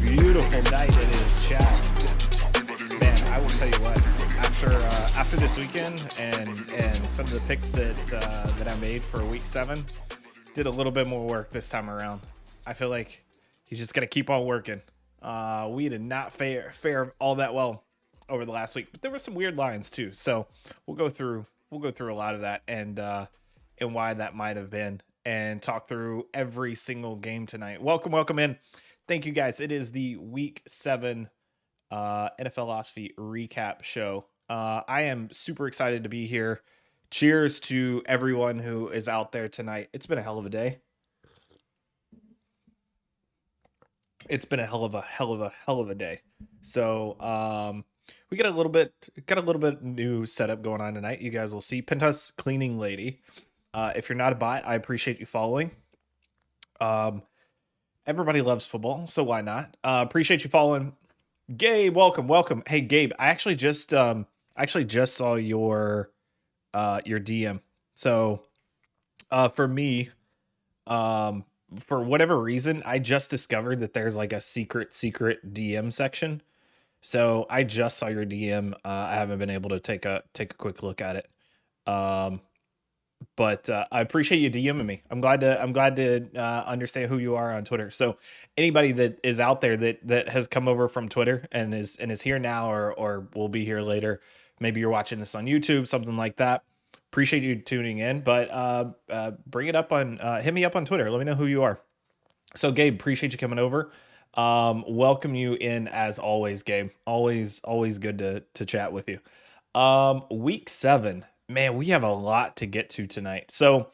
Beautiful night it is, chat. Man, I will tell you what. After this weekend and some of the picks that I made for week 7, did a little bit more work this time around. I feel like he's just gonna keep on working. We did not fare all that well over the last week, but there were some weird lines too. So we'll go through a lot of that and why that might have been, and talk through every single game tonight. Welcome in. Thank you guys. It is the week 7 NFL Philosophy recap show. I am super excited to be here. Cheers to everyone who is out there tonight. It's been a hell of a day. It's been a hell of a day. So we got a little bit new setup going on tonight. You guys will see Pentas Cleaning Lady. If you're not a bot, I appreciate you following. Everybody loves football, so why not? Appreciate you following. Gabe, welcome. Hey, Gabe, I actually just saw your DM. So, for me, for whatever reason, I just discovered that there's like a secret DM section. So I just saw your DM. I haven't been able to take a quick look at it. But I appreciate you DMing me. I'm glad to understand who you are on Twitter. So anybody that is out there that has come over from Twitter and is here now or will be here later, maybe you're watching this on YouTube, something like that. Appreciate you tuning in. But bring it up on hit me up on Twitter. Let me know who you are. So Gabe, appreciate you coming over. Welcome you in as always, Gabe. Always good to chat with you. Week 7. Man, we have a lot to get to tonight. So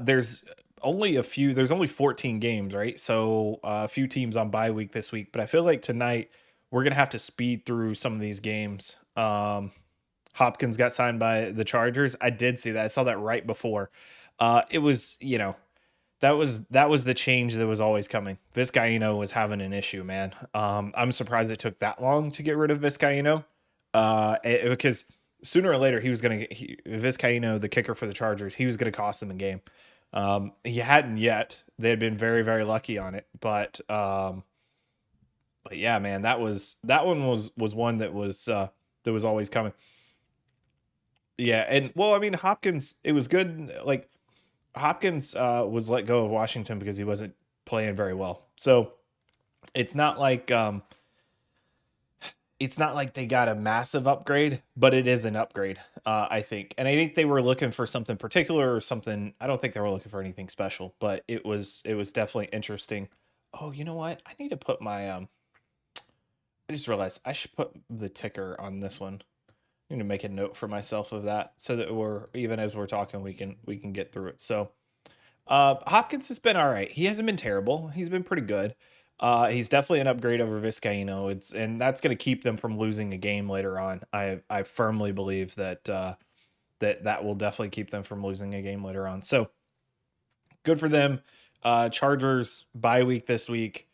there's only 14 games, right? So a few teams on bye week this week, but I feel like tonight we're going to have to speed through some of these games. Hopkins got signed by the Chargers. I did see that. I saw that right before. It was, that was the change that was always coming. Vizcaino was having an issue, man. I'm surprised it took that long to get rid of Vizcaino. Because sooner or later, he was going to get Vizcaino, the kicker for the Chargers. He was going to cost them a game. He hadn't yet. They had been very, very lucky on it. But yeah, man, that one was one that was always coming. Yeah, and well, I mean, Hopkins, it was good. Like Hopkins was let go of Washington because he wasn't playing very well. So it's not like they got a massive upgrade, but it is an upgrade, I think. And I think they were looking for something particular or something. I don't think they were looking for anything special, but it was definitely interesting. Oh, you know what? I need to put my I just realized I should put the ticker on this one. I'm gonna make a note for myself of that so that even as we're talking, we can get through it. So Hopkins has been all right. He hasn't been terrible. He's been pretty good. He's definitely an upgrade over Vizcaino. And that's going to keep them from losing a game later on. I firmly believe that that will definitely keep them from losing a game later on. So good for them. Chargers bye week this week.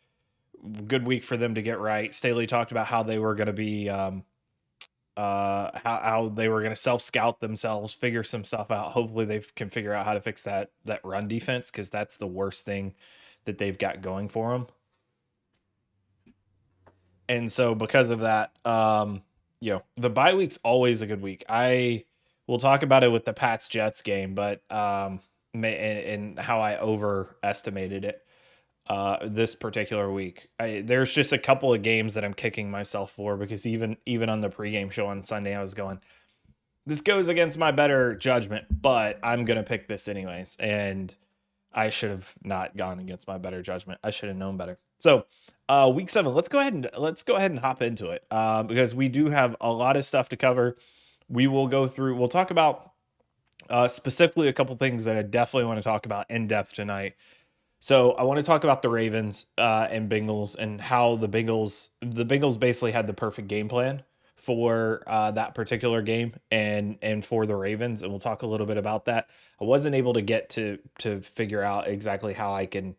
Good week for them to get right. Staley talked about how they were going to be how they were going to self scout themselves, figure some stuff out. Hopefully they can figure out how to fix that run defense, because that's the worst thing that they've got going for them. And so because of that, the bye week's always a good week. I will talk about it with the Pats Jets game, but and how I overestimated it this particular week. There's just a couple of games that I'm kicking myself for, because even on the pregame show on Sunday, I was going, this goes against my better judgment, but I'm gonna pick this anyways, and I should have not gone against my better judgment. I should have known better. So, week 7, let's go ahead and hop into it, because we do have a lot of stuff to cover. We'll talk about specifically a couple things that I definitely want to talk about in depth tonight. So I want to talk about the Ravens and Bengals, and how the Bengals basically had the perfect game plan for that particular game, and for the Ravens, and we'll talk a little bit about that. I wasn't able to get to figure out exactly how I can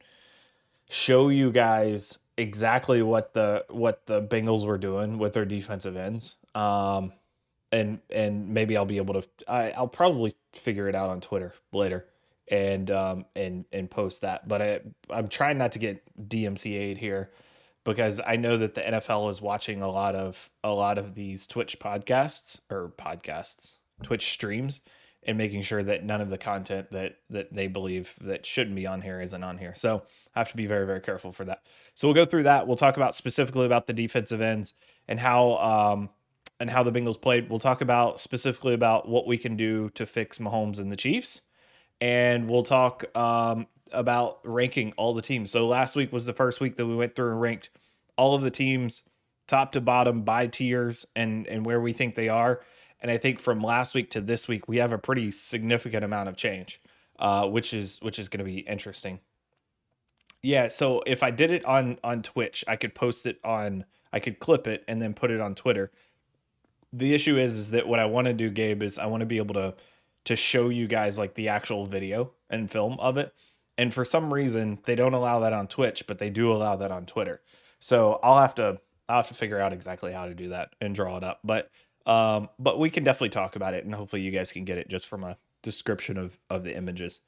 show you guys exactly what the Bengals were doing with their defensive ends. And maybe I'll be able to. I'll probably figure it out on Twitter later, and post that. But I'm trying not to get DMCA'd here, because I know that the NFL is watching a lot of these Twitch Twitch streams, and making sure that none of the content that they believe that shouldn't be on here isn't on here. So I have to be very, very careful for that. So we'll go through that. We'll talk about specifically about the defensive ends, and how the Bengals played. We'll talk about specifically about what we can do to fix Mahomes and the Chiefs, and we'll talk about ranking all the teams. So last week was the first week that we went through and ranked all of the teams top to bottom by tiers, and where we think they are. And I think from last week to this week, we have a pretty significant amount of change, which is going to be interesting. Yeah, so if I did it on Twitch, I could I could clip it and then put it on Twitter. The issue is that what I want to do, Gabe, is I want to be able to show you guys like the actual video and film of it. And for some reason, they don't allow that on Twitch, but they do allow that on Twitter. So I'll have to figure out exactly how to do that and draw it up. But we can definitely talk about it, and hopefully you guys can get it just from a description of the images.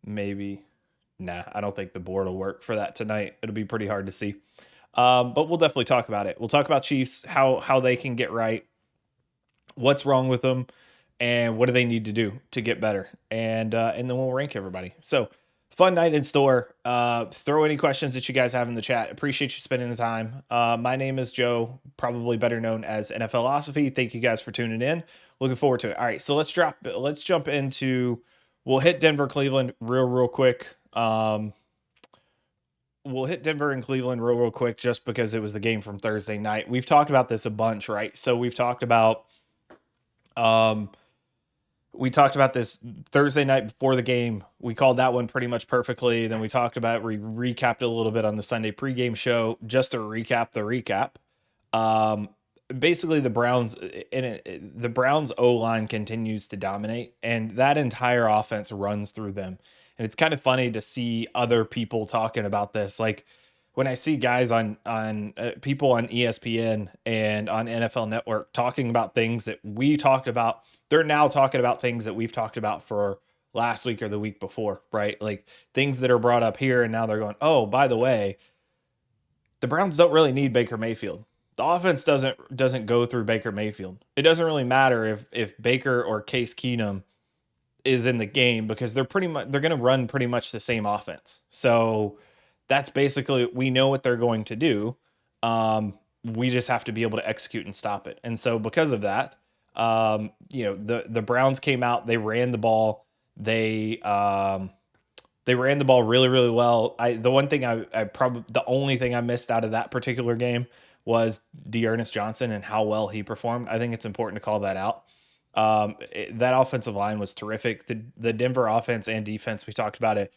Maybe. Nah, I don't think the board will work for that tonight. It'll be pretty hard to see. But we'll definitely talk about it. We'll talk about Chiefs, how they can get right, what's wrong with them, and what do they need to do to get better. And then we'll rank everybody. So fun night in store. Throw any questions that you guys have in the chat. Appreciate you spending the time. My name is Joe, probably better known as NFLosophy. Thank you guys for tuning in. Looking forward to it. All right, so let's jump into. We'll hit Denver, Cleveland real quick. We'll hit Denver and Cleveland real quick, just because it was the game from Thursday night. We've talked about this a bunch, right? So we've talked about this Thursday night before the game. We called that one pretty much perfectly. Then we talked about, we recapped a little bit on the Sunday pregame show, just to recap the recap. Basically the Browns O-line continues to dominate, and that entire offense runs through them. And it's kind of funny to see other people talking about this. Like when I see guys on people on ESPN and on NFL Network talking about things that we talked about, they're now talking about things that we've talked about for last week or the week before, right? Like things that are brought up here, and now they're going, oh, by the way, the Browns don't really need Baker Mayfield. The offense doesn't go through Baker Mayfield. It doesn't really matter if Baker or Case Keenum is in the game, because they're going to run pretty much the same offense. So that's basically, we know what they're going to do. We just have to be able to execute and stop it. And so because of that, the Browns came out, they ran the ball. They ran the ball really, really well. The only thing I missed out of that particular game was D'Ernest Johnson and how well he performed. I think it's important to call that out. That offensive line was terrific. The Denver offense and defense, we talked about it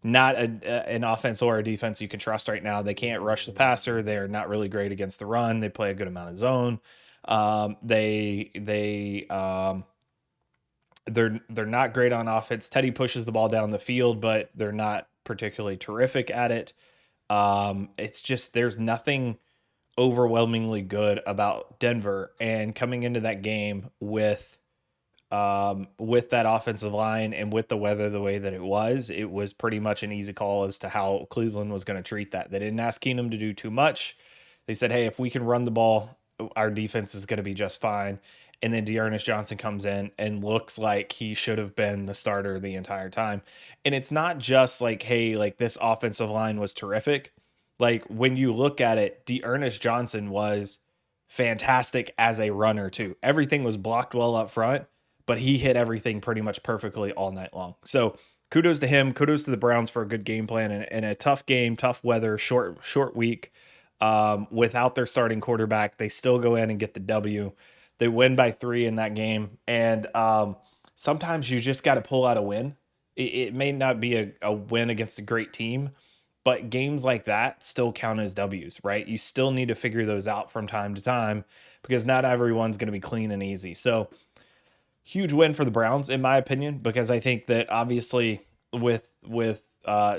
not an offense or a defense you can trust right now. They can't rush the passer. They're not really great against the run. They play a good amount of zone. They're not great on offense. Teddy pushes the ball down the field, but they're not particularly terrific at it. It's just there's nothing overwhelmingly good about Denver, and coming into that game with that offensive line and with the weather the way that it was pretty much an easy call as to how Cleveland was going to treat that. They didn't ask Keenum to do too much. They said, hey, if we can run the ball, our defense is going to be just fine. And then Dearness Johnson comes in and looks like he should have been the starter the entire time. And it's not just like, hey, like this offensive line was terrific. Like when you look at it, Dearness Johnson was fantastic as a runner too. Everything was blocked well up front, but he hit everything pretty much perfectly all night long. So kudos to him. Kudos to the Browns for a good game plan and a tough game, tough weather, short week. Without their starting quarterback, they still go in and get the W. They win by 3 in that game. And sometimes you just got to pull out a win. It may not be a win against a great team, but games like that still count as W's, right? You still need to figure those out from time to time because not everyone's going to be clean and easy. So huge win for the Browns, in my opinion, because I think that obviously with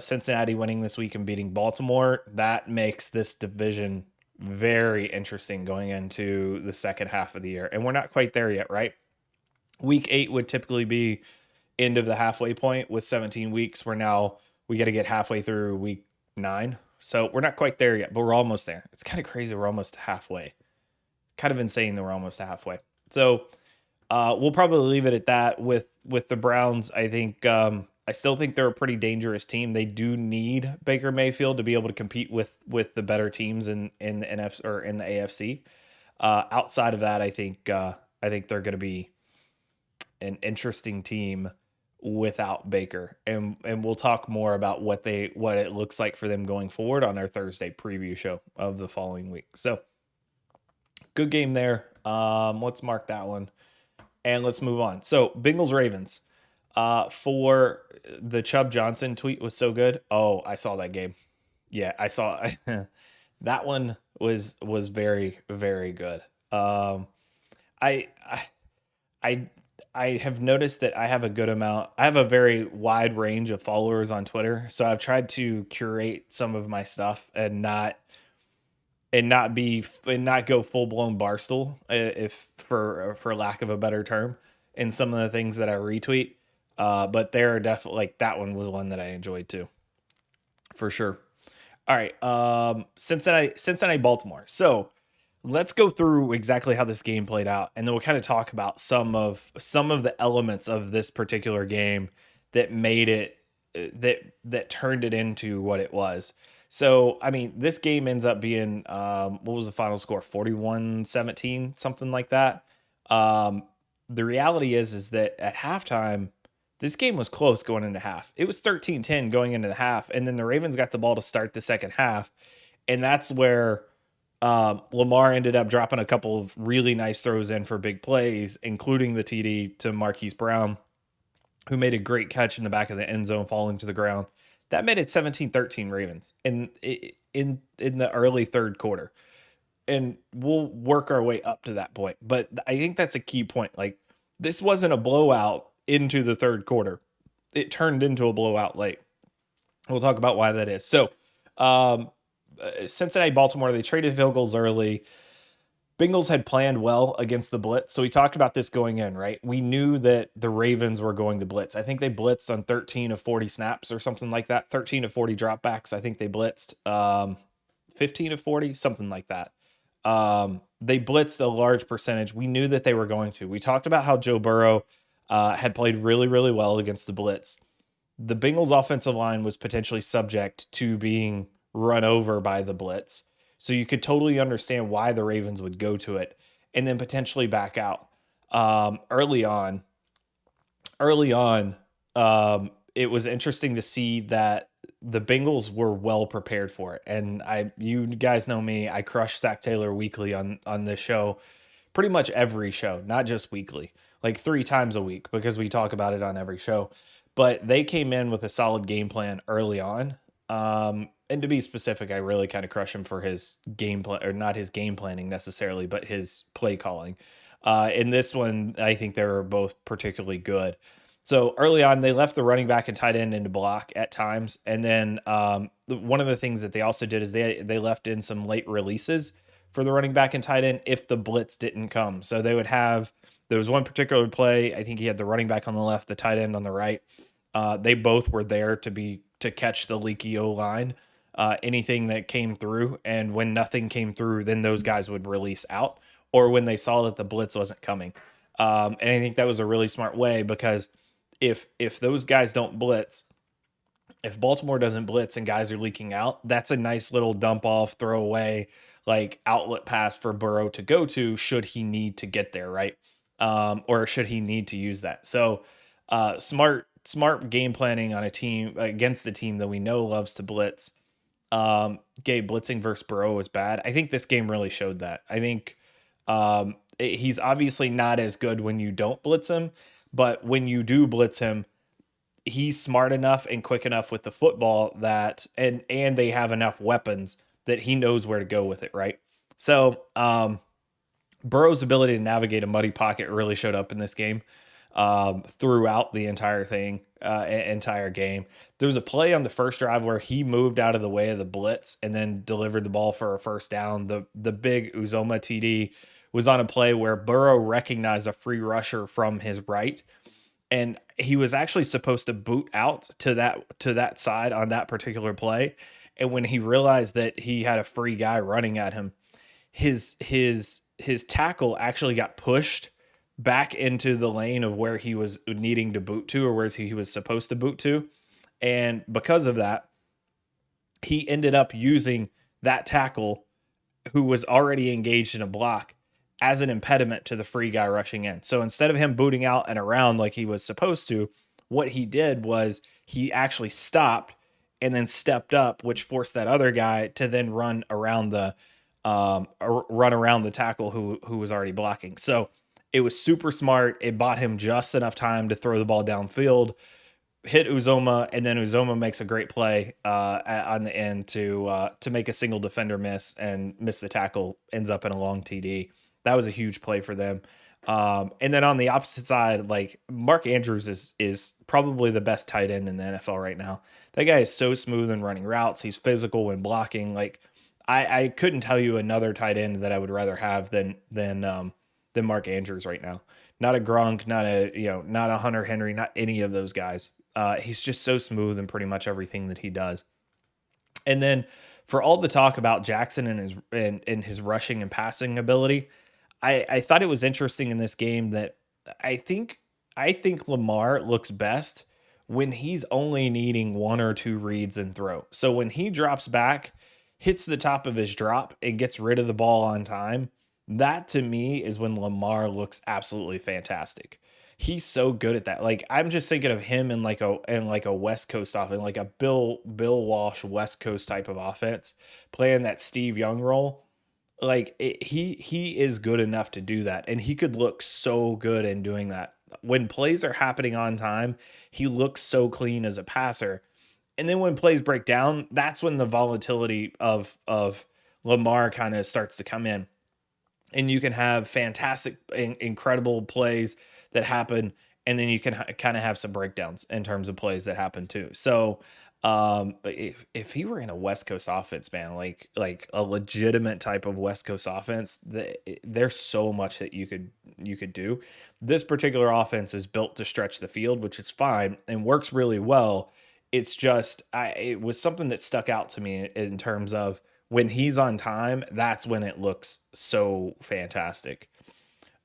Cincinnati winning this week and beating Baltimore, that makes this division very interesting going into the second half of the year. And we're not quite there yet, right? Week 8 would typically be end of the halfway point. With 17 weeks, we got to get halfway through week 9. So we're not quite there yet, but we're almost there. It's kind of crazy. We're almost halfway. Kind of insane that we're almost halfway. So we'll probably leave it at that with the Browns. I think I still think they're a pretty dangerous team. They do need Baker Mayfield to be able to compete with the better teams in the NFC or in the AFC. Outside of that, I think they're going to be an interesting team without Baker, and we'll talk more about what it looks like for them going forward on our Thursday preview show of the following week. So good game there. Let's mark that one. And let's move on. So Bengals Ravens. For the Chubb Johnson tweet was so good. Oh, I saw that game. Yeah, I saw that one was very, very good. I I I have noticed that I have a very wide range of followers on Twitter. So I've tried to curate some of my stuff and not go full blown barstool, if for lack of a better term, in some of the things that I retweet. But there are definitely, like, that one was one that I enjoyed too, for sure. All right, Cincinnati, Baltimore. So let's go through exactly how this game played out, and then we'll kind of talk about some of the elements of this particular game that made it that turned it into what it was. So, I mean, this game ends up being, what was the final score? 41-17, something like that. The reality is that at halftime, this game was close going into half. It was 13-10 going into the half, and then the Ravens got the ball to start the second half, and that's where Lamar ended up dropping a couple of really nice throws in for big plays, including the TD to Marquise Brown, who made a great catch in the back of the end zone, falling to the ground. That made it 17-13 Ravens in the early third quarter. And we'll work our way up to that point. But I think that's a key point. Like, this wasn't a blowout into the third quarter. It turned into a blowout late. We'll talk about why that is. So, Cincinnati, Baltimore, they traded field goals early. Bengals had planned well against the blitz. So we talked about this going in, right? We knew that the Ravens were going to blitz. I think they blitzed on 13 of 40 snaps or something like that. 13 of 40 dropbacks. I think they blitzed 15 of 40, something like that. They blitzed a large percentage. We knew that they were going to. We talked about how Joe Burrow had played really, really well against the blitz. The Bengals offensive line was potentially subject to being run over by the blitz. So you could totally understand why the Ravens would go to it and then potentially back out. Early on, it was interesting to see that the Bengals were well prepared for it. And you guys know me, I crush Zach Taylor weekly on this show, pretty much every show, not just weekly, like 3 times a week, because we talk about it on every show. but they came in with a solid game plan early on. And to be specific, I really kind of crush him for his game plan, or not his game planning necessarily, but his play calling. In this one, I think they were both particularly good. So early on, they left the running back and tight end into block at times, and then one of the things that they also did is they left in some late releases for the running back and tight end if the blitz didn't come. So they would have, there was one particular play. I think he had the running back on the left, the tight end on the right. They both were there to catch the leaky O line, anything that came through, and when nothing came through, then those guys would release out, or when they saw that the blitz wasn't coming. And I think that was a really smart way, because if those guys don't blitz, if Baltimore doesn't blitz and guys are leaking out, that's a nice little dump off, throw away, like outlet pass for Burrow to go to should he need to get there, right? Or should he need to use that. So smart game planning on a team against the team that we know loves to blitz. Gabe, blitzing versus Burrow is bad. I think this game really showed that. I think he's obviously not as good when you don't blitz him, but when you do blitz him, he's smart enough and quick enough with the football that, and they have enough weapons that he knows where to go with it, right? So Burrow's ability to navigate a muddy pocket really showed up in this game, throughout the entire thing, entire game. There was a play on the first drive where he moved out of the way of the blitz and then delivered the ball for a first down. The big Uzoma TD was on a play where Burrow recognized a free rusher from his right, and he was actually supposed to boot out to that side on that particular play. And when he realized that he had a free guy running at him, his tackle actually got pushed back into the lane of where he was needing to boot to, or where he was supposed to boot to. And because of that, he ended up using that tackle, who was already engaged in a block, as an impediment to the free guy rushing in. So instead of him booting out and around like he was supposed to, what he did was he actually stopped and then stepped up, which forced that other guy to then run around the tackle who was already blocking. So it was super smart. It bought him just enough time to throw the ball downfield, hit Uzoma, and then Uzoma makes a great play on the end to make a single defender miss and miss the tackle, ends up in a long TD. That was a huge play for them. And then on the opposite side, like Mark Andrews is probably the best tight end in the NFL right now. That guy is so smooth in running routes. He's physical when blocking. Like I couldn't tell you another tight end that I would rather have than Mark Andrews right now. Not a Gronk, not a Hunter Henry, not any of those guys. He's just so smooth in pretty much everything that he does. And then for all the talk about Jackson and his rushing and passing ability, I thought it was interesting in this game that I think Lamar looks best when he's only needing one or two reads and throw. So when he drops back, hits the top of his drop, and gets rid of the ball on time, that to me is when Lamar looks absolutely fantastic. He's so good at that. Like I'm just thinking of him in like a West Coast offense, like a Bill Walsh West Coast type of offense, playing that Steve Young role. Like he is good enough to do that, and he could look so good in doing that. When plays are happening on time, he looks so clean as a passer. And then when plays break down, that's when the volatility of Lamar kind of starts to come in. And you can have fantastic, incredible plays that happen, and then you can kind of have some breakdowns in terms of plays that happen too. So, but if he were in a West Coast offense, man, like a legitimate type of West Coast offense, there's so much that you could do. This particular offense is built to stretch the field, which is fine and works really well. It's just it was something that stuck out to me in terms of when he's on time, that's when it looks so fantastic.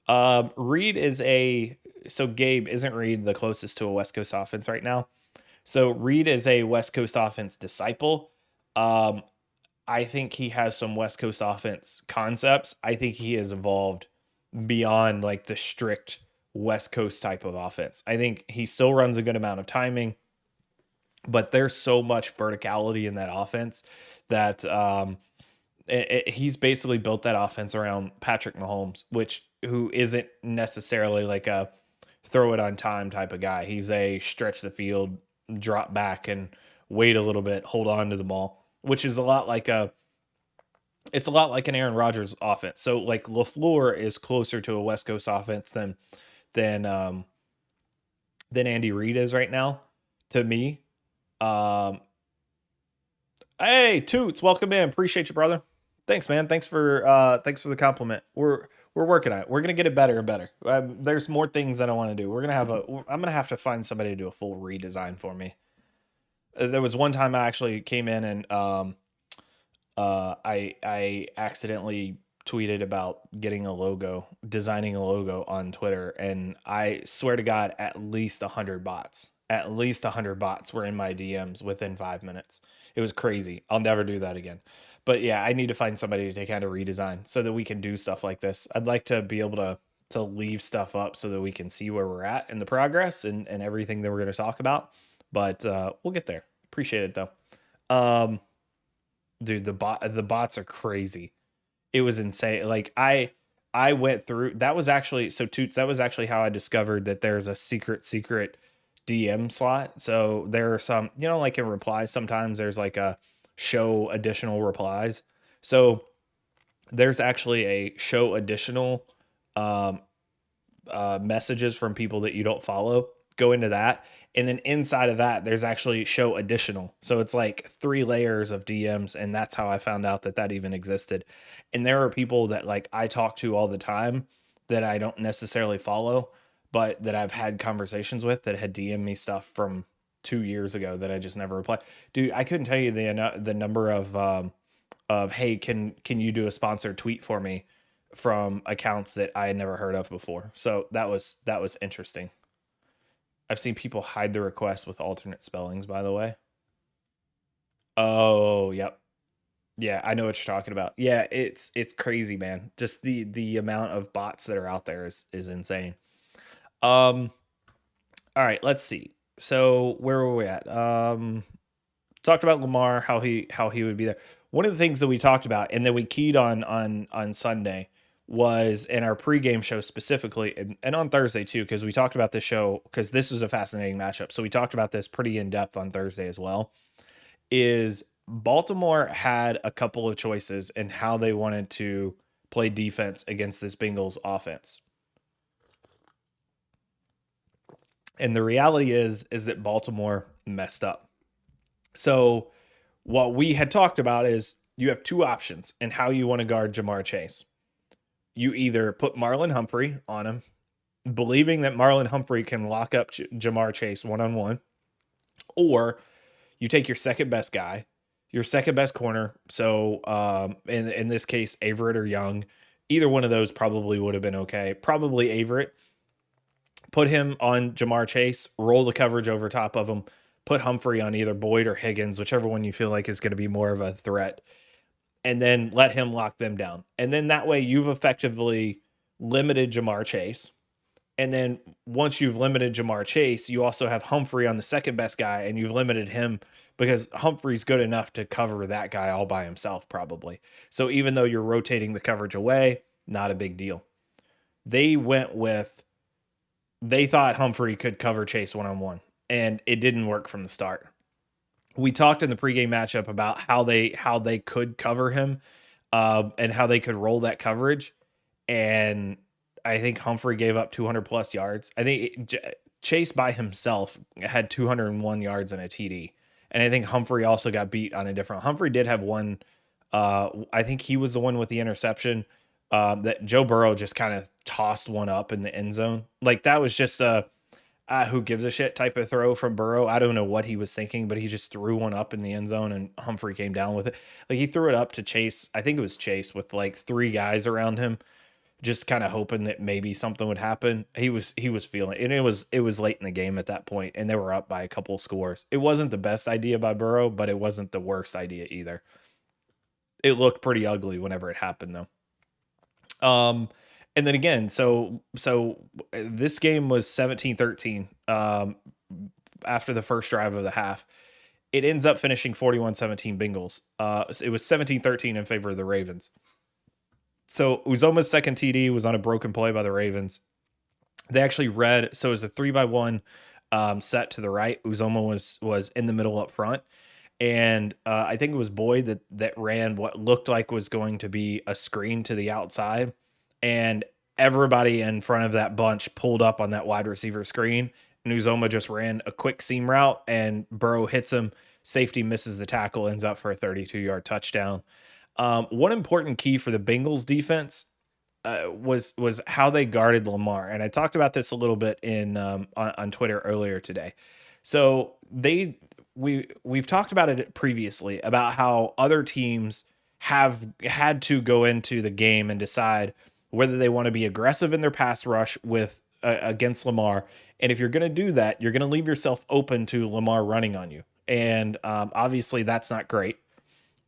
Reed is so Gabe, isn't Reed the closest to a West Coast offense right now? So Reed is a West Coast offense disciple. I think he has some West Coast offense concepts. I think he has evolved beyond like the strict West Coast type of offense. I think he still runs a good amount of timing, but there's so much verticality in that offense that he's basically built that offense around Patrick Mahomes, who isn't necessarily like a throw it on time type of guy. He's a stretch the field, drop back and wait a little bit, hold on to the ball, which is a lot like an Aaron Rodgers offense. So like LaFleur is closer to a West Coast offense than um than Andy Reid is right now to me. Um Hey, Toots, welcome in. Appreciate you, brother. Thanks, man. Thanks for the compliment. We're working on it. We're gonna get it better and better. There's more things that I want to do. I'm gonna have to find somebody to do a full redesign for me. There was one time I actually came in and I accidentally tweeted about designing a logo on Twitter, and I swear to God, at least 100 bots. At least 100 bots were in my DMs within 5 minutes. It was crazy. I'll never do that again. But yeah, I need to find somebody to kind of redesign so that we can do stuff like this. I'd like to be able to leave stuff up so that we can see where we're at in the progress and everything that we're going to talk about. But we'll get there. Appreciate it though. Um, Dude, the bots are crazy. It was insane. Like I went through that was actually so Toots, that was actually how I discovered that there's a secret DM slot. So there are some, like in replies, sometimes there's like a show additional replies. So there's actually a show additional um messages from people that you don't follow. Go into that. And then inside of that, there's actually show additional. So it's like 3 layers of DMs. And that's how I found out that that even existed. And there are people that like I talk to all the time that I don't necessarily follow, but that I've had conversations with that had DM'd me stuff from 2 years ago that I just never replied. Dude, I couldn't tell you the number of hey, can you do a sponsored tweet for me from accounts that I had never heard of before. So that was interesting. I've seen people hide the request with alternate spellings, by the way. Oh, yep. Yeah, I know what you're talking about. Yeah, it's crazy, man. Just the amount of bots that are out there is insane. Um, all right, let's see. So where were we at? Talked about Lamar, how he would be there. One of the things that we talked about and that we keyed on Sunday was in our pregame show specifically, and on Thursday too, because we talked about this show because this was a fascinating matchup. So we talked about this pretty in depth on Thursday as well. Is Baltimore had a couple of choices in how they wanted to play defense against this Bengals offense. And the reality is that Baltimore messed up. So what we had talked about is you have two options in how you want to guard Jamar Chase. You either put Marlon Humphrey on him, believing that Marlon Humphrey can lock up Jamar Chase one-on-one, or you take your second best guy, your second best corner. So in this case, Averett or Young, either one of those probably would have been okay. Probably Averett. Put him on Jamar Chase, roll the coverage over top of him, put Humphrey on either Boyd or Higgins, whichever one you feel like is going to be more of a threat, and then let him lock them down. And then that way you've effectively limited Jamar Chase. And then once you've limited Jamar Chase, you also have Humphrey on the second best guy, and you've limited him because Humphrey's good enough to cover that guy all by himself, probably. So even though you're rotating the coverage away, not a big deal. They thought Humphrey could cover Chase one-on-one, and it didn't work from the start. We talked in the pregame matchup about how they could cover him and how they could roll that coverage. And I think Humphrey gave up 200 plus yards. I think Chase by himself had 201 yards and a TD. And I think Humphrey also got beat on a different. Humphrey did have one. I think he was the one with the interception that Joe Burrow just kind of tossed one up in the end zone. Like that was just a who gives a shit type of throw from Burrow. I don't know what he was thinking, but he just threw one up in the end zone and Humphrey came down with it. Like he threw it up to Chase. I think it was Chase with like 3 guys around him, just kind of hoping that maybe something would happen. He was feeling, and it was late in the game at that point, and they were up by a couple of scores. It wasn't the best idea by Burrow, but it wasn't the worst idea either. It looked pretty ugly whenever it happened though. And then again, so this game was 17-13 after the first drive of the half. It ends up finishing 41-17 Bengals. It was 17-13 in favor of the Ravens. So Uzoma's second TD was on a broken play by the Ravens. They actually read, so it was a 3-by-1 set to the right. Uzoma was in the middle up front, and I think it was Boyd that ran what looked like was going to be a screen to the outside, and everybody in front of that bunch pulled up on that wide receiver screen. And Uzoma just ran a quick seam route, and Burrow hits him. Safety misses the tackle, ends up for a 32-yard touchdown. One important key for the Bengals defense was how they guarded Lamar, and I talked about this a little bit in on Twitter earlier today. So we've talked about it previously about how other teams have had to go into the game and decide whether they want to be aggressive in their pass rush with against Lamar, and if you're going to do that, you're going to leave yourself open to Lamar running on you, and obviously that's not great.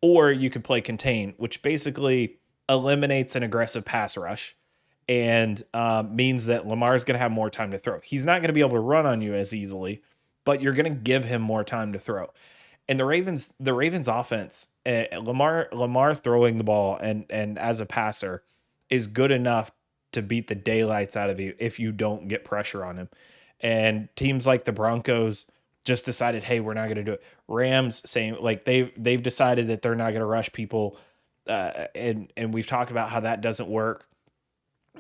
Or you could play contain, which basically eliminates an aggressive pass rush and means that Lamar's going to have more time to throw. He's not going to be able to run on you as easily, but you're going to give him more time to throw. And the Ravens offense, Lamar throwing the ball and as a passer is good enough to beat the daylights out of you if you don't get pressure on him. And teams like the Broncos just decided, hey, we're not going to do it. Rams, same, like they've decided that they're not going to rush people, and we've talked about how that doesn't work.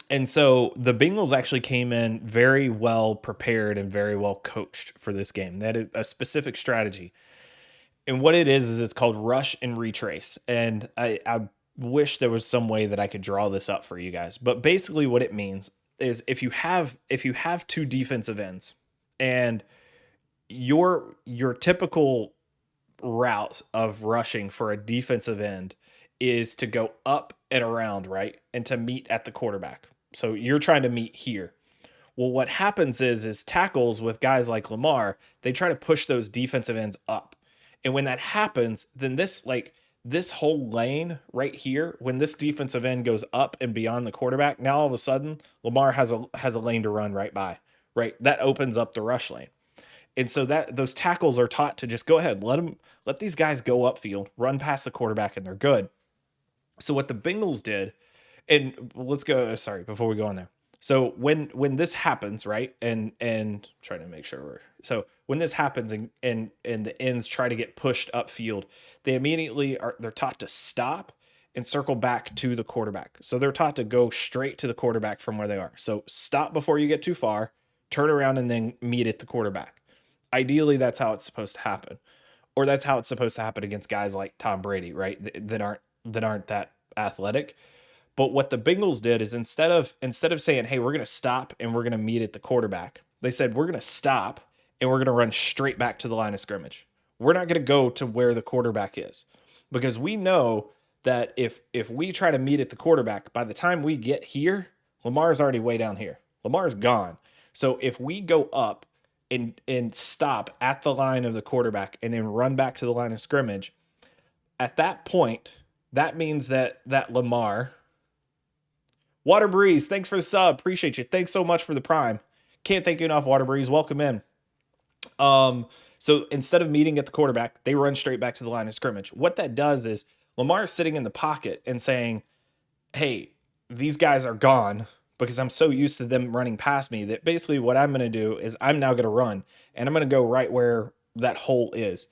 And so the Bengals actually came in very well prepared and very well coached for this game. They had a specific strategy. And what it is it's called rush and retrace. And I wish there was some way that I could draw this up for you guys. But basically what it means is if you have two defensive ends and your typical route of rushing for a defensive end is to go up and around, right? And to meet at the quarterback. So you're trying to meet here. Well, what happens is tackles with guys like Lamar, they try to push those defensive ends up. And when that happens, then this whole lane right here, when this defensive end goes up and beyond the quarterback, now all of a sudden Lamar has a lane to run right by, right? That opens up the rush lane. And so that those tackles are taught to just go ahead, let these guys go upfield, run past the quarterback, and they're good. So what the Bengals did, and let's go. Sorry, before we go on there. So when this happens, right, and trying to make sure when this happens and the ends try to get pushed upfield, they immediately they're taught to stop and circle back to the quarterback. So they're taught to go straight to the quarterback from where they are. So stop before you get too far, turn around, and then meet at the quarterback. Ideally, that's how it's supposed to happen, or that's how it's supposed to happen against guys like Tom Brady, right? That aren't that athletic. But what the Bengals did is instead of saying, "Hey, we're going to stop and we're going to meet at the quarterback," they said, "We're going to stop and we're going to run straight back to the line of scrimmage. We're not going to go to where the quarterback is, because we know that if we try to meet at the quarterback, by the time we get here, Lamar's already way down here. Lamar's gone. So if we go up and stop at the line of the quarterback and then run back to the line of scrimmage, at that point, that means that Lamar, Water Breeze, thanks for the sub. Appreciate you. Thanks so much for the prime. Can't thank you enough, Water Breeze. Welcome in. So instead of meeting at the quarterback, they run straight back to the line of scrimmage. What that does is Lamar is sitting in the pocket and saying, hey, these guys are gone because I'm so used to them running past me that basically what I'm going to do is I'm now going to run and I'm going to go right where that hole is.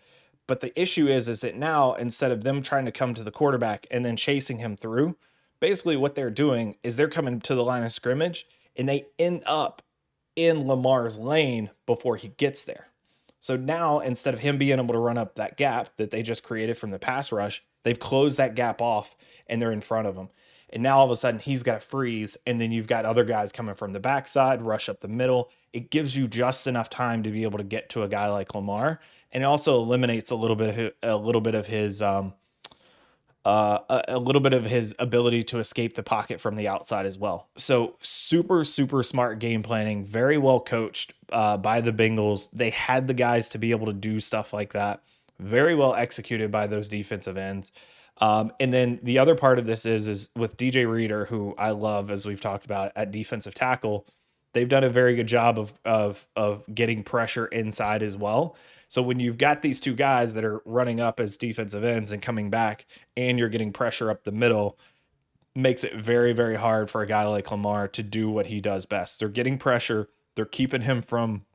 But the issue is that now instead of them trying to come to the quarterback and then chasing him through, basically what they're doing is they're coming to the line of scrimmage and they end up in Lamar's lane before he gets there. So now instead of him being able to run up that gap that they just created from the pass rush, they've closed that gap off and they're in front of him. And now all of a sudden he's got to freeze, and then you've got other guys coming from the backside, rush up the middle. It gives you just enough time to be able to get to a guy like Lamar, and it also eliminates a little bit of his ability to escape the pocket from the outside as well. So super smart game planning, very well coached by the Bengals. They had the guys to be able to do stuff like that. Very well executed by those defensive ends. And then the other part of this is with DJ Reader, who I love, as we've talked about at defensive tackle, they've done a very good job of getting pressure inside as well. So when you've got these two guys that are running up as defensive ends and coming back, and you're getting pressure up the middle, makes it very, very hard for a guy like Lamar to do what he does best. They're getting pressure. They're keeping him from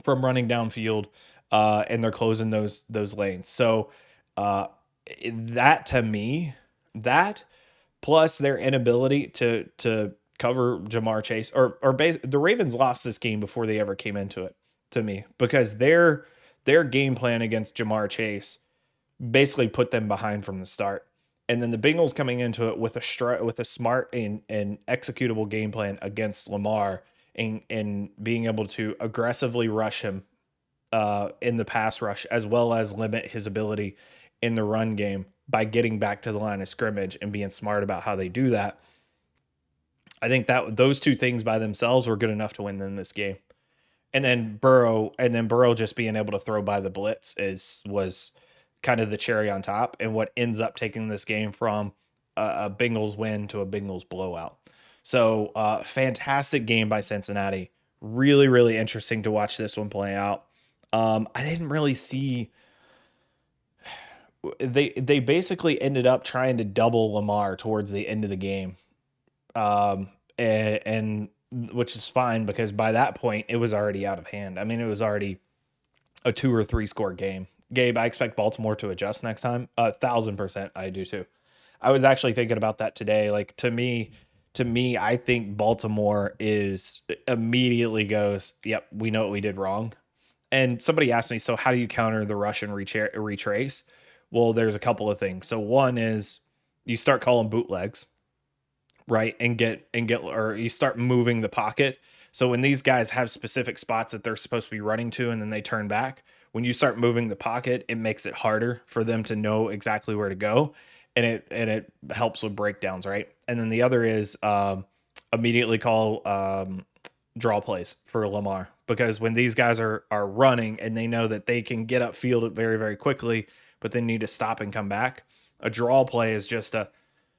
running downfield, and they're closing those lanes. So uh, that to me, that plus their inability to cover Jamar Chase the Ravens lost this game before they ever came into it to me because their game plan against Jamar Chase basically put them behind from the start. And then the Bengals coming into it with a smart and executable game plan against Lamar and being able to aggressively rush him in the pass rush as well as limit his ability in the run game by getting back to the line of scrimmage and being smart about how they do that. I think that those two things by themselves were good enough to win them this game. And then Burrow just being able to throw by the blitz was kind of the cherry on top and what ends up taking this game from a Bengals win to a Bengals blowout. So fantastic game by Cincinnati. Really, really interesting to watch this one play out. I didn't really see they basically ended up trying to double Lamar towards the end of the game. And which is fine because by that point it was already out of hand. I mean, it was already a 2 or 3 score game. Gabe, I expect Baltimore to adjust next time. 1,000% I do too. I was actually thinking about that today. Like to me, I think Baltimore is immediately goes, yep, we know what we did wrong. And somebody asked me, so how do you counter the Russian retrace? Well, there's a couple of things. So one is you start calling bootlegs, right? Or you start moving the pocket. So when these guys have specific spots that they're supposed to be running to and then they turn back, when you start moving the pocket, it makes it harder for them to know exactly where to go. And it helps with breakdowns, right? And then the other is immediately call draw plays for Lamar because when these guys are running and they know that they can get upfield very, very quickly, but they need to stop and come back, a draw play is just a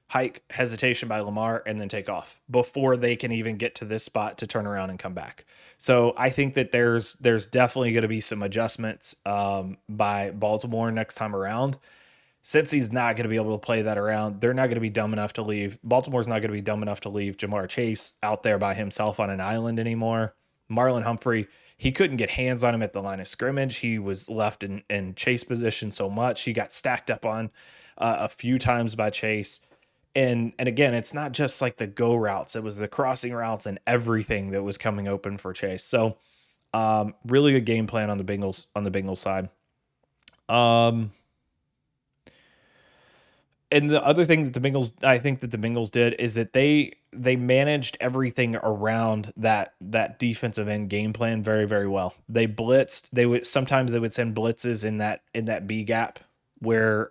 hike, hesitation by Lamar, and then take off before they can even get to this spot to turn around and come back. So I think that there's definitely going to be some adjustments by Baltimore next time around. Since he's not going to be able to play that around, they're not going to be dumb enough to leave. Baltimore's not going to be dumb enough to leave Jamar Chase out there by himself on an island anymore. Marlon Humphrey, he couldn't get hands on him at the line of scrimmage. He was left in Chase position so much. He got stacked up on a few times by Chase. And again, it's not just like the go routes. It was the crossing routes and everything that was coming open for Chase. So really good game plan on the Bengals side. And the other thing that I think that the Bengals did is that they managed everything around that defensive end game plan very, very well. They blitzed. Sometimes they would send blitzes in that B gap where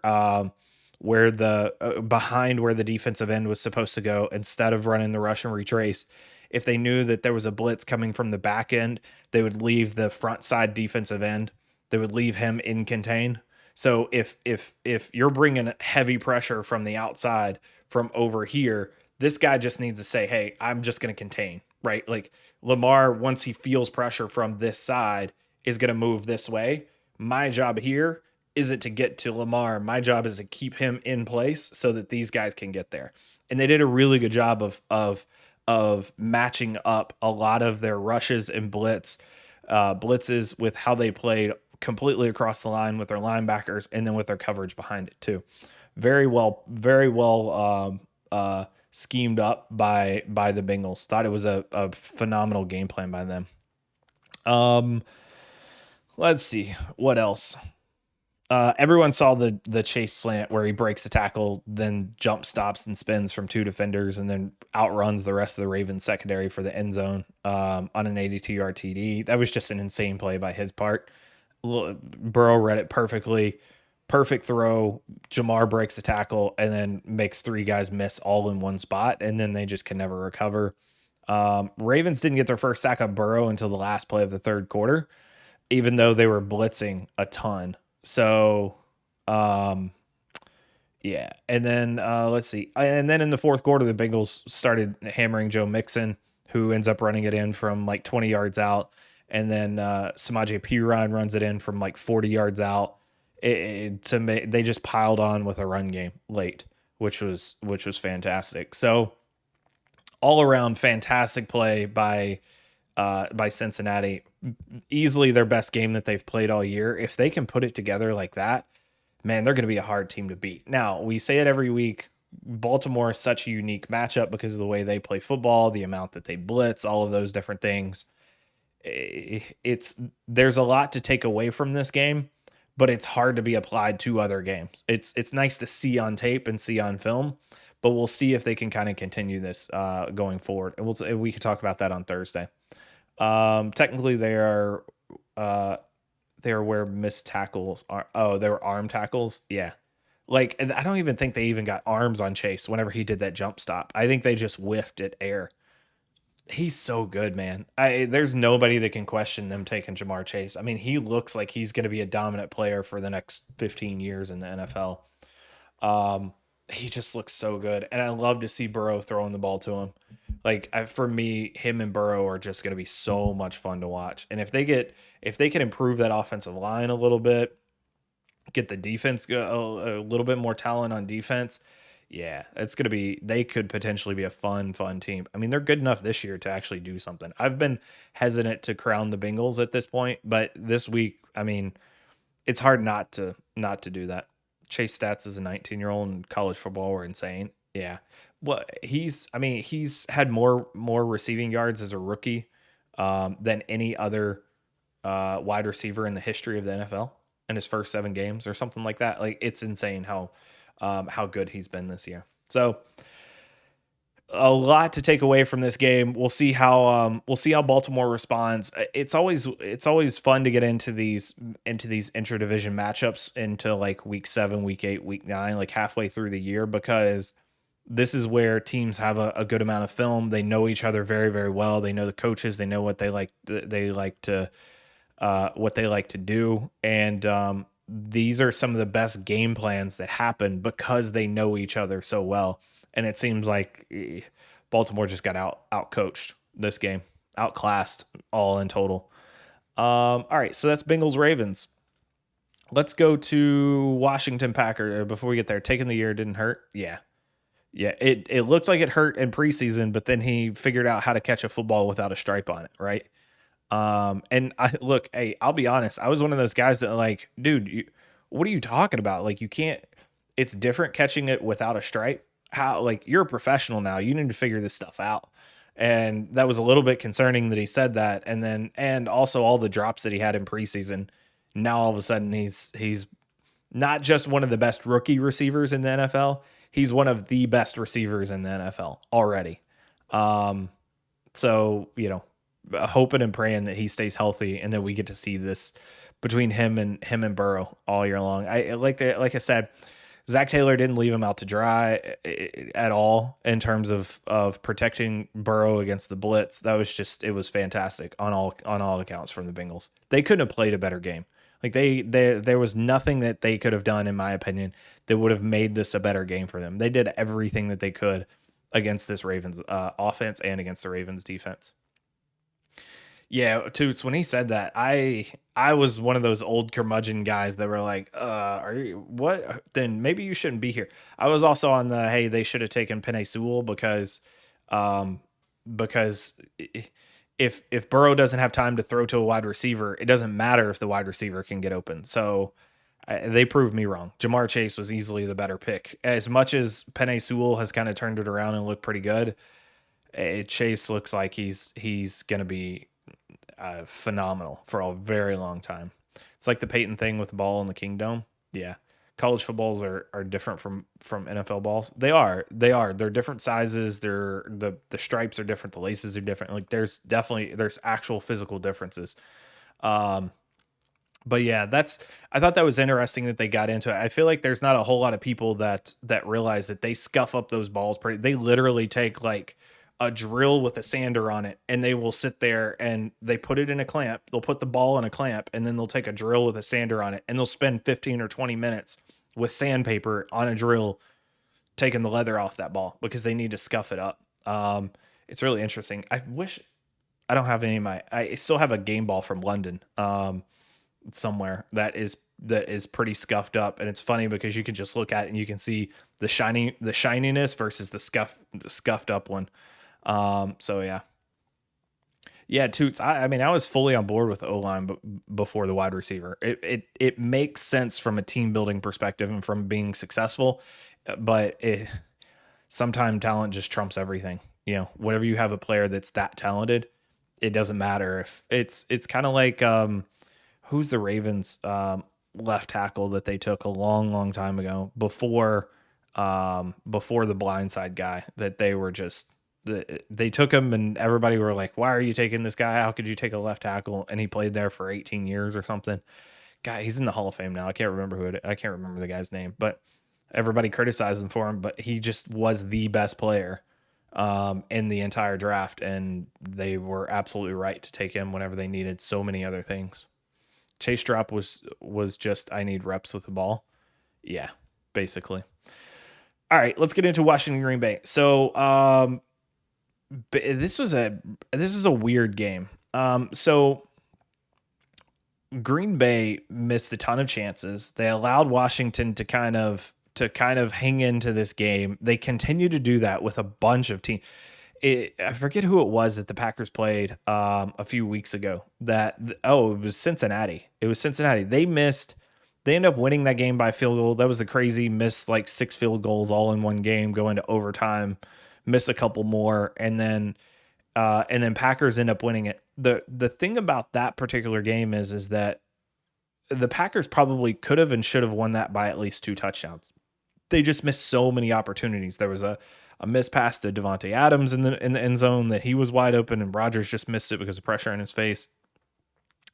the behind where the defensive end was supposed to go instead of running the rush and retrace. If they knew that there was a blitz coming from the back end, they would leave the front side defensive end. They would leave him in contain. So if you're bringing heavy pressure from the outside from over here, this guy just needs to say, "Hey, I'm just going to contain," right? Like Lamar, once he feels pressure from this side, is going to move this way. My job here isn't to get to Lamar. My job is to keep him in place so that these guys can get there. And they did a really good job of matching up a lot of their rushes and blitzes with how they played completely across the line with their linebackers and then with their coverage behind it too. Very well schemed up by the Bengals. Thought it was a phenomenal game plan by them. Let's see what else. Everyone saw the chase slant where he breaks the tackle, then jump stops and spins from 2 defenders, and then outruns the rest of the Ravens secondary for the end zone on an 82-yard TD. That was just an insane play by his part. Burrow read it perfectly. Perfect throw. Jamar breaks the tackle and then makes 3 guys miss all in one spot, and then they just can never recover. Ravens didn't get their first sack on Burrow until the last play of the third quarter, even though they were blitzing a ton. So, yeah. And then let's see. And then in the fourth quarter, the Bengals started hammering Joe Mixon, who ends up running it in from like 20 yards out. And then Samaje Perine runs it in from like 40 yards out. They just piled on with a run game late. which was fantastic. So all around fantastic play by Cincinnati. Easily their best game that they've played all year. If they can put it together like that, man, they're going to be a hard team to beat. Now, we say it every week. Baltimore is such a unique matchup because of the way they play football, the amount that they blitz, all of those different things. It's there's a lot to take away from this game, but it's hard to be applied to other games. It's nice to see on tape and see on film, but we'll see if they can kind of continue this going forward. And we could talk about that on Thursday. Technically, uh, they are where missed tackles are. Oh, they were arm tackles. Yeah, like and I don't even think they even got arms on Chase whenever he did that jump stop. I think they just whiffed at air. He's so good, man. There's nobody that can question them taking Jamar Chase. I mean, he looks like he's going to be a dominant player for the next 15 years in the NFL. He just looks so good, and I love to see Burrow throwing the ball to him. Like for me, him and Burrow are just going to be so much fun to watch. And if they can improve that offensive line a little bit, get the defense a little bit more talent on defense, yeah, it's going to be, they could potentially be a fun team. I mean, they're good enough this year to actually do something. I've been hesitant to crown the Bengals at this point, but this week, I mean, it's hard not to do that. Chase stats as a 19-year-old in college football were insane. Yeah. Well, he's had more receiving yards as a rookie than any other wide receiver in the history of the NFL in his first 7 games or something like that. Like it's insane how good he's been this year. So a lot to take away from this game. We'll see how Baltimore responds. It's always fun to get into these interdivision matchups into like week 7, week 8, week 9, like halfway through the year, because this is where teams have a good amount of film. They know each other very, very well. They know the coaches. They know what they like. They like to what they like to do, and these are some of the best game plans that happen because they know each other so well. And it seems like Baltimore just got out coached this game, outclassed all in total. All right, so that's Bengals Ravens. Let's go to Washington Packers before we get there. Taking the year didn't hurt. Yeah. Yeah, it looked like it hurt in preseason, but then he figured out how to catch a football without a stripe on it, right? And I look, hey, I'll be honest. I was one of those guys that like, dude, what are you talking about? Like, you can't. It's different catching it without a stripe. How? Like, you're a professional now. You need to figure this stuff out. And that was a little bit concerning that he said that. And also all the drops that he had in preseason. Now all of a sudden he's not just one of the best rookie receivers in the NFL. He's one of the best receivers in the NFL already. So, hoping and praying that he stays healthy and that we get to see this between him and Burrow all year long. Like I said, Zach Taylor didn't leave him out to dry at all in terms of protecting Burrow against the blitz. That was it was fantastic on all accounts from the Bengals. They couldn't have played a better game. Like there was nothing that they could have done, in my opinion, that would have made this a better game for them. They did everything that they could against this Ravens offense and against the Ravens defense. Yeah, Toots, when he said that, I was one of those old curmudgeon guys that were like, are you what? Then maybe you shouldn't be here. I was also on the hey, they should have taken Penei Sewell because if Burrow doesn't have time to throw to a wide receiver, it doesn't matter if the wide receiver can get open. So they proved me wrong. Jamar Chase was easily the better pick. As much as Penei Sewell has kind of turned it around and looked pretty good, Chase looks like he's going to be phenomenal for a very long time. It's like the Peyton thing with the ball in the Kingdom. Yeah. College footballs are different from NFL balls. They're different sizes. The stripes are different. The laces are different. Like there's actual physical differences. But yeah, I thought that was interesting that they got into it. I feel like there's not a whole lot of people that realize that they scuff up those balls they literally take like a drill with a sander on it, and they will sit there and they put it in a clamp. They'll put the ball in a clamp, and then they'll take a drill with a sander on it, and they'll spend 15 or 20 minutes with sandpaper on a drill taking the leather off that ball because they need to scuff it up. It's really interesting. I wish I don't have any of my. I still have a game ball from London. somewhere that is pretty scuffed up, and it's funny because you can just look at it and you can see the shininess versus the scuffed up one. So yeah. Yeah, Toots. I mean, I was fully on board with O line, but before the wide receiver, it makes sense from a team building perspective and from being successful, but sometimes talent just trumps everything. Whenever you have a player that's that talented, it doesn't matter if it's kind of like who's the Ravens left tackle that they took a long, long time ago before the blindside guy that they were just they took him and everybody were like, why are you taking this guy? How could you take a left tackle? And he played there for 18 years or something. Guy, he's in the Hall of Fame now. I can't remember I can't remember the guy's name, but everybody criticized him for him, but he just was the best player in the entire draft, and they were absolutely right to take him whenever they needed so many other things. Chase drop was just, I need reps with the ball. Yeah, basically. All right, let's get into Washington Green Bay. So this was a weird game. So Green Bay missed a ton of chances. They allowed Washington to kind of hang into this game. They continue to do that with a bunch of teams. I forget who it was that the Packers played a few weeks ago. It was Cincinnati. It was Cincinnati. They ended up winning that game by field goal. That was a crazy miss, like 6 field goals all in one game, going to overtime, miss a couple more, and then Packers end up winning it. The thing about that particular game is that the Packers probably could have and should have won that by at least 2 touchdowns. They just missed so many opportunities. There was a miss pass to Devontae Adams in the end zone that he was wide open, and Rodgers just missed it because of pressure in his face.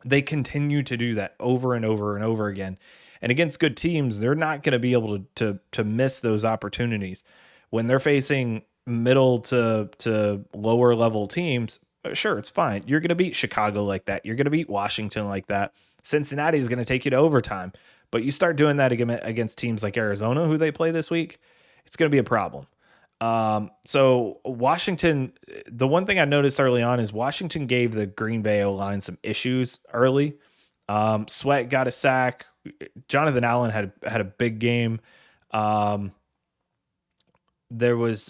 They continue to do that over and over and over again. And against good teams, they're not going to be able to miss those opportunities. When they're facing middle to lower level teams, sure, it's fine. You're going to beat Chicago like that. You're going to beat Washington like that. Cincinnati is going to take you to overtime. But you start doing that against teams like Arizona, who they play this week, it's going to be a problem. So Washington, the one thing I noticed early on is Washington gave the Green Bay O-line some issues early. Sweat got a sack. Jonathan Allen had a big game. There was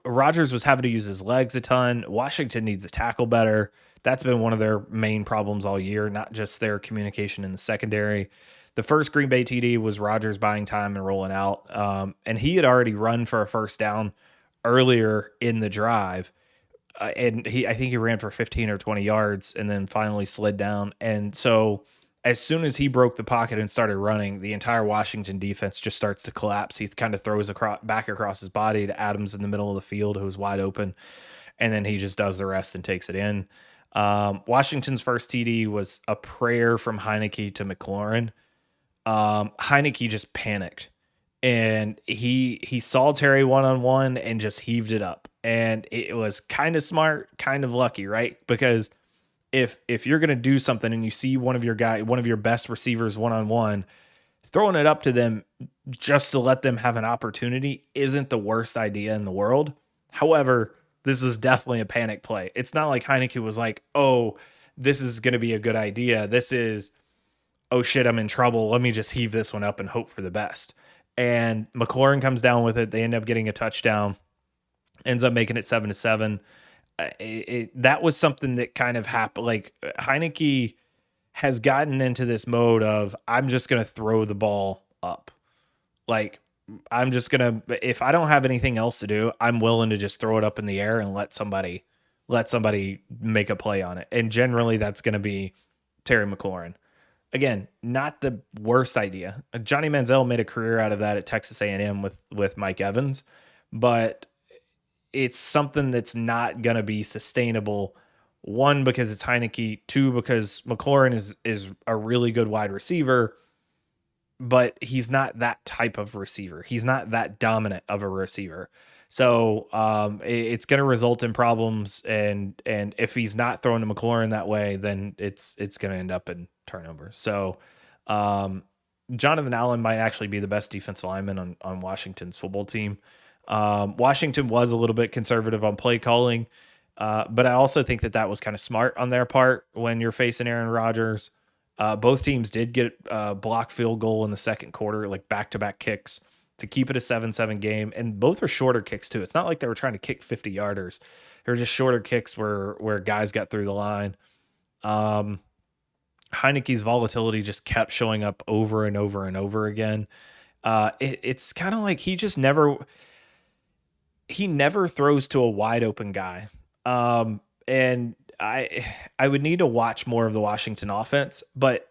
Rodgers was having to use his legs a ton. Washington needs to tackle better. That's been one of their main problems all year, not just their communication in the secondary. The first Green Bay TD was Rodgers buying time and rolling out. And he had already run for a first down earlier in the drive. And I think he ran for 15 or 20 yards and then finally slid down. And so as soon as he broke the pocket and started running, the entire Washington defense just starts to collapse. He kind of throws back across his body to Adams in the middle of the field, who's wide open. And then he just does the rest and takes it in. Washington's first TD was a prayer from Heineke to McLaurin. Heineke just panicked, and he saw Terry one-on-one and just heaved it up. And it was kind of smart, kind of lucky, right? Because if you're going to do something and you see one of your best receivers one-on-one, throwing it up to them just to let them have an opportunity isn't the worst idea in the world. However, this is definitely a panic play. It's not like Heineke was like, oh, this is going to be a good idea. This is, oh shit, I'm in trouble. Let me just heave this one up and hope for the best. And McLaurin comes down with it. They end up getting a touchdown, ends up making it 7-7. That was something that kind of happened. Like Heineke has gotten into this mode of, I'm just going to throw the ball up. Like, I'm just going to, if I don't have anything else to do, I'm willing to just throw it up in the air and let somebody make a play on it. And generally that's going to be Terry McLaurin. Again, not the worst idea. Johnny Manziel made a career out of that at Texas A&M with Mike Evans, but it's something that's not going to be sustainable. One, because it's Heineke. Two, because McLaurin is a really good wide receiver, but he's not that type of receiver. He's not that dominant of a receiver. So it's going to result in problems. And if he's not throwing to McLaurin that way, then it's going to end up in turnovers. So Jonathan Allen might actually be the best defensive lineman on Washington's football team. Washington was a little bit conservative on play calling, but I also think that was kind of smart on their part when you're facing Aaron Rodgers. Both teams did get a block field goal in the second quarter, like back-to-back kicks to keep it a 7-7 game. And both are shorter kicks too. It's not like they were trying to kick 50-yarders. They were just shorter kicks where guys got through the line. Heineke's volatility just kept showing up over and over and over again. It's kind of like he never throws to a wide open guy. And I would need to watch more of the Washington offense, but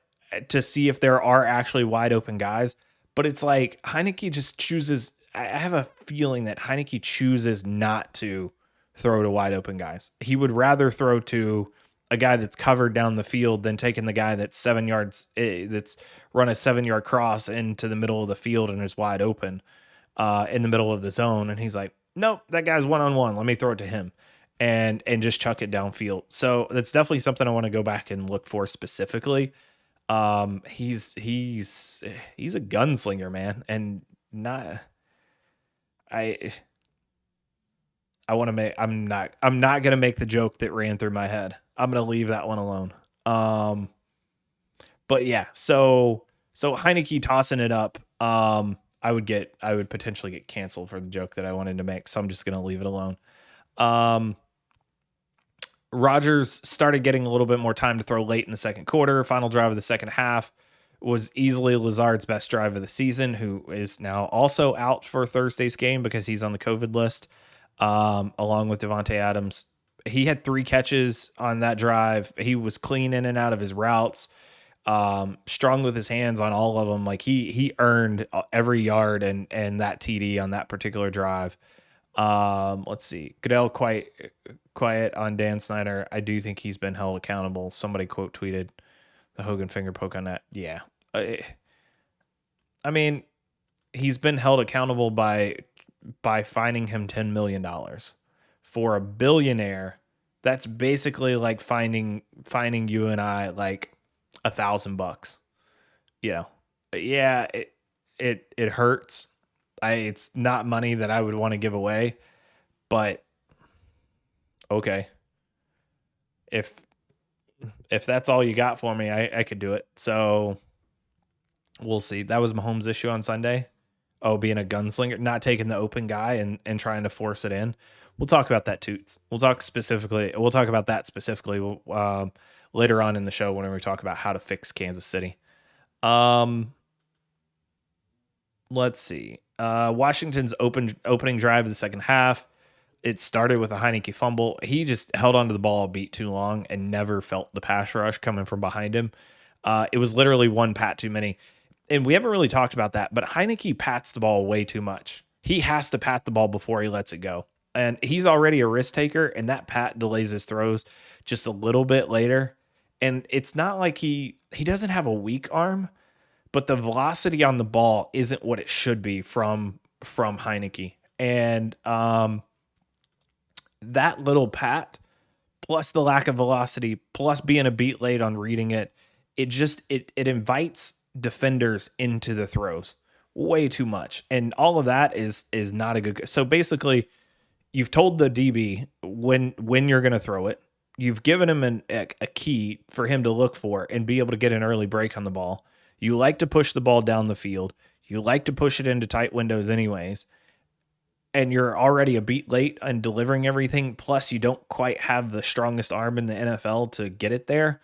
to see if there are actually wide open guys. But it's like Heinicke just chooses. I have a feeling that Heinicke chooses not to throw to wide open guys. He would rather throw to a guy that's covered down the field than taking the guy that's 7 yards, that's run a 7-yard cross into the middle of the field and is wide open in the middle of the zone. And he's like, nope, that guy's one-on-one. Let me throw it to him and just chuck it downfield. So that's definitely something I want to go back and look for specifically. He's a gunslinger, man. And not, I'm not going to make the joke that ran through my head. I'm going to leave that one alone. But yeah, so Heinicke tossing it up. I would potentially get canceled for the joke that I wanted to make. So I'm just going to leave it alone. Rodgers started getting a little bit more time to throw late in the second quarter. Final drive of the second half was easily Lazard's best drive of the season, who is now also out for Thursday's game because he's on the COVID list, along with Devontae Adams. He had 3 catches on that drive. He was clean in and out of his routes, strong with his hands on all of them. Like he earned every yard and that TD on that particular drive. Let's see. Goodell quiet on Dan Snyder. I do think he's been held accountable. Somebody quote tweeted the Hogan finger poke on that. Yeah. I mean, he's been held accountable by fining him $10 million. For a billionaire, that's basically like fining you and I like $1,000. You know, yeah, it hurts. It's not money that I would want to give away, but okay. If that's all you got for me, I could do it. So we'll see. That was Mahomes' issue on Sunday. Oh, being a gunslinger, not taking the open guy and trying to force it in. We'll talk about that, Toots. We'll talk about that specifically later on in the show when we talk about how to fix Kansas City. Let's see. Washington's opening drive of the second half. It started with a Heinicke fumble. He just held onto the ball a beat too long and never felt the pass rush coming from behind him. It was literally one pat too many. And we haven't really talked about that, but Heinicke pats the ball way too much. He has to pat the ball before he lets it go. And he's already a risk taker, and that pat delays his throws just a little bit later. And it's not like he doesn't have a weak arm, but the velocity on the ball isn't what it should be from Heinicke. And that little pat, plus the lack of velocity, plus being a beat late on reading it, it invites defenders into the throws way too much. And all of that is not a good. So basically, you've told the DB when you're going to throw it. You've given him a key for him to look for and be able to get an early break on the ball. You like to push the ball down the field. You like to push it into tight windows anyways. And you're already a beat late on delivering everything. Plus, you don't quite have the strongest arm in the NFL to get it there.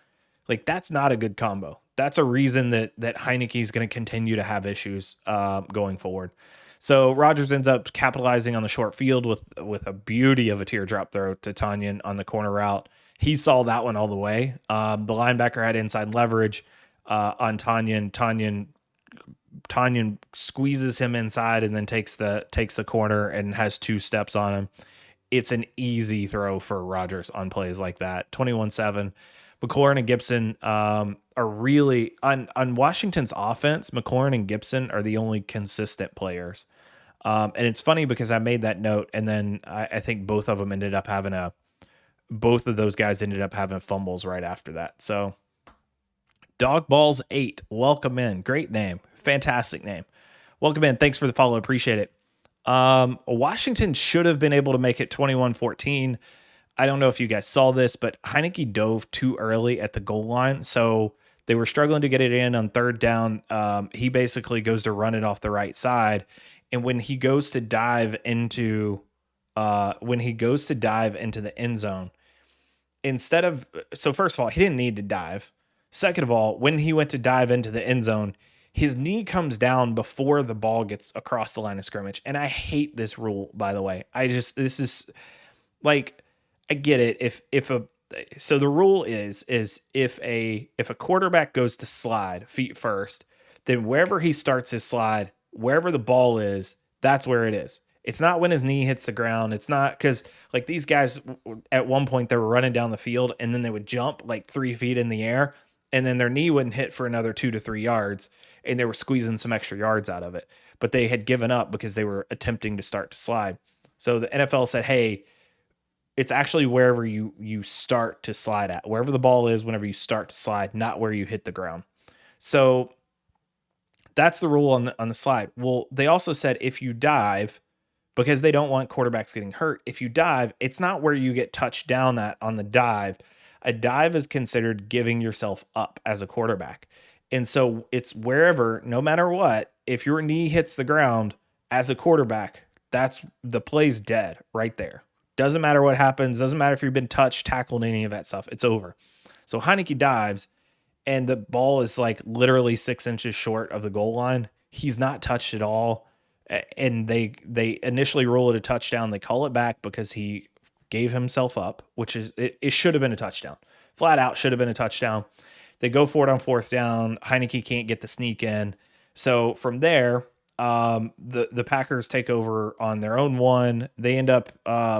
Like, that's not a good combo. That's a reason that Heinicke is going to continue to have issues going forward. So Rodgers ends up capitalizing on the short field with a beauty of a teardrop throw to Tanyan on the corner route. He saw that one all the way. The linebacker had inside leverage on Tanyan. Tanyan squeezes him inside and then takes the corner and has 2 steps on him. It's an easy throw for Rodgers on plays like that. 21-7. McLaurin and Gibson are really on Washington's offense. McLaurin and Gibson are the only consistent players. And it's funny because I made that note, and then I think both of those guys ended up having fumbles right after that. So Dog Balls 8, welcome in. Great name. Fantastic name. Welcome in. Thanks for the follow. Appreciate it. Washington should have been able to make it 21-14. I don't know if you guys saw this, but Heinicke dove too early at the goal line. So They were struggling to get it in on third down. He basically goes to run it off the right side. And when he goes to dive into the end zone, instead of so first of all, he didn't need to dive. Second of all, when he went to dive into the end zone, his knee comes down before the ball gets across the line of scrimmage. And I hate this rule, by the way. This is like, I get it. So the rule is if a quarterback goes to slide feet first, then wherever he starts his slide, wherever the ball is, that's where it is. It's not when his knee hits the ground. It's not because like these guys at one point they were running down the field and then they would jump like 3 feet in the air and then their knee wouldn't hit for another 2 to 3 yards and they were squeezing some extra yards out of it. But they had given up because they were attempting to start to slide. So the NFL said, hey, it's actually wherever you start to slide at, wherever the ball is, whenever you start to slide, not where you hit the ground. So that's the rule on the slide. Well, they also said if you dive, because they don't want quarterbacks getting hurt, if you dive, it's not where you get touched down at on the dive. A dive is considered giving yourself up as a quarterback. And so it's wherever, no matter what, if your knee hits the ground as a quarterback, that's the play's dead right there. Doesn't matter what happens. Doesn't matter if you've been touched, tackled, any of that stuff. It's over. So Heinicke dives, and the ball is like literally 6 inches short of the goal line. He's not touched at all. And they initially rule it a touchdown. They call it back because he gave himself up, which is it should have been a touchdown. Flat out should have been a touchdown. They go for it on fourth down. Heinicke can't get the sneak in. So from there, the Packers take over on their own one. They end up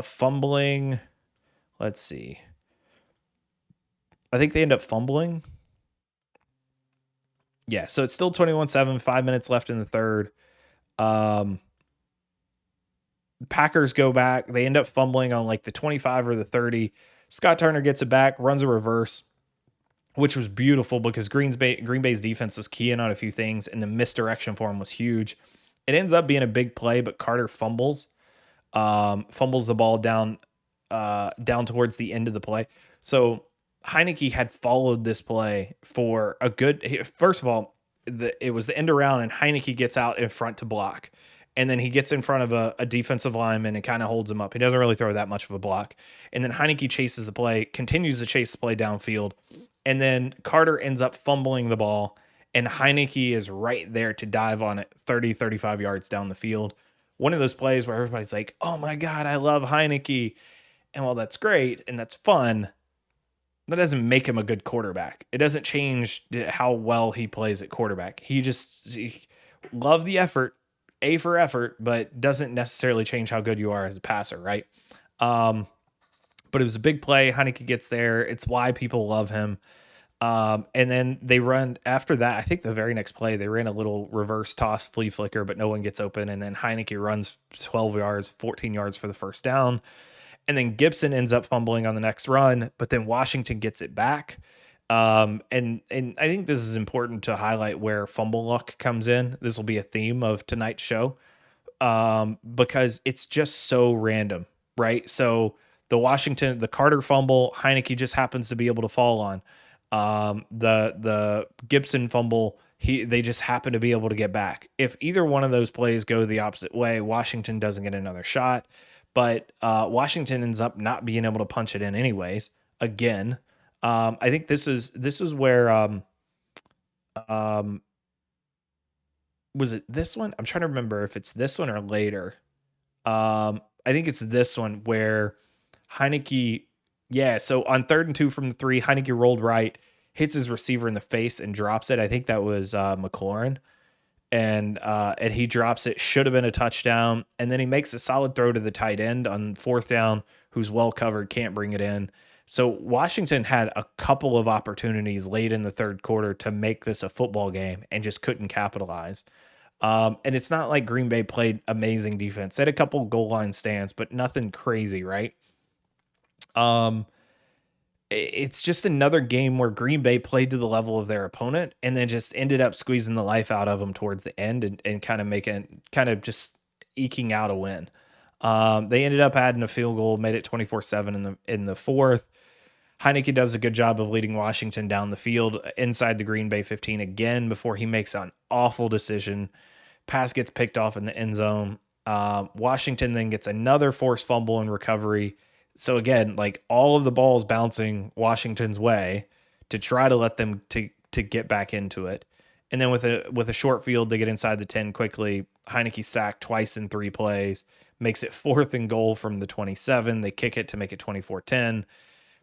fumbling. Let's see. I think they end up fumbling. Yeah, so it's still 21-7, 5 minutes left in the third. Packers go back. They end up fumbling on like the 25 or the 30. Scott Turner gets it back, runs a reverse, which was beautiful because Green Bay's defense was keying on a few things, and the misdirection for him was huge. It ends up being a big play, but Carter fumbles the ball down towards the end of the play. So Heinicke had followed this play for a good. First of all, it was the end around, and Heinicke gets out in front to block, and then he gets in front of a defensive lineman and kind of holds him up. He doesn't really throw that much of a block, and then Heinicke chases the play, continues to chase the play downfield, and then Carter ends up fumbling the ball. And Heinicke is right there to dive on it 30, 35 yards down the field. One of those plays where everybody's like, oh my God, I love Heinicke. And while that's great and that's fun, that doesn't make him a good quarterback. It doesn't change how well he plays at quarterback. He love the effort, A for effort, but doesn't necessarily change how good you are as a passer, right? But it was a big play. Heinicke gets there. It's why people love him. And then they run after that. I think the very next play, they ran a little reverse toss flea flicker, but no one gets open. And then Heinicke runs 12 yards, 14 yards for the first down. And then Gibson ends up fumbling on the next run, but then Washington gets it back. And I think this is important to highlight where fumble luck comes in. This will be a theme of tonight's show, because it's just so random, right? So the Carter fumble, Heinicke just happens to be able to fall on. The Gibson fumble, they just happen to be able to get back. If either one of those plays go the opposite way, Washington doesn't get another shot, but Washington ends up not being able to punch it in anyways. Again, I think this is where was it this one? I'm trying to remember if it's this one or later. I think it's this one where Heinicke. Yeah, so on 3rd and 2 from the 3, Heinicke rolled right, hits his receiver in the face and drops it. I think that was McLaurin. And he drops it. Should have been a touchdown. And then he makes a solid throw to the tight end on 4th down, who's well covered, can't bring it in. So Washington had a couple of opportunities late in the 3rd quarter to make this a football game and just couldn't capitalize. And it's not like Green Bay played amazing defense. They had a couple goal line stands, but nothing crazy, right? It's just another game where Green Bay played to the level of their opponent and then just ended up squeezing the life out of them towards the end and kind of just eking out a win. They ended up adding a field goal, made it 24-7 in the 4th. Heineke does a good job of leading Washington down the field inside the Green Bay 15 again before he makes an awful decision. Pass gets picked off in the end zone. Washington then gets another forced fumble and recovery. So again, like all of the balls bouncing Washington's way to try to let them to get back into it. And then with a short field, they get inside the 10 quickly. Heineke sacked twice in 3 plays, makes it 4th and goal from the 27. They kick it to make it 24-10.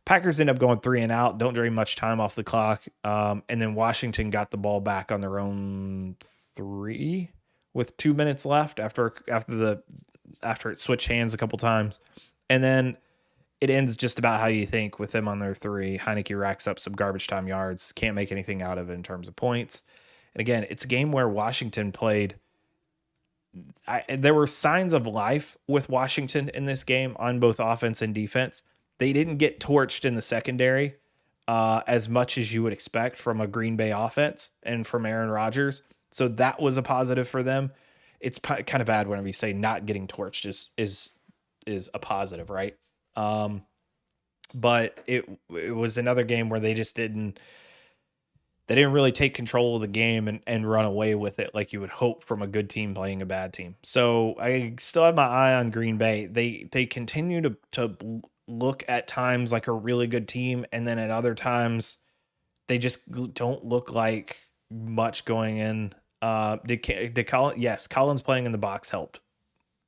Packers end up going 3 and out, don't drain much time off the clock. And then Washington got the ball back on their own 3 with 2 minutes left after it switched hands a couple times. And then it ends just about how you think with them on their 3. Heineke racks up some garbage time yards, can't make anything out of it in terms of points. And again, it's a game where Washington played. There were signs of life with Washington in this game on both offense and defense. They didn't get torched in the secondary as much as you would expect from a Green Bay offense and from Aaron Rodgers. So that was a positive for them. It's kind of bad whenever you say not getting torched is a positive, right? But it was another game where they just didn't really take control of the game and run away with it like you would hope from a good team playing a bad team. So I still have my eye on Green Bay. They continue to look at times like a really good team, and then at other times they just don't look like much going in. Did Collins? Yes, Collins playing in the box helped.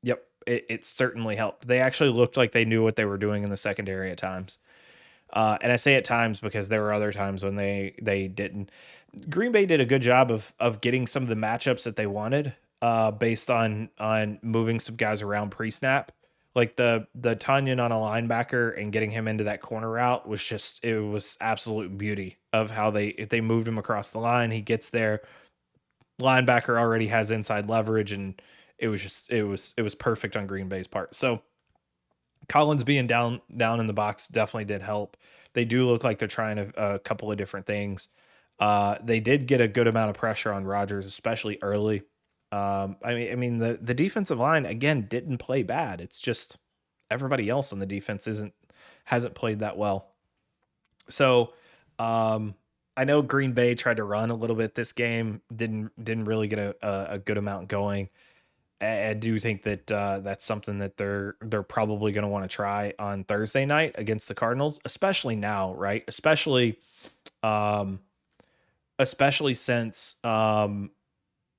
Yep, it certainly helped. They actually looked like they knew what they were doing in the secondary at times. And I say at times because there were other times when they didn't. Green Bay did a good job of getting some of the matchups that they wanted based on moving some guys around pre-snap. Like the Tunyon on a linebacker and getting him into that corner route it was absolute beauty of how they moved him across the line. He gets there, linebacker already has inside leverage, and it was perfect on Green Bay's part. So Collins being down in the box definitely did help. They do look like they're trying a couple of different things. They did get a good amount of pressure on Rodgers, especially early. I mean the defensive line again didn't play bad. It's just everybody else on the defense hasn't played that well. So I know Green Bay tried to run a little bit this game, didn't really get a good amount going. I do think that that's something that they're probably going to want to try on Thursday night against the Cardinals, especially now, right? Especially since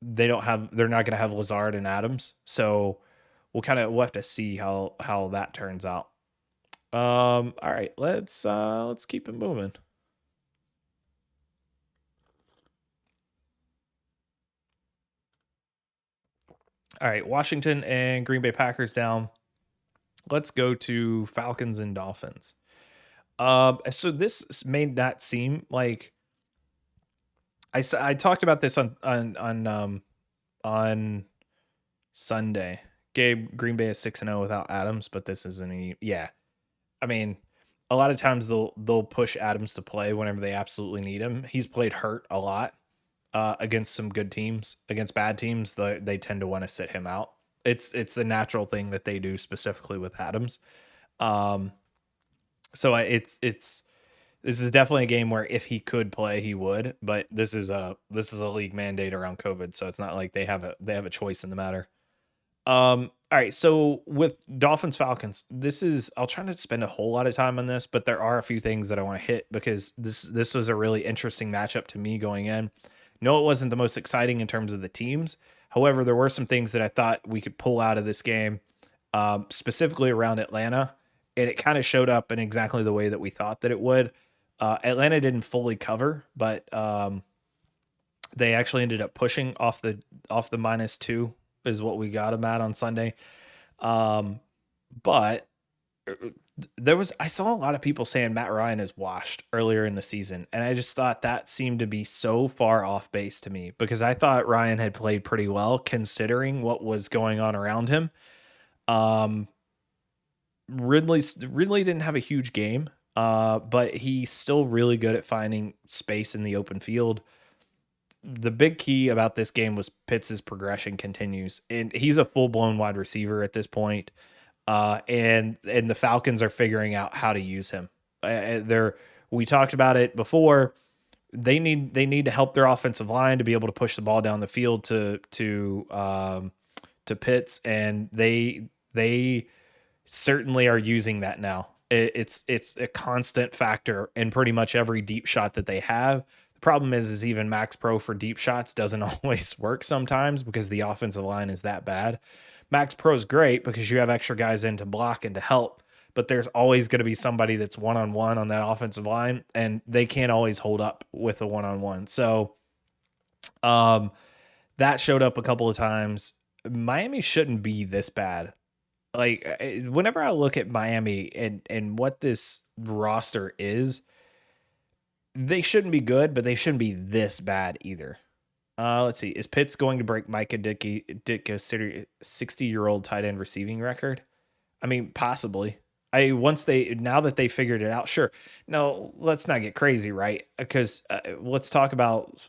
they're not going to have Lazard and Adams, so we'll have to see how that turns out. All right, let's keep it moving. All right, Washington and Green Bay Packers down. Let's go to Falcons and Dolphins. So this may not seem like I talked about this on Sunday. Green Bay is 6-0 without Adams, but this isn't yeah. I mean, a lot of times they'll push Adams to play whenever they absolutely need him. He's played hurt a lot against some good teams. Against bad teams, they tend to want to sit him out. It's a natural thing that they do specifically with Adams. So this is definitely a game where if he could play, he would. But this is a league mandate around COVID, so it's not like they have a choice in the matter. All right, so with Dolphins Falcons, I'll try not to spend a whole lot of time on this, but there are a few things that I want to hit because this was a really interesting matchup to me going in. No, it wasn't the most exciting in terms of the teams. However, there were some things that I thought we could pull out of this game, specifically around Atlanta, and it kind of showed up in exactly the way that we thought that it would. Atlanta didn't fully cover, but they actually ended up pushing off the -2 is what we got them at on Sunday. But I saw a lot of people saying Matt Ryan is washed earlier in the season, and I just thought that seemed to be so far off base to me because I thought Ryan had played pretty well considering what was going on around him. Ridley didn't have a huge game, but he's still really good at finding space in the open field. The big key about this game was Pitts' progression continues, and he's a full-blown wide receiver at this point. And the Falcons are figuring out how to use him. They're we talked about it before. They need to help their offensive line to be able to push the ball down the field to Pitts, and they certainly are using that now. It's a constant factor in pretty much every deep shot that they have. The problem is even Max Pro for deep shots doesn't always work sometimes because the offensive line is that bad. Max Pro is great because you have extra guys in to block and to help, but there's always going to be somebody that's one-on-one on that offensive line, and they can't always hold up with a one-on-one. So um, that showed up a couple of times. Miami shouldn't be this bad. Like whenever I look at Miami and what this roster is, they shouldn't be good, but they shouldn't be this bad either. Let's see. Is Pitts going to break Micah Ditka's 60-year-old tight end receiving record? I mean, possibly. Now that they figured it out, sure. No, let's not get crazy, right? Because let's talk about.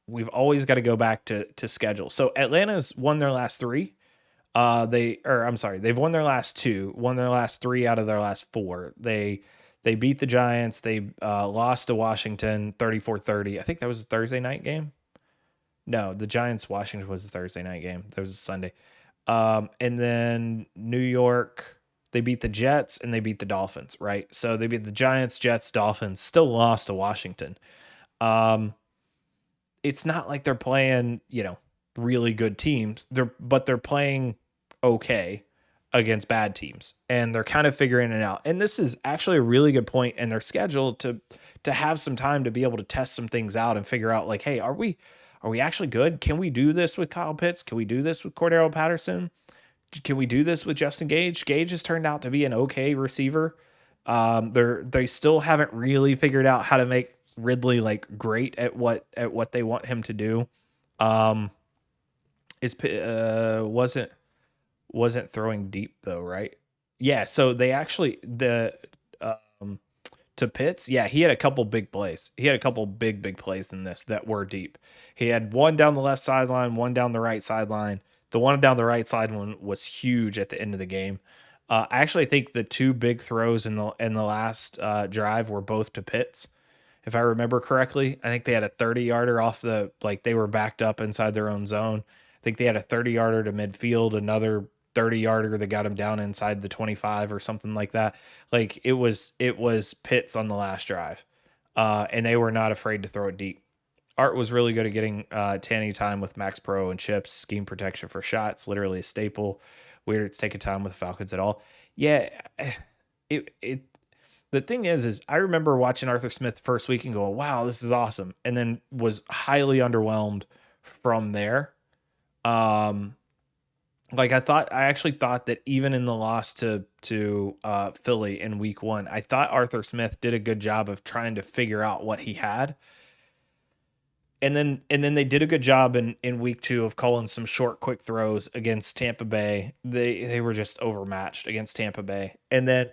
We've always got to go back to schedule. So Atlanta's won their last three. They've won their last two, won their last three out of their last four. They beat the Giants. They lost to Washington 34-30. I think that was a Thursday night game. No, the Giants Washington was a Thursday night game. That was a Sunday. And then New York, they beat the Jets and they beat the Dolphins, right? So they beat the Giants, Jets, Dolphins, still lost to Washington. It's not like they're playing, really good teams. They're playing okay against bad teams, and they're kind of figuring it out. And this is actually a really good point in their schedule to have some time to be able to test some things out and figure out, like, hey, are we actually good? Can we do this with Kyle Pitts? Can we do this with Cordero Patterson? Can we do this with Justin Gage? Gage has turned out to be an okay receiver. They still haven't really figured out how to make Ridley like great at what they want him to do. Wasn't throwing deep though, right? Yeah, so they actually to Pitts, yeah, he had a couple big plays. He had a couple big plays in this that were deep. He had one down the left sideline, one down the right sideline. The one down the right side one was huge at the end of the game. I actually think the two big throws in the last drive were both to Pitts, if I remember correctly. I think they had a 30-yarder off they were backed up inside their own zone. I think they had a 30-yarder to midfield, another 30-yarder that got him down inside the 25 or something like that. Like it was Pitts on the last drive. And they were not afraid to throw it deep. Art was really good at getting tanny time with Max Pro and chips, scheme protection for shots, literally a staple. Weird it's taking time with the Falcons at all. Yeah, the thing is I remember watching Arthur Smith the first week and going, wow, this is awesome. And then was highly underwhelmed from there. I actually thought that even in the loss to Philly in week 1, I thought Arthur Smith did a good job of trying to figure out what he had. And then they did a good job in week 2 of calling some short, quick throws against Tampa Bay. They were just overmatched against Tampa Bay. And then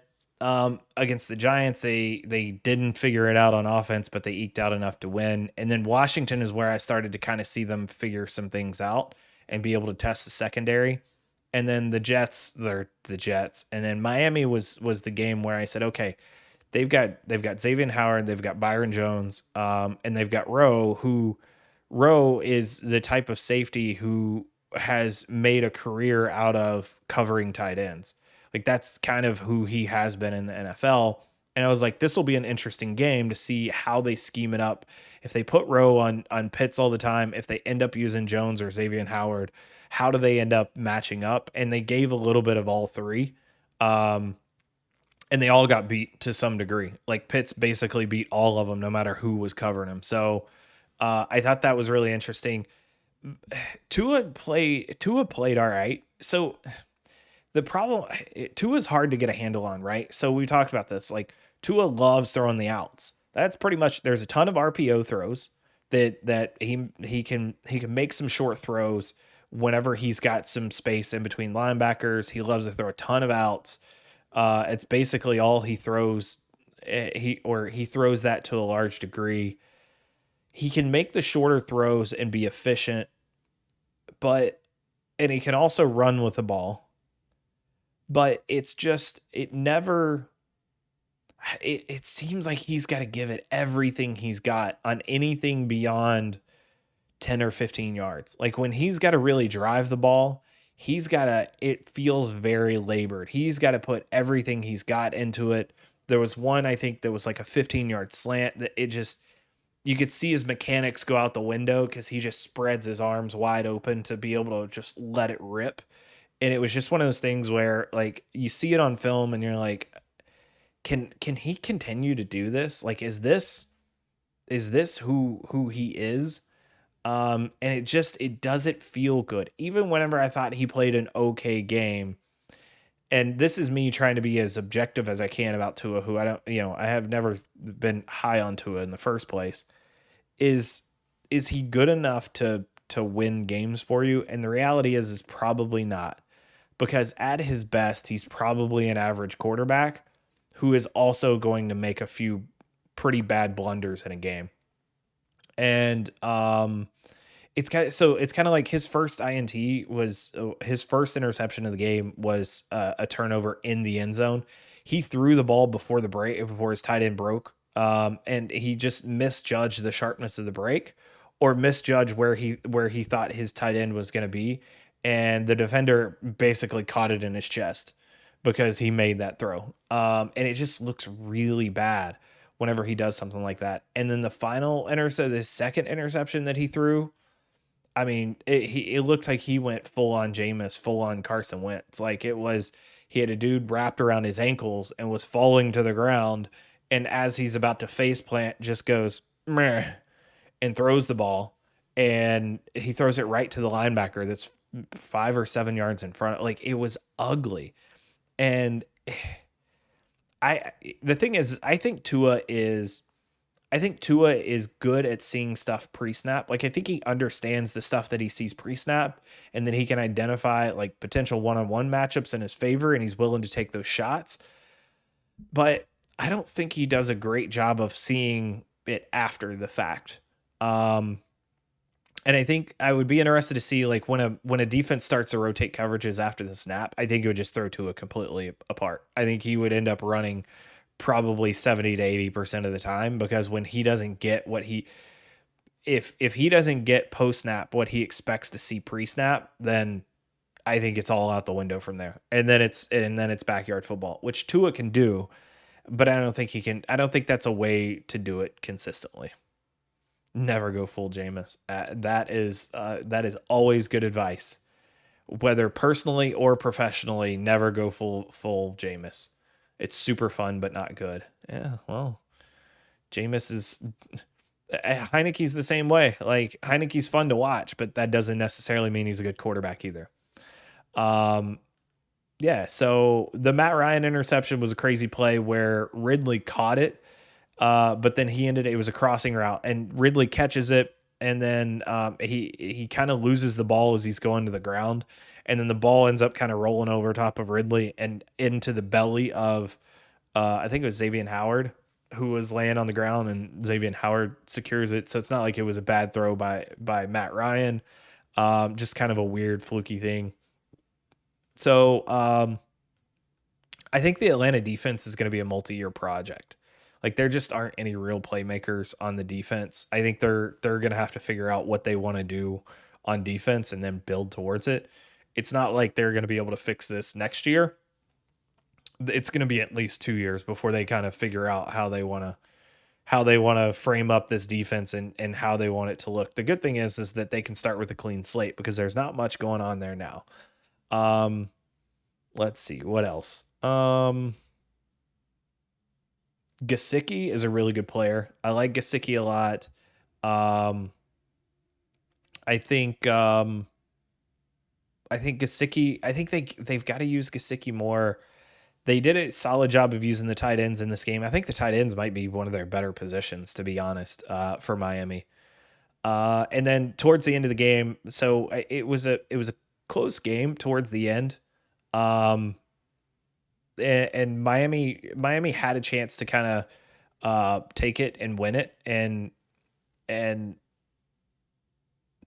against the Giants, they didn't figure it out on offense, but they eked out enough to win. And then Washington is where I started to kind of see them figure some things out and be able to test the secondary. And then the Jets, they're the Jets. And then Miami was the game where I said, okay, they've got Xavier Howard, they've got Byron Jones, and they've got Rowe is the type of safety who has made a career out of covering tight ends. Like that's kind of who he has been in the NFL. And I was like, this will be an interesting game to see how they scheme it up. If they put Rowe on Pitts all the time, if they end up using Jones or Xavier Howard, how do they end up matching up? And they gave a little bit of all three. And they all got beat to some degree. Like Pitts basically beat all of them, no matter who was covering him. So I thought that was really interesting. Tua played all right. So the problem, Tua's hard to get a handle on, right? So we talked about this. Like Tua loves throwing the outs. That's pretty much. There's a ton of RPO throws that he can make some short throws whenever he's got some space in between linebackers. He loves to throw a ton of outs. It's basically all he throws. He throws that to a large degree. He can make the shorter throws and be efficient, and he can also run with the ball. But it's just, it never, it seems like he's got to give it everything he's got on anything beyond 10 or 15 yards. Like when he's got to really drive the ball, it feels very labored. He's got to put everything he's got into it. There was one, I think, that was like a 15-yard slant that you could see his mechanics go out the window because he just spreads his arms wide open to be able to just let it rip. And it was just one of those things where like you see it on film and you're like, can he continue to do this? Like, is this who he is? And it doesn't feel good. Even whenever I thought he played an okay game, and this is me trying to be as objective as I can about Tua, who I have never been high on Tua in the first place. Is is he good enough to win games for you? And the reality is probably not. Because at his best, he's probably an average quarterback who is also going to make a few pretty bad blunders in a game. And it's kind of like his first INT was his first interception of the game was a turnover in the end zone. He threw the ball before his tight end broke, and he just misjudged the sharpness of the break, or misjudged where he thought his tight end was going to be, and the defender basically caught it in his chest because he made that throw. And it just looks really bad whenever he does something like that. And then the second interception that he threw, I mean, it looked like he went full on Jameis, full on Carson Wentz. Like he had a dude wrapped around his ankles and was falling to the ground. And as he's about to face plant, just goes, meh, and throws the ball. And he throws it right to the linebacker that's 5 or 7 yards in front. Like it was ugly. And the thing is, I think Tua is good at seeing stuff pre-snap. Like I think he understands the stuff that he sees pre-snap, and then he can identify like potential one-on-one matchups in his favor, and he's willing to take those shots. But I don't think he does a great job of seeing it after the fact. And I think I would be interested to see like when a defense starts to rotate coverages after the snap, I think it would just throw Tua completely apart. I think he would end up running probably 70 to 80% of the time, because when he doesn't get if he doesn't get post snap what he expects to see pre snap, then I think it's all out the window from there. And then it's backyard football, which Tua can do, but I don't think that's a way to do it consistently. Never go full Jameis. That is always good advice, whether personally or professionally. Never go full Jameis. It's super fun, but not good. Yeah, well, Jameis is Heineke's the same way. Like Heineke's fun to watch, but that doesn't necessarily mean he's a good quarterback either. Um, yeah. So the Matt Ryan interception was a crazy play where Ridley caught it, but then it was a crossing route, and Ridley catches it, and then he kind of loses the ball as he's going to the ground, and then the ball ends up kind of rolling over top of Ridley and into the belly of I think it was Xavier Howard, who was laying on the ground, and Xavier Howard secures it. So it's not like it was a bad throw by Matt Ryan, just kind of a weird fluky thing. So I think the Atlanta defense is going to be a multi-year project. Like there just aren't any real playmakers on the defense. I think they're going to have to figure out what they want to do on defense and then build towards it. It's not like they're going to be able to fix this next year. It's going to be at least 2 years before they kind of figure out how they want to frame up this defense and how they want it to look. The good thing is that they can start with a clean slate because there's not much going on there now. Let's see what else. Gesicki is a really good player. I like Gesicki a lot. I think Gesicki. I think they've got to use Gesicki more. They did a solid job of using the tight ends in this game. I think the tight ends might be one of their better positions, to be honest, for Miami. And then towards the end of the game, so it was a close game towards the end. And Miami had a chance to kind of take it and win it, and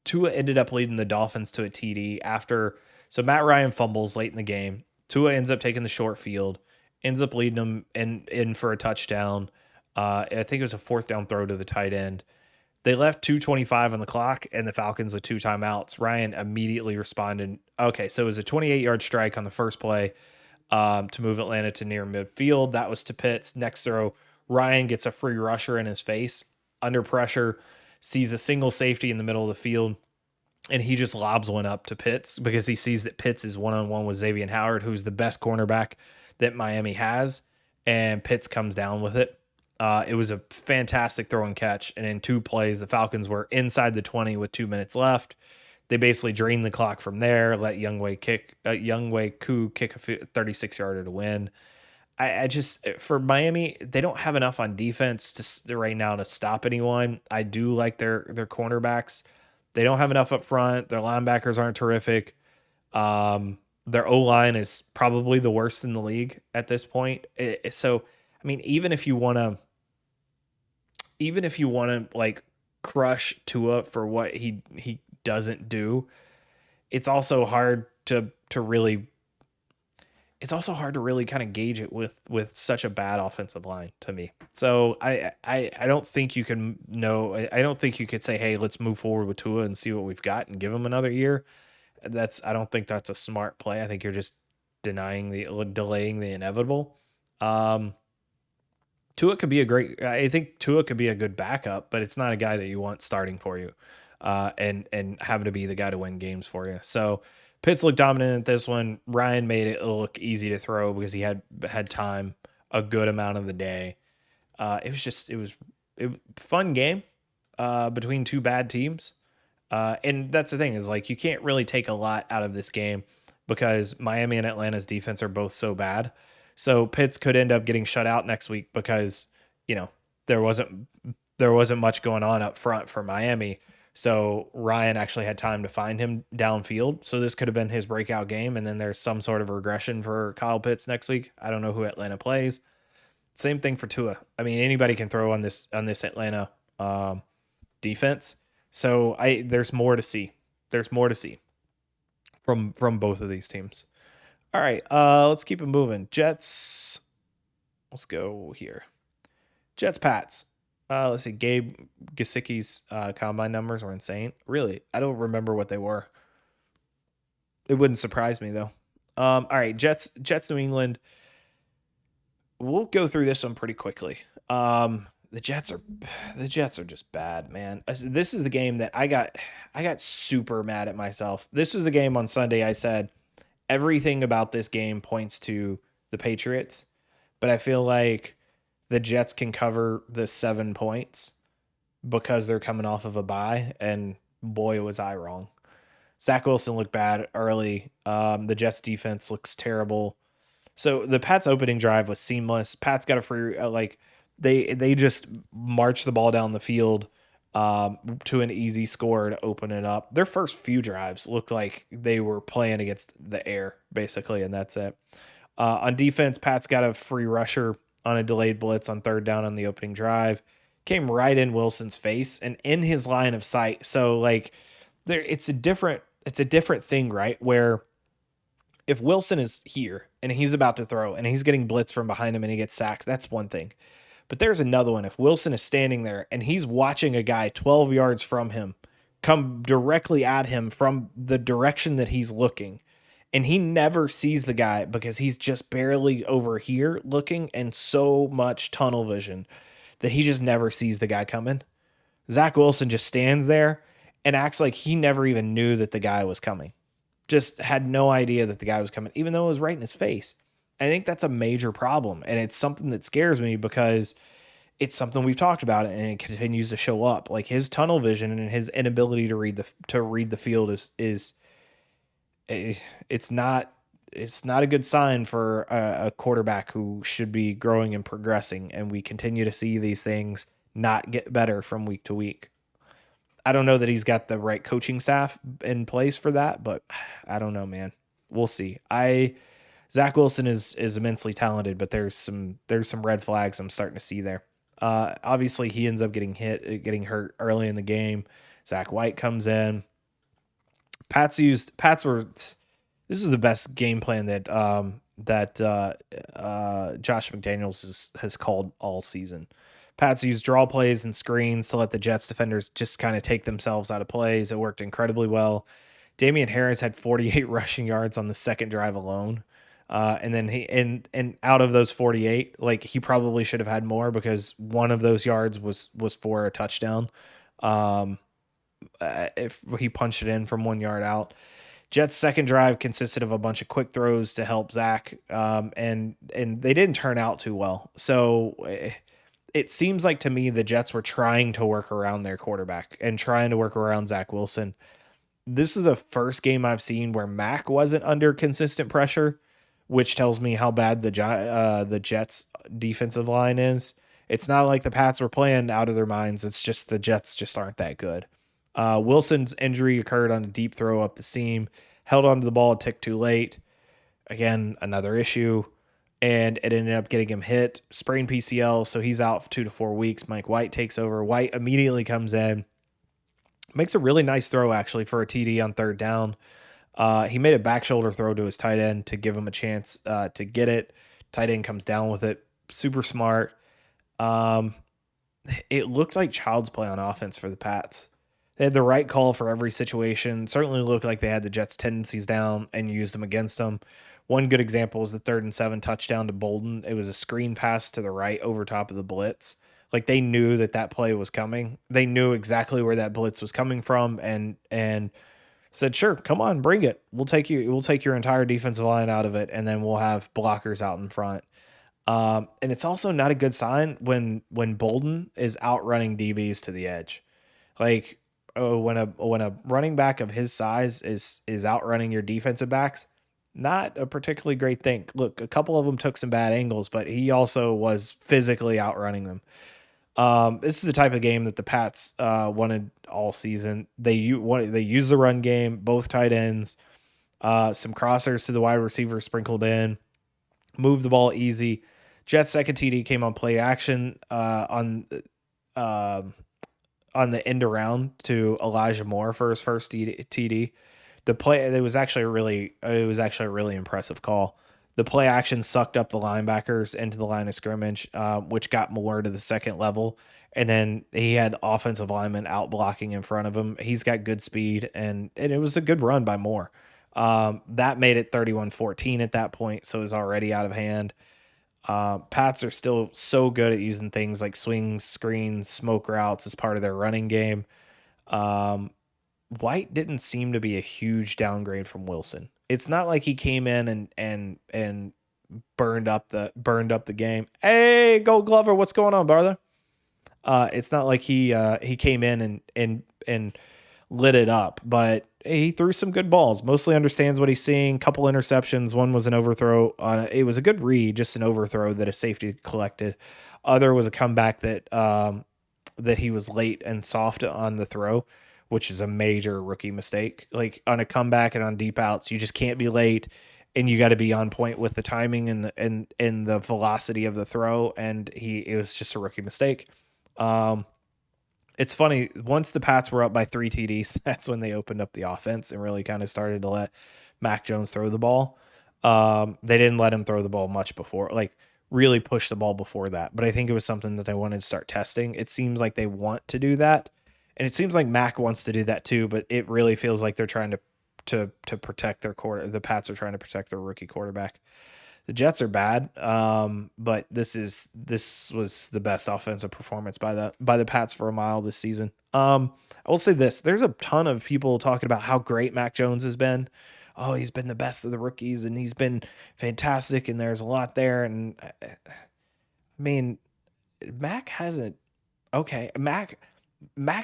Tua ended up leading the Dolphins to a TD after. So Matt Ryan fumbles late in the game. Tua ends up taking the short field, ends up leading them in for a touchdown. I think it was a fourth down throw to the tight end. They left 2:25 on the clock and the Falcons with 2 timeouts. Ryan immediately responded. Okay, so it was a 28-yard strike on the first play to move Atlanta to near midfield. That was to Pitts. Next throw, Ryan gets a free rusher in his face under pressure, sees a single safety in the middle of the field, and he just lobs one up to Pitts because he sees that Pitts is one-on-one with Xavier Howard, who's the best cornerback that Miami has, and Pitts comes down with it. It was a fantastic throw and catch, and in 2 plays, the Falcons were inside the 20 with 2 minutes left. They basically drained the clock from there, let Younghoe Koo kick a 36-yarder to win. I just, for Miami, they don't have enough on defense right now to stop anyone. I do like their cornerbacks. They don't have enough up front. Their linebackers aren't terrific. Their O-line is probably the worst in the league at this point. So, I mean, even if you want to like crush Tua for what he doesn't do, it's also hard to really kind of gauge it with such a bad offensive line to me. So I don't think you can know. I don't think you could say, hey, let's move forward with Tua and see what we've got and give him another year. I don't think that's a smart play. I think you're just delaying the inevitable. Tua could be I think Tua could be a good backup, but it's not a guy that you want starting for you, and having to be the guy to win games for you. So Pitts looked dominant at this one. Ryan made it look easy to throw because he had time a good amount of the day. It was fun game between 2 bad teams. And that's the thing is, like, you can't really take a lot out of this game because Miami and Atlanta's defense are both so bad. So Pitts could end up getting shut out next week because, there wasn't much going on up front for Miami. So Ryan actually had time to find him downfield. So this could have been his breakout game. And then there's some sort of regression for Kyle Pitts next week. I don't know who Atlanta plays. Same thing for Tua. I mean, anybody can throw on this Atlanta defense. So there's more to see. There's more to see from both of these teams. All right, let's keep it moving. Jets. Let's go here. Jets, Pats. Let's see. Gabe Gesicki's combine numbers were insane. Really, I don't remember what they were. It wouldn't surprise me though. All right, Jets, New England. We'll go through this one pretty quickly. The Jets are just bad, man. This is the game that I got super mad at myself. This was the game on Sunday. I said everything about this game points to the Patriots, but I feel like the Jets can cover the 7 points because they're coming off of a bye, and boy, was I wrong. Zach Wilson looked bad early. The Jets defense looks terrible. So the Pats opening drive was seamless. Pats got a free, they just marched the ball down the field to an easy score to open it up. Their first few drives looked like they were playing against the air, basically, and that's it. On defense, Pats got a free rusher on a delayed blitz on 3rd down on the opening drive. Came right in Wilson's face and in his line of sight. So, like, it's a different thing, right? Where if Wilson is here and he's about to throw and he's getting blitzed from behind him and he gets sacked, that's one thing. But there's another one. If Wilson is standing there and he's watching a guy 12 yards from him come directly at him from the direction that he's looking, and he never sees the guy because he's just barely over here looking and so much tunnel vision that he just never sees the guy coming. Zach Wilson just stands there and acts like he never even knew that the guy was coming. Just had no idea that the guy was coming, even though it was right in his face. I think that's a major problem, and it's something that scares me because it's something we've talked about, and it continues to show up. Like, his tunnel vision and his inability to read the field is it's not a good sign for a quarterback who should be growing and progressing, and we continue to see these things not get better from week to week. I don't know that he's got the right coaching staff in place for that, but I don't know, man. We'll see. Zach Wilson is immensely talented, but there's some red flags I'm starting to see there. Obviously, he ends up getting hurt early in the game. Zach White comes in. This was the best game plan that Josh McDaniels has called all season. Pats used draw plays and screens to let the Jets defenders just kind of take themselves out of plays. It worked incredibly well. Damian Harris had 48 rushing yards on the second drive alone. And then and out of those 48, like he probably should have had more because one of those yards was for a touchdown. Um, if he punched it in from 1 yard out. Jets' second drive consisted of a bunch of quick throws to help Zach, and they didn't turn out too well. So it seems like to me the Jets were trying to work around their quarterback and trying to work around Zach Wilson. This is the first game I've seen where Mac wasn't under consistent pressure, which tells me how bad the Jets defensive line is. It's not like the Pats were playing out of their minds. It's just the Jets just aren't that good. Wilson's injury occurred on a deep throw up the seam, held onto the ball a tick too late. Again, another issue. And it ended up getting him hit, sprained PCL, so he's out for 2 to 4 weeks. Mike White takes over. White immediately comes in, makes a really nice throw actually for a TD on third down. He made a back shoulder throw to his tight end to give him a chance to get it. Tight end comes down with it. Super smart. It looked like child's play on offense for the Pats. They had the right call for every situation. Certainly looked like they had the Jets' tendencies down and used them against them. One good example was the 3rd and 7 touchdown to Bolden. It was a screen pass to the right over top of the blitz. Like they knew that play was coming. They knew exactly where that blitz was coming from, and said, "Sure, come on, bring it. We'll take your entire defensive line out of it, and then we'll have blockers out in front." And it's also not a good sign when Bolden is outrunning DBs to the edge. Like when a running back of his size is outrunning your defensive backs, not a particularly great thing. Look, a couple of them took some bad angles, but he also was physically outrunning them. This is the type of game that the Pats wanted all season. They use the run game, both tight ends, some crossers to the wide receiver sprinkled in, move the ball easy. Jets' second TD came on play action on the end around to Elijah Moore for his first TD. The play it was actually a really impressive call. The play action sucked up the linebackers into the line of scrimmage, which got Moore to the second level. And then he had offensive linemen out blocking in front of him. He's got good speed, and it was a good run by Moore. That made it 31-14 at that point, so it was already out of hand. Pats are still so good at using things like swing, screens, smoke routes as part of their running game. White didn't seem to be a huge downgrade from Wilson. It's not like he came in and burned up the game. Hey, Gold Glover, what's going on, brother? It's not like he came in and lit it up, but he threw some good balls. Mostly understands what he's seeing. Couple interceptions. One was an overthrow it was a good read, just an overthrow that a safety collected. Other was a comeback that he was late and soft on the throw, which is a major rookie mistake. Like on a comeback and on deep outs, you just can't be late, and you got to be on point with the timing and the velocity of the throw. And it was just a rookie mistake. It's funny, once the Pats were up by 3 TDs, that's when they opened up the offense and really kind of started to let Mac Jones throw the ball. They didn't let him throw the ball much before, like really push the ball before that. But I think it was something that they wanted to start testing. It seems like they want to do that. And it seems like Mac wants to do that too, but it really feels like they're trying to protect their quarter. The Pats are trying to protect their rookie quarterback. The Jets are bad, but this was the best offensive performance by the Pats for a mile this season. I will say this: there's a ton of people talking about how great Mac Jones has been. Oh, he's been the best of the rookies, and he's been fantastic, and there's a lot there. And I mean, Mac hasn't. Okay, Mac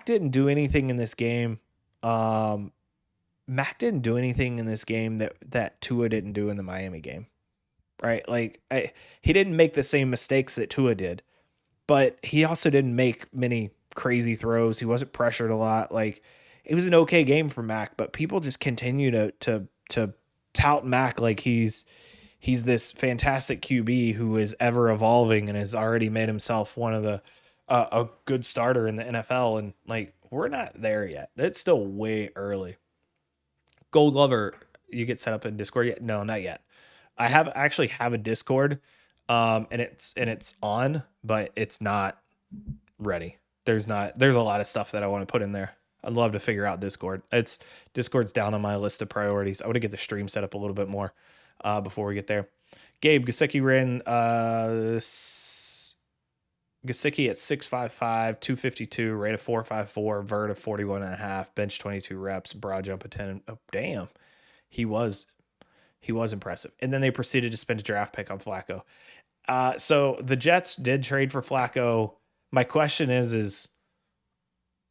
didn't do anything in this game. Mac didn't do anything in this game that Tua didn't do in the Miami game. Right? Like he didn't make the same mistakes that Tua did, but he also didn't make many crazy throws. He wasn't pressured a lot. Like it was an okay game for Mac, but people just continue to tout Mac like he's this fantastic QB who is ever evolving and has already made himself one of the a good starter in the NFL. And like we're not there yet. It's still way early. Gold Glover, you get set up in Discord yet? No, not yet. I actually have a Discord, and it's on, but it's not ready. There's a lot of stuff that I want to put in there. I'd love to figure out Discord. Discord's down on my list of priorities. I want to get the stream set up a little bit more before we get there. Gabe Gasecki ran Gasicki at 6'5", 252, rate of 4.54, vert of 41.5, bench 22 reps, broad jump of 10. Oh, damn. He was impressive. And then they proceeded to spend a draft pick on Flacco. So the Jets did trade for Flacco. My question is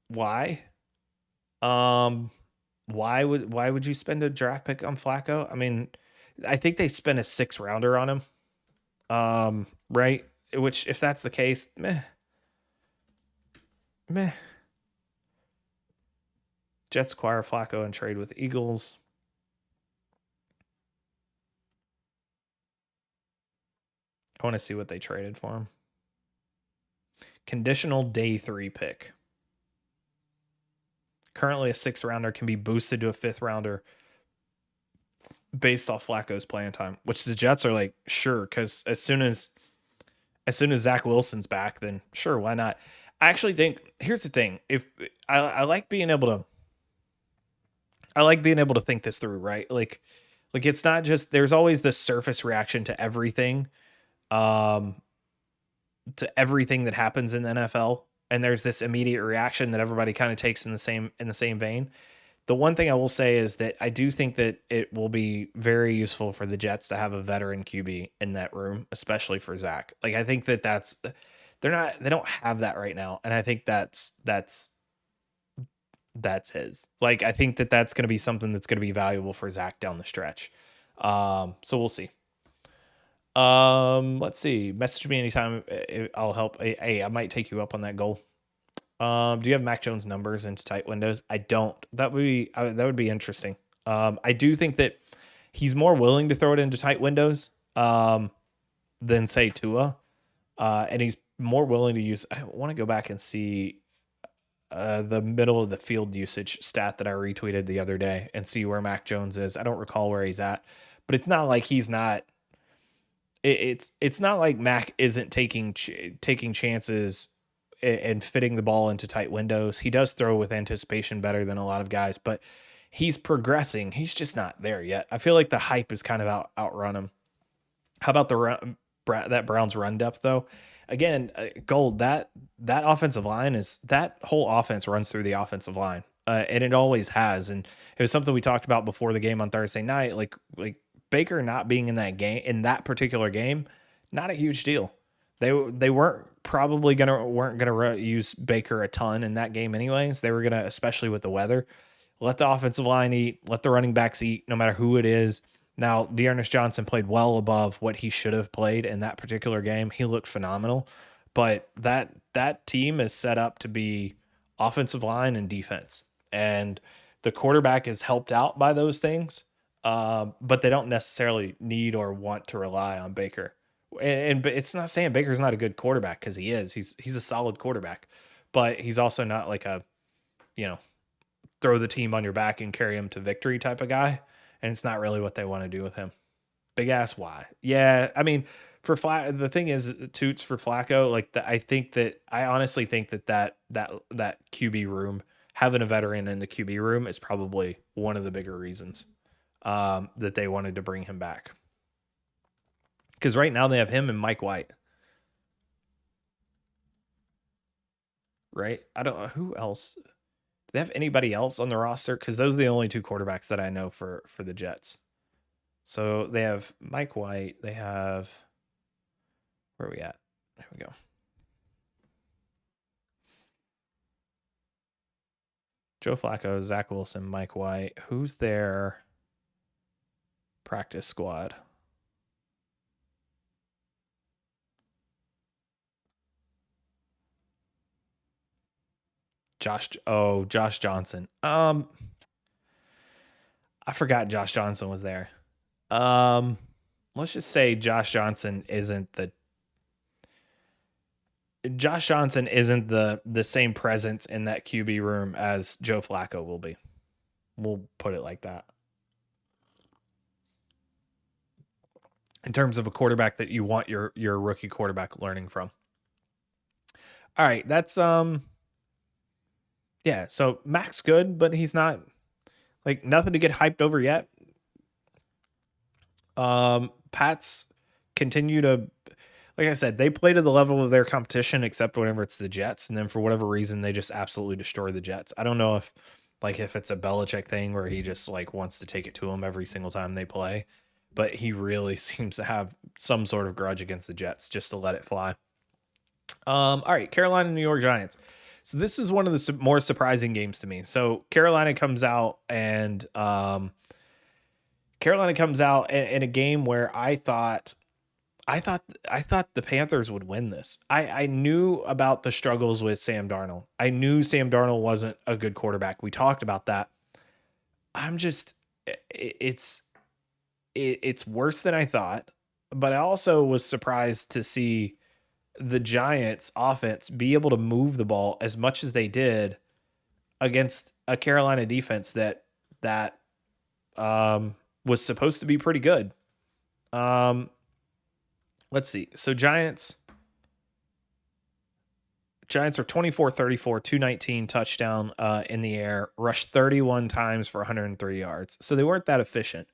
why? Why would you spend a draft pick on Flacco? I mean, I think they spent a 6th rounder on him. Right? Which, if that's the case, meh. Jets acquire Flacco and trade with Eagles. I want to see what they traded for him. Conditional day 3 pick. Currently a 6th rounder can be boosted to a 5th rounder based off Flacco's playing time, which the Jets are like, sure, because as soon as Zach Wilson's back, then sure, why not? I actually think, here's the thing. If I like being able to think this through, right? Like it's not just, there's always the surface reaction to everything that happens in the NFL, and there's this immediate reaction that everybody kind of takes in the same vein. The one thing I will say is that I do think that it will be very useful for the Jets to have a veteran QB in that room, especially for Zach. Like, I think that they don't have that right now, and I think that's his. Like, I think that's going to be something that's going to be valuable for Zach down the stretch. So we'll see. Let's see. Message me anytime. I'll help. Hey, I might take you up on that goal. Do you have Mac Jones numbers into tight windows? I don't. That would be interesting. I do think that he's more willing to throw it into tight windows than say Tua, and he's more willing to use. I want to go back and see the middle of the field usage stat that I retweeted the other day and see where Mac Jones is. I don't recall where he's at, but it's not like he's not. It's not like Mac isn't taking chances and fitting the ball into tight windows. He does throw with anticipation better than a lot of guys, but he's progressing. He's just not there yet. I feel like the hype is kind of outrun him. How about that Browns run depth though? Again, Gold, that offensive line that whole offense runs through the offensive line, and it always has. And it was something we talked about before the game on Thursday night. Like Baker not being in that particular game, not a huge deal. They weren't gonna use Baker a ton in that game anyways. They were gonna, especially with the weather, let the offensive line eat, let the running backs eat, no matter who it is. Now, Dearness Johnson played well above what he should have played in that particular game. He looked phenomenal, but that team is set up to be offensive line and defense, and the quarterback is helped out by those things, but they don't necessarily need or want to rely on Baker. And it's not saying Baker's not a good quarterback, because he is. He's a solid quarterback, but he's also not like a, throw the team on your back and carry him to victory type of guy. And it's not really what they want to do with him. Big ass why? Yeah, I mean, for the thing is, Toots, for Flacco, like I honestly think that QB room, having a veteran in the QB room, is probably one of the bigger reasons that they wanted to bring him back. Because right now they have him and Mike White. Right? I don't know who else. Do they have anybody else on the roster? Because those are the only 2 quarterbacks that I know for the Jets. So they have Mike White. They have, where are we at? There we go. Joe Flacco, Zach Wilson, Mike White. Who's their practice squad? Josh Johnson. I forgot Josh Johnson was there. Let's just say Josh Johnson isn't the same presence in that QB room as Joe Flacco will be. We'll put it like that. in terms of a quarterback that you want your rookie quarterback learning from. All right, that's yeah, so Mac's good, but he's not like nothing to get hyped over yet. Pats continue to, like I said, they play to the level of their competition, except whenever it's the Jets, and then for whatever reason, they just absolutely destroy the Jets. I don't know if it's a Belichick thing where he just like wants to take it to them every single time they play, but he really seems to have some sort of grudge against the Jets just to let it fly. All right, Carolina, New York Giants. So this is one of the more surprising games to me. So Carolina comes out and in a game where I thought the Panthers would win this. I knew about the struggles with Sam Darnold. I knew Sam Darnold wasn't a good quarterback. We talked about that. I'm just it's worse than I thought, but I also was surprised to see the Giants offense be able to move the ball as much as they did against a Carolina defense that was supposed to be pretty good. Um, let's see. So Giants are 24-34, 219 touchdown in the air, rushed 31 times for 103 yards. So they weren't that efficient,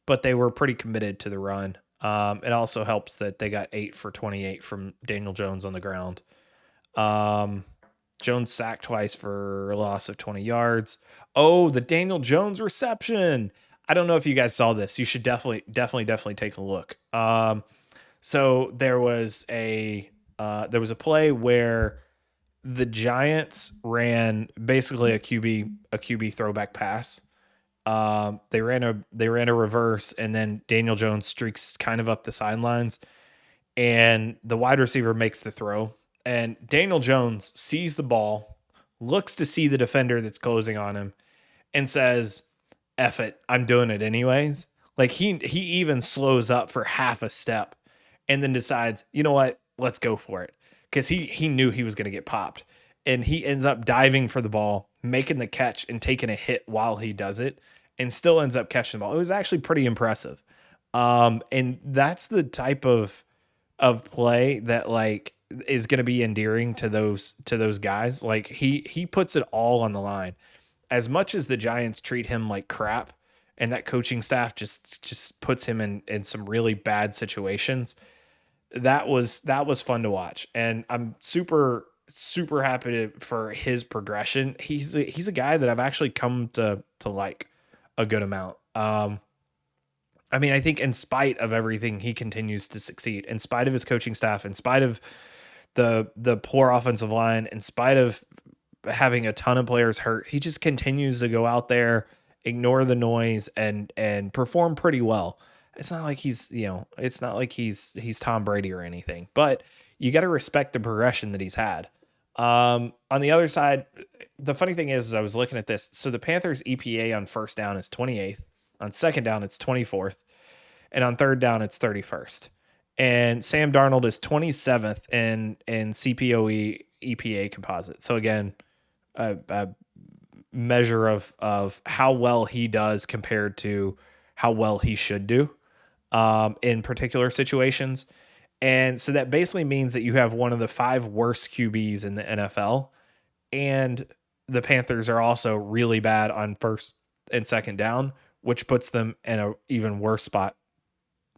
but they were pretty committed to the run. It also helps that they got 8 for 28 from Daniel Jones on the ground. Jones sacked twice for a loss of 20 yards. Oh, the Daniel Jones reception. I don't know if you guys saw this. You should definitely take a look. So there was a play where the Giants ran basically a QB throwback pass. They ran a reverse, and then Daniel Jones streaks kind of up the sidelines, and the wide receiver makes the throw, and Daniel Jones sees the ball, looks to see the defender that's closing on him, and says, "F it, I'm doing it anyways." Like he even slows up for half a step, and then decides, you know what, let's go for it, because he knew he was going to get popped, and he ends up diving for the ball, making the catch, and taking a hit while he does it, and still ends up catching the ball. It was actually pretty impressive. And that's the type of play that like is going to be endearing to those guys. Like he puts it all on the line. As much as the Giants treat him like crap, and that coaching staff just puts him in some really bad situations, that was fun to watch, and I'm super happy for his progression. He's a guy that I've actually come to like a good amount. I mean, I think in spite of everything, he continues to succeed. In spite of his coaching staff, in spite of the poor offensive line, in spite of having a ton of players hurt, he just continues to go out there, ignore the noise, and perform pretty well. It's not like he's Tom Brady or anything, but you got to respect the progression that he's had. On the other side, the funny thing is I was looking at this. So the Panthers EPA on first down is 28th, on second down it's 24th, and on third down it's 31st. And Sam Darnold is 27th in CPOE EPA composite. So again, a measure of how well he does compared to how well he should do in particular situations. And so that basically means that you have one of the 5 worst QBs in the NFL, and the Panthers are also really bad on first and second down, which puts them in an even worse spot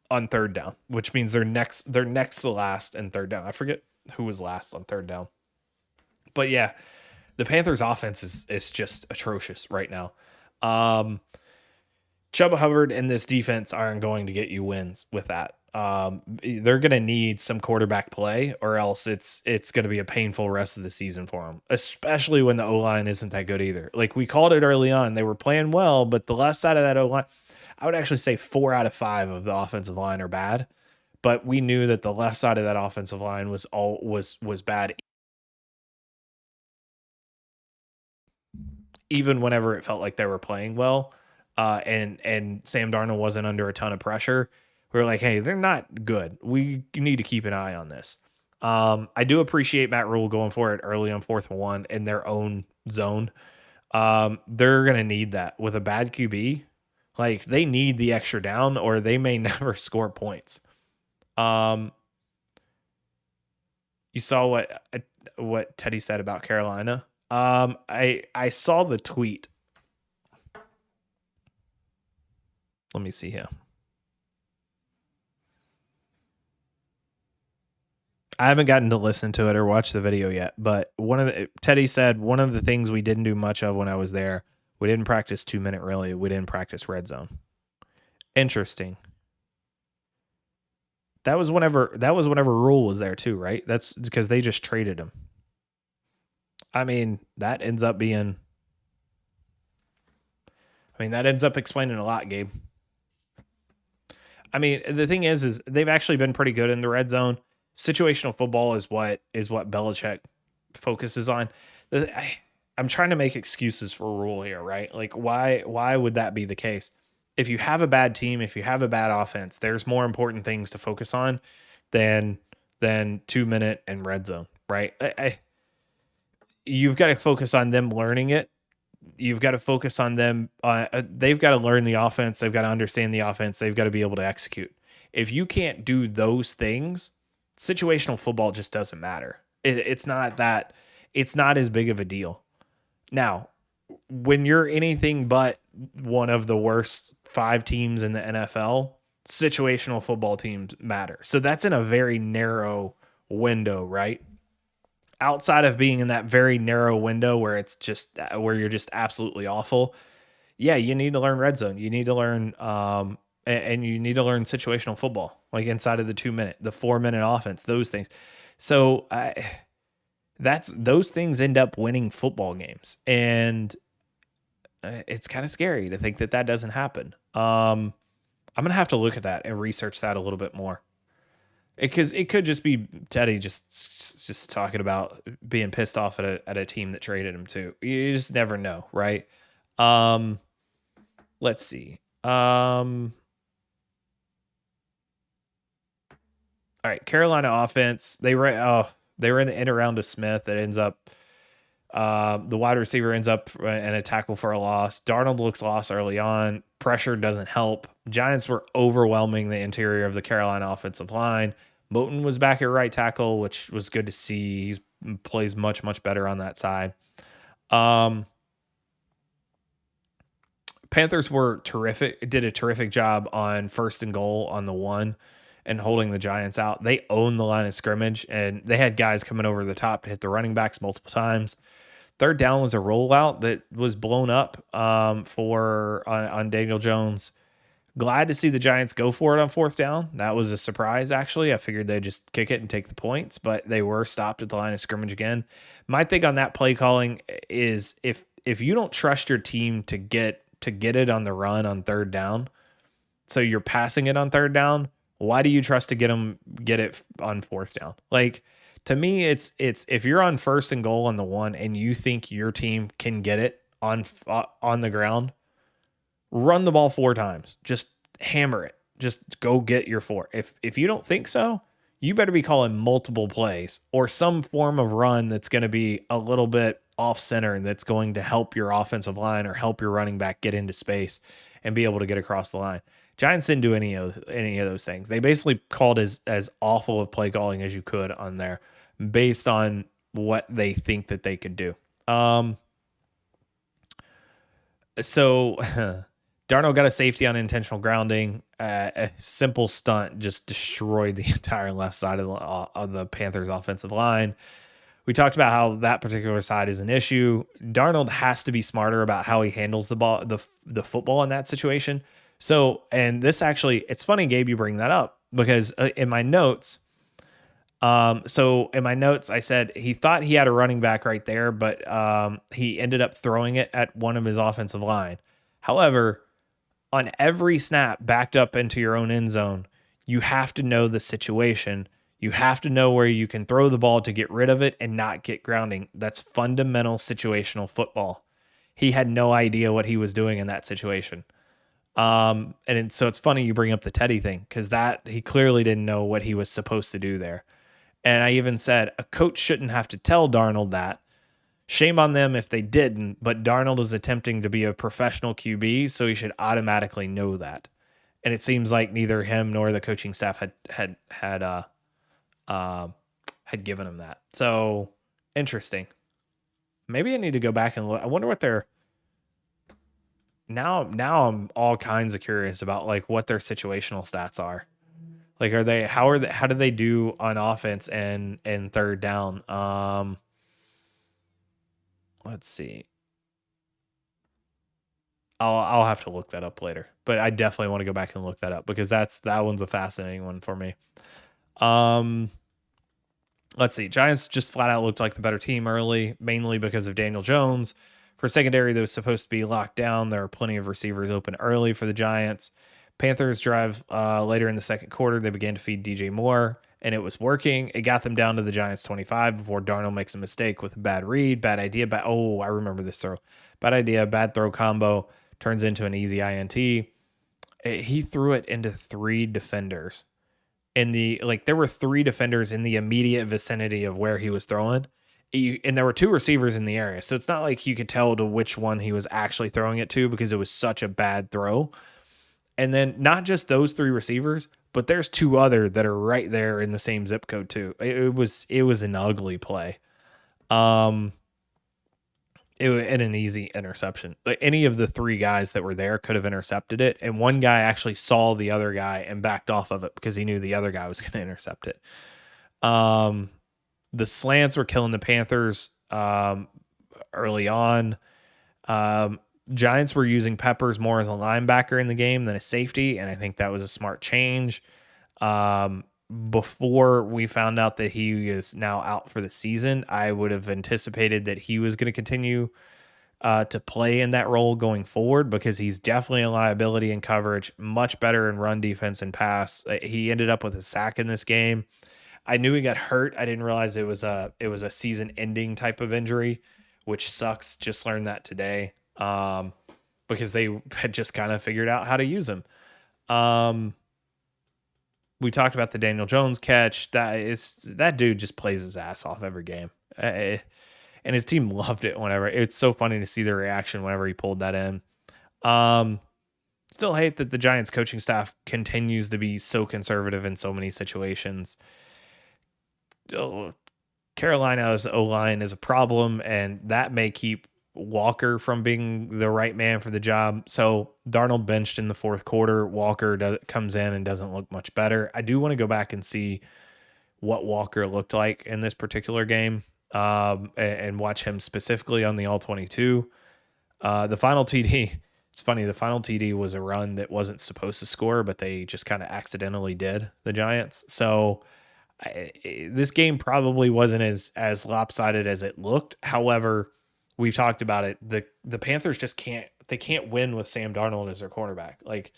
on third down, which means they're next to last in third down. I forget who was last on third down. But yeah, the Panthers offense is just atrocious right now. Chuba Hubbard and this defense aren't going to get you wins with that. They're going to need some quarterback play, or else it's going to be a painful rest of the season for them, especially when the O-line isn't that good either. Like we called it early on, they were playing well, but the left side of that O-line, I would actually say 4 out of 5 of the offensive line are bad, but we knew that the left side of that offensive line was bad, even whenever it felt like they were playing well. And Sam Darnold wasn't under a ton of pressure. We were like, hey, they're not good. We need to keep an eye on this. I do appreciate Matt Rule going for it early on 4th and 1 in their own zone. They're going to need that with a bad QB. Like they need the extra down, or they may never score points. Um, you saw what Teddy said about Carolina. I saw the tweet. Let me see here. I haven't gotten to listen to it or watch the video yet, but Teddy said one of the things we didn't do much of when I was there, we didn't practice 2-minute really. We didn't practice red zone. Interesting. That was whenever Rule was there too, right? That's because they just traded him. I mean, that ends up explaining a lot, Gabe. I mean, the thing is they've actually been pretty good in the red zone. Situational football is what Belichick focuses on. I'm trying to make excuses for Rule here, right? Like, why would that be the case? If you have a bad team, if you have a bad offense, there's more important things to focus on than 2-minute and red zone, right? You've got to focus on them learning it. You've got to focus on them. They've got to learn the offense. They've got to understand the offense. They've got to be able to execute. If you can't do those things, situational football just doesn't matter. It's not as big of a deal. Now, when you're anything but one of the worst 5 teams in the NFL, situational football teams matter. So that's in a very narrow window, right? Outside of being in that very narrow window where it's just where you're just absolutely awful, yeah, you need to learn red zone. You need to learn and you need to learn situational football, like inside of the 2-minute, the 4-minute offense, those things. So those things end up winning football games, and it's kind of scary to think that doesn't happen. I'm gonna have to look at that and research that a little bit more, because it could just be Teddy just talking about being pissed off at a team that traded him too. You just never know, right? Let's see. All right, Carolina offense. They were in the end around to Smith. That ends up the wide receiver ends up in a tackle for a loss. Darnold looks lost early on. Pressure doesn't help. Giants were overwhelming the interior of the Carolina offensive line. Moton was back at right tackle, which was good to see. He plays much, much better on that side. Panthers were terrific. Did a terrific job on 1st and goal on the 1 and holding the Giants out. They owned the line of scrimmage, and they had guys coming over the top to hit the running backs multiple times. 3rd down was a rollout that was blown up on Daniel Jones. Glad to see the Giants go for it on 4th down. That was a surprise, actually. I figured they'd just kick it and take the points, but they were stopped at the line of scrimmage again. My thing on that play calling is if you don't trust your team to get it on the run on 3rd down, so you're passing it on 3rd down, why do you trust to get it on 4th down? Like, to me, it's if you're on 1st and goal on the 1 and you think your team can get it on the ground, run the ball 4 times. Just hammer it. Just go get your 4. If you don't think so, you better be calling multiple plays or some form of run that's going to be a little bit off center and that's going to help your offensive line or help your running back get into space and be able to get across the line. Giants didn't do any of those things. They basically called as awful of play calling as you could on there based on what they think that they could do. So Darnold got a safety on intentional grounding. A simple stunt just destroyed the entire left side of the Panthers offensive line. We talked about how that particular side is an issue. Darnold has to be smarter about how he handles the ball, the football in that situation. So, and this actually, it's funny, Gabe, you bring that up because in my notes, I said he thought he had a running back right there, but he ended up throwing it at one of his offensive line. However, on every snap backed up into your own end zone, you have to know the situation. You have to know where you can throw the ball to get rid of it and not get grounding. That's fundamental situational football. He had no idea what he was doing in that situation. So it's funny you bring up the Teddy thing because that he clearly didn't know what he was supposed to do there. And I even said a coach shouldn't have to tell Darnold that. Shame on them if they didn't, but Darnold is attempting to be a professional QB, so he should automatically know that. and it seems like neither him nor the coaching staff had given him that. So interesting. Maybe I need to go back and look. I wonder what their now. I'm all kinds of curious about like what their situational stats are. Like, how do they do on offense and third down? Let's see. I'll have to look that up later, but I definitely want to go back and look that up because that one's a fascinating one for me. Let's see. Giants just flat out looked like the better team early, mainly because of Daniel Jones. For secondary that was supposed to be locked down, there are plenty of receivers open early for the Giants. Panthers drive later in the second quarter. They began to feed DJ Moore, and it was working. It got them down to the Giants 25 before Darnold makes a mistake with a bad read, bad idea. I remember this throw. Bad idea, bad throw combo turns into an easy INT. He threw it into 3 defenders. There were 3 defenders in the immediate vicinity of where he was throwing. And there were 2 receivers in the area. So it's not like you could tell to which one he was actually throwing it to because it was such a bad throw. And then not just those 3 receivers, but there's 2 other that are right there in the same zip code too. It was an ugly play. And an easy interception. Like any of the 3 guys that were there could have intercepted it, and one guy actually saw the other guy and backed off of it because he knew the other guy was going to intercept it. The slants were killing the Panthers early on. Giants were using Peppers more as a linebacker in the game than a safety, and I think that was a smart change. Before we found out that he is now out for the season, I would have anticipated that he was going to continue to play in that role going forward because he's definitely a liability in coverage, much better in run defense and pass. He ended up with a sack in this game. I knew he got hurt. I didn't realize it was a season-ending type of injury, which sucks. Just learned that today because they had just kind of figured out how to use him. We talked about the Daniel Jones catch. That dude just plays his ass off every game. And his team loved it whenever. It's so funny to see the reaction whenever he pulled that in. Still hate that the Giants coaching staff continues to be so conservative in so many situations. Carolina's O-line is a problem, and that may keep Walker from being the right man for the job. So Darnold benched in the 4th quarter. Walker comes in and doesn't look much better. I do want to go back and see what Walker looked like in this particular game and watch him specifically on the All-22. The final TD, it's funny, the final TD was a run that wasn't supposed to score, but they just kind of accidentally did, the Giants. So this game probably wasn't as lopsided as it looked. However, we've talked about it. The Panthers just can't win with Sam Darnold as their quarterback. Like,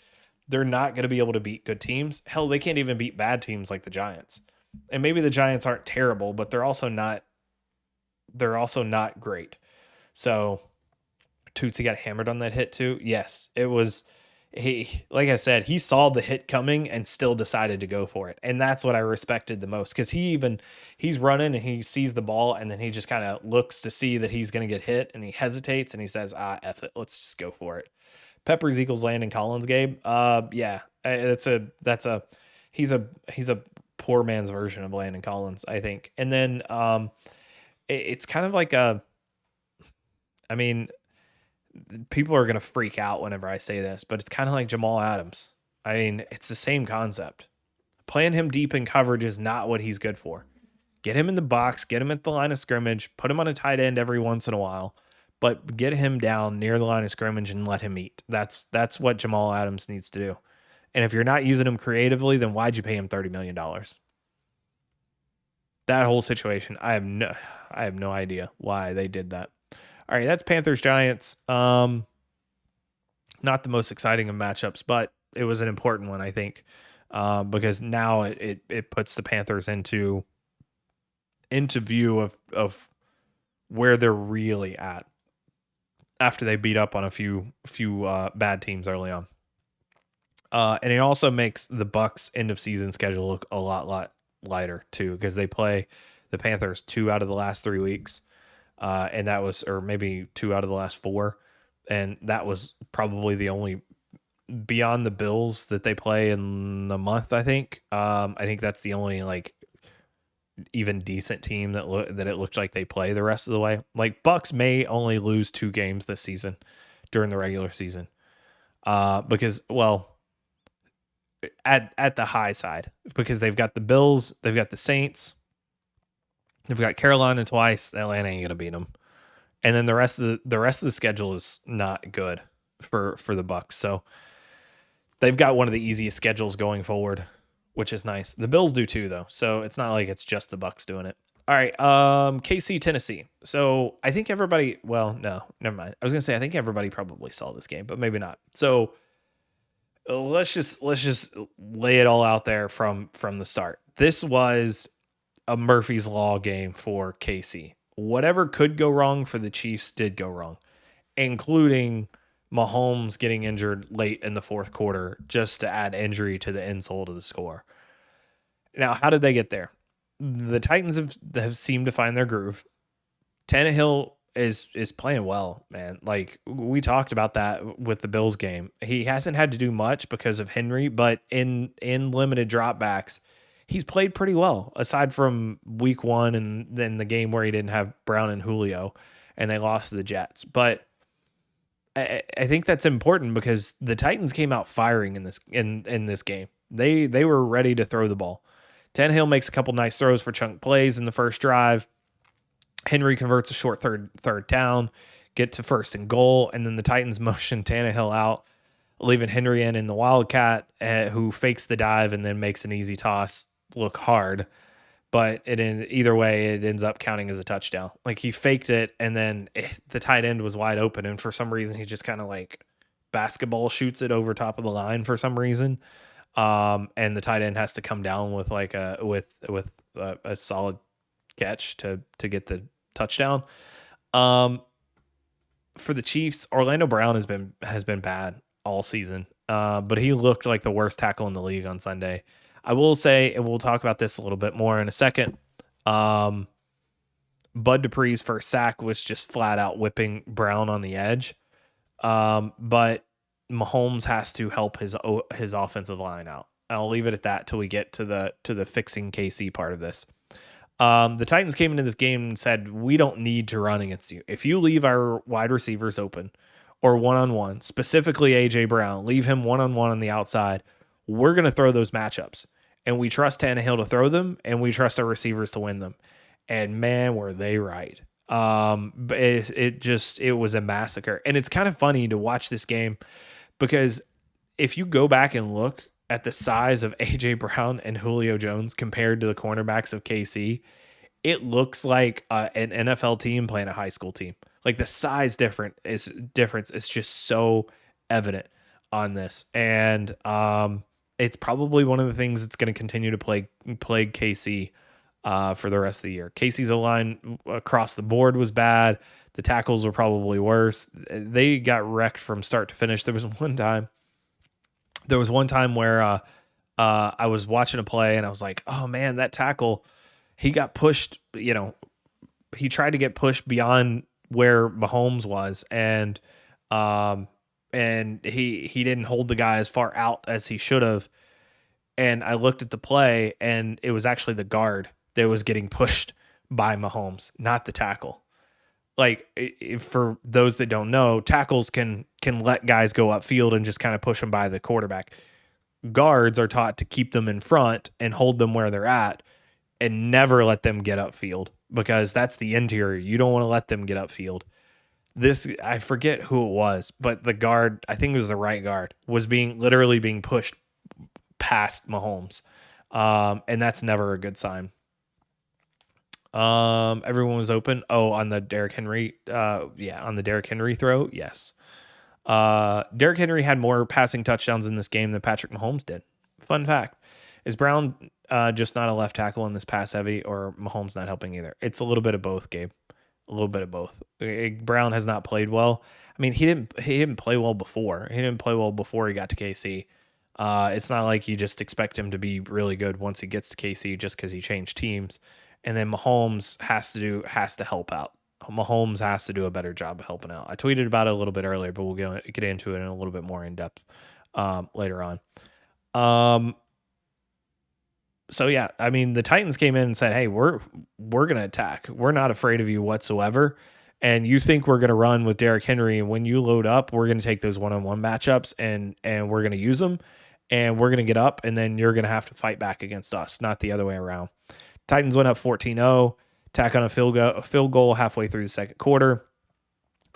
they're not going to be able to beat good teams. Hell, they can't even beat bad teams like the Giants. And maybe the Giants aren't terrible, but they're also not great. So Tootsie got hammered on that hit too. Yes, it was. Like I said, he saw the hit coming and still decided to go for it. And that's what I respected the most, because he's running and he sees the ball and then he just kind of looks to see that he's going to get hit and he hesitates and he says, F it. Let's just go for it. Peppers equals Landon Collins, Gabe. Yeah, he's a poor man's version of Landon Collins, I think. And then it's kind of like people are going to freak out whenever I say this, but it's kind of like Jamal Adams. I mean, it's the same concept. Playing him deep in coverage is not what he's good for. Get him in the box, get him at the line of scrimmage, put him on a tight end every once in a while, but get him down near the line of scrimmage and let him eat. That's what Jamal Adams needs to do. And if you're not using him creatively, then why'd you pay him $30 million? That whole situation, I have no idea why they did that. All right, that's Panthers-Giants. Not the most exciting of matchups, but it was an important one, I think, because now it puts the Panthers into view of where they're really at after they beat up on a few bad teams early on. And it also makes the Bucs end of season schedule look a lot lighter too, because they play the Panthers 2 out of the last 3 weeks. And that was, or maybe 2 out of the last 4. And that was probably the only beyond the Bills that they play in the month. I think that's the only like even decent team that it looked like they play the rest of the way. Like Bucks may only lose 2 games this season during the regular season. Because at the high side, because they've got the Bills, they've got the Saints, they've got Carolina twice. Atlanta ain't gonna beat them, and then the rest of the schedule is not good for the Bucks. So they've got one of the easiest schedules going forward, which is nice. The Bills do too, though, so it's not like it's just the Bucks doing it. All right, KC Tennessee. So I think everybody. Well, no, never mind. I was gonna say I think everybody probably saw this game, but maybe not. So let's just lay it all out there from the start. This was a Murphy's Law game for KC. Whatever could go wrong for the Chiefs did go wrong, including Mahomes getting injured late in the fourth quarter just to add injury to the insult of the score. Now, how did they get there? The Titans have seemed to find their groove. Tannehill is playing well, man. Like we talked about that with the Bills game. He hasn't had to do much because of Henry, but in limited dropbacks, he's played pretty well, aside from week 1 and then the game where he didn't have Brown and Julio and they lost to the Jets. But I think that's important because the Titans came out firing in this game. They were ready to throw the ball. Tannehill makes a couple nice throws for chunk plays in the first drive. Henry converts a short third down, get to 1st and goal, and then the Titans motion Tannehill out, leaving Henry in the Wildcat, who fakes the dive and then makes an easy toss look hard. But either way, it ends up counting as a touchdown. Like he faked it, and then the tight end was wide open, and for some reason he just kind of like basketball shoots it over top of the line for some reason. And the tight end has to come down with like a solid catch to get the touchdown. For the Chiefs, Orlando Brown has been bad all season. But he looked like the worst tackle in the league on Sunday. I will say, and we'll talk about this a little bit more in a second. Bud Dupree's first sack was just flat out whipping Brown on the edge. But Mahomes has to help his offensive line out. I'll leave it at that till we get to the fixing KC part of this. The Titans came into this game and said, we don't need to run against you. If you leave our wide receivers open or one-on-one, specifically A.J. Brown, leave him one-on-one on the outside, we're going to throw those matchups. And we trust Tannehill to throw them, and we trust our receivers to win them. And man, were they right. But it was a massacre. And it's kind of funny to watch this game because if you go back and look at the size of A.J. Brown and Julio Jones compared to the cornerbacks of KC, it looks like an NFL team playing a high school team. Like the size difference is just so evident on this. And it's probably one of the things that's going to continue to plague KC for the rest of the year. KC's O-line across the board was bad. The tackles were probably worse. They got wrecked from start to finish. There was one time where I was watching a play and I was like, oh man, that tackle, he got pushed, he tried to get pushed beyond where Mahomes was. And he didn't hold the guy as far out as he should have. And I looked at the play and it was actually the guard that was getting pushed by Mahomes, not the tackle. Like for those that don't know, tackles can let guys go upfield and just kind of push them by the quarterback. Guards are taught to keep them in front and hold them where they're at and never let them get upfield because that's the interior. You don't want to let them get upfield. I forget who it was, but the guard, I think it was the right guard, was literally being pushed past Mahomes. And that's never a good sign. Everyone was open. Oh, on the Derrick Henry. On the Derrick Henry throw. Yes. Derrick Henry had more passing touchdowns in this game than Patrick Mahomes did. Fun fact. Is Brown just not a left tackle in this pass heavy, or Mahomes not helping either? It's a little bit of both, Gabe. A little bit of both. Brown has not played well. I mean, he didn't play well before. He didn't play well before he got to KC. It's not like you just expect him to be really good once he gets to KC just because he changed teams. And then Mahomes has to help out. Mahomes has to do a better job of helping out. I tweeted about it a little bit earlier, but we'll get into it in a little bit more in depth. later on. Um, so yeah, I mean, the Titans came in and said, "Hey, we're gonna attack. We're not afraid of you whatsoever." And you think we're gonna run with Derrick Henry, and when you load up, we're gonna take those one-on-one matchups and we're gonna use them, and we're gonna get up, and then you're gonna have to fight back against us, not the other way around. Titans went up 14-0, tack on a field goal halfway through the second quarter.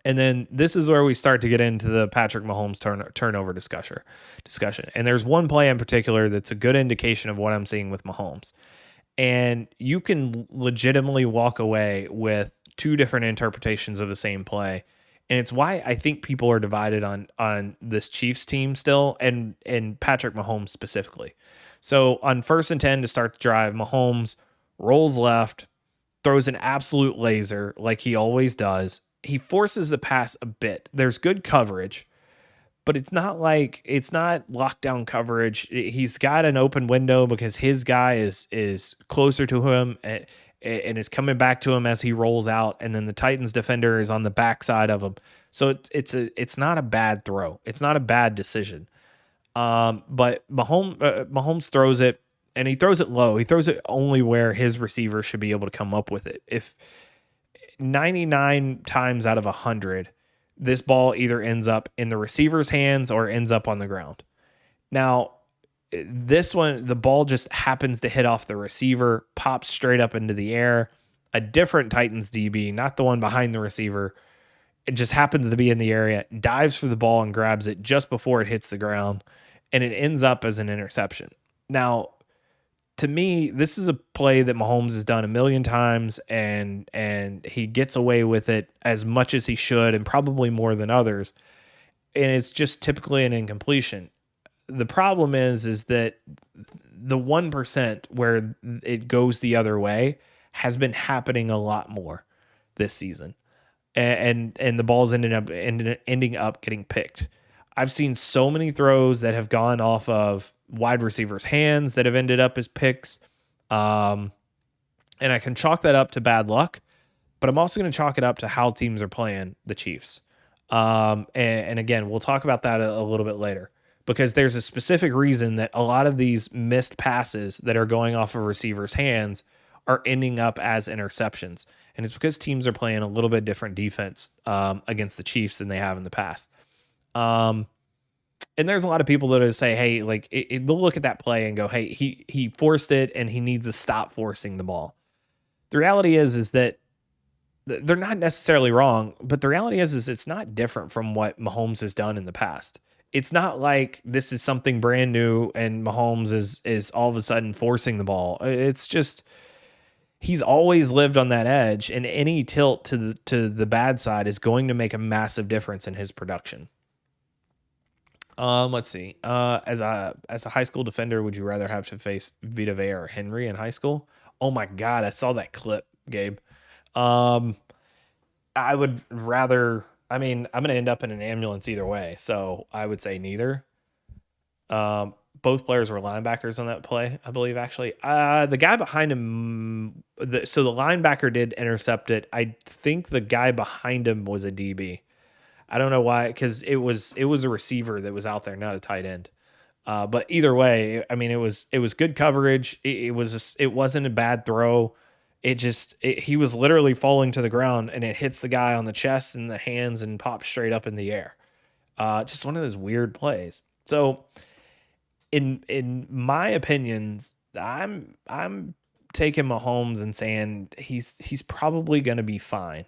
And then this is where we start to get into the Patrick Mahomes turnover discussion. And there's one play in particular that's a good indication of what I'm seeing with Mahomes. And you can legitimately walk away with two different interpretations of the same play. And it's why I think people are divided on this Chiefs team still and Patrick Mahomes specifically. So on 1st and 10 to start the drive, Mahomes rolls left, throws an absolute laser like he always does. He forces the pass a bit. There's good coverage, but it's not lockdown coverage. He's got an open window because his guy is closer to him and is coming back to him as he rolls out, and then the Titans defender is on the backside of him. So it's not a bad throw. It's not a bad decision. But Mahomes throws it, and he throws it low. He throws it only where his receiver should be able to come up with it. If 99 times out of 100, this ball either ends up in the receiver's hands or ends up on the ground. Now, this one, the ball just happens to hit off the receiver, pops straight up into the air. A different Titans DB, not the one behind the receiver, it just happens to be in the area, dives for the ball and grabs it just before it hits the ground, and it ends up as an interception. Now, to me, this is a play that Mahomes has done a million times, and he gets away with it as much as he should, and probably more than others. And it's just typically an incompletion. The problem is that the 1% where it goes the other way has been happening a lot more this season, and the ball's ending up getting picked. I've seen so many throws that have gone off of wide receivers' hands that have ended up as picks. And I can chalk that up to bad luck, but I'm also going to chalk it up to how teams are playing the Chiefs. And again, we'll talk about that a little bit later, because there's a specific reason that a lot of these missed passes that are going off of receivers' hands are ending up as interceptions. And it's because teams are playing a little bit different defense against the Chiefs than they have in the past. And there's a lot of people that say, hey, like they'll look at that play and go, hey, he forced it and he needs to stop forcing the ball. The reality is that they're not necessarily wrong, but the reality is it's not different from what Mahomes has done in the past. It's not like this is something brand new and Mahomes is all of a sudden forcing the ball. It's just he's always lived on that edge, and any tilt to the bad side is going to make a massive difference in his production. Let's see. As a high school defender, would you rather have to face Vita Vea or Henry in high school? Oh my God, I saw that clip, Gabe. I would rather. I mean, I'm going to end up in an ambulance either way, so I would say neither. Both players were linebackers on that play, I believe. Actually, the guy behind him. So the linebacker did intercept it. I think the guy behind him was a DB. I don't know why, because it was a receiver that was out there, not a tight end. But either way, I mean, it was good coverage. It wasn't a bad throw. He was literally falling to the ground, and it hits the guy on the chest and the hands and pops straight up in the air. Just one of those weird plays. So, in my opinions, I'm taking Mahomes and saying he's probably going to be fine.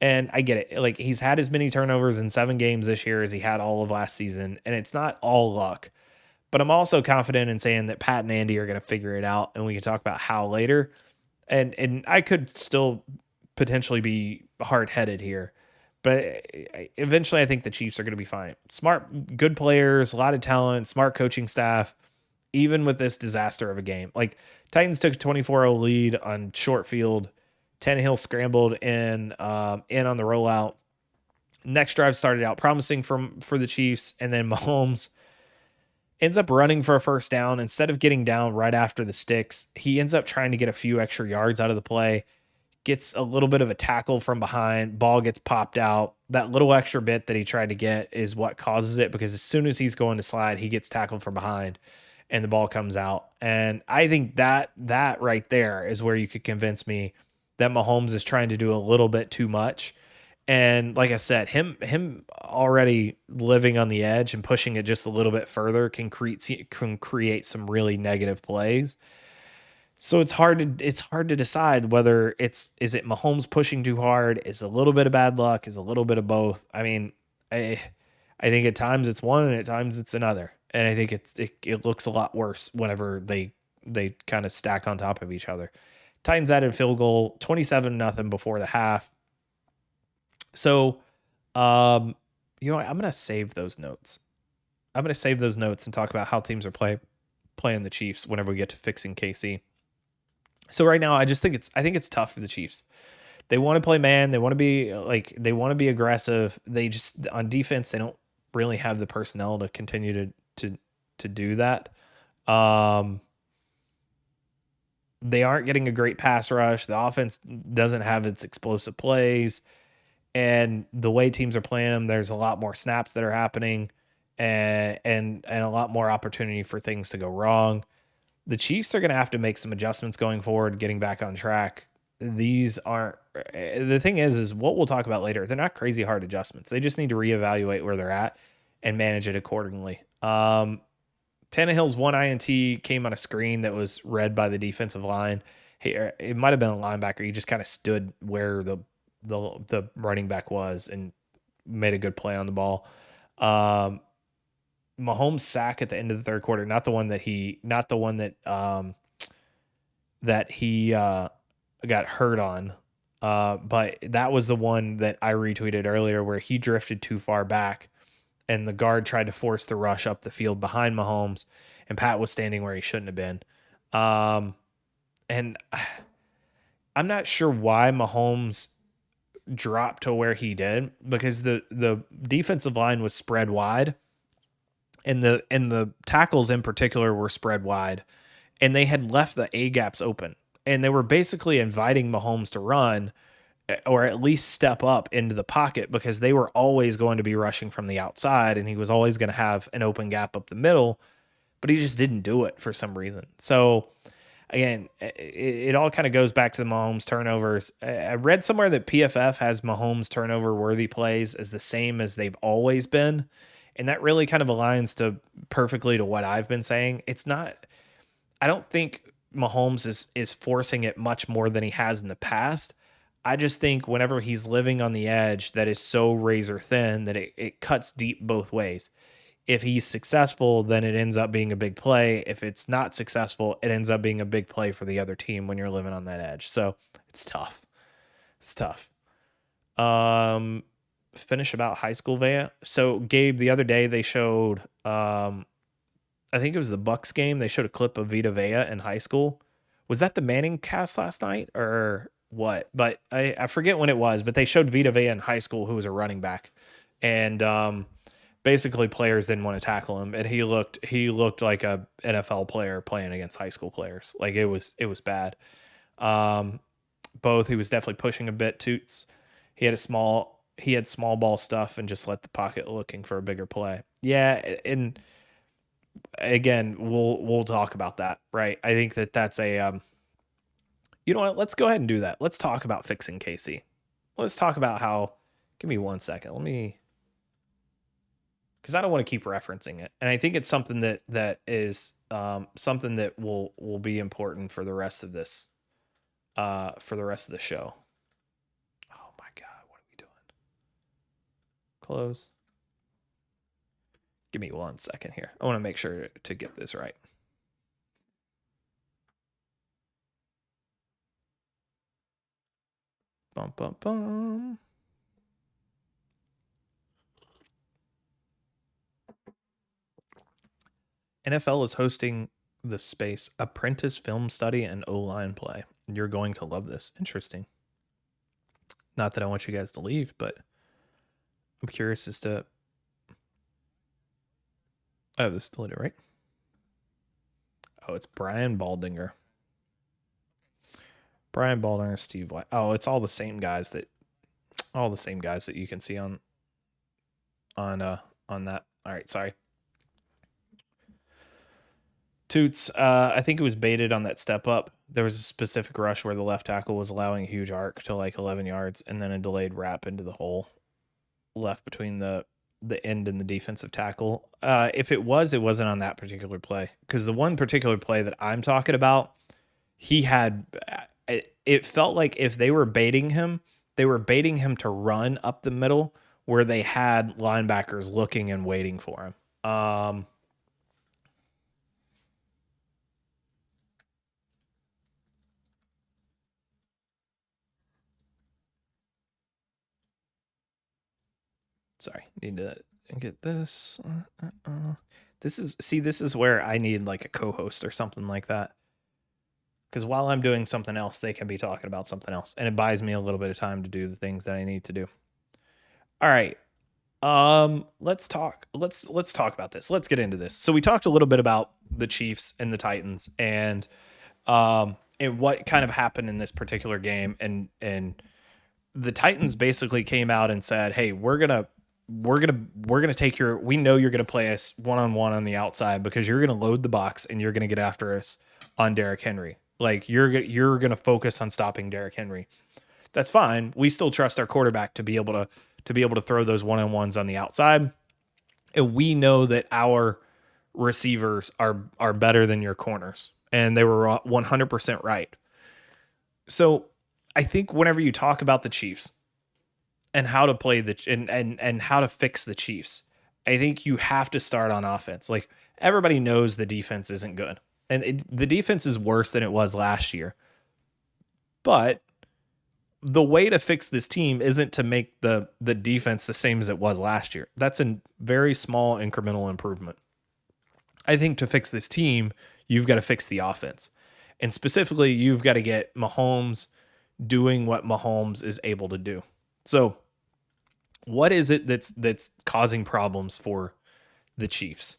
And I get it. Like, he's had as many turnovers in 7 games this year as he had all of last season. And it's not all luck. But I'm also confident in saying that Pat and Andy are going to figure it out. And we can talk about how later. And I could still potentially be hard-headed here. But eventually I think the Chiefs are going to be fine. Smart, good players, a lot of talent, smart coaching staff, even with this disaster of a game. Like, Titans took a 24-0 lead on short field. Tannehill scrambled in on the rollout. Next drive started out promising for the Chiefs, and then Mahomes ends up running for a first down. Instead of getting down right after the sticks, he ends up trying to get a few extra yards out of the play. gets a little bit of a tackle from behind, ball gets popped out. That little extra bit that he tried to get is what causes it, because as soon as he's going to slide, he gets tackled from behind and the ball comes out. And I think that right there is where you could convince me that Mahomes is trying to do a little bit too much. And like I said, him already living on the edge and pushing it just a little bit further can create some really negative plays. So it's hard to decide whether is it Mahomes pushing too hard, is a little bit of bad luck, is a little bit of both. I mean, I I think at times it's one and at times it's another. And I think it looks a lot worse whenever they kind of stack on top of each other. Titans added field goal, 27-0 before the half. So, um, I'm gonna save those notes. I'm gonna save those notes and talk about how teams are playing the Chiefs whenever we get to fixing KC. So right now, I think it's tough for the Chiefs. They want to play man. They want to be they want to be aggressive. They just on defense they don't really have the personnel to continue to do that. Um, they aren't getting a great pass rush. The offense doesn't have its explosive plays, and the way teams are playing them, there's a lot more snaps that are happening, and a lot more opportunity for things to go wrong. The Chiefs are going to have to make some adjustments going forward, getting back on track. These aren't the thing is what we'll talk about later. They're not crazy hard adjustments. They just need to reevaluate where they're at and manage it accordingly. Tannehill's one INT came on a screen that was read by the defensive line. It might have been a linebacker. He just kind of stood where the running back was and made a good play on the ball. Mahomes' sack at the end of the third quarter, not the one that he got hurt on, but that was the one that I retweeted earlier where he drifted too far back and the guard tried to force the rush up the field behind Mahomes, and Pat was standing where he shouldn't have been. And I'm not sure why Mahomes dropped to where he did, because the defensive line was spread wide, and the tackles in particular were spread wide, and they had left the A gaps open, and they were basically inviting Mahomes to run or at least step up into the pocket, because they were always going to be rushing from the outside and he was always going to have an open gap up the middle, but he just didn't do it for some reason. So again, it all kind of goes back to the Mahomes turnovers. I read somewhere that PFF has Mahomes turnover worthy plays as the same as they've always been. And that really kind of aligns to perfectly to what I've been saying. It's not, I don't think Mahomes is forcing it much more than he has in the past. I just think whenever he's living on the edge that is so razor thin that it cuts deep both ways. If he's successful, then it ends up being a big play. If it's not successful, it ends up being a big play for the other team when you're living on that edge. So it's tough. It's tough. Finish about high school Vea. So Gabe, the other day they showed I think it was the Bucks game. They showed a clip of Vita Vea in high school. Was that the Manning cast last night or what? But I forget when it was, but they showed Vita Vea in high school, who was a running back. And basically players didn't want to tackle him. And he looked like a NFL player playing against high school players. Like it was bad. Both, he was definitely pushing a bit. Toots. He had small ball stuff and just let the pocket looking for a bigger play. Yeah, and again, we'll talk about that, right? I think that's a you know what? Let's go ahead and do that. Let's talk about fixing KC. Let's talk about how. Give me 1 second. Let me, because I don't want to keep referencing it, and I think it's something that is something that will be important for the rest of this for the rest of the show. Oh my God, what are we doing? Close. Give me 1 second here. I want to make sure to get this right. Bum, bum, bum. NFL is hosting the space apprentice film study and O-line play. You're going to love this. Interesting. Not that I want you guys to leave, but I'm curious as to. Oh, this is deleted, right? Oh, it's Brian Baldinger. Brian Balder, Steve White. Oh, it's all the same guys that you can see on that. All right, sorry. Toots, I think it was baited on that step up. There was a specific rush where the left tackle was allowing a huge arc to like 11 yards and then a delayed wrap into the hole left between the end and the defensive tackle. If it wasn't on that particular play, because the one particular play that I'm talking about, he had, it felt like if they were baiting him to run up the middle where they had linebackers looking and waiting for him. Sorry, need to get this. This is where I need like a co-host or something like that. Because while I'm doing something else, they can be talking about something else, and it buys me a little bit of time to do the things that I need to do. All right. Let's talk. Let's talk about this. Let's get into this. So we talked a little bit about the Chiefs and the Titans, and what kind of happened in this particular game, and the Titans basically came out and said, "Hey, we're gonna take your. We know you're gonna play us one-on-one on the outside because you're gonna load the box and you're gonna get after us on Derrick Henry. Like you're gonna focus on stopping Derrick Henry. That's fine. We still trust our quarterback to be able to throw those one-on-ones on the outside, and we know that our receivers are better than your corners, and they were 100% right. So I think whenever you talk about the Chiefs and how to play and how to fix the Chiefs, I think you have to start on offense. Like everybody knows the defense isn't good, and the defense is worse than it was last year. But the way to fix this team isn't to make the defense the same as it was last year. That's a very small incremental improvement. I think to fix this team, you've got to fix the offense. And specifically, you've got to get Mahomes doing what Mahomes is able to do. So, what is it that's causing problems for the Chiefs?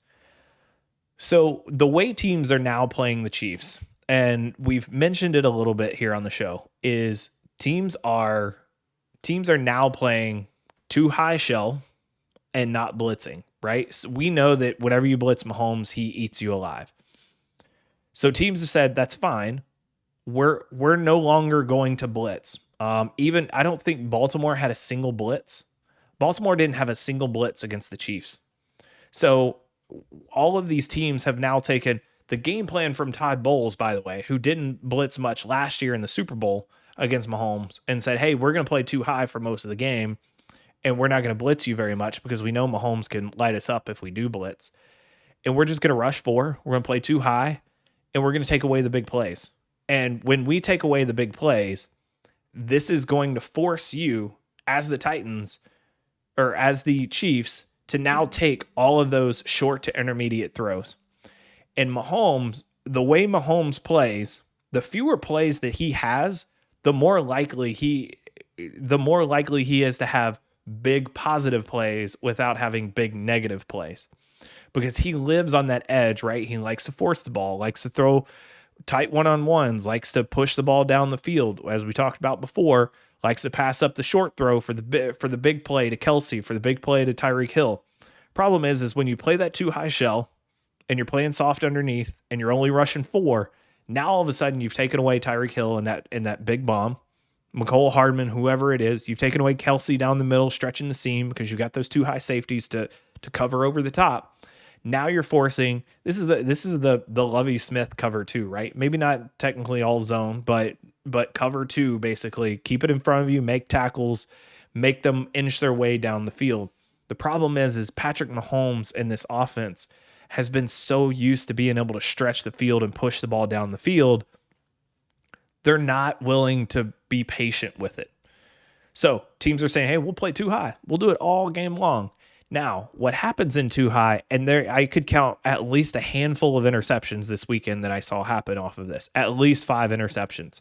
So, the way teams are now playing the Chiefs, and we've mentioned it a little bit here on the show, is teams are now playing too high shell and not blitzing, right? So we know that whenever you blitz Mahomes, he eats you alive. So teams have said that's fine. We're no longer going to blitz. Even I don't think Baltimore had a single blitz. Baltimore didn't have a single blitz against the Chiefs. So all of these teams have now taken the game plan from Todd Bowles, by the way, who didn't blitz much last year in the Super Bowl against Mahomes, and said, hey, we're going to play too high for most of the game, and we're not going to blitz you very much because we know Mahomes can light us up if we do blitz. And we're just going to rush 4. We're going to play too high, and we're going to take away the big plays. And when we take away the big plays, this is going to force you as the Titans or as the Chiefs to now take all of those short to intermediate throws. And Mahomes, the way Mahomes plays, the fewer plays that he has, the more likely he is to have big positive plays without having big negative plays. Because he lives on that edge, right? He likes to force the ball, likes to throw tight one-on-ones, likes to push the ball down the field, as we talked about before, likes to pass up the short throw for the big play to Kelsey, for the big play to Tyreek Hill. Problem is when you play that too high shell and you're playing soft underneath and you're only rushing 4, now all of a sudden you've taken away Tyreek Hill in that big bomb, Mecole Hardman, whoever it is. You've taken away Kelsey down the middle, stretching the seam because you've got those 2 high safeties to cover over the top. Now you're forcing, this is the Lovie Smith cover 2, right? Maybe not technically all zone, but cover 2, basically. Keep it in front of you, make tackles, make them inch their way down the field. The problem is Patrick Mahomes in this offense has been so used to being able to stretch the field and push the ball down the field, they're not willing to be patient with it. So teams are saying, hey, we'll play too high. We'll do it all game long. Now, what happens in too high, and there I could count at least a handful of interceptions this weekend that I saw happen off of this, at least 5 interceptions.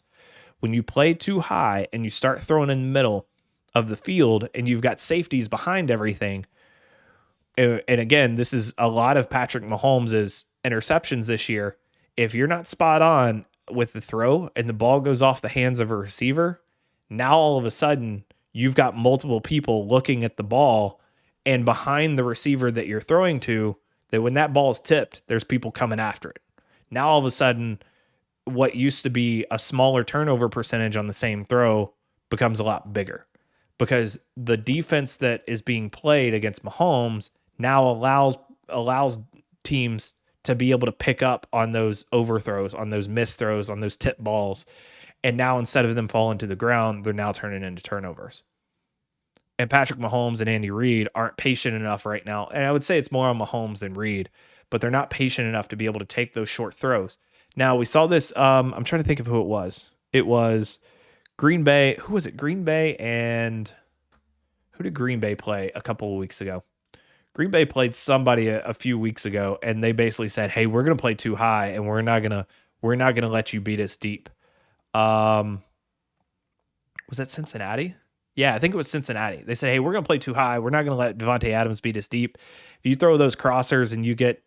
When you play too high and you start throwing in the middle of the field and you've got safeties behind everything, and again, this is a lot of Patrick Mahomes' interceptions this year. If you're not spot on with the throw and the ball goes off the hands of a receiver, now all of a sudden you've got multiple people looking at the ball and behind the receiver that you're throwing to, that when that ball is tipped, there's people coming after it. Now all of a sudden, what used to be a smaller turnover percentage on the same throw becomes a lot bigger, because the defense that is being played against Mahomes now allows teams to be able to pick up on those overthrows, on those missed throws, on those tip balls. And now instead of them falling to the ground, they're now turning into turnovers. And Patrick Mahomes and Andy Reid aren't patient enough right now. And I would say it's more on Mahomes than Reid, but they're not patient enough to be able to take those short throws. Now we saw this. I'm trying to think of who it was. It was Green Bay. Who was it? Green Bay, and who did Green Bay play a couple of weeks ago? Green Bay played somebody a few weeks ago, and they basically said, "Hey, we're going to play too high, and we're not gonna let you beat us deep." Was that Cincinnati? Yeah, I think it was Cincinnati. They said, "Hey, we're going to play too high. We're not going to let Devontae Adams beat us deep. If you throw those crossers and you get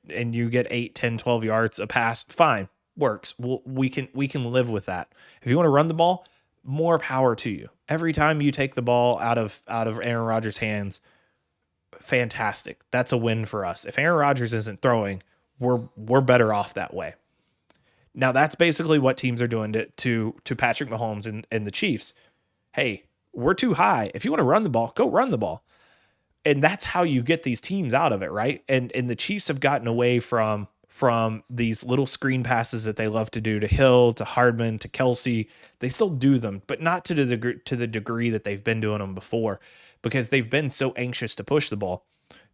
8, 10, 12 yards a pass, fine, works. We can live with that. If you want to run the ball, more power to you. Every time you take the ball out of Aaron Rodgers' hands, fantastic. That's a win for us. If Aaron Rodgers isn't throwing, we're better off that way." Now that's basically what teams are doing to Patrick Mahomes and the Chiefs. Hey, we're too high. If you want to run the ball, go run the ball. And that's how you get these teams out of it, right? And the Chiefs have gotten away from these little screen passes that they love to do to Hill, to Hardman, to Kelsey. They still do them, but not to the degree that they've been doing them before, because they've been so anxious to push the ball.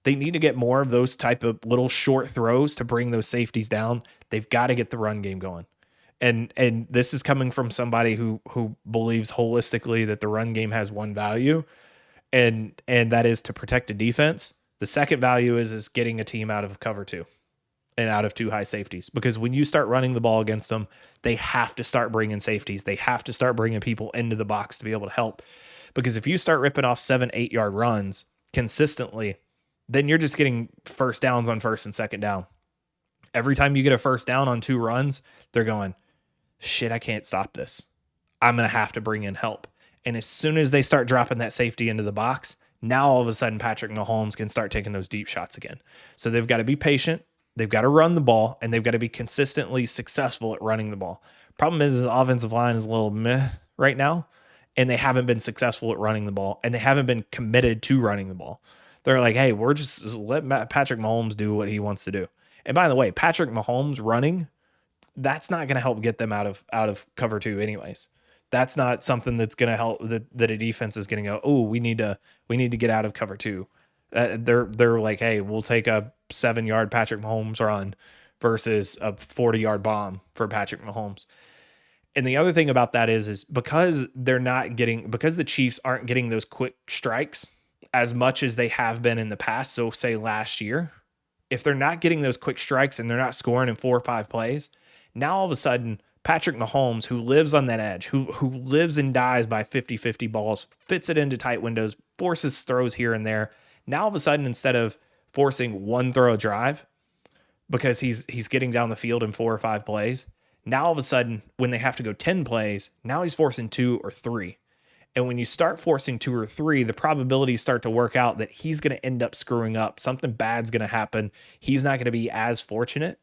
They need to get more of those type of little short throws to bring those safeties down. They've got to get the run game going. And this is coming from somebody who believes holistically that the run game has one value, and that is to protect a defense. The second value is getting a team out of cover 2 and out of 2 high safeties, because when you start running the ball against them, they have to start bringing safeties. They have to start bringing people into the box to be able to help, because if you start ripping off 7, 8 yard runs consistently, then you're just getting first downs on first and second down. Every time you get a first down on 2 runs, they're going, shit, I can't stop this. I'm going to have to bring in help. And as soon as they start dropping that safety into the box, now all of a sudden Patrick Mahomes can start taking those deep shots again. So they've got to be patient. They've got to run the ball, and they've got to be consistently successful at running the ball. Problem is the offensive line is a little meh right now, and they haven't been successful at running the ball, and they haven't been committed to running the ball. They're like, hey, we're just let Patrick Mahomes do what he wants to do. And by the way, Patrick Mahomes running, that's not going to help get them out of cover 2 anyways. That's not something that's going to help that a defense is going to go, oh, we need to get out of cover 2. They're like, hey, we'll take a 7-yard Patrick Mahomes run versus a 40-yard bomb for Patrick Mahomes. And the other thing about that is because the Chiefs aren't getting those quick strikes as much as they have been in the past. So say last year, if they're not getting those quick strikes and they're not scoring in 4 or 5 plays, now all of a sudden Patrick Mahomes, who lives on that edge, who lives and dies by 50-50 balls, fits it into tight windows, forces throws here and there. Now all of a sudden, instead of forcing one throw drive because he's getting down the field in 4 or 5 plays, now all of a sudden when they have to go 10 plays, now he's forcing 2 or 3. And when you start forcing 2 or 3, the probabilities start to work out that he's going to end up screwing up. Something bad's going to happen. He's not going to be as fortunate.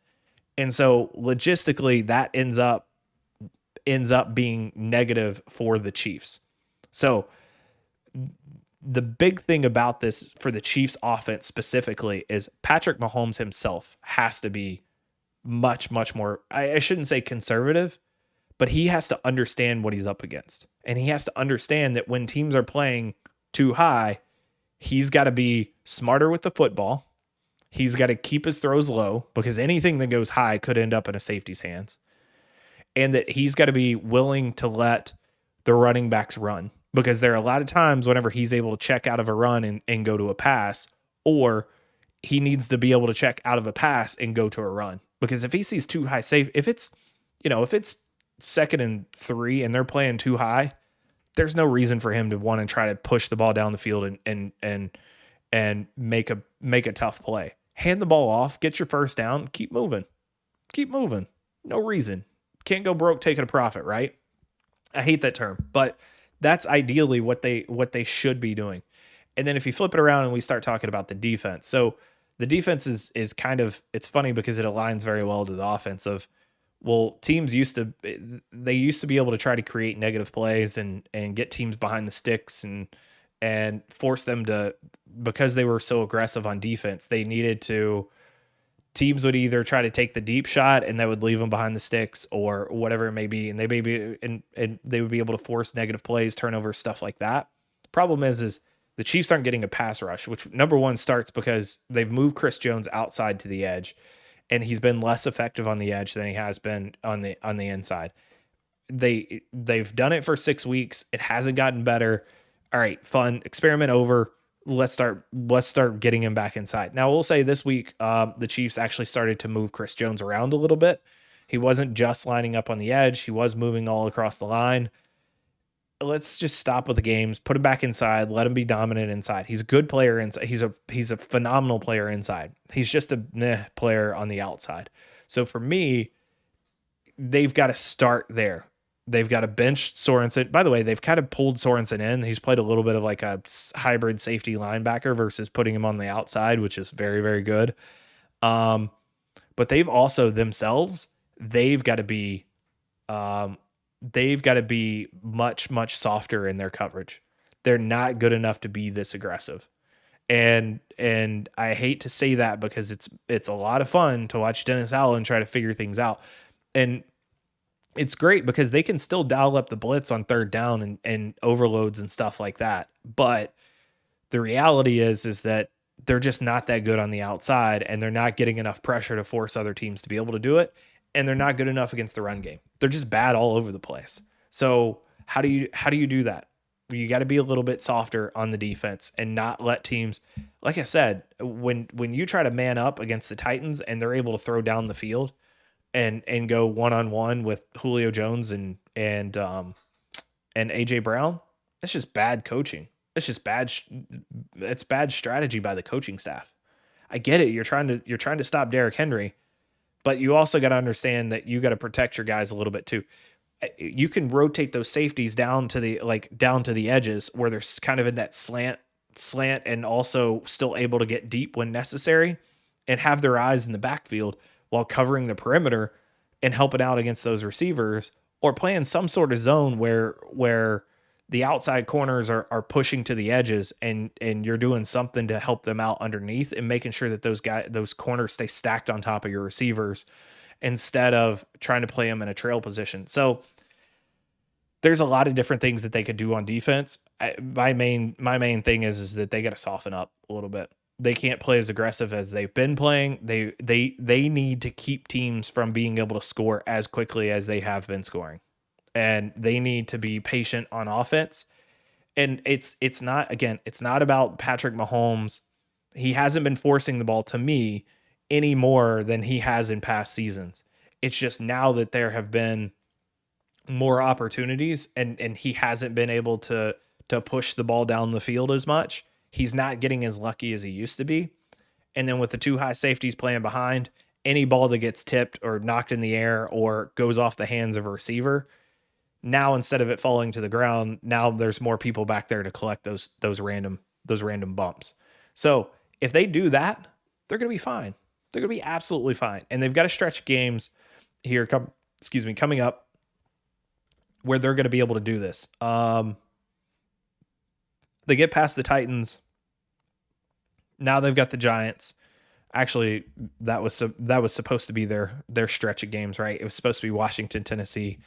And so logistically, that ends up being negative for the Chiefs. So the big thing about this for the Chiefs offense specifically is Patrick Mahomes himself has to be much, much more, I shouldn't say conservative, but he has to understand what he's up against. And he has to understand that when teams are playing too high, he's got to be smarter with the football. He's got to keep his throws low, because anything that goes high could end up in a safety's hands. And that he's got to be willing to let the running backs run, because there are a lot of times whenever he's able to check out of a run and go to a pass, or he needs to be able to check out of a pass and go to a run. Because if he sees too high safe, if it's 2nd and 3 and they're playing too high, there's no reason for him to want to try to push the ball down the field and make a tough play. Hand the ball off, get your first down, keep moving. No reason. go broke taking a profit, right? I hate that term, but that's ideally what they should be doing. And then if you flip it around and we start talking about the defense. So the defense is kind of, it's funny because it aligns very well to the offense of, well, teams used to be able to try to create negative plays and get teams behind the sticks and force them to, because they were so aggressive on defense, they needed to, teams would either try to take the deep shot and that would leave them behind the sticks or whatever it may be. And they may be, and they would be able to force negative plays, turnovers, stuff like that. Problem is the Chiefs aren't getting a pass rush, which number one starts because they've moved Chris Jones outside to the edge and he's been less effective on the edge than he has been on the inside. They've done it for 6 weeks. It hasn't gotten better. All right, fun experiment over. Let's start getting him back inside. Now we'll say this week, the Chiefs actually started to move Chris Jones around a little bit. He wasn't just lining up on the edge. He was moving all across the line. Let's just stop with the games, put him back inside, let him be dominant inside. He's a good player inside. He's a phenomenal player inside. He's just a meh player on the outside. So for me, they've got to start there. They've got to bench Sorensen. By the way, they've kind of pulled Sorensen in. He's played a little bit of like a hybrid safety linebacker versus putting him on the outside, which is very, very good. But they've also themselves, they've got to be much, much softer in their coverage. They're not good enough to be this aggressive. And I hate to say that because it's a lot of fun to watch Dennis Allen try to figure things out. And it's great because they can still dial up the blitz on third down and overloads and stuff like that. But the reality is that they're just not that good on the outside and they're not getting enough pressure to force other teams to be able to do it. And they're not good enough against the run game. They're just bad all over the place. So how do you do that? You got to be a little bit softer on the defense and not let teams, like I said, when you try to man up against the Titans and they're able to throw down the field and go one-on-one with Julio Jones and AJ Brown, it's just bad coaching. It's just it's bad strategy by the coaching staff. I get it. You're trying to stop Derrick Henry, but you also got to understand that you got to protect your guys a little bit too. You can rotate those safeties down to the edges where they're kind of in that slant and also still able to get deep when necessary and have their eyes in the backfield while covering the perimeter and helping out against those receivers, or playing some sort of zone where the outside corners are pushing to the edges and you're doing something to help them out underneath and making sure that those corners stay stacked on top of your receivers instead of trying to play them in a trail position. So there's a lot of different things that they could do on defense. My main thing is that they got to soften up a little bit. They can't play as aggressive as they've been playing. They need to keep teams from being able to score as quickly as they have been scoring. And they need to be patient on offense. And it's not about Patrick Mahomes. He hasn't been forcing the ball to me any more than he has in past seasons. It's just now that there have been more opportunities and he hasn't been able to push the ball down the field as much. He's not getting as lucky as he used to be. And then with the two high safeties playing behind, any ball that gets tipped or knocked in the air or goes off the hands of a receiver, now instead of it falling to the ground, now there's more people back there to collect those random bumps. So if they do that, they're going to be fine. They're going to be absolutely fine. And they've got a stretch of games here coming up where they're going to be able to do this. They get past the Titans. Now they've got the Giants. Actually, that was supposed to be their stretch of games, right? It was supposed to be Washington, Tennessee,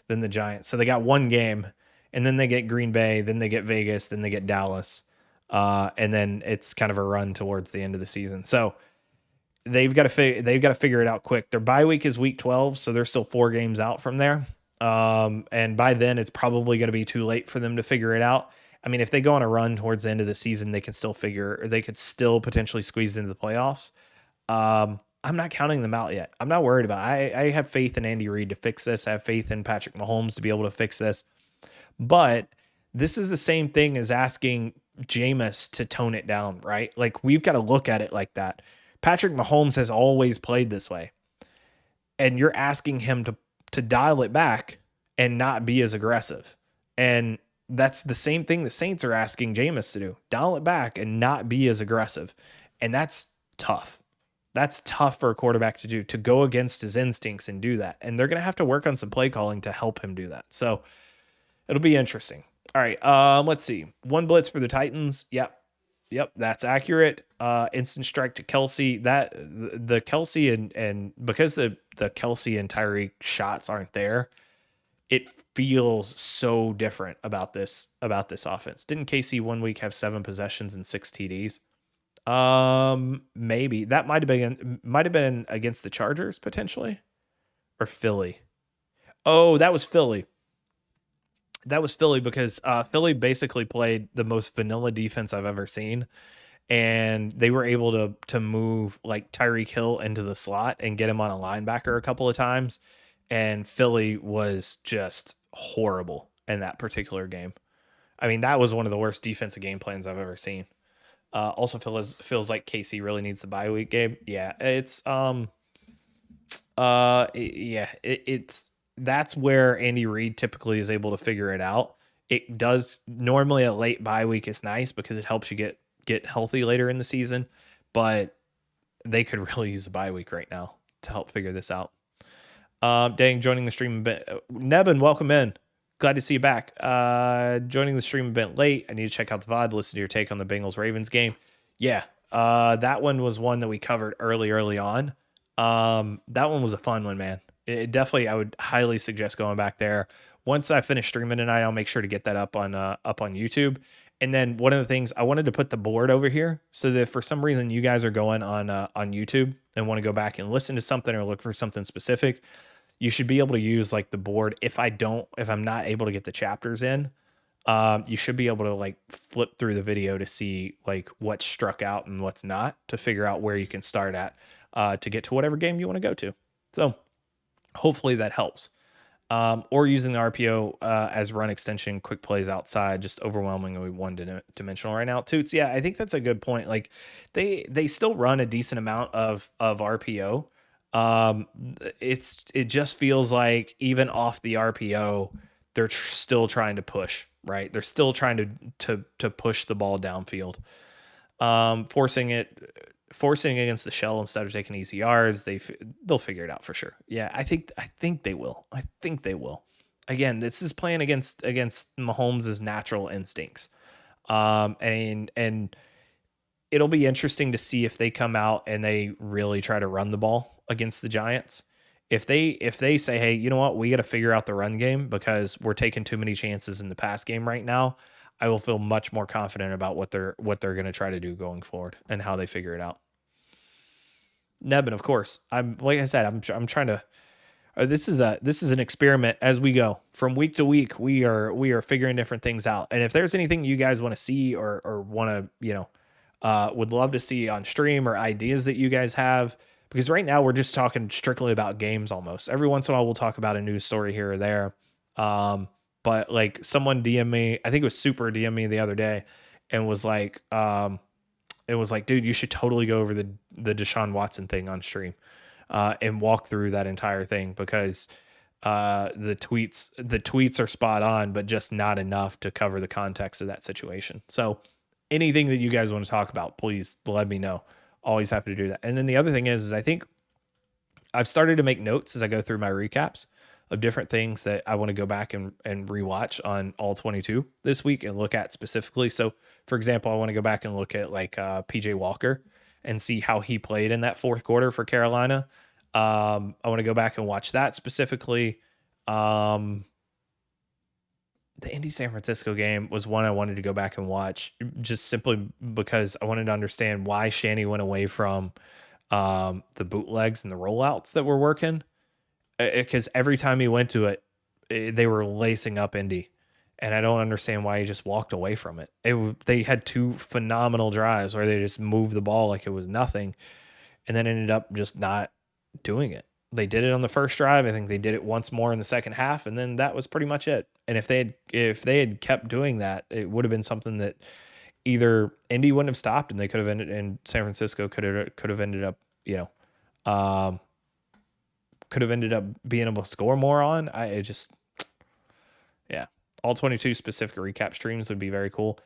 then the Giants. So they got one game, and then they get Green Bay, then they get Vegas, then they get Dallas, and then it's kind of a run towards the end of the season. So they've got to figure it out quick. Their bye week is week 12, so they're still 4 games out from there. And by then, it's probably going to be too late for them to figure it out. I mean, if they go on a run towards the end of the season, they could still potentially squeeze into the playoffs. I'm not counting them out yet. I'm not worried about it. I have faith in Andy Reid to fix this. I have faith in Patrick Mahomes to be able to fix this. But this is the same thing as asking Jameis to tone it down, right? Like, we've got to look at it like that. Patrick Mahomes has always played this way. And you're asking him to dial it back and not be as aggressive. And that's the same thing the Saints are asking Jameis to do. Dial it back and not be as aggressive. And that's tough. That's tough for a quarterback to do, to go against his instincts and do that. And they're going to have to work on some play calling to help him do that. So it'll be interesting. All right, let's see. One blitz for the Titans. Yep, that's accurate. Instant strike to Kelsey. That the Kelsey and because the Kelsey and Tyreek shots aren't there, it feels so different about this offense. Didn't KC 1 week have 7 possessions and 6 TDs? Maybe that might have been against the Chargers potentially, or Philly. Oh, that was Philly. That was Philly because Philly basically played the most vanilla defense I've ever seen, and they were able to move like Tyreek Hill into the slot and get him on a linebacker a couple of times, and Philly was just horrible in that particular game. I mean, that was one of the worst defensive game plans I've ever seen. Also feels like KC really needs the bye week game. Yeah, it's it's that's where Andy Reid typically is able to figure it out. It does normally a late bye week is nice because it helps you get healthy later in the season, but they could really use a bye week right now to help figure this out. Dang, joining the stream a bit. Nebin, welcome in. Glad to see you back. Joining the stream a bit late. I need to check out the VOD, listen to your take on the Bengals-Ravens game. Yeah, that one was one that we covered early on. That one was a fun one, man. It definitely, I would highly suggest going back there. Once I finish streaming tonight, I'll make sure to get that up on YouTube. And then one of the things, I wanted to put the board over here so that if for some reason you guys are going on YouTube and want to go back and listen to something or look for something specific, you should be able to use like the board. If I'm not able to get the chapters in, you should be able to like flip through the video to see like what's struck out and what's not, to figure out where you can start at to get to whatever game you want to go to. So hopefully that helps. Or using the RPO as run extension, quick plays outside, just overwhelmingly one-dimensional right now. Toots, yeah, I think that's a good point. Like they still run a decent amount of RPO. It just feels like even off the RPO, they're still trying to push, right? They're still trying to push the ball downfield, forcing against the shell instead of taking easy yards. They'll figure it out for sure. Yeah, I think they will. I think they will. Again, this is playing against Mahomes' natural instincts, and it'll be interesting to see if they come out and they really try to run the ball against the Giants. If they say, hey, you know what, we got to figure out the run game because we're taking too many chances in the pass game right now, I will feel much more confident about what they're going to try to do going forward and how they figure it out. Nebin, of course, I'm trying to. This is an experiment as we go from week to week. We are figuring different things out, and if there's anything you guys want to see or want to would love to see on stream or ideas that you guys have, because right now we're just talking strictly about games almost. Every once in a while we'll talk about a news story here or there. But like someone DM me, I think it was Super DM me the other day and was like, dude, you should totally go over the Deshaun Watson thing on stream and walk through that entire thing because the tweets are spot on, but just not enough to cover the context of that situation. So anything that you guys want to talk about, please let me know. Always happy to do that. And then the other thing is I think I've started to make notes as I go through my recaps of different things that I want to go back and rewatch on all 22 this week and look at specifically. So for example, I want to go back and look at like PJ Walker and see how he played in that fourth quarter for Carolina. I want to go back and watch that specifically. The Indy San Francisco game was one I wanted to go back and watch just simply because I wanted to understand why Shanny went away from the bootlegs and the rollouts that were working. Because every time he went to it, they were lacing up Indy. And I don't understand why he just walked away from it. They had 2 phenomenal drives where they just moved the ball like it was nothing and then ended up just not doing it. They did it on the first drive. I think they did it once more in the second half, and then that was pretty much it. And if they had kept doing that, it would have been something that either Indy wouldn't have stopped, and they could have ended, and San Francisco could have ended up, could have ended up being able to score more on. Yeah, all 22 specific recap streams would be very cool.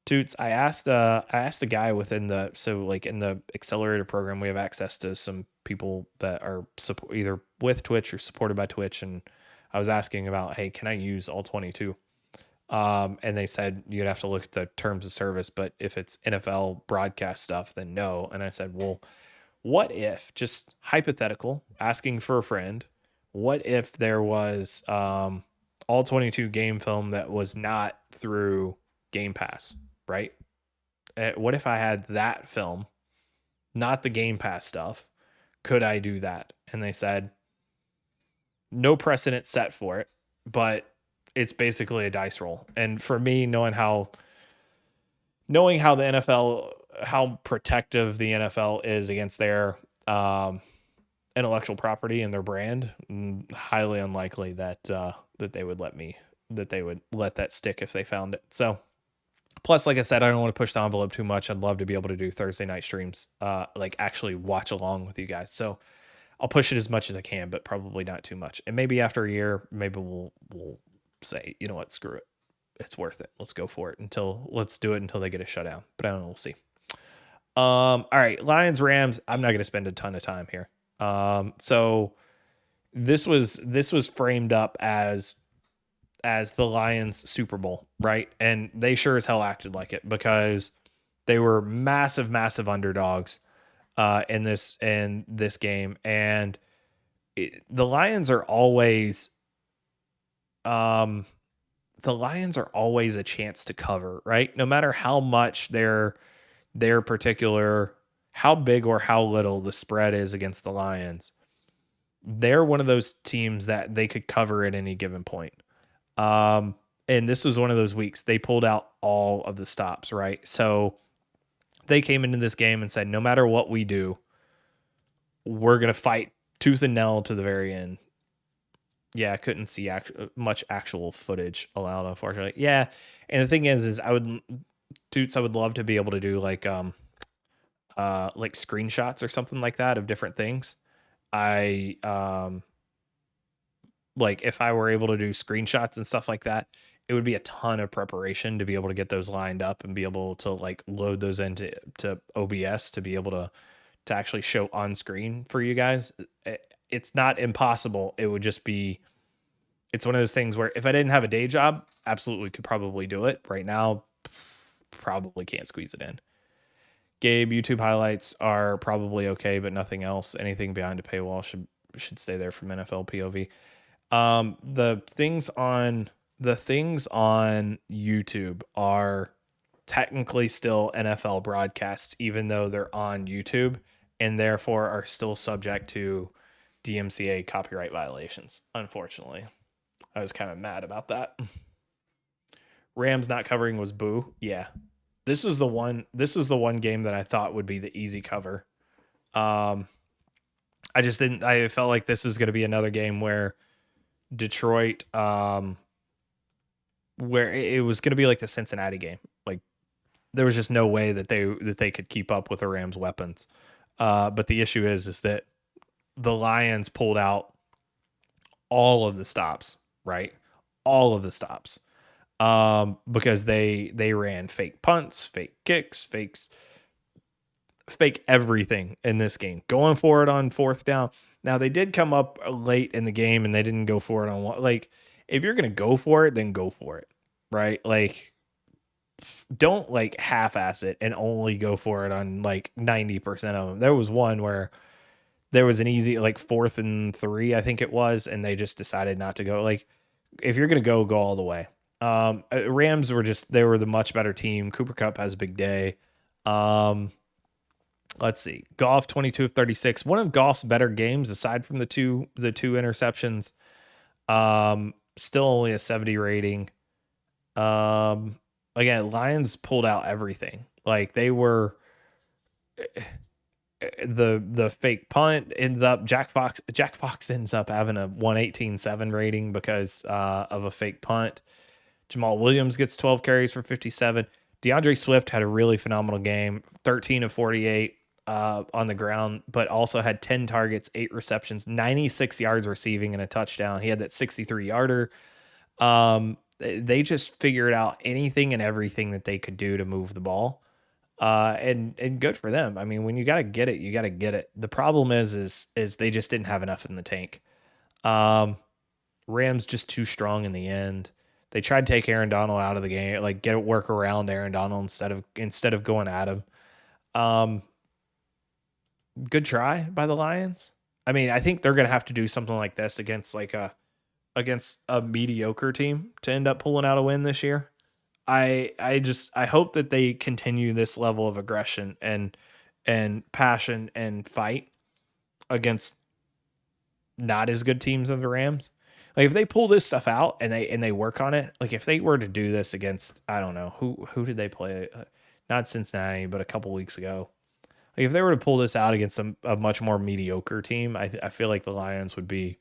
Toots, I asked a guy within in the accelerator program, we have access to some people that are either with Twitch or supported by Twitch, and I was asking about, hey, can I use all 22? And they said you'd have to look at the terms of service, but if it's NFL broadcast stuff, then no. And I said, well, what if, just hypothetical, asking for a friend, what if there was all 22 game film that was not through Game Pass, right? What if I had that film, not the Game Pass stuff? Could I do that? And they said, no precedent set for it, but it's basically a dice roll. And for me, knowing how the NFL, how protective the NFL is against their intellectual property and their brand, highly unlikely that they would let that stick if they found it. So, plus, like I said, I don't want to push the envelope too much. I'd love to be able to do Thursday night streams, like actually watch along with you guys. So I'll push it as much as I can, but probably not too much. And maybe after a year, maybe we'll say, you know what, screw it. It's worth it. Let's go for it let's do it until they get a shutdown. But I don't know. We'll see. All right. Lions, Rams. I'm not going to spend a ton of time here. So this was framed up as the Lions Super Bowl, right? And they sure as hell acted like it, because they were massive underdogs in this game. And the Lions are always a chance to cover, right? No matter how much their particular, how big or how little the spread is against the Lions, they're one of those teams that they could cover at any given point. And this was one of those weeks they pulled out all of the stops, right? So they came into this game and said, no matter what we do, we're going to fight tooth and nail to the very end. Yeah, I couldn't see much actual footage allowed, unfortunately. Yeah, and the thing is I would love to be able to do like screenshots or something like that of different things. Like if I were able to do screenshots and stuff like that, it would be a ton of preparation to be able to get those lined up and be able to like load those into OBS to be able to actually show on screen for you guys. It's not impossible. It would just be, it's one of those things where if I didn't have a day job, absolutely could probably do it. Right now, probably can't squeeze it in. Gabe, YouTube highlights are probably okay, but nothing else. Anything behind a paywall should stay there from NFL POV. The things on YouTube are technically still NFL broadcasts, even though they're on YouTube, and therefore are still subject to DMCA copyright violations. Unfortunately, I was kind of mad about that. Rams not covering was boo. Yeah, this was the one game that I thought would be the easy cover. I felt like this is going to be another game where Detroit, where it was going to be like the Cincinnati game. Like there was just no way that they could keep up with the Rams' weapons. But the issue is that the Lions pulled out all of the stops, right? All of the stops. Because they ran fake punts, fake kicks, fake everything in this game, going for it on fourth down. Now they did come up late in the game and they didn't go for it on one. Like if you're going to go for it, then go for it, right? Like don't like half-ass it and only go for it on like 90% of them. There was one where there was an easy like 4th and 3, I think it was, and they just decided not to go. Like if you're going to go all the way. Rams were they were the much better team. Cooper Kupp has a big day. Let's see. Goff 22 of 36. One of Goff's better games aside from the two interceptions. Still only a 70 rating. Again, Lions pulled out everything. Like they were the fake punt ends up Jack Fox ends up having a 118.7 rating because of a fake punt. Jamal Williams gets 12 carries for 57. DeAndre Swift had a really phenomenal game, 13 of 48. on the ground, but also had 10 targets, 8 receptions, 96 yards receiving, and a touchdown. He had that 63-yarder. They just figured out anything and everything that they could do to move the ball. And good for them. I mean, when you got to get it, you got to get it. The problem is they just didn't have enough in the tank. Rams just too strong in the end. They tried to take Aaron Donald out of the game, like get work around Aaron Donald instead of going at him. Good try by the Lions. I mean, I think they're gonna have to do something like this against a mediocre team to end up pulling out a win this year. I hope that they continue this level of aggression and passion and fight against not as good teams of the Rams. Like if they pull this stuff out and they work on it, like if they were to do this against, I don't know, who did they play? Not Cincinnati, but a couple weeks ago. Like if they were to pull this out against a much more mediocre team, I feel like the Lions would be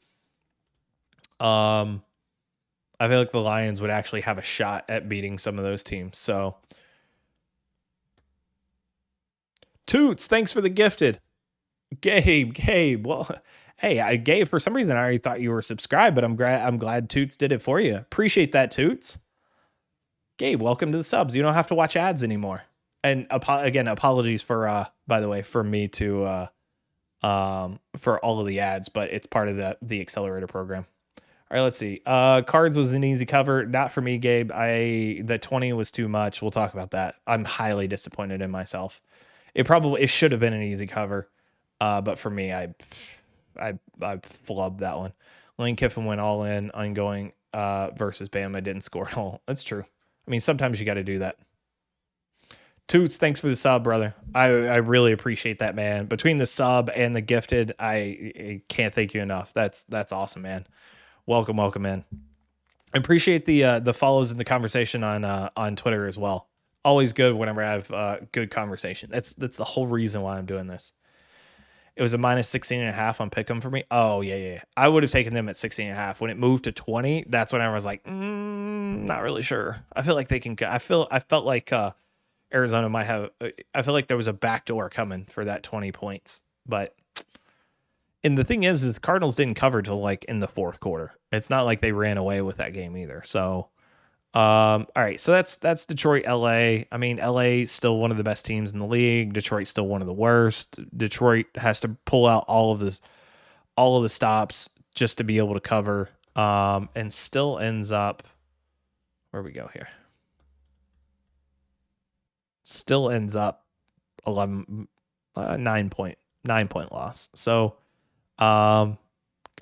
I feel like the Lions would actually have a shot at beating some of those teams. So Toots, thanks for the gifted. Gabe. Well, hey, Gabe, for some reason I already thought you were subscribed, but I'm glad Toots did it for you. Appreciate that, Toots. Gabe, welcome to the subs. You don't have to watch ads anymore. And again, apologies for by the way, for me to for all of the ads, but it's part of the accelerator program. All right, let's see. Cards was an easy cover. Not for me, Gabe. The 20 was too much. We'll talk about that. I'm highly disappointed in myself. It should have been an easy cover. But for me, I flubbed that one. Lane Kiffin went all in on going versus Bama, didn't score at all. That's true. I mean, sometimes you got to do that. Toots, thanks for the sub, brother. I really appreciate that, man. Between the sub and the gifted, I can't thank you enough. That's awesome, man. Welcome in. I appreciate the follows and the conversation on Twitter as well. Always good whenever I have good conversation. That's the whole reason why I'm doing this. It was a minus 16.5 on Pick'em for me. Oh, yeah. I would have taken them at 16.5. When it moved to 20, that's when I was like, not really sure. I feel like they can. I felt like Arizona might have. I feel like there was a backdoor coming for that 20 points. But and the thing is Cardinals didn't cover till like in the fourth quarter. It's not like they ran away with that game either. So, all right. So that's Detroit, LA. I mean, LA is still one of the best teams in the league. Detroit's still one of the worst. Detroit has to pull out all of the stops just to be able to cover. And still ends up. Where we go here? Still ends up 9-point loss. So, I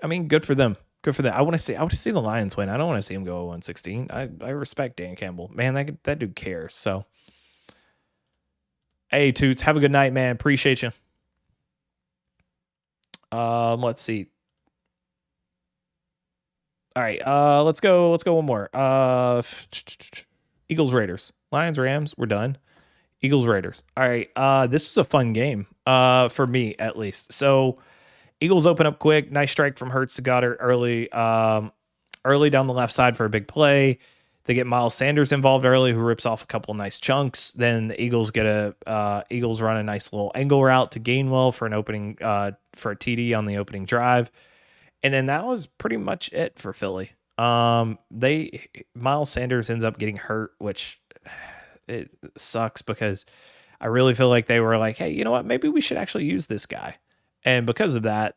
mean, good for them. Good for them. I want to see the Lions win. I don't want to see them go 1-16. I respect Dan Campbell. Man, that dude cares. So, hey, Toots, have a good night, man. Appreciate you. Let's see. All right, let's go one more. Eagles, Raiders. Lions, Rams, we're done. Eagles, Raiders. All right, this was a fun game, for me at least. So, Eagles open up quick. Nice strike from Hurts to Goddard early down the left side for a big play. They get Miles Sanders involved early, who rips off a couple nice chunks. Then the Eagles Eagles run a nice little angle route to Gainwell for an opening for a TD on the opening drive. And then that was pretty much it for Philly. Miles Sanders ends up getting hurt, which it sucks because I really feel like they were like, hey, you know what? Maybe we should actually use this guy. And because of that,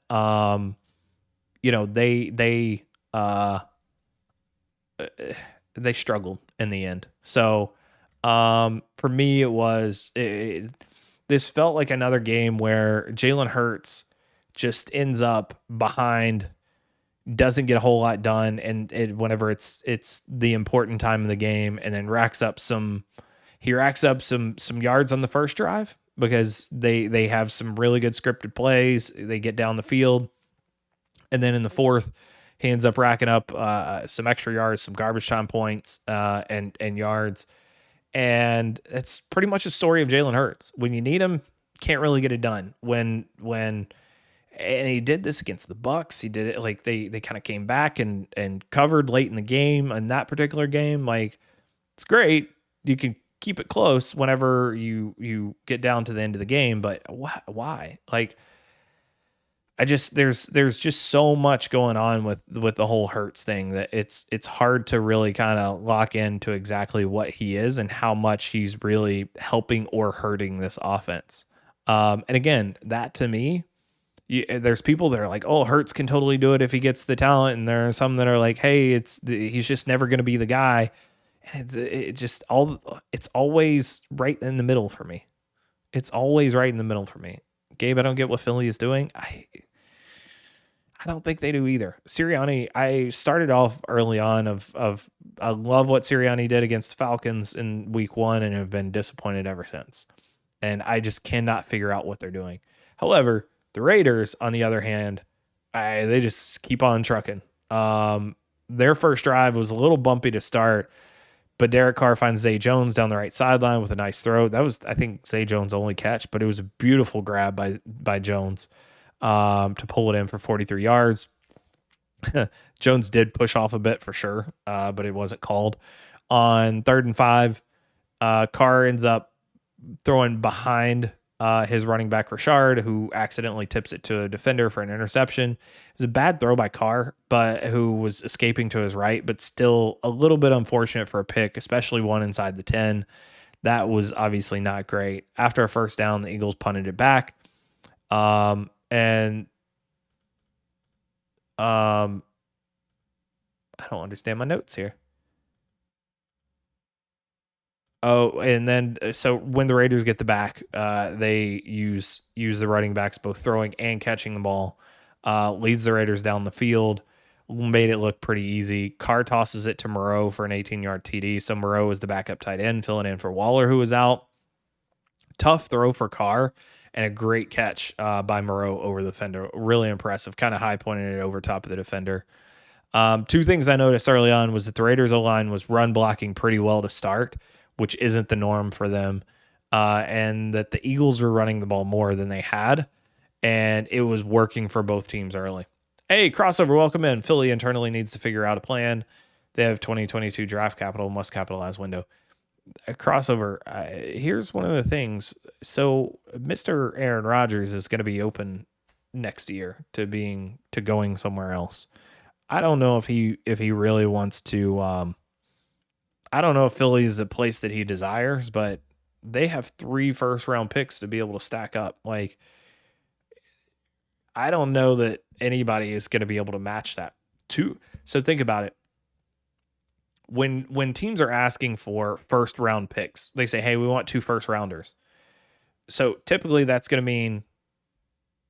they struggled in the end. So, for me, this felt like another game where Jalen Hurts just ends up behind, doesn't get a whole lot done, and whenever it's the important time of the game, and then racks up some yards on the first drive because they have some really good scripted plays. They get down the field, and then in the fourth, he ends up racking up some extra yards, some garbage time points, and yards. And it's pretty much a story of Jalen Hurts. When you need him, can't really get it done. And he did this against the Bucks. He did it like they kind of came back and covered late in the game in that particular game. Like, it's great. You can keep it close whenever you get down to the end of the game. But why? Like, I just there's just so much going on with the whole Hurts thing that it's hard to really kind of lock into exactly what he is and how much he's really helping or hurting this offense. And again, that to me, there's people that are like, oh, Hurts can totally do it if he gets the talent, and there are some that are like, hey, he's just never going to be the guy. And it's always right in the middle for me. It's always right in the middle for me. Gabe, I don't get what Philly is doing. I don't think they do either. Sirianni, I started off early on of I love what Sirianni did against the Falcons in week 1 and have been disappointed ever since. And I just cannot figure out what they're doing. However, the Raiders, on the other hand, they just keep on trucking. Their first drive was a little bumpy to start, but Derek Carr finds Zay Jones down the right sideline with a nice throw. That was, I think, Zay Jones' only catch, but it was a beautiful grab by Jones to pull it in for 43 yards. Jones did push off a bit for sure, but it wasn't called. On 3rd and 5, Carr ends up throwing behind his running back Rashard, who accidentally tips it to a defender for an interception. It was a bad throw by Carr, but who was escaping to his right, but still a little bit unfortunate for a pick, especially one inside the 10. That was obviously not great. After a first down, the Eagles punted it back. And I don't understand my notes here. Oh, and then so when the Raiders get the back, they use the running backs both throwing and catching the ball. Leads the Raiders down the field, made it look pretty easy. Carr tosses it to Moreau for an 18-yard TD. So Moreau is the backup tight end, filling in for Waller, who was out. Tough throw for Carr and a great catch by Moreau over the defender. Really impressive. Kind of high pointed it over top of the defender. Two things I noticed early on was that the Raiders O-line was run blocking pretty well to start, which isn't the norm for them, and that the Eagles were running the ball more than they had, and it was working for both teams early. Hey, crossover, welcome in. Philly internally needs to figure out a plan. They have 2022 draft capital, must capitalize window. A crossover, here's one of the things. So Mr. Aaron Rodgers is going to be open next year to going somewhere else. I don't know if he really wants to. I don't know if Philly is a place that he desires, but they have 3 first-round picks to be able to stack up. Like, I don't know that anybody is going to be able to match that. So think about it. When teams are asking for first-round picks, they say, "Hey, we want 2 first-rounders." So typically that's going to mean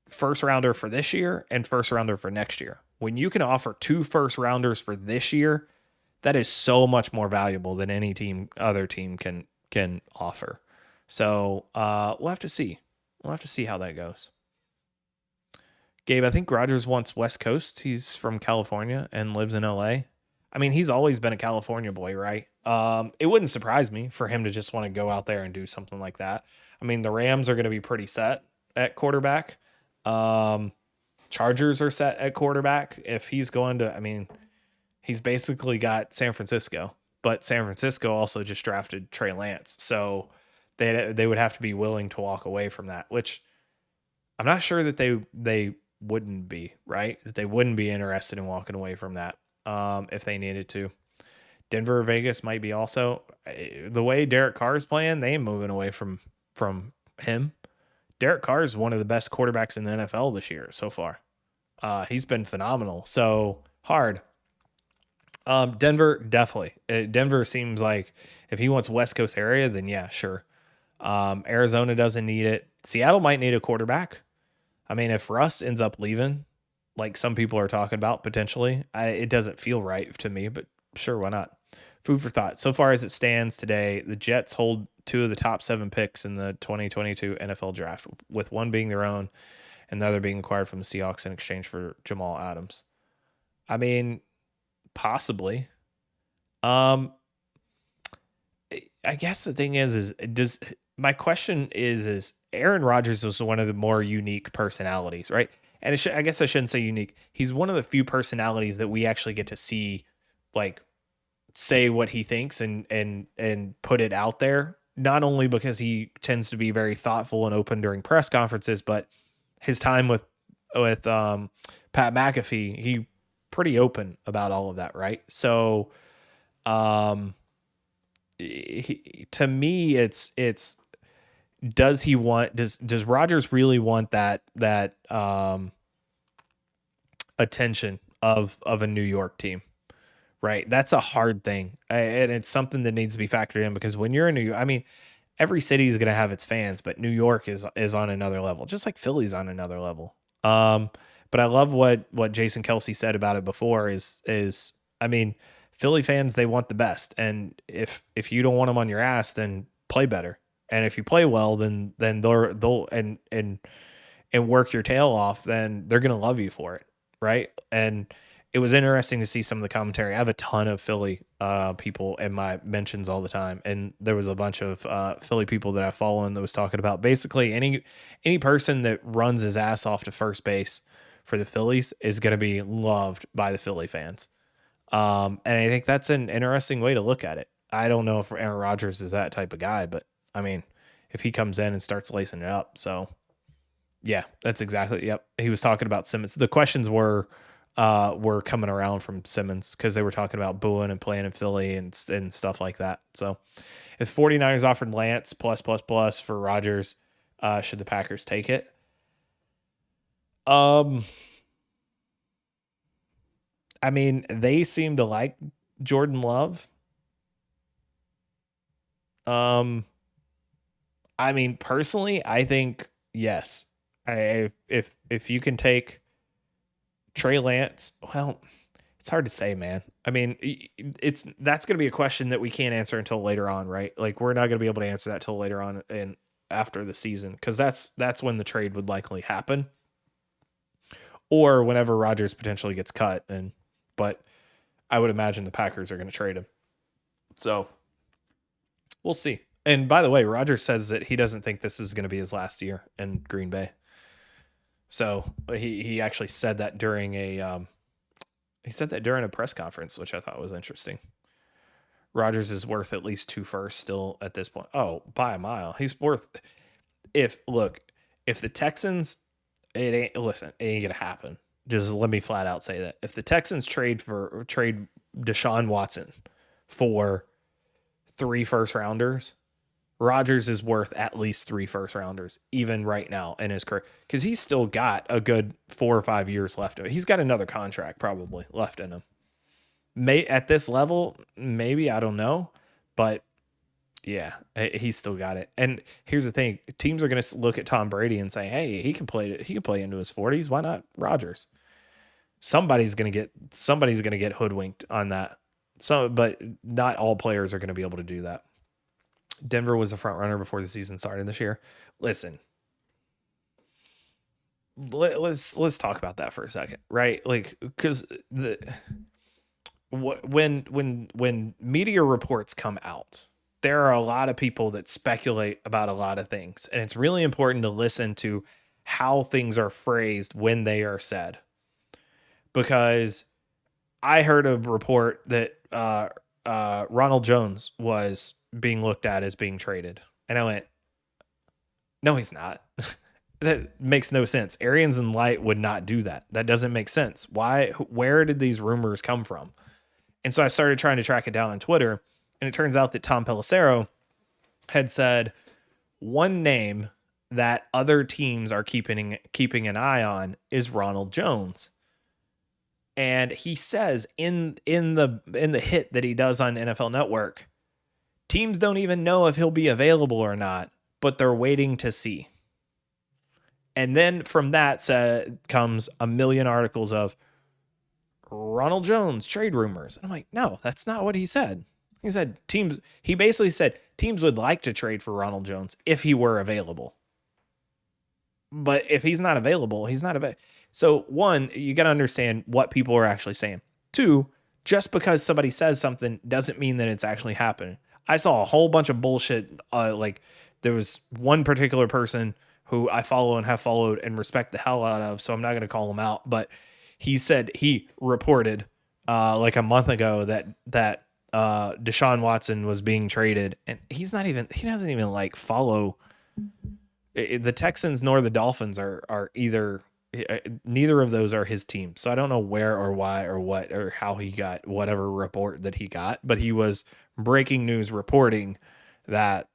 first-rounder for this year and first-rounder for next year. When you can offer 2 first-rounders for this year, that is so much more valuable than any other team can offer. So we'll have to see. We'll have to see how that goes. Gabe, I think Rodgers wants West Coast. He's from California and lives in LA. I mean, he's always been a California boy, right? It wouldn't surprise me for him to just want to go out there and do something like that. I mean, the Rams are going to be pretty set at quarterback. Chargers are set at quarterback. If he's going to, I mean, he's basically got San Francisco, but San Francisco also just drafted Trey Lance. So they would have to be willing to walk away from that, which I'm not sure that they wouldn't be, right? That they wouldn't be interested in walking away from that if they needed to. Denver or Vegas might be also. The way Derek Carr is playing, they ain't moving away from him. Derek Carr is one of the best quarterbacks in the NFL this year so far. He's been phenomenal. So hard. Denver, definitely. Denver seems like if he wants West Coast area, then yeah, sure. Arizona doesn't need it. Seattle might need a quarterback. I mean, if Russ ends up leaving, like some people are talking about potentially, it doesn't feel right to me, but sure, why not? Food for thought. So far as it stands today, the Jets hold 2 of the top 7 picks in the 2022 NFL draft, with one being their own and the other being acquired from the Seahawks in exchange for Jamal Adams. I mean, possibly. I guess the thing is my question is Aaron Rodgers was one of the more unique personalities, right? And I guess I shouldn't say unique. He's one of the few personalities that we actually get to see, like, say what he thinks and put it out there not only because he tends to be very thoughtful and open during press conferences, but his time with Pat McAfee, he pretty open about all of that, right? So, um, to me, it's does Rodgers really want that attention of a New York team? Right. That's a hard thing. And it's something that needs to be factored in because when you're in New York, I mean, every city is going to have its fans, but New York is on another level, just like Philly's on another level. But I love what Jason Kelsey said about it before is I mean, Philly fans, they want the best. And if you don't want them on your ass, then play better. And if you play well, then they'll and work your tail off, then they're gonna love you for it, right? And it was interesting to see some of the commentary. I have a ton of Philly people in my mentions all the time, and there was a bunch of Philly people that I follow and that was talking about basically any person that runs his ass off to first base for the Phillies is going to be loved by the Philly fans. And I think that's an interesting way to look at it. I don't know if Aaron Rodgers is that type of guy, but I mean, if he comes in and starts lacing it up, so yeah, that's exactly. Yep, he was talking about Simmons. The questions were coming around from Simmons because they were talking about booing and playing in Philly and stuff like that. So, if 49ers offered Lance plus for Rodgers, should the Packers take it? I mean, they seem to like Jordan Love. I mean, personally, I think yes. If you can take Trey Lance, well, it's hard to say, man. I mean, that's going to be a question that we can't answer until later on, right? Like we're not going to be able to answer that till later on and after the season because that's when the trade would likely happen, or whenever Rodgers potentially gets cut. But I would imagine the Packers are going to trade him, so we'll see. And by the way, Rodgers says that he doesn't think this is going to be his last year in Green Bay. So he actually said that during a press conference, which I thought was interesting. Rodgers is worth at least 2 firsts still at this point. Oh, by a mile. He's worth if the Texans it ain't gonna happen. Just let me flat out say that. If the Texans trade Deshaun Watson for 3 first rounders, Rodgers is worth at least 3 first rounders, even right now in his career, because he's still got a good 4 or 5 years left of it. He's got another contract probably left in him. At this level, maybe, I don't know, but yeah, he's still got it. And here's the thing: teams are going to look at Tom Brady and say, "Hey, he can play into his 40s. Why not Rodgers?" Somebody's going to get hoodwinked on that. So, but not all players are going to be able to do that. Denver was a front runner before the season started this year. Listen, let's talk about that for a second, right? Like, because when media reports come out, there are a lot of people that speculate about a lot of things, and it's really important to listen to how things are phrased when they are said. Because I heard a report that Ronald Jones was being looked at as being traded. And I went, no, he's not. That makes no sense. Arians and Light would not do that. That doesn't make sense. Why? Where did these rumors come from? And so I started trying to track it down on Twitter, and it turns out that Tom Pelissero had said one name that other teams are keeping an eye on is Ronald Jones. And he says in the hit that he does on NFL Network, teams don't even know if he'll be available or not, but they're waiting to see. And then from that comes a million articles of Ronald Jones trade rumors. And I'm like, no, that's not what he said. He basically said teams would like to trade for Ronald Jones if he were available. But if he's not available, he's not available. So one, you got to understand what people are actually saying. Two, just because somebody says something doesn't mean that it's actually happening. I saw a whole bunch of bullshit. Like there was one particular person who I follow and have followed and respect the hell out of, so I'm not going to call him out. But he said he reported like a month ago that Deshaun Watson was being traded, and he doesn't even like follow the Texans nor the Dolphins are either. Neither of those are his team. So I don't know where or why or what or how he got whatever report that he got, but he was breaking news reporting that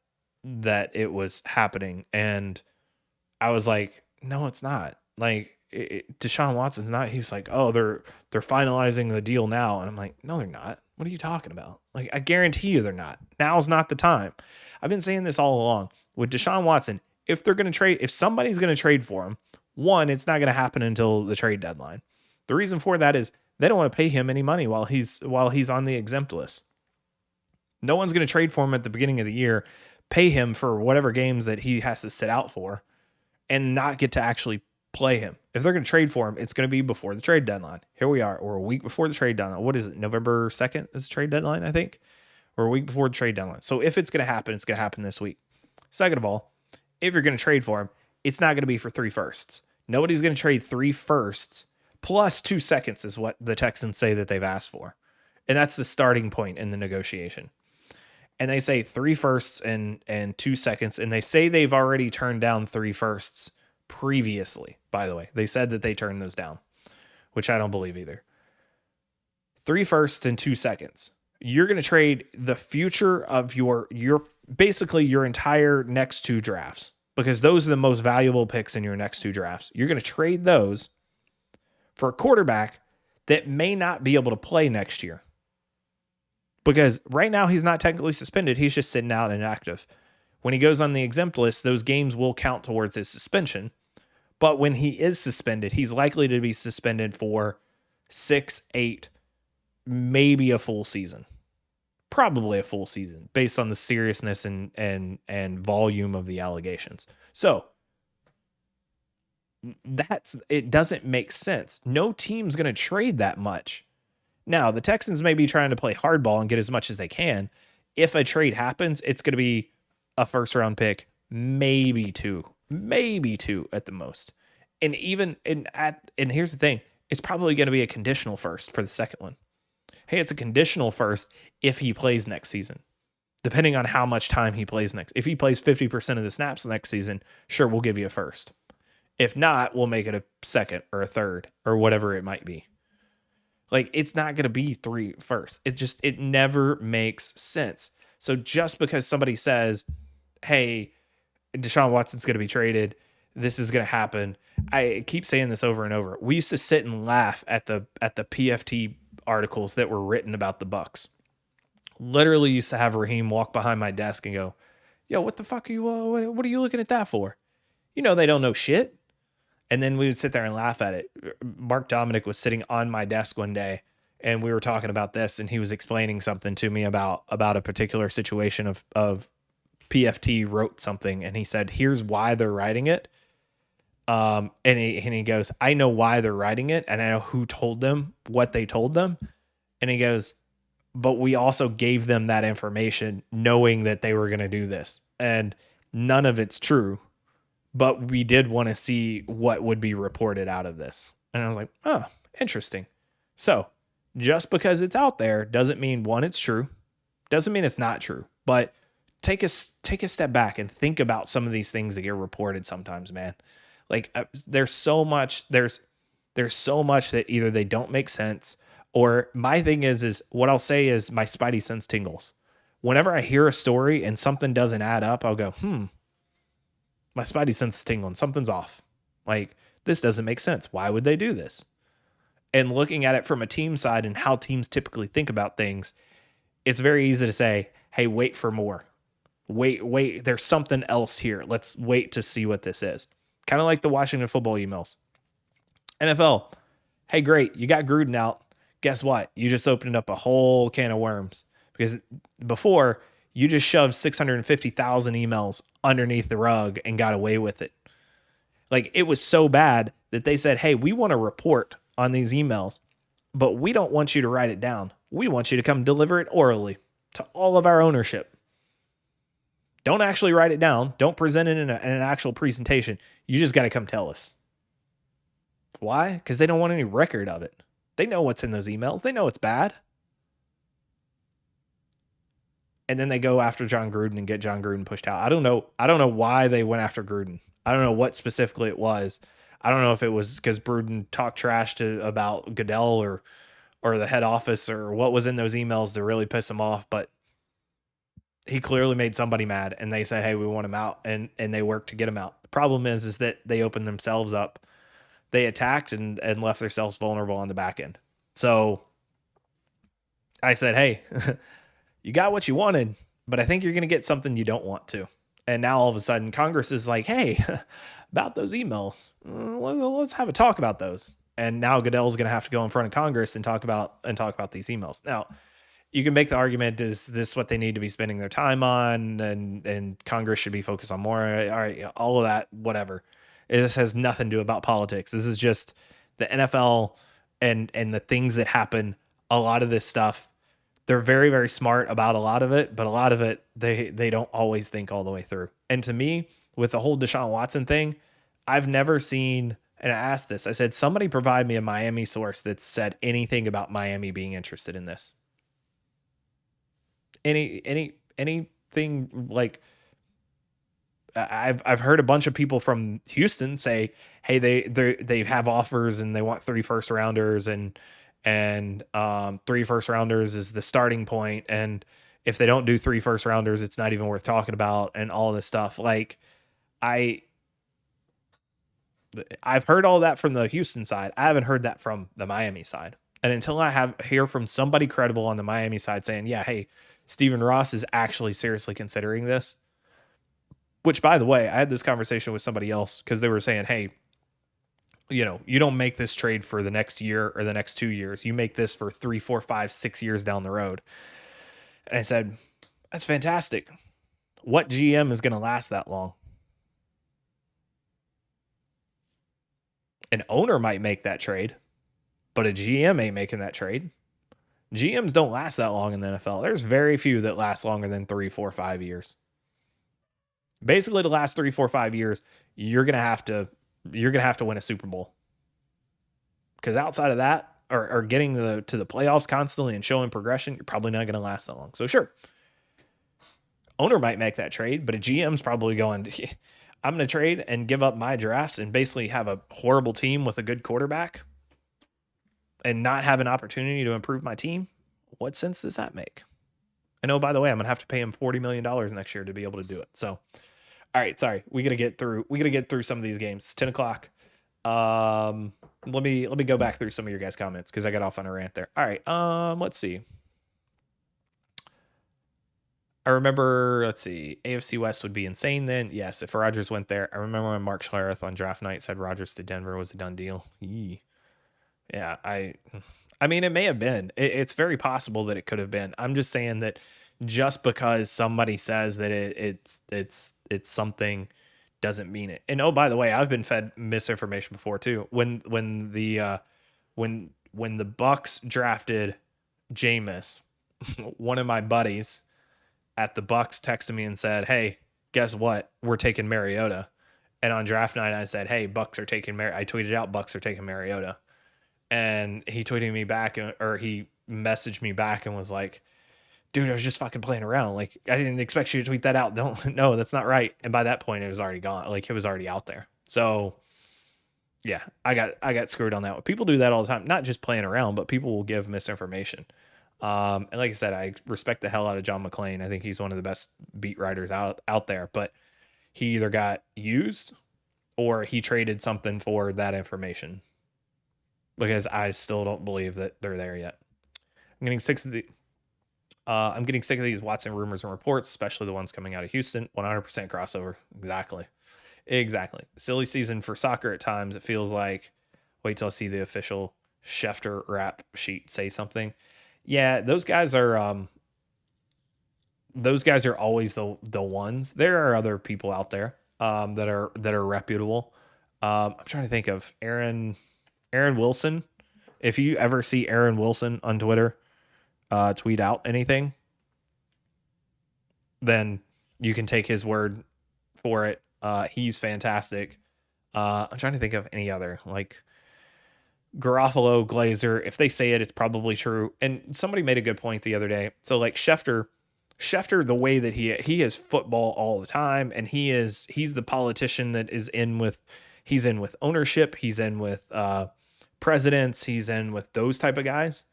it was happening. And I was like, no, it's not. Like Deshaun Watson's not. He was like, oh, they're finalizing the deal now. And I'm like, no, they're not. What are you talking about? Like, I guarantee you they're not. Now's not the time. I've been saying this all along with Deshaun Watson. If they're going to trade, if somebody's going to trade for him, one, it's not going to happen until the trade deadline. The reason for that is they don't want to pay him any money while he's on the exempt list. No one's going to trade for him at the beginning of the year, pay him for whatever games that he has to sit out for, and not get to actually play him. If they're going to trade for him, it's going to be before the trade deadline. Here we are. We're a week before the trade deadline. What is it? November 2nd is the trade deadline, I think. We're a week before the trade deadline. So if it's going to happen, it's going to happen this week. Second of all, if you're going to trade for him, it's not going to be for 3 firsts. Nobody's going to trade 3 firsts plus 2 seconds is what the Texans say that they've asked for. And that's the starting point in the negotiation. And they say 3 firsts and 2 seconds. And they say they've already turned down 3 firsts previously, by the way. They said that they turned those down, which I don't believe either. 3 firsts and 2 seconds. You're going to trade the future of your basically your entire next 2 drafts, because those are the most valuable picks in your next 2 drafts. You're going to trade those for a quarterback that may not be able to play next year. Because right now he's not technically suspended. He's just sitting out inactive. When he goes on the exempt list, those games will count towards his suspension. But when he is suspended, he's likely to be suspended for 6, 8, maybe a full season. Probably a full season based on the seriousness and volume of the allegations. So it doesn't make sense. No team's going to trade that much. Now, the Texans may be trying to play hardball and get as much as they can. If a trade happens, it's going to be a first round pick, maybe 2 at the most. And and here's the thing, it's probably going to be a conditional first for the second one. Hey, it's a conditional first if he plays next season, depending on how much time he plays next. If he plays 50% of the snaps next season, sure, we'll give you a first. If not, we'll make it a second or a third or whatever it might be. Like, it's not going to be 3 firsts. It never makes sense. So just because somebody says, hey, Deshaun Watson's going to be traded, this is going to happen. I keep saying this over and over. We used to sit and laugh at the PFT articles that were written about the Bucs. Literally used to have Raheem walk behind my desk and go, yo, what the fuck are you, what are you looking at that for? You know, they don't know shit. And then we would sit there and laugh at it. Mark Dominic was sitting on my desk one day and we were talking about this, and he was explaining something to me about a particular situation of PFT wrote something, and he said, here's why they're writing it. And he goes, I know why they're writing it, and I know who told them what they told them. And he goes, but we also gave them that information knowing that they were going to do this. And none of it's true, but we did want to see what would be reported out of this. And I was like, oh, interesting. So just because it's out there doesn't mean, one, it's true. Doesn't mean it's not true. But take a step back and think about some of these things that get reported sometimes, man. Like there's so much that either they don't make sense, or my thing is what I'll say is my spidey sense tingles. Whenever I hear a story and something doesn't add up, I'll go, my spidey sense is tingling. Something's off. Like, this doesn't make sense. Why would they do this? And looking at it from a team side and how teams typically think about things, it's very easy to say, hey, wait for more. Wait, there's something else here. Let's wait to see what this is. Kind of like the Washington football emails. NFL, hey, great, you got Gruden out. Guess what? You just opened up a whole can of worms. Because before, you just shoved 650,000 emails underneath the rug and got away with it. Like, it was so bad that they said, hey, we want to report on these emails, but we don't want you to write it down. We want you to come deliver it orally to all of our ownership. Don't actually write it down. Don't present it in an actual presentation. You just got to come tell us. Why? Because they don't want any record of it. They know what's in those emails. They know it's bad. and then they go after John Gruden and get John Gruden pushed out. I don't know why they went after Gruden. I don't know what specifically it was. I don't know if it was because Gruden talked trash to about Goodell or the head office or what was in those emails to really piss him off, but he clearly made somebody mad and they said, "Hey, we want him out," and they worked to get him out. The problem is that they opened themselves up. They attacked and left themselves vulnerable on the back end. So I said, "Hey, you got what you wanted, but I think you're going to get something you don't want to." And now all of a sudden, Congress is like, "Hey, about those emails, let's have a talk about those." And now Goodell's going to have to go in front of Congress and talk about these emails. Now, you can make the argument: is this what they need to be spending their time on? And Congress should be focused on more. All right, all of that, whatever. This has nothing to do about politics. This is just the NFL and the things that happen. A lot of this stuff, they're very, very smart about a lot of it, but a lot of it they don't always think all the way through. And to me, with the whole Deshaun Watson thing, I've never seen, and I asked this, I said, somebody provide me a Miami source that said anything about Miami being interested in this. Anything like, I've heard a bunch of people from Houston say, hey, they have offers and they want 3 first rounders and 3 first rounders is the starting point, and if they don't do 3 first rounders, it's not even worth talking about, and all this stuff. Like, I've heard all that from the Houston side. I haven't heard that from the Miami side. And until I hear from somebody credible on the Miami side saying, yeah, hey, Stephen Ross is actually seriously considering this. Which, by the way, I had this conversation with somebody else because they were saying, hey, you don't make this trade for the next year or the next 2 years. You make this for 3, 4, 5, 6 years down the road. And I said, that's fantastic. What GM is going to last that long? An owner might make that trade, but a GM ain't making that trade. GMs don't last that long in the NFL. There's very few that last longer than 3, 4, 5 years. Basically, the last 3, 4, 5 years, you're gonna have to win a Super Bowl. Because outside of that, or getting to the playoffs constantly and showing progression, you're probably not gonna last that long. So sure, owner might make that trade, but a GM's probably going, I'm gonna trade and give up my drafts and basically have a horrible team with a good quarterback and not have an opportunity to improve my team. What sense does that make? I know, by the way, I'm gonna have to pay him $40 million next year to be able to do it. So, all right, sorry, we gotta get through some of these games. It's 10 o'clock. Let me go back through some of your guys' comments because I got off on a rant there. All right, let's see. I remember, let's see, AFC West would be insane then. Yes, if Rodgers went there. I remember when Mark Schlereth on draft night said Rodgers to Denver was a done deal. Yee. Yeah, I mean, it may have been. It's very possible that it could have been. I'm just saying that just because somebody says that it's something doesn't mean it. And oh, by the way, I've been fed misinformation before too. When the Bucks drafted Jameis, one of my buddies at the Bucks texted me and said, "Hey, guess what? We're taking Mariota." And on draft night, I said, "Hey, Bucks are taking I tweeted out, "Bucks are taking Mariota." And he tweeted me back, or he messaged me back and was like, dude, I was just fucking playing around. Like, I didn't expect you to tweet that out. No, that's not right. And by that point, it was already gone. Like, it was already out there. So yeah, I got screwed on that one. People do that all the time, not just playing around, but people will give misinformation. And like I said, I respect the hell out of John McClain. I think he's one of the best beat writers out there, but he either got used or he traded something for that information, because I still don't believe that they're there yet. I'm getting sick of these Watson rumors and reports, especially the ones coming out of Houston. 100% crossover. Exactly. Silly season for soccer at times. It feels like, wait till I see the official Schefter rap sheet say something. Yeah, those guys are always the ones. There are other people out there that are reputable. I'm trying to think of Aaron Wilson. If you ever see Aaron Wilson on Twitter tweet out anything, then you can take his word for it. He's fantastic. I'm trying to think of any other, like Garofalo, Glazer. If they say it, it's probably true. And somebody made a good point the other day. So like Schefter Schefter, the way that he is football all the time, and he's the politician that is he's in with ownership, he's in with presidents, he's in with those type of guys.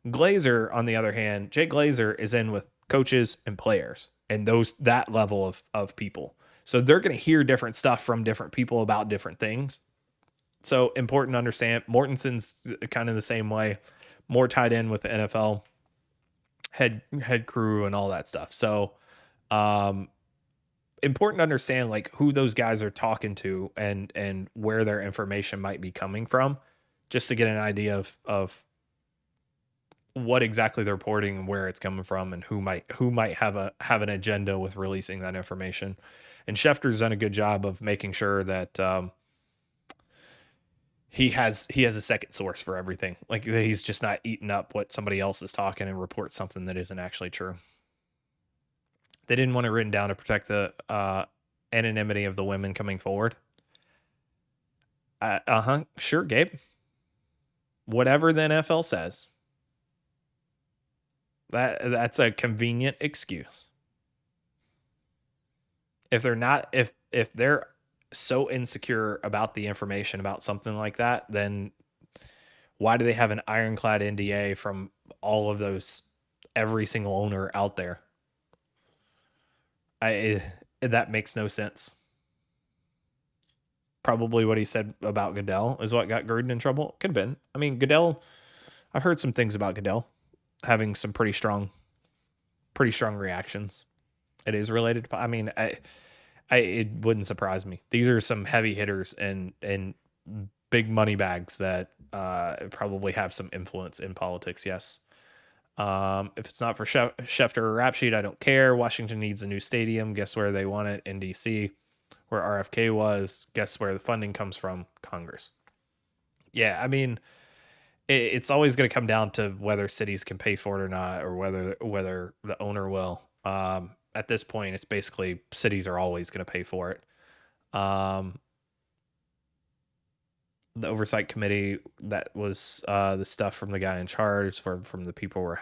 Glazer, on the other hand, Jay Glazer is in with coaches and players and that level of people. So they're going to hear different stuff from different people about different things. So important to understand. Mortenson's kind of the same way, more tied in with the NFL head crew and all that stuff. So important to understand like who those guys are talking to and where their information might be coming from, just to get an idea of what exactly they're reporting and where it's coming from and who might have an agenda with releasing that information. And Schefter's done a good job of making sure that he has a second source for everything. Like he's just not eating up what somebody else is talking and report something that isn't actually true. They didn't want it written down to protect the anonymity of the women coming forward. Sure, Gabe. Whatever the NFL says. That's a convenient excuse. If they're so insecure about the information about something like that, then why do they have an ironclad NDA from all of those, every single owner out there? That makes no sense. Probably what he said about Goodell is what got Gruden in trouble. Could have been. I mean, Goodell, I've heard some things about Goodell having some pretty strong reactions. It is related. I mean, it wouldn't surprise me. These are some heavy hitters and big money bags that probably have some influence in politics. Yes. If it's not for Schefter or Rap Sheet, I don't care. Washington needs a new stadium. Guess where they want it? In DC, where RFK was. Guess where the funding comes from? Congress. Yeah, I mean, it's always going to come down to whether cities can pay for it or not, or whether the owner will. At this point, it's basically cities are always going to pay for it. The oversight committee, that was the stuff from the guy in charge, from the people who were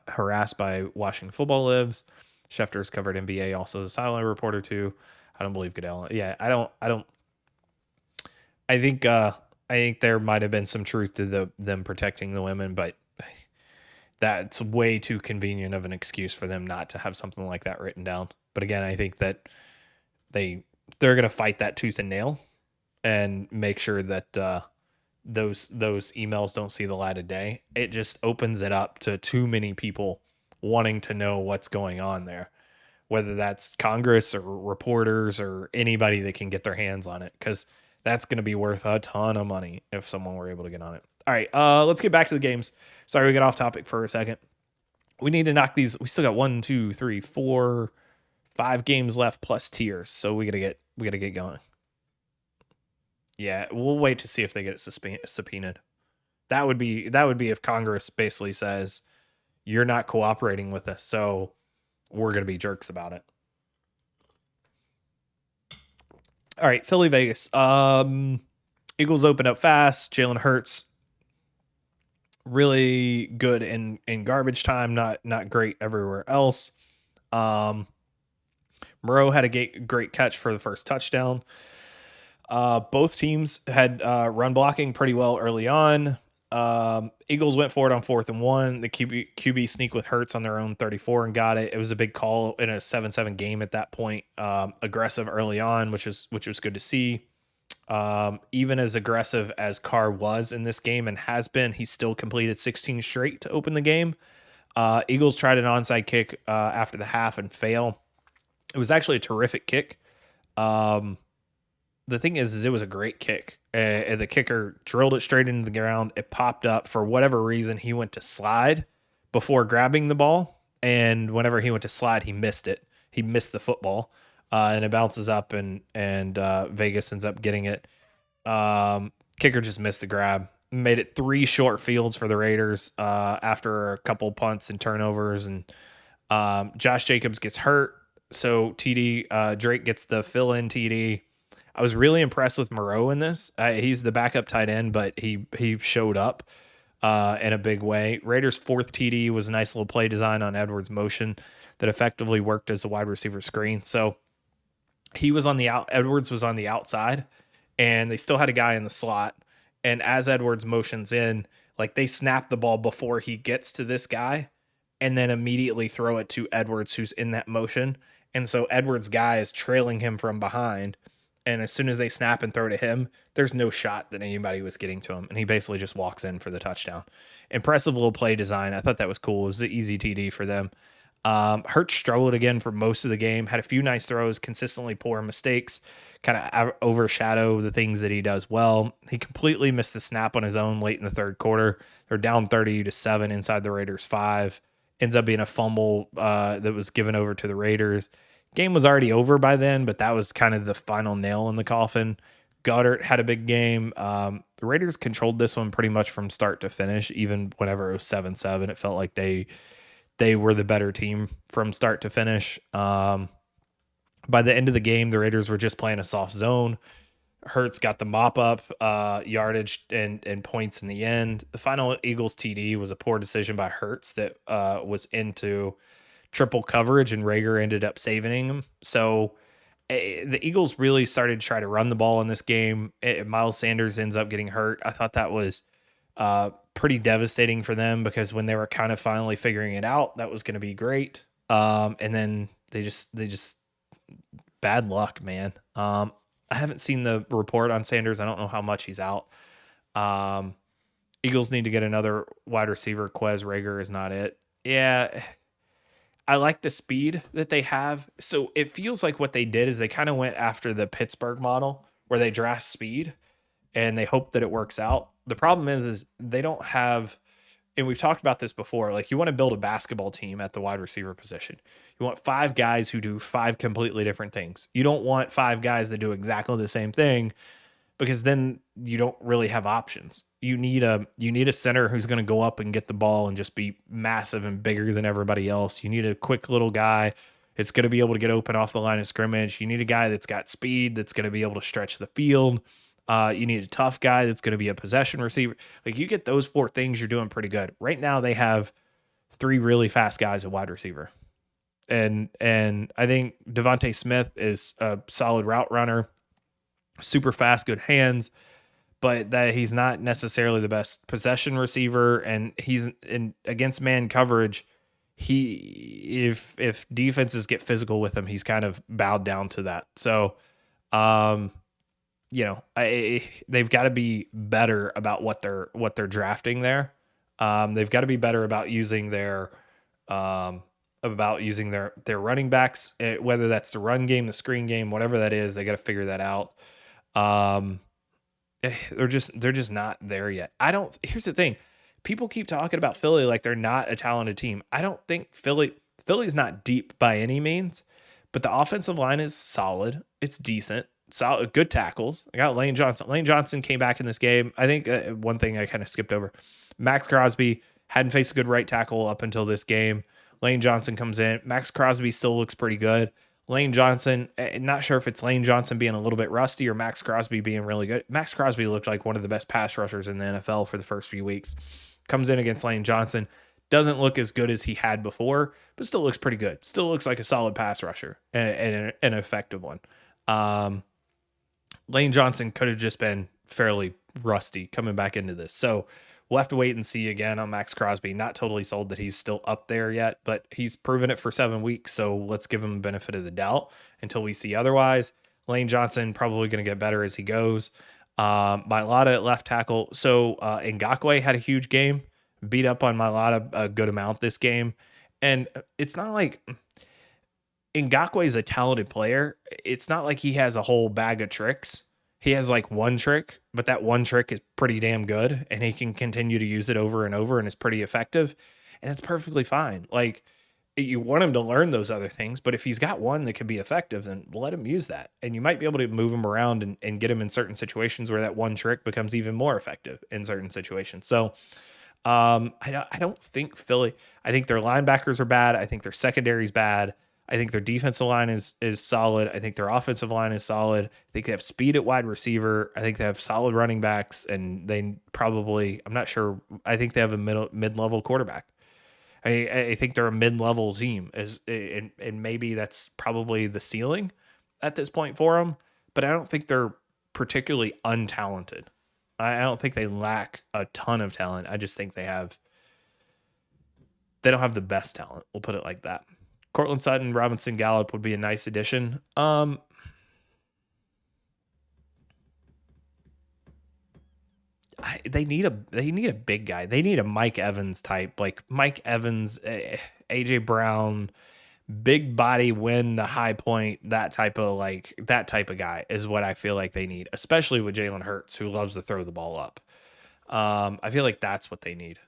harassed by Washington Football Lives. Schefter's covered NBA, also a sideline reporter too. I don't believe Goodell. Yeah, I don't. I think there might have been some truth to them protecting the women, but that's way too convenient of an excuse for them not to have something like that written down. But again, I think that they're going to fight that tooth and nail and make sure that those emails don't see the light of day. It just opens it up to too many people wanting to know what's going on there, whether that's Congress or reporters or anybody that can get their hands on it, because that's going to be worth a ton of money if someone were able to get on it. All right, let's get back to the games. Sorry, we got off topic for a second. We need to knock these. We still got 1, 2, 3, 4, 5 games left plus tiers, so we gotta get going. Yeah, we'll wait to see if they get it subpoenaed. That would be if Congress basically says you're not cooperating with us, so we're gonna be jerks about it. All right, Philly Vegas. Eagles open up fast. Jalen Hurts really good in garbage time, not great everywhere else. Burrow had a great catch for the first touchdown. Both teams had run blocking pretty well early on. Eagles went for it on 4th and 1. The QB sneak with Hurts on their own 34 and got it. It was a big call in a 7-7 game at that point. Aggressive early on, which was good to see. Even as aggressive as Carr was in this game and has been, he still completed 16 straight to open the game. Eagles tried an onside kick after the half and fail. It was actually a terrific kick. The thing is it was a great kick. The kicker drilled it straight into the ground. It popped up. For whatever reason, he went to slide before grabbing the ball, and whenever he went to slide, he missed it. He missed the football, and it bounces up, and Vegas ends up getting it. Kicker just missed the grab. Made it 3 short fields for the Raiders after a couple punts and turnovers, and Josh Jacobs gets hurt, so TD Drake gets the fill-in TD. I was really impressed with Moreau in this. He's the backup tight end, but he showed up in a big way. Raiders' 4th TD was a nice little play design on Edwards' motion. that effectively worked as a wide receiver screen. So he was on the out, Edwards was on the outside, and they still had a guy in the slot. And as Edwards motions in, like they snap the ball before he gets to this guy and then immediately throw it to Edwards, who's in that motion. And so Edwards' guy is trailing him from behind. And as soon as they snap and throw to him, there's no shot that anybody was getting to him. And he basically just walks in for the touchdown. Impressive little play design. I thought that was cool. It was an easy TD for them. Hurts struggled again for most of the game, had a few nice throws, consistently poor mistakes, kind of overshadow the things that he does well. He completely missed the snap on his own late in the third quarter. They're down 30-7 inside the Raiders 5. Ends up being a fumble that was given over to the Raiders. Game was already over by then, but that was kind of the final nail in the coffin. Goddard had a big game. The Raiders controlled this one pretty much from start to finish, even whenever it was 7-7. It felt like they were the better team from start to finish. By the end of the game, the Raiders were just playing a soft zone. Hurts got the mop up yardage and points in the end. The final Eagles TD was a poor decision by Hurts that was into triple coverage, and Rager ended up saving him. So the Eagles really started to try to run the ball in this game. Miles Sanders ends up getting hurt. I thought that was pretty devastating for them, because when they were kind of finally figuring it out, that was going to be great. And then they just bad luck, man. I haven't seen the report on Sanders. I don't know how much he's out. Eagles need to get another wide receiver. Quez Rager is not it. Yeah. I like the speed that they have. So it feels like what they did is they kind of went after the Pittsburgh model, where they draft speed and they hope that it works out. The problem is they don't have, and we've talked about this before, like you want to build a basketball team at the wide receiver position. You want 5 guys who do 5 completely different things. You don't want 5 guys that do exactly the same thing, because then you don't really have options. You need a center who's going to go up and get the ball and just be massive and bigger than everybody else. You need a quick little guy that's going to be able to get open off the line of scrimmage. You need a guy that's got speed, that's going to be able to stretch the field. You need a tough guy that's going to be a possession receiver. Like, you get those 4 things, you're doing pretty good. Right now they have 3 really fast guys at wide receiver. And I think Devontae Smith is a solid route runner, super fast, good hands, but that he's not necessarily the best possession receiver. And he's in against man coverage. If defenses get physical with him, he's kind of bowed down to that. So, they've got to be better about what they're drafting there. They've got to be better about using their running backs, whether that's the run game, the screen game, whatever that is. They got to figure that out. They're just not there yet. Here's the thing. People keep talking about Philly like they're not a talented team. I don't think Philly's not deep by any means, but the offensive line is solid. It's decent. Solid, good tackles. I got Lane Johnson. Lane Johnson came back in this game. I think one thing I kind of skipped over. Max Crosby hadn't faced a good right tackle up until this game. Lane Johnson comes in. Max Crosby still looks pretty good. Lane Johnson, not sure if it's Lane Johnson being a little bit rusty or Max Crosby being really good. Max Crosby looked like one of the best pass rushers in the NFL for the first few weeks. Comes in against Lane Johnson. Doesn't look as good as he had before, but still looks pretty good. Still looks like a solid pass rusher and an effective one. Lane Johnson could have just been fairly rusty coming back into this. So we'll have to wait and see again on Max Crosby. Not totally sold that he's still up there yet, but he's proven it for 7 weeks. So let's give him the benefit of the doubt until we see otherwise. Lane Johnson probably going to get better as he goes. Mailata at left tackle. So Ngakoue had a huge game, beat up on Mailata a good amount this game. And it's not like Ngakoue is a talented player. It's not like he has a whole bag of tricks. He has like one trick, but that one trick is pretty damn good, and he can continue to use it over and over, and it's pretty effective, and it's perfectly fine. Like, you want him to learn those other things, but if he's got one that can be effective, then let him use that. And you might be able to move him around and get him in certain situations where that one trick becomes even more effective in certain situations. So I don't think Philly, I think their linebackers are bad. I think their secondary is bad. I think their defensive line is solid. I think their offensive line is solid. I think they have speed at wide receiver. I think they have solid running backs, and they probably, I'm not sure, I think they have a mid-level quarterback. I think they're a mid-level team, and maybe that's probably the ceiling at this point for them. But I don't think they're particularly untalented. I don't think they lack a ton of talent. I just think they don't have the best talent. We'll put it like that. Cortland Sutton, Robinson Gallup would be a nice addition. They need a big guy. They need a Mike Evans type, like Mike Evans, AJ Brown, big body, win the high point. That type of guy is what I feel like they need, especially with Jalen Hurts, who loves to throw the ball up. I feel like that's what they need.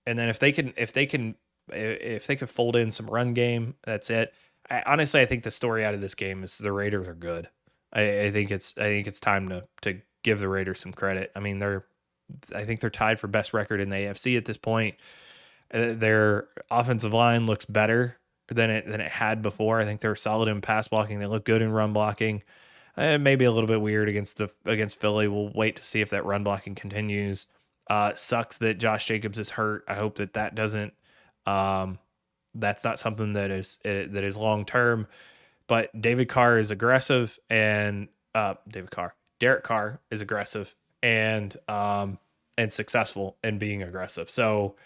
And then if they could fold in some run game, that's it. Honestly, I think the story out of this game is the Raiders are good. I think it's time to give the Raiders some credit. I mean, I think they're tied for best record in the AFC at this point. Their offensive line looks better than it had before. I think they're solid in pass blocking. They look good in run blocking. Maybe a little bit weird against Philly. We'll wait to see if that run blocking continues. Sucks that Josh Jacobs is hurt. I hope that doesn't. That's not something that is long term. But Derek Carr is aggressive, and Derek Carr is aggressive and successful in being aggressive. So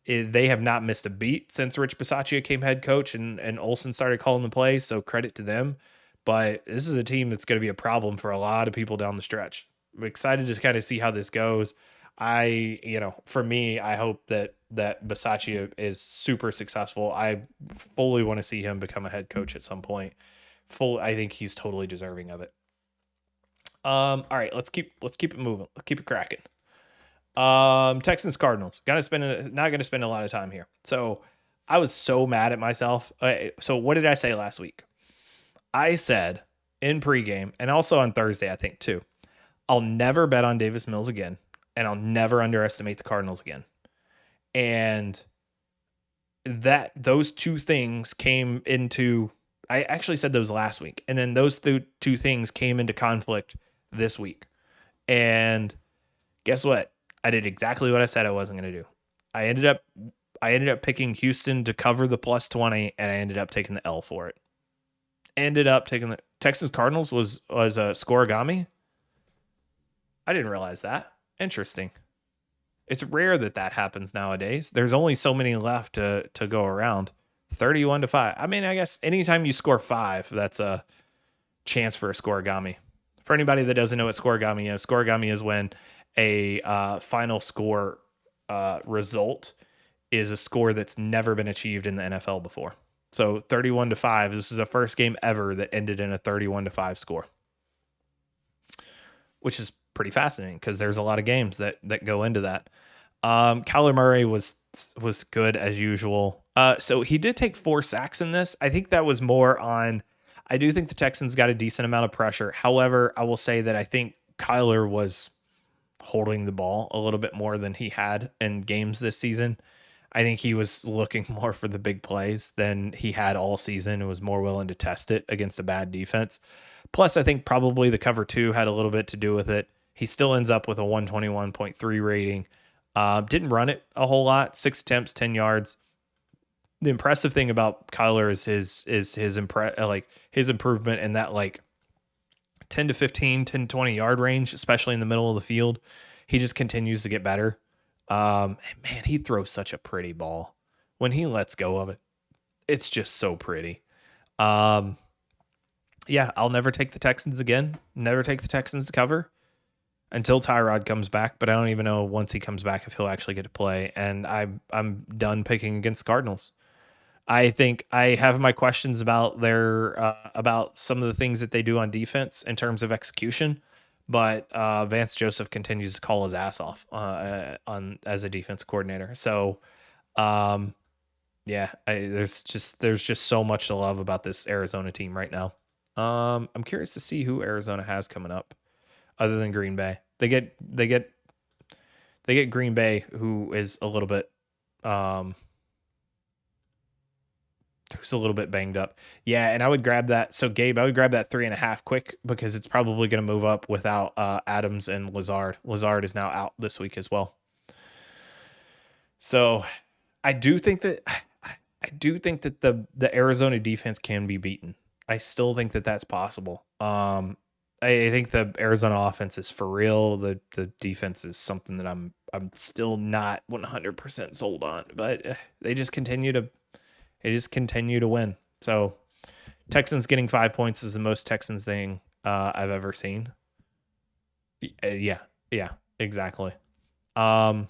they have not missed a beat since Rich Bisaccia came head coach and Olsen started calling the plays. So credit to them. But this is a team that's going to be a problem for a lot of people down the stretch. I'm excited to kind of see how this goes. For me, I hope that Bisaccia is super successful. I fully want to see him become a head coach at some point. I think he's totally deserving of it. All right, let's keep it moving. Let's keep it cracking. Texans Cardinals. Not gonna spend a lot of time here. So I was so mad at myself. So what did I say last week? I said in pregame and also on Thursday, I think too, I'll never bet on Davis Mills again, and I'll never underestimate the Cardinals again. And those two things came into, I actually said those last week, and then those two things came into conflict this week. And guess what? I did exactly what I said I wasn't going to do. I ended up picking Houston to cover the +20, and I ended up taking the L for it. Ended up taking the Texans Cardinals was a scoregami. I didn't realize that. Interesting. It's rare that happens nowadays. There's only so many left to go around. 31-5. I mean, I guess anytime you score 5, that's a chance for a scoregami. For anybody that doesn't know what scoregami is when a final score result is a score that's never been achieved in the NFL before. So 31-5. This is the first game ever that ended in a 31-5 score, which is pretty fascinating because there's a lot of games that go into that. Kyler Murray was good as usual. So he did take 4 sacks in this. I think that was more on. I do think the Texans got a decent amount of pressure. However, I will say that I think Kyler was holding the ball a little bit more than he had in games this season. I think he was looking more for the big plays than he had all season and was more willing to test it against a bad defense. Plus, I think probably the cover 2 had a little bit to do with it. He still ends up with a 121.3 rating. Didn't run it a whole lot. 6 attempts, 10 yards. The impressive thing about Kyler is his improvement in that 10 to 15, 10 to 20 yard range, especially in the middle of the field. He just continues to get better. Man, he throws such a pretty ball. When he lets go of it, it's just so pretty. Yeah, I'll never take the Texans again. Never take the Texans to cover until Tyrod comes back, but I don't even know once he comes back if he'll actually get to play. And I'm done picking against the Cardinals. I think I have my questions about about some of the things that they do on defense in terms of execution, but Vance Joseph continues to call his ass off as a defense coordinator. So, yeah, there's just so much to love about this Arizona team right now. I'm curious to see who Arizona has coming up, other than Green Bay. They get Green Bay, who is a little bit who's a little bit banged up. Yeah, and I would grab that. So Gabe, I would grab that 3.5 quick because it's probably going to move up without Adams and Lazard. Lazard is now out this week as well. So I do think that the Arizona defense can be beaten. I still think that that's possible. I think the Arizona offense is for real. The defense is something that I'm still not 100% sold on, but they just continue to win. So Texans getting 5 points is the most Texans thing I've ever seen. Yeah, yeah, exactly. And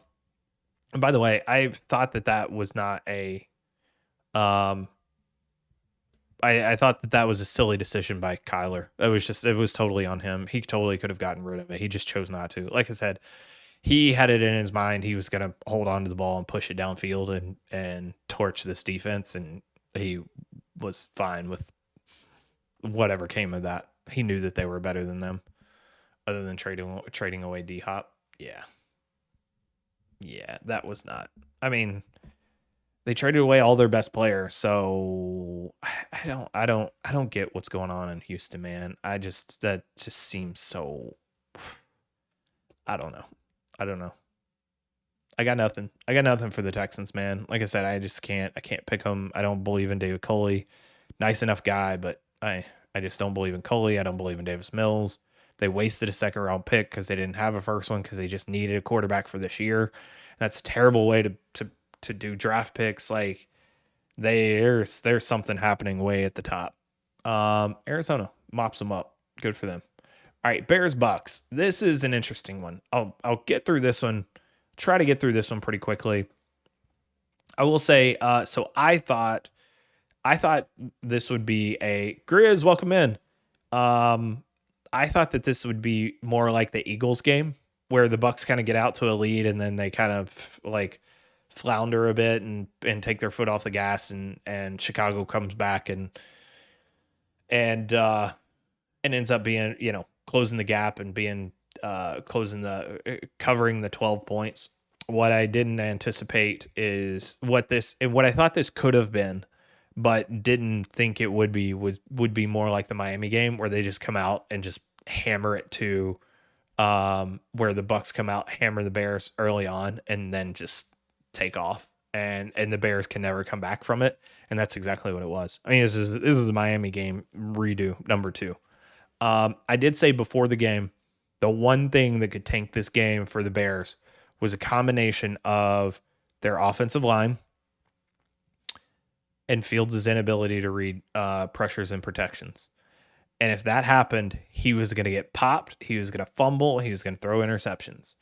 by the way, I thought that was not a um I thought that was a silly decision by Kyler. It was totally on him. He totally could have gotten rid of it. He just chose not to. Like I said, he had it in his mind he was going to hold on to the ball and push it downfield and torch this defense, and he was fine with whatever came of that. He knew that they were better than them, other than trading away D Hop. Yeah, yeah, that was not. I mean, they traded away all their best players, so I don't get what's going on in Houston, man. That just seems so. I don't know. I don't know. I got nothing. I got nothing for the Texans, man. Like I said, I can't pick them. I don't believe in David Coley. Nice enough guy, but I just don't believe in Coley. I don't believe in Davis Mills. They wasted a second round pick because they didn't have a first one because they just needed a quarterback for this year. That's a terrible way to do draft picks. Like there's something happening way at the top. Arizona mops them up. Good for them. All right, Bears Bucks. This is an interesting one. I'll get through this one. Try to get through this one pretty quickly. I will say, so I thought this would be a Grizz, welcome in. I thought that this would be more like the Eagles game where the Bucks kind of get out to a lead and then they kind of like flounder a bit and take their foot off the gas, and Chicago comes back and ends up being, closing the gap and being covering the 12 points. What I didn't anticipate is what I thought this could have been, but didn't think it would be more like the Miami game where they just come out and just hammer it to where the Bucks come out, hammer the Bears early on, and then just take off. And the Bears can never come back from it. And that's exactly what it was. I mean, this was the Miami game redo number 2. I did say before the game, the one thing that could tank this game for the Bears was a combination of their offensive line and Fields' inability to read pressures and protections. And if that happened, he was going to get popped. He was going to fumble. He was going to throw interceptions.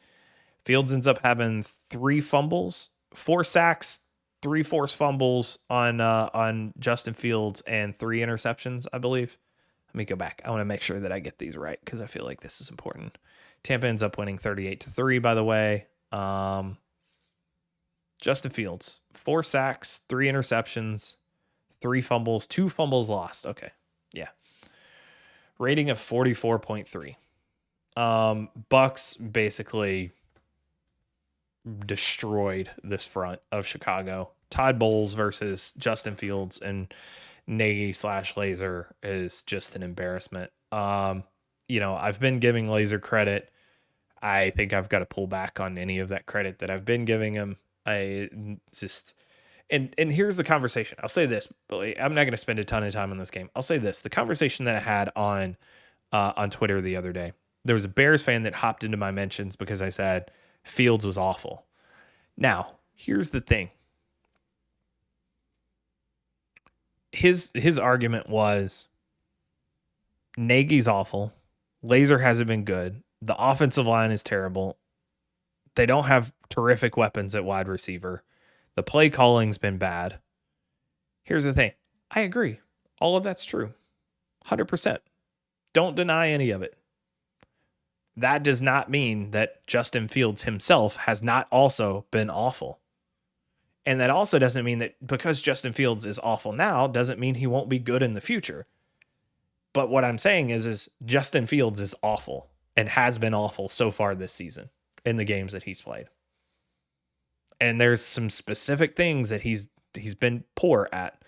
Fields ends up having 3 fumbles, 4 sacks, 3 forced fumbles on Justin Fields, and 3 interceptions, I believe. Let me go back. I want to make sure that I get these right because I feel like this is important. Tampa ends up winning 38-3, by the way. Justin Fields, 4 sacks, 3 interceptions, 3 fumbles, 2 fumbles lost. Okay. Yeah. Rating of 44.3. Bucks basically destroyed this front of Chicago. Todd Bowles versus Justin Fields and Nagy/Laser is just an embarrassment. I've been giving Laser credit. I think I've got to pull back on any of that credit that I've been giving him. And here's the conversation. I'll say this, but I'm not going to spend a ton of time on this game. I'll say this: the conversation that I had on Twitter the other day, there was a Bears fan that hopped into my mentions because I said Fields was awful. Now, here's the thing. His argument was Nagy's awful. Laser hasn't been good. The offensive line is terrible. They don't have terrific weapons at wide receiver. The play calling's been bad. Here's the thing. I agree. All of that's true. 100%. Don't deny any of it. That does not mean that Justin Fields himself has not also been awful. And that also doesn't mean that because Justin Fields is awful now, doesn't mean he won't be good in the future. But what I'm saying is Justin Fields is awful and has been awful so far this season in the games that he's played. And there's some specific things that he's been poor at.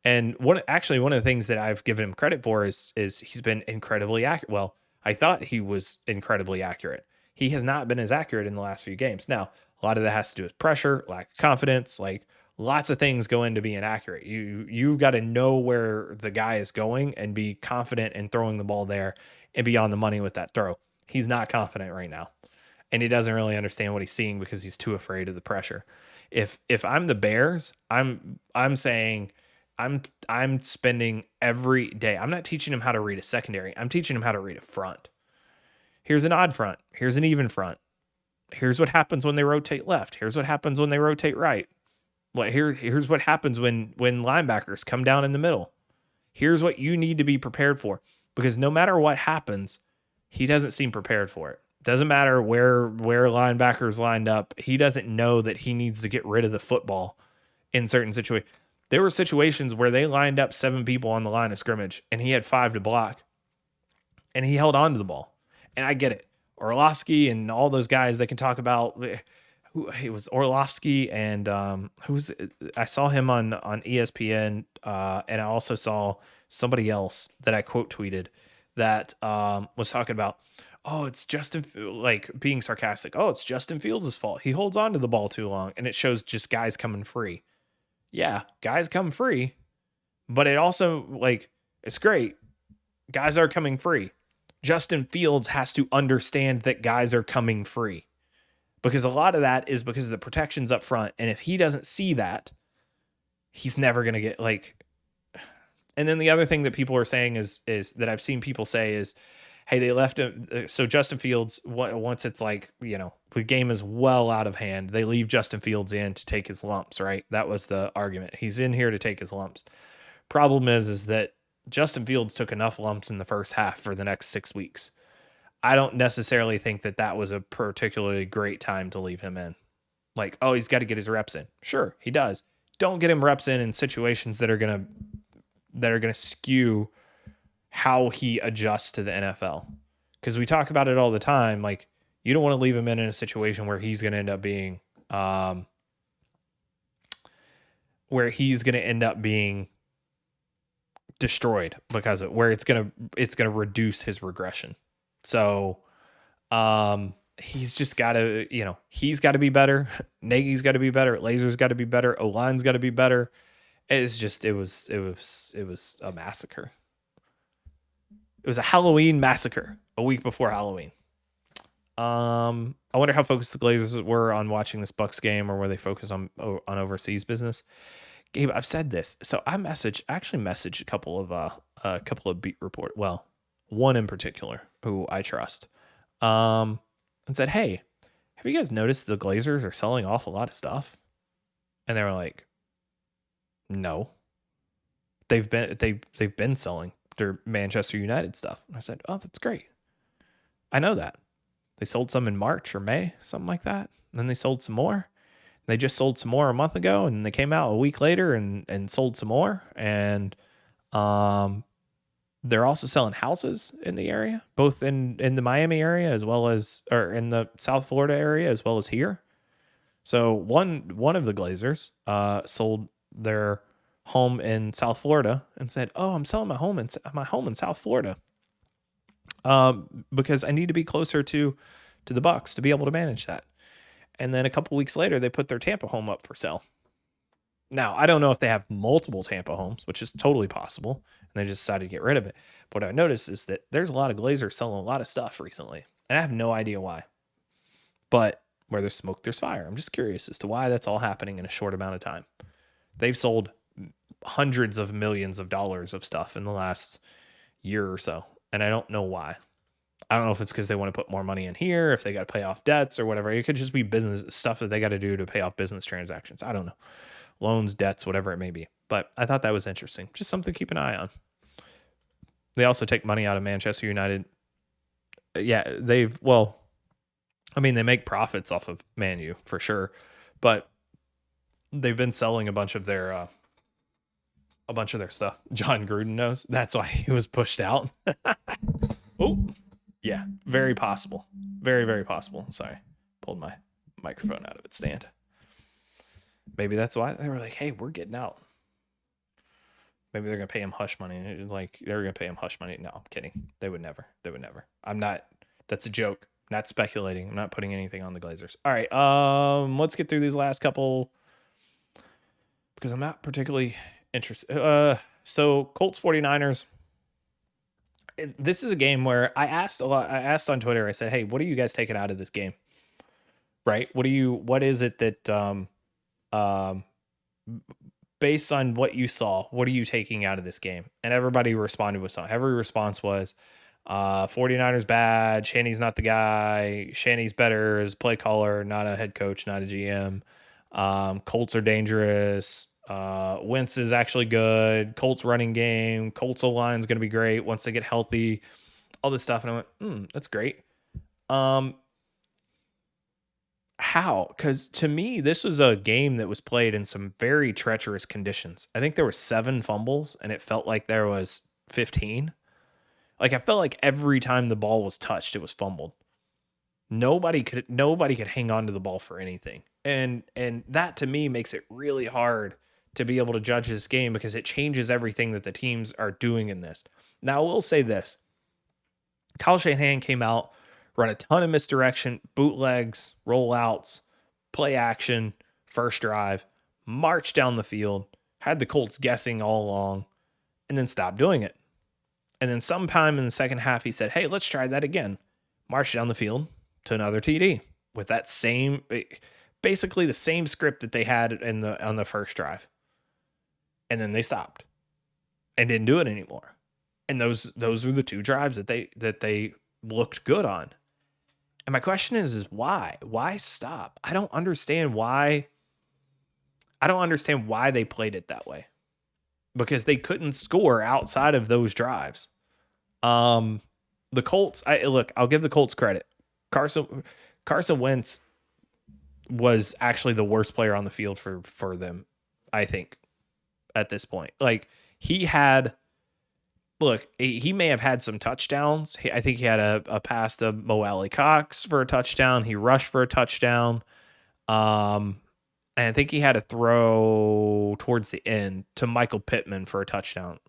And one of the things that I've given him credit for is he's been incredibly accurate. Well, I thought he was incredibly accurate. He has not been as accurate in the last few games. Now, a lot of that has to do with pressure, lack of confidence, like lots of things go into being accurate. You've got to know where the guy is going and be confident in throwing the ball there and be on the money with that throw. He's not confident right now, and he doesn't really understand what he's seeing because he's too afraid of the pressure. If I'm the Bears, I'm saying I'm spending every day. I'm not teaching him how to read a secondary. I'm teaching him how to read a front. Here's an odd front. Here's an even front. Here's what happens when they rotate left. Here's what happens when they rotate right. Here's what happens when linebackers come down in the middle. Here's what you need to be prepared for, because no matter what happens, he doesn't seem prepared for it. Doesn't matter where linebackers lined up. He doesn't know that he needs to get rid of the football in certain situations. There were situations where they lined up 7 people on the line of scrimmage and he had 5 to block and he held on to the ball. And I get it. Orlovsky and all those guys, they can talk about who it was. Orlovsky and I saw him on ESPN, and I also saw somebody else that I quote tweeted that was talking about, oh, it's Justin, like being sarcastic. Oh, it's Justin Fields' fault. He holds on to the ball too long, and it shows just guys coming free. Yeah, guys come free, but it also, like, it's great. Guys are coming free. Justin Fields has to understand that guys are coming free, because a lot of that is because of the protections up front. And if he doesn't see that, he's never going to get, like, and then the other thing that people are saying is that I've seen people say is, hey, they left him. So Justin Fields, once it's like, the game is well out of hand, they leave Justin Fields in to take his lumps, right? That was the argument. He's in here to take his lumps. Problem is that Justin Fields took enough lumps in the first half for the next 6 weeks. I don't necessarily think that was a particularly great time to leave him in. Like, oh, he's got to get his reps in. Sure, he does. Don't get him reps in situations that are gonna skew how he adjusts to the NFL. Because we talk about it all the time. Like, you don't want to leave him in a situation where he's going to end up being destroyed because of where it's gonna reduce his regression. So he's just got to, he's got to be better. Nagy's got to be better. Laser's got to be better. O-line's got to be better. It's just, it was a massacre. It was a Halloween massacre a week before Halloween. I wonder how focused the Glazers were on watching this Bucks game, or were they focused on overseas business? Gabe, I've said this. So I actually messaged a couple of beat report. Well, one in particular who I trust, and said, "Hey, have you guys noticed the Glazers are selling off a lot of stuff?" And they were like, "No, they've been selling their Manchester United stuff." And I said, "Oh, that's great. I know that. They sold some in March or May, something like that. And then they sold some more. They just sold some more a month ago, and they came out a week later and sold some more. And they're also selling houses in the area, both in the Miami area as well as, or in the South Florida area as well as here. So one of the Glazers sold their home in South Florida and said, "Oh, I'm selling my home in South Florida because I need to be closer to the Bucks to be able to manage that." And then a couple weeks later, they put their Tampa home up for sale. Now, I don't know if they have multiple Tampa homes, which is totally possible, and they just decided to get rid of it. But what I noticed is that there's a lot of Glazers selling a lot of stuff recently, and I have no idea why. But where there's smoke, there's fire. I'm just curious as to why that's all happening in a short amount of time. They've sold hundreds of millions of dollars of stuff in the last year or so, and I don't know why. I don't know if it's because they want to put more money in here, if they got to pay off debts or whatever. It could just be business stuff that they got to do to pay off business transactions. I don't know. Loans, debts, whatever it may be. But I thought that was interesting. Just something to keep an eye on. They also take money out of Manchester United. Yeah, they make profits off of Man U for sure. But they've been selling a bunch of their stuff. John Gruden knows. That's why he was pushed out. Oh, yeah, very possible. Very, very possible. Sorry, pulled my microphone out of its stand. Maybe that's why they were like, "Hey, we're getting out." Maybe they're gonna pay him hush money. Like, they're gonna pay him hush money. No, I'm kidding. They would never. I'm not. That's a joke. I'm not speculating. I'm not putting anything on the Glazers. All right. Let's get through these last couple because I'm not particularly interested. So Colts 49ers. This is a game where I asked a lot. I asked on Twitter. I said, "Hey, what are you guys taking out of this game? Right? What is it that um based on what you saw, what are you taking out of this game?" And everybody responded with something. Every response was 49ers bad, Shanny's not the guy, Shanny's better as play caller, not a head coach, not a GM. Colts are dangerous. Wentz is actually good. Colts running game, Colts O-line is going to be great once they get healthy. All this stuff, and I went, that's great. How? Because to me, this was a game that was played in some very treacherous conditions. I think there were 7 fumbles, and it felt like there was 15. Like I felt like every time the ball was touched, it was fumbled. Nobody could hang on to the ball for anything. And that to me makes it really hard to be able to judge this game because it changes everything that the teams are doing in this. Now, I will say this. Kyle Shanahan came out, run a ton of misdirection, bootlegs, rollouts, play action, first drive, marched down the field, had the Colts guessing all along, and then stopped doing it. And then sometime in the second half, he said, "Hey, let's try that again." Marched down the field to another TD with that same, basically the same script that they had on the first drive. And then they stopped and didn't do it anymore. And those were the 2 drives that they looked good on. And my question is why? Why stop? I don't understand why they played it that way. Because they couldn't score outside of those drives. The Colts, I'll give the Colts credit. Carson Wentz was actually the worst player on the field for them, I think, at this point. Like he may have had some touchdowns. I think he had a pass to Mo Alley Cox for a touchdown. He rushed for a touchdown. And I think he had a throw towards the end to Michael Pittman for a touchdown.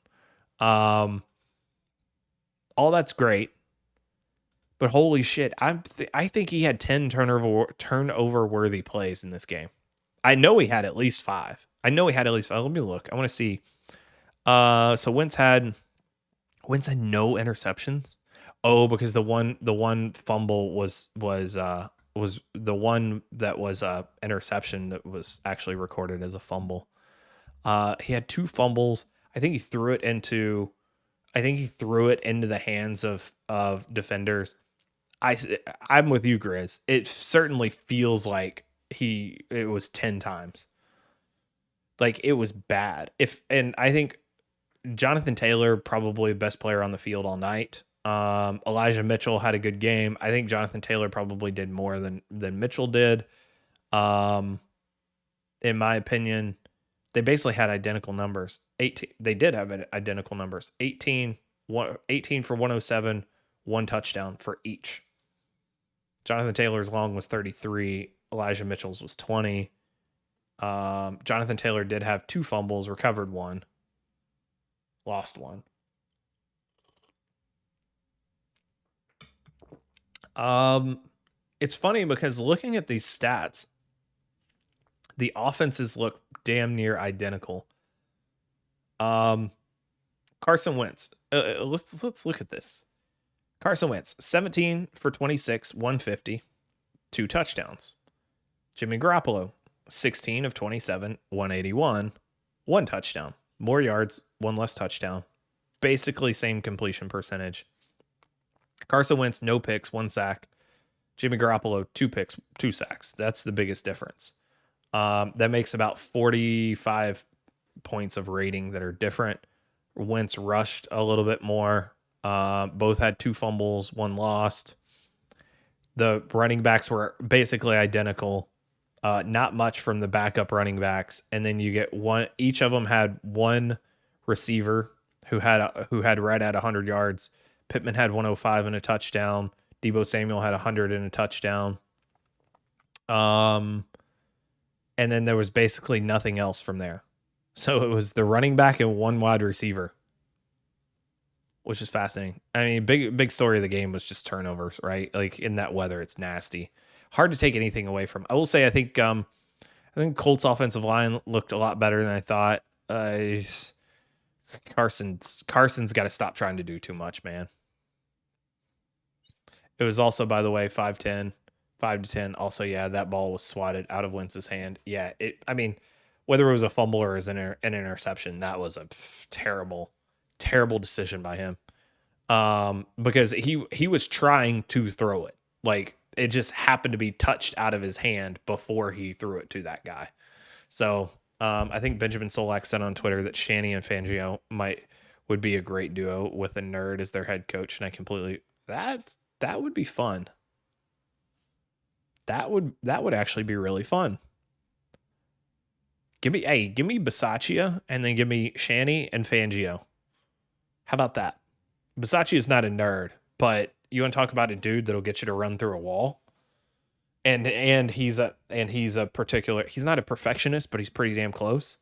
All that's great. But holy shit, I think he had 10 turnover worthy plays in this game. I know he had at least 5. Let me look. I want to see. So Wentz had no interceptions. Oh, because the one fumble was the one that was a interception that was actually recorded as a fumble. He had 2 fumbles. I think he threw it into the hands of defenders. I'm with you, Grizz. It certainly feels like it was 10 times. Like it was bad. And I think Jonathan Taylor, probably the best player on the field all night. Elijah Mitchell had a good game. I think Jonathan Taylor probably did more than Mitchell did. In my opinion, they basically had identical numbers. They did have identical numbers. 18 for 107, 1 touchdown for each. Jonathan Taylor's long was 33. Elijah Mitchell's was 20. Jonathan Taylor did have 2 fumbles, recovered 1, lost 1. It's funny because looking at these stats, the offenses look damn near identical. Carson Wentz. Let's look at this. Carson Wentz, 17 for 26, 150, 2 touchdowns. Jimmy Garoppolo, 16 of 27, 181, 1 touchdown. More yards, 1 less touchdown. Basically same completion percentage. Carson Wentz, no picks, 1 sack. Jimmy Garoppolo, 2 picks, 2 sacks. That's the biggest difference. That makes about 45 points of rating that are different. Wentz rushed a little bit more. Both had 2 fumbles, 1 lost. The running backs were basically identical. Not much from the backup running backs. And then you get one, each of them had 1 receiver who had right at 100 yards. Pittman had 105 and a touchdown. Deebo Samuel had 100 and a touchdown. And then there was basically nothing else from there. So it was the running back and 1 wide receiver, which is fascinating. I mean, big story of the game was just turnovers, right? Like in that weather, it's nasty. Hard to take anything away from. I will say, I think I think Colts offensive line looked a lot better than I thought. Carson's got to stop trying to do too much, man. It was also, by the way, 5-10, 5-10. Also, yeah, that ball was swatted out of Wentz's hand. Yeah, I mean, whether it was a fumble or an interception, that was a terrible, terrible decision by him. Because he was trying to throw it. Like, it just happened to be touched out of his hand before he threw it to that guy. So I think Benjamin Solak said on Twitter that Shanny and Fangio would be a great duo with a nerd as their head coach, and I completely that would be fun. That would actually be really fun. Give me Bisaccia and then give me Shanny and Fangio. How about that? Bisaccia is not a nerd, but you want to talk about a dude that'll get you to run through a wall? And he's a particular, he's not a perfectionist, but he's pretty damn close.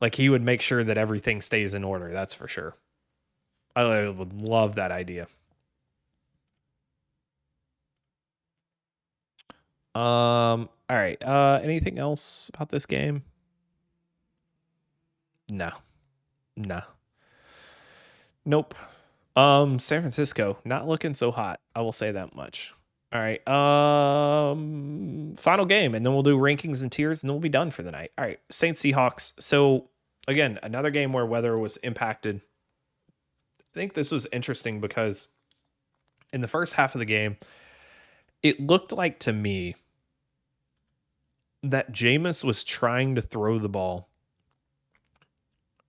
Like, he would make sure that everything stays in order, that's for sure. I would love that idea. All right. Anything else about this game? No. Nope. San Francisco not looking so hot. I will say that much. All right. Final game, and then we'll do rankings and tiers, and then we'll be done for the night. All right. Saints Seahawks. So again, another game where weather was impacted. I think this was interesting because in the first half of the game, it looked like to me that Jameis was trying to throw the ball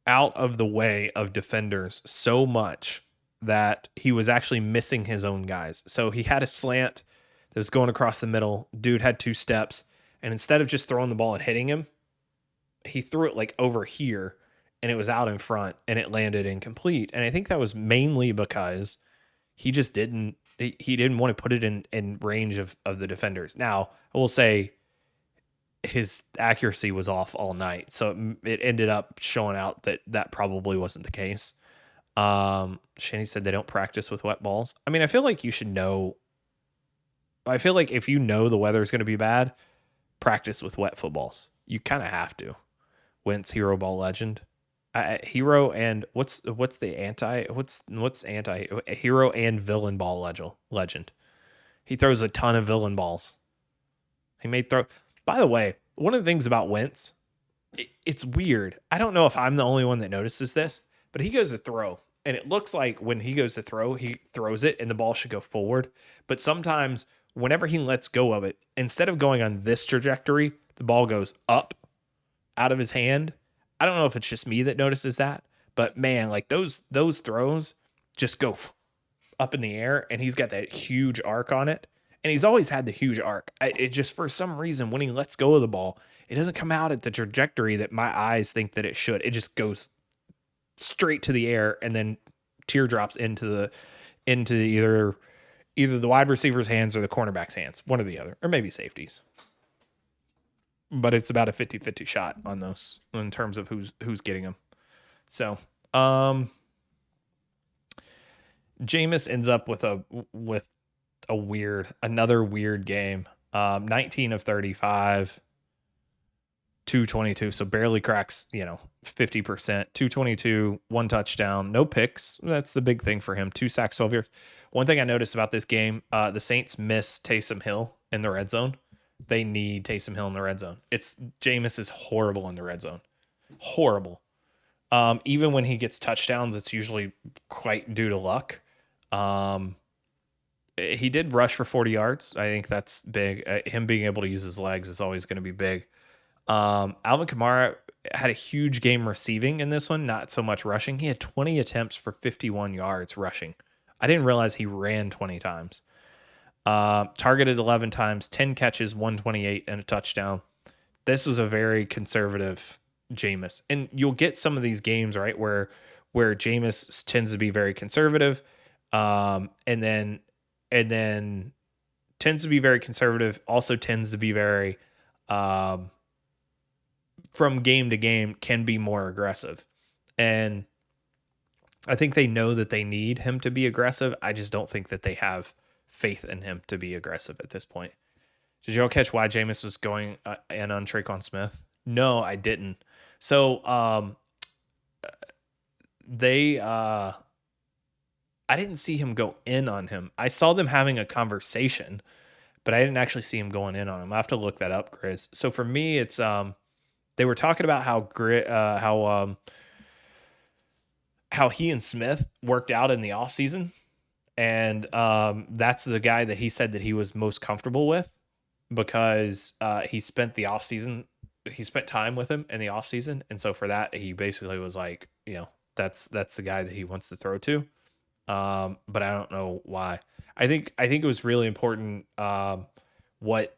out of the way of defenders so much that he was actually missing his own guys. So he had a slant that was going across the middle. Dude had 2 steps, and instead of just throwing the ball and hitting him, he threw it like over here, and it was out in front, and it landed incomplete. And I think that was mainly because he just didn't want to put it in range of the defenders. Now, I will say his accuracy was off all night, so it ended up showing out that probably wasn't the case. Shanny said they don't practice with wet balls. I mean, I feel like you should know. I feel like if you know the weather is going to be bad, practice with wet footballs. You kind of have to. Wentz, hero ball legend, hero and what's anti hero and villain ball legend. He throws a ton of villain balls. He may throw. By the way, one of the things about Wentz, it's weird. I don't know if I'm the only one that notices this, but he goes to throw, and it looks like when he goes to throw, he throws it, and the ball should go forward. But sometimes, whenever he lets go of it, instead of going on this trajectory, the ball goes up out of his hand. I don't know if it's just me that notices that, but man, like those throws just go up in the air, and he's got that huge arc on it. And he's always had the huge arc. It just, for some reason, when he lets go of the ball, it doesn't come out at the trajectory that my eyes think that it should. It just goes straight to the air and then teardrops into either the wide receiver's hands or the cornerback's hands, one or the other, or maybe safeties. But it's about a 50-50 shot on those in terms of who's getting them. So, Jameis ends up with another weird game. 19 of 35, 222. So barely cracks, 50%, 222, 1 touchdown, no picks. That's the big thing for him. 2 sacks, 12 yards. One thing I noticed about this game, the Saints miss Taysom Hill in the red zone. They need Taysom Hill in the red zone. Jameis is horrible in the red zone. Horrible. Even when he gets touchdowns, it's usually quite due to luck. He did rush for 40 yards. I think that's big. Him being able to use his legs is always going to be big. Alvin Kamara had a huge game receiving in this one, not so much rushing. He had 20 attempts for 51 yards rushing. I didn't realize he ran 20 times. Targeted 11 times, 10 catches, 128, and a touchdown. This was a very conservative Jameis. And you'll get some of these games, right, where Jameis tends to be very conservative, and then tends to be very conservative, also tends to be very, from game to game, can be more aggressive. And I think they know that they need him to be aggressive. I just don't think that they have faith in him to be aggressive at this point. Did y'all catch why Jameis was going in on Traquan Smith? No, I didn't. So they I didn't see him go in on him. I saw them having a conversation, but I didn't actually see him going in on him. I have to look that up, Chris. So for me, it's they were talking about how he and Smith worked out in the offseason. And that's the guy that he said that he was most comfortable with because he spent the offseason, he spent time with him in the offseason. And so for that, he basically was like, that's the guy that he wants to throw to. But I don't know why. I think it was really important what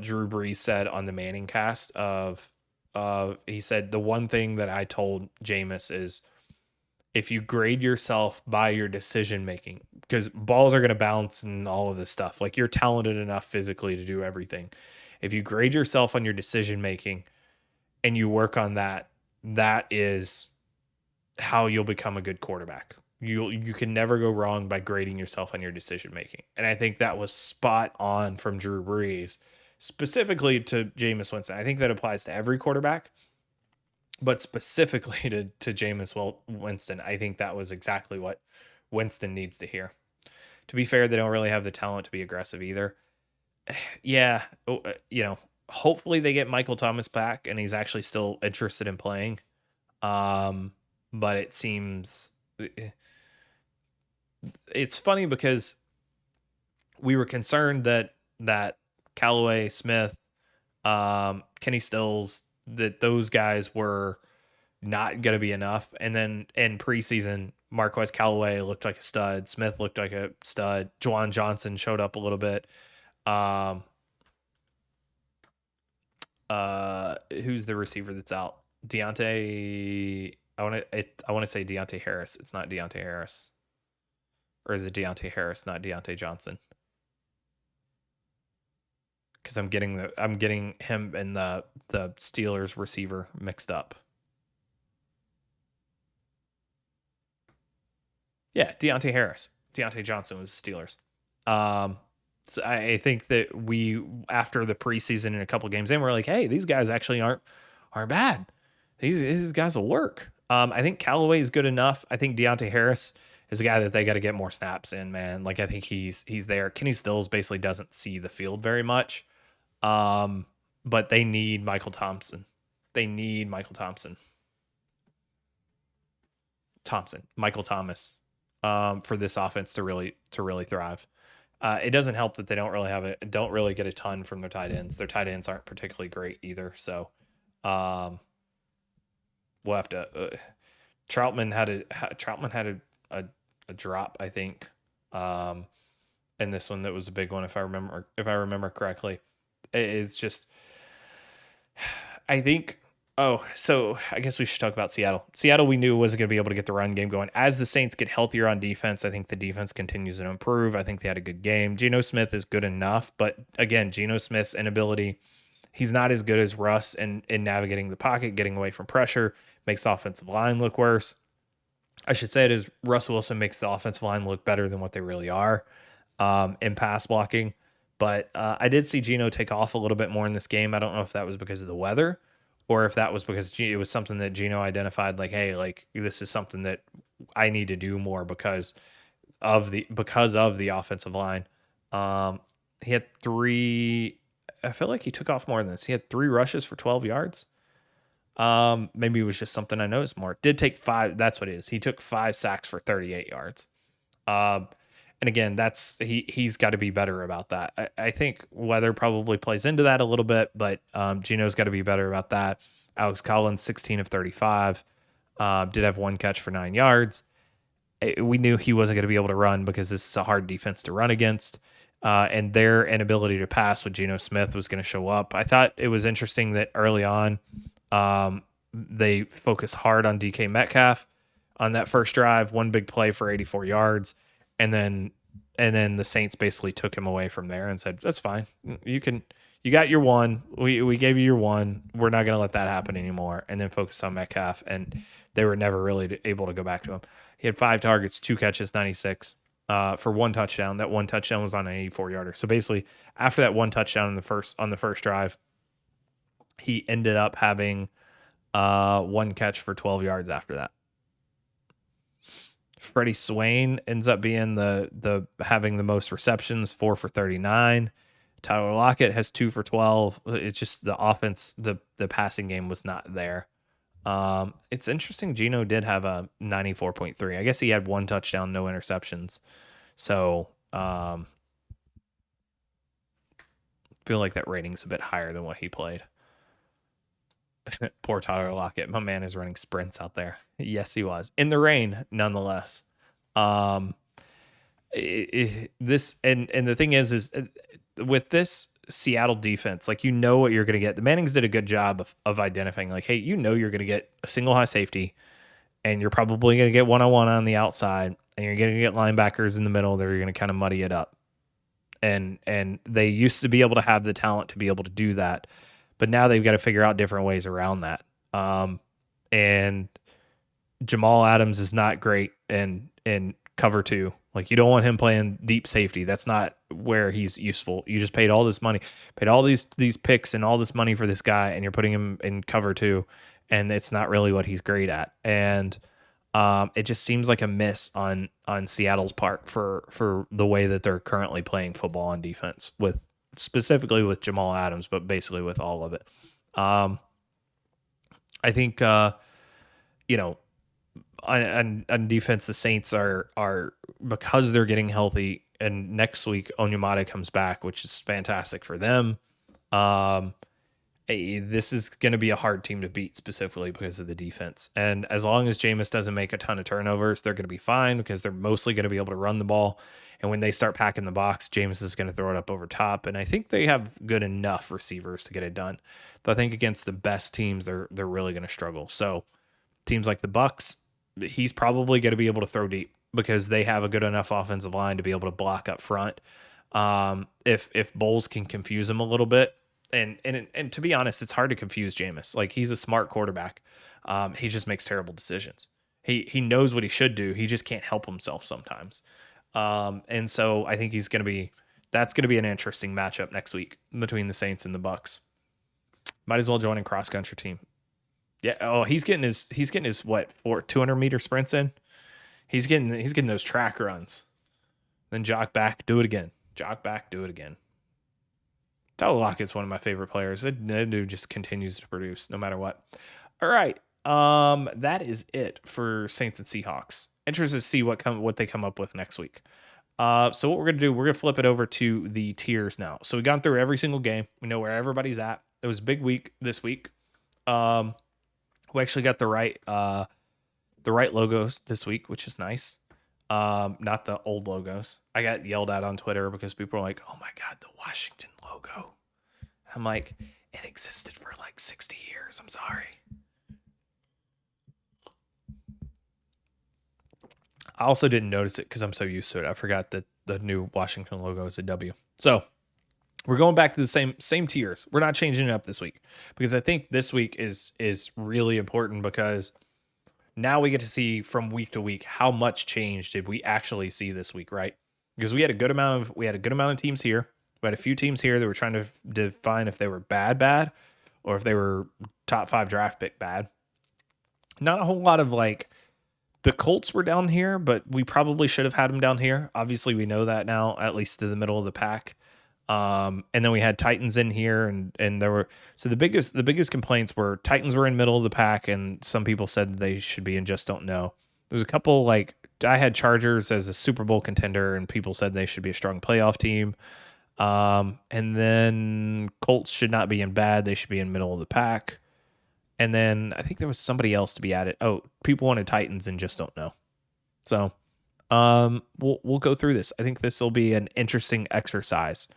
Drew Brees said on the Manning cast of he said the one thing that I told Jameis is if you grade yourself by your decision making, because balls are going to bounce and all of this stuff, like you're talented enough physically to do everything. If you grade yourself on your decision making and you work on that, that is how you'll become a good quarterback. You can never go wrong by grading yourself on your decision making. And I think that was spot on from Drew Brees, specifically to Jameis Winston. I think that applies to every quarterback, but specifically to Jameis Winston, I think that was exactly what Winston needs to hear. To be fair, they don't really have the talent to be aggressive either. Yeah, hopefully they get Michael Thomas back and he's actually still interested in playing. But it seems it's funny because we were concerned that Callaway, Smith, Kenny Stills, that those guys were not going to be enough. And then in preseason, Marquez Callaway looked like a stud. Smith looked like a stud. Juwan Johnson showed up a little bit. Who's the receiver that's out? Deontay. I want to say Deontay Harris. It's not Deontay Harris. Or is it Deontay Harris, not Deontay Johnson? Because I'm getting him and the Steelers receiver mixed up. Yeah, Deontay Harris. Deontay Johnson was Steelers. So I think that we, after the preseason and a couple games in, we're like, hey, these guys actually aren't bad. These guys will work. I think Callaway is good enough. I think Deontay Harris is a guy that they got to get more snaps in, man. Like I think he's there. Kenny Stills basically doesn't see the field very much. But they need Michael Thompson. Michael Thomas, for this offense to really thrive. It doesn't help that they don't really get a ton from their tight ends. Their tight ends aren't particularly great either. So, we'll have to. Troutman had a drop, I think, in this one that was a big one if I remember correctly. It's just, I think. Oh, so I guess we should talk about Seattle. Seattle, we knew wasn't going to be able to get the run game going. As the Saints get healthier on defense, I think the defense continues to improve. I think they had a good game. Geno Smith is good enough, but again, Geno Smith's inability, he's not as good as Russ in navigating the pocket, getting away from pressure, makes the offensive line look worse. I should say it is Russ Wilson makes the offensive line look better than what they really are in pass blocking. But I did see Geno take off a little bit more in this game. I don't know if that was because of the weather or if that was because it was something that Geno identified, like, hey, like this is something that I need to do more because of the offensive line. He had three. I feel like he took off more than this. He had 3 rushes for 12 yards. Maybe it was just something I noticed more. Did take 5. That's what it is. He took 5 sacks for 38 yards. And again, he's got to be better about that. I think weather probably plays into that a little bit, but Geno's got to be better about that. Alex Collins, 16 of 35, did have 1 catch for 9 yards. We knew he wasn't going to be able to run because this is a hard defense to run against, and their inability to pass with Geno Smith was going to show up. I thought it was interesting that early on they focused hard on DK Metcalf on that first drive, 1 big play for 84 yards. And then the Saints basically took him away from there and said, that's fine. You got your 1. We gave you your 1. We're not going to let that happen anymore. And then focus on Metcalf. And they were never really able to go back to him. He had 5 targets, 2 catches, 96. for one touchdown. That one touchdown was on an 84-yarder. So basically, after that one touchdown on the first drive, he ended up having one catch for 12 yards after that. Freddie Swain ends up being the having the most receptions, 4 for 39. Tyler Lockett has 2 for 12. It's just the offense, the passing game was not there. It's interesting. Geno did have a 94.3. I guess he had one touchdown, no interceptions. So feel like that rating's a bit higher than what he played. Poor Tyler Lockett. My man is running sprints out there. Yes, he was. In the rain, nonetheless. This and the thing is with this Seattle defense, like, you know what you're going to get. The Mannings did a good job of identifying, like, hey, you know you're going to get a single high safety, and you're probably going to get one-on-one on the outside, and you're going to get linebackers in the middle that are going to kind of muddy it up. And they used to be able to have the talent to be able to do that, but now they've got to figure out different ways around that. And Jamal Adams is not great in cover 2. Like, you don't want him playing deep safety. That's not where he's useful. You just paid all this money, paid all these picks and all this money for this guy, and you're putting him in cover 2, and it's not really what he's great at. And it just seems like a miss on Seattle's part for the way that they're currently playing football on defense, with specifically with Jamal Adams, but basically with all of it. I think on defense, the Saints are because they're getting healthy, and next week Onyemata comes back, which is fantastic for them. This is going to be a hard team to beat, specifically because of the defense. And as long as Jameis doesn't make a ton of turnovers, they're going to be fine, because they're mostly going to be able to run the ball. And when they start packing the box, Jameis is going to throw it up over top. And I think they have good enough receivers to get it done. But I think against the best teams, they're really going to struggle. So teams like the Bucs, he's probably going to be able to throw deep, because they have a good enough offensive line to be able to block up front. If Bowles can confuse him a little bit, and to be honest, it's hard to confuse Jameis. Like, he's a smart quarterback. He just makes terrible decisions. He knows what he should do. He just can't help himself sometimes. And so I think that's going to be an interesting matchup next week between the Saints and the Bucs. Might as well join a cross country team. Yeah. Oh, he's getting his 200-meter sprints in. He's getting those track runs. Then jog back, do it again. Jog back, do it again. Tyler Lockett's one of my favorite players. That dude just continues to produce no matter what. All right. That is it for Saints and Seahawks. Interested to see what they come up with next week. So what we're gonna do, we're gonna flip it over to the tiers now. So we've gone through every single game. We know where everybody's at. It was a big week this week. We actually got the right logos this week, which is nice. Not the old logos. I got yelled at on Twitter because people are like, "Oh my God, the Washington logo." I'm like, it existed for like 60 years. I'm sorry. I also didn't notice it because I'm so used to it. I forgot that the new Washington logo is a W. So we're going back to the same tiers. We're not changing it up this week, because I think this week is really important, because now we get to see from week to week how much change did we actually see this week, right? Because we had a good amount of teams here. We had a few teams here that were trying to define if they were bad, or if they were top 5 draft pick bad. Not a whole lot of, like, the Colts were down here, but we probably should have had them down here. Obviously, we know that now, at least to the middle of the pack. And then we had Titans in here, and there were, so the biggest complaints were Titans were in middle of the pack, and some people said they should be in just don't know. There's a couple, like, I had Chargers as a Super Bowl contender, and people said they should be a strong playoff team. And then Colts should not be in bad; they should be in middle of the pack. And then I think there was somebody else to be added. Oh, people wanted Titans and just don't know. So, we'll go through this. I think this will be an interesting exercise,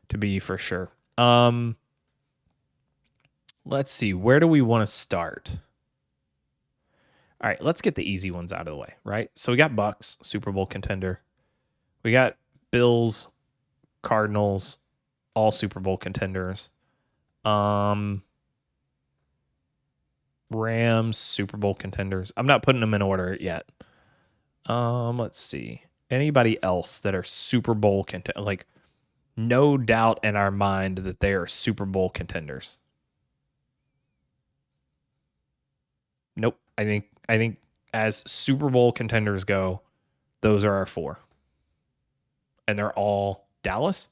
to be for sure. Let's see. Where do we want to start? All right, let's get the easy ones out of the way, right? So we got Bucks, Super Bowl contender. We got Bills, Cardinals, all Super Bowl contenders. Rams, Super Bowl contenders. I'm not putting them in order yet. Let's see. Anybody else that are Super Bowl contenders? Like, no doubt in our mind that they are Super Bowl contenders. Nope. I think as Super Bowl contenders go, those are our 4. And they're all Dallas.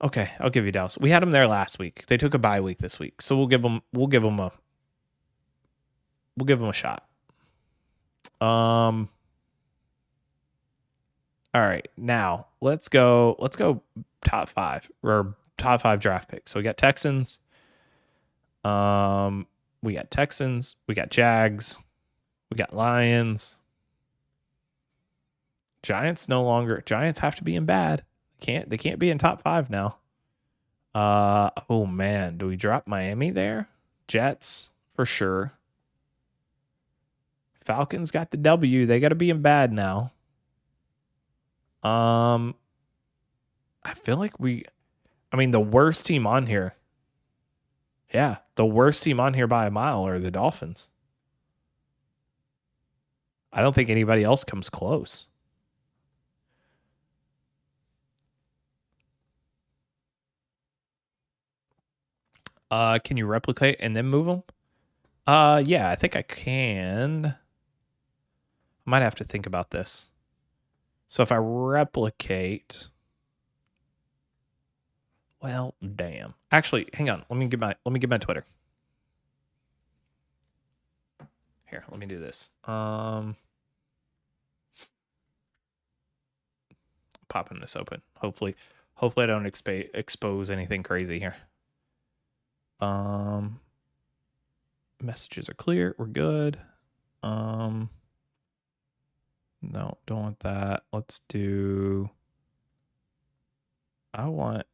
Okay, I'll give you Dallas. We had them there last week. They took a bye week this week, so we'll give them a shot. All right, now let's go top 5 or top 5 draft picks. So we got Texans. We got Texans. We got Jags. We got Lions. Giants no longer. Giants have to be in bad. They can't be in top 5 now. Oh man, do we drop Miami there? Jets for sure. Falcons got the W. They got to be in bad now. I feel like the worst team on here. Yeah, the worst team on here by a mile are the Dolphins. I don't think anybody else comes close. Can you replicate and then move them? Yeah, I think I can. I might have to think about this. So if I replicate, well, damn. Actually, hang on. Let me get my Twitter. Here, let me do this. Popping this open. Hopefully I don't expose anything crazy here. Messages are clear. We're good. No, don't want that. Let's do. I want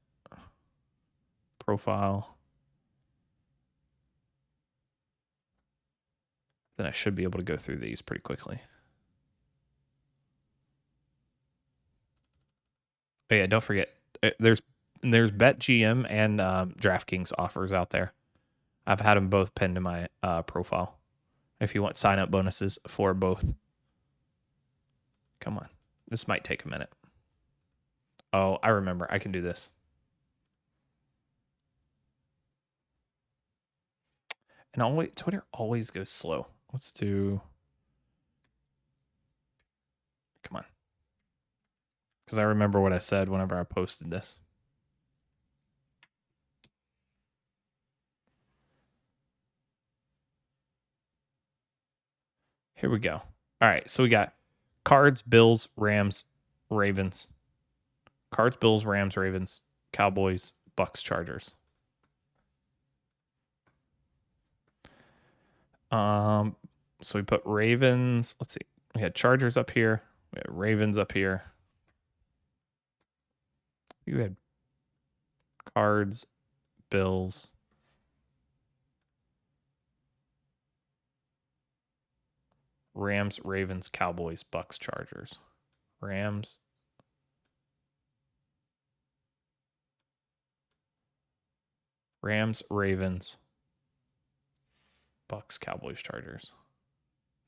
profile. Then I should be able to go through these pretty quickly. Oh yeah, don't forget. There's BetGM and DraftKings offers out there. I've had them both pinned to my profile. If you want sign up bonuses for both. Come on. This might take a minute. Oh, I remember. I can do this. And Twitter always goes slow. Let's do. Come on. Because I remember what I said whenever I posted this. Here we go. All right. So we got Cards, Bills, Rams, Ravens. Cards, Bills, Rams, Ravens, Cowboys, Bucks, Chargers. So we put Ravens. Let's see. We had Chargers up here. We had Ravens up here. You had Cards, Bills. Rams, Ravens, Cowboys, Bucks, Chargers. Rams. Rams, Ravens, Bucks, Cowboys, Chargers.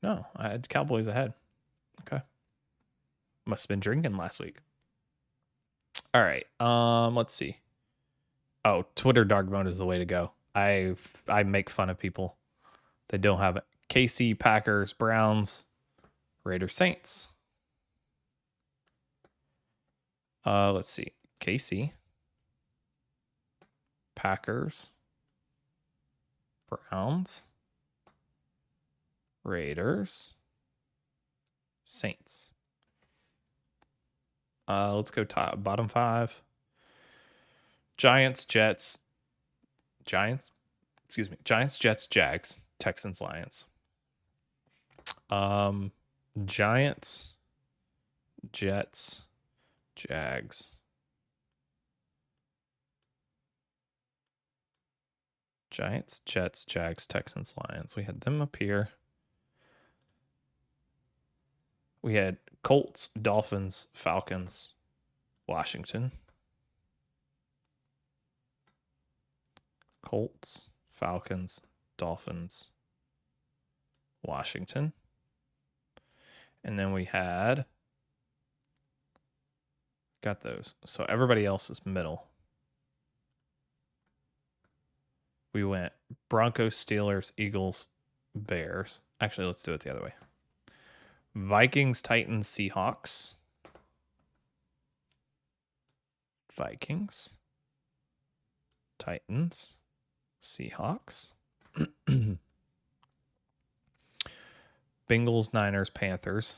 No, I had Cowboys ahead. Okay. Must have been drinking last week. All right. Let's see. Oh, Twitter dark mode is the way to go. I make fun of people that don't have it. KC, Packers, Browns, Raiders, Saints. Let's see. KC, Packers, Browns, Raiders, Saints. Let's go bottom 5. Giants, Jets, Jets, Jags, Texans, Lions. Giants, Jets, Jags. Giants, Jets, Jags, Texans, Lions. We had them up here. We had Colts, Dolphins, Falcons, Washington. Colts, Falcons, Dolphins, Washington. And then we got those. So everybody else is middle. We went Broncos, Steelers, Eagles, Bears. Actually, let's do it the other way. Vikings, Titans, Seahawks. Vikings, Titans, Seahawks. Bengals, Niners, Panthers.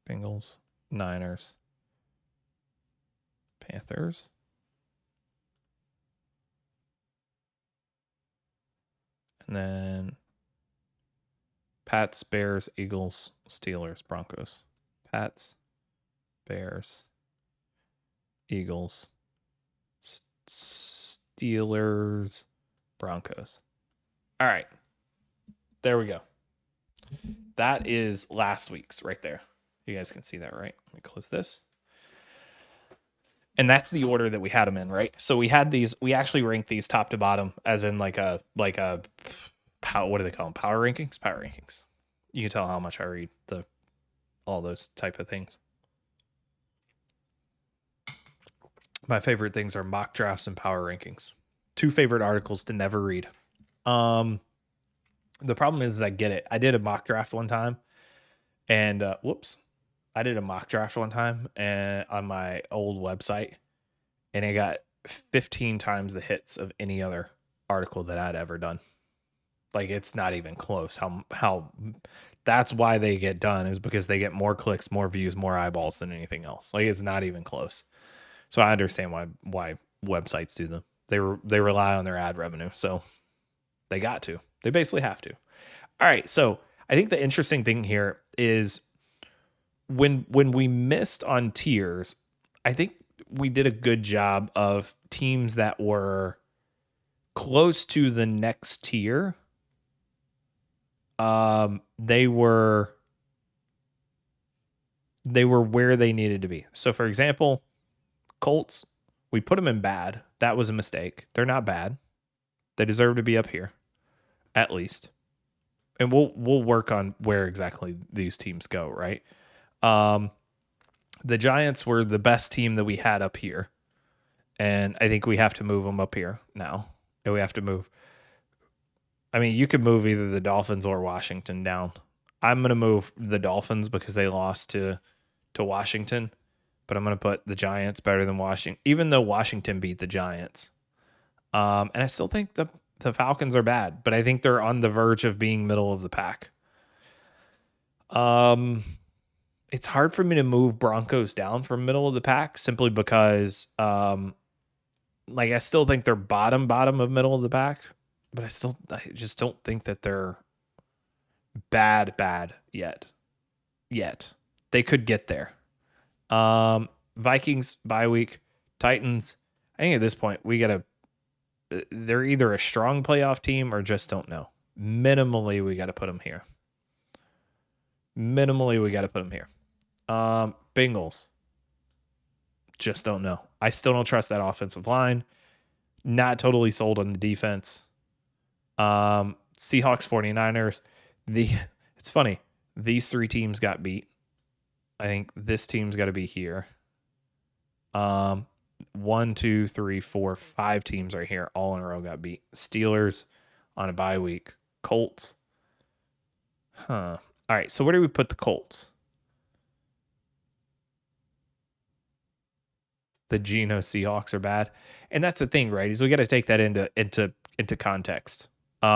Bengals, Niners, Panthers. And then Pats, Bears, Eagles, Steelers, Broncos. Pats, Bears, Eagles, Steelers, Broncos. All right. There we go. That is last week's right there. You guys can see that, right? Let me close this. And that's the order that we had them in, right? So we had these, we actually ranked these top to bottom as in like a what do they call them? Power rankings? Power rankings. You can tell how much I read all those type of things. My favorite things are mock drafts and power rankings. Two favorite articles to never read. The problem is I get it. I did a mock draft one time and I did a mock draft one time and on my old website and it got 15 times the hits of any other article that I'd ever done. Like it's not even close. How that's why they get done is because they get more clicks, more views, more eyeballs than anything else. Like it's not even close. So I understand why websites do them. They rely on their ad revenue. So they got to. They basically have to. All right. So I think the interesting thing here is when we missed on tiers, I think we did a good job of teams that were close to the next tier. They were where they needed to be. So for example, Colts, we put them in bad. That was a mistake. They're not bad. They deserve to be up here, at least. And we'll work on where exactly these teams go, right? The Giants were the best team that we had up here. And I think we have to move them up here now. And we have to move. I mean, you could move either the Dolphins or Washington down. I'm going to move the Dolphins because they lost to Washington. But I'm going to put the Giants better than Washington, even though Washington beat the Giants. And I still think the Falcons are bad, but I think they're on the verge of being middle of the pack. It's hard for me to move Broncos down from middle of the pack simply because, I still think they're bottom of middle of the pack, but I just don't think that they're bad yet. They could get there. Vikings bye week, Titans. I think at this point they're either a strong playoff team or just don't know. Minimally, we got to put them here. Bengals. Just don't know. I still don't trust that offensive line. Not totally sold on the defense. Seahawks, 49ers. It's funny. These three teams got beat. I think this team's got to be here. 1, 2, 3, 4, 5 teams right here, all in a row got beat. Steelers on a bye week. Colts. All right, so where do we put the Colts? The Geno Seahawks are bad, and that's the thing, right? Is we got to take that into context. We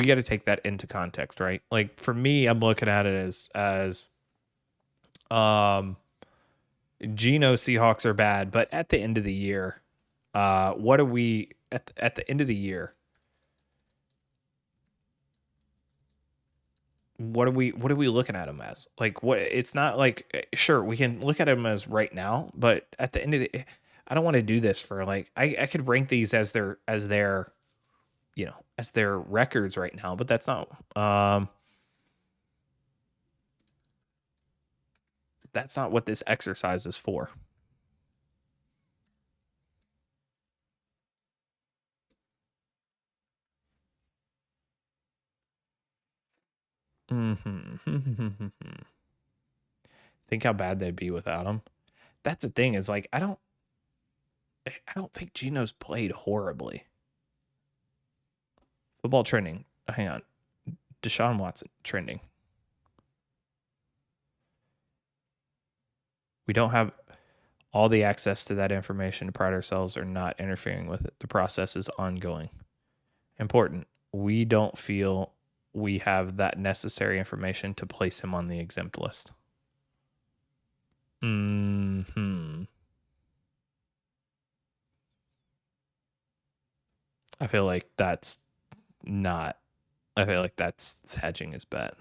got to take that into context, right? Like for me, I'm looking at it as Geno Seahawks are bad, but at the end of the year, what are we at the end of the year? What are we looking at them as? Like what? It's not like sure we can look at them as right now, but at the end of the, I don't want to do this for like I could rank these as their as their records right now, but that's not what this exercise is for. Think how bad they'd be without him. That's the thing is like I don't think Geno's played horribly. Football trending. Hang on. Deshaun Watson trending. We don't have all the access to that information to pride ourselves or not interfering with it. The process is ongoing. Important. We don't feel we have that necessary information to place him on the exempt list. I feel like that's not. I feel like that's hedging his bet.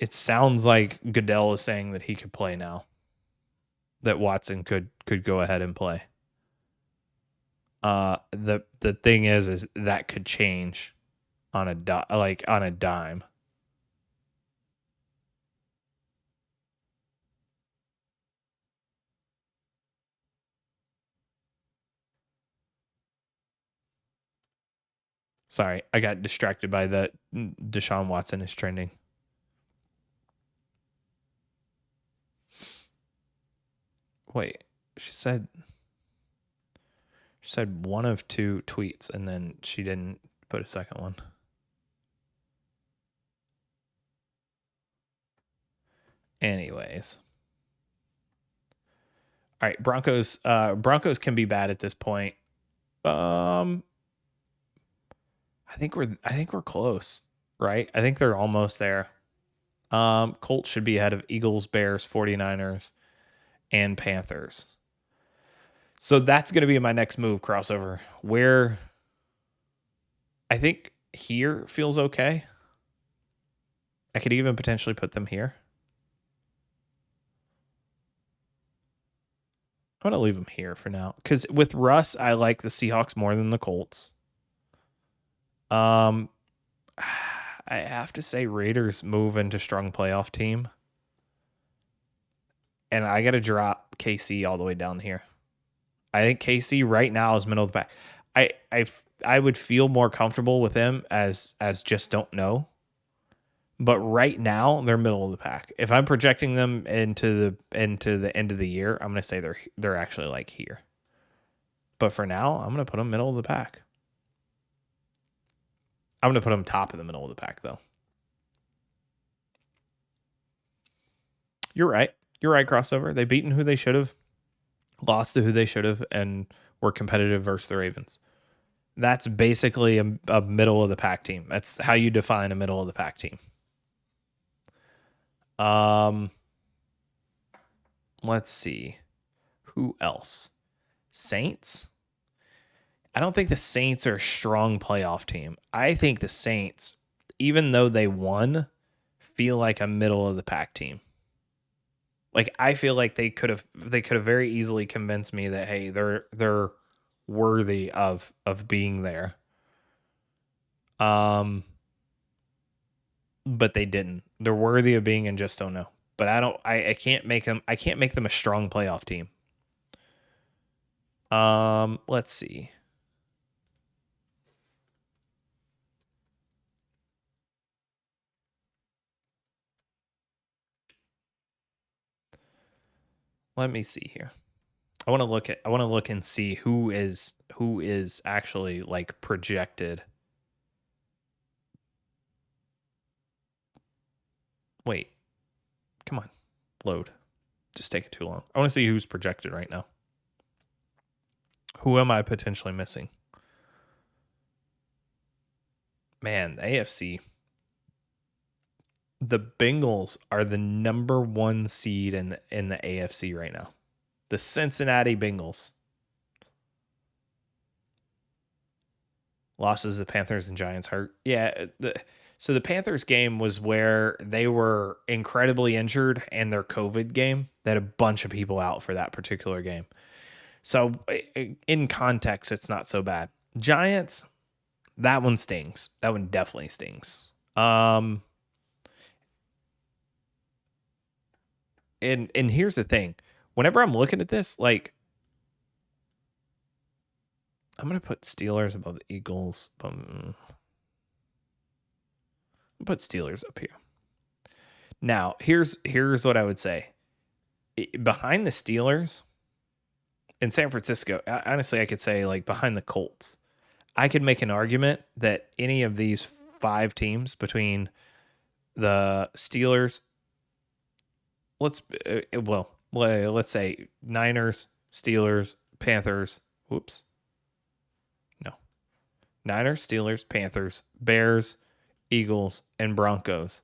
It sounds like Goodell is saying that he could play now. That Watson could go ahead and play. The thing is that could change on a dime. Sorry, I got distracted by the Deshaun Watson is trending. Wait, she said one of two tweets and then she didn't put a second one. Anyways. All right, Broncos can be bad at this point. I think we're close, right? I think they're almost there. Colts should be ahead of Eagles, Bears, 49ers, and Panthers. So that's going to be my next move, crossover, where I think here feels okay. I could even potentially put them here. I'm going to leave them here for now. Because with Russ, I like the Seahawks more than the Colts. I have to say Raiders move into strong playoff team. And I got to drop KC all the way down here. I think KC right now is middle of the pack. I would feel more comfortable with them as just don't know. But right now they're middle of the pack. If I'm projecting them into the end of the year, I'm going to say they're actually like here. But for now, I'm going to put them middle of the pack. I'm going to put them top of the middle of the pack though. You're right. You're right, crossover. They beaten who they should have, lost to who they should have, and were competitive versus the Ravens. That's basically a middle of the pack team. That's how you define a middle of the pack team. Let's see. Who else? Saints? I don't think the Saints are a strong playoff team. I think the Saints, even though they won, feel like a middle of the pack team. Like I feel like they could have very easily convinced me that hey, they're worthy of being there. But they didn't. They're worthy of being and just don't know. But I can't make them a strong playoff team. Let's see. Let me see here. I want to look and see who is actually like projected. Wait. Come on. Load. Just taking too long. I want to see who's projected right now. Who am I potentially missing? Man, the AFC. The Bengals are the number 1 seed in the AFC right now. The Cincinnati Bengals. Losses the Panthers and Giants hurt. Yeah, so the Panthers game was where they were incredibly injured and their COVID game. They had a bunch of people out for that particular game. So in context, it's not so bad. Giants, that one stings. That one definitely stings. And here's the thing. Whenever I'm looking at this, like I'm gonna put Steelers above the Eagles. Put Steelers up here. Now, here's what I would say. Behind the Steelers in San Francisco, honestly, I could say like behind the Colts. I could make an argument that any of these 5 teams between the Steelers, let's say Niners, Steelers, Panthers. Whoops. No. Niners, Steelers, Panthers, Bears, Eagles, and Broncos.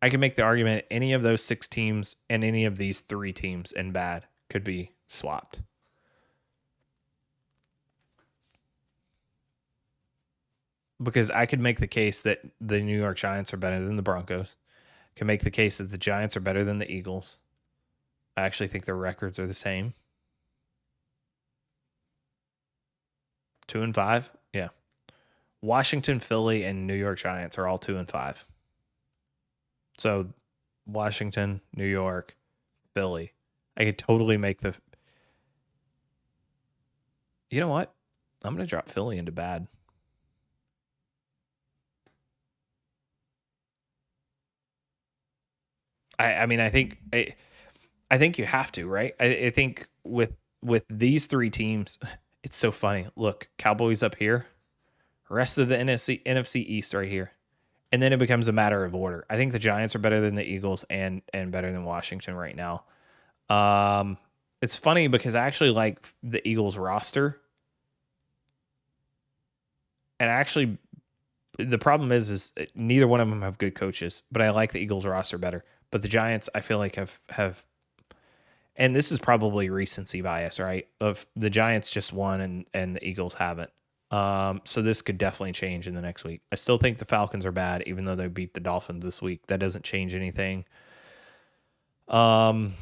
I can make the argument any of those 6 teams and any of these 3 teams in bad could be swapped. Because I could make the case that the New York Giants are better than the Broncos. I can make the case that the Giants are better than the Eagles. I actually think their records are the same. 2-5? Yeah. Washington, Philly, and New York Giants are all 2-5. So Washington, New York, Philly. I could totally make the... You know what? I'm going to drop Philly into bad. I mean, I think you have to, right? I think with these 3 teams, it's so funny. Look, Cowboys up here, rest of the NFC East right here, and then it becomes a matter of order. I think the Giants are better than the Eagles and better than Washington right now. It's funny because I actually like the Eagles roster, and actually, the problem is neither one of them have good coaches, but I like the Eagles roster better. But the Giants, I feel like have, and this is probably recency bias, right? Of the Giants just won and the Eagles haven't. So this could definitely change in the next week. I still think the Falcons are bad, even though they beat the Dolphins this week. That doesn't change anything. The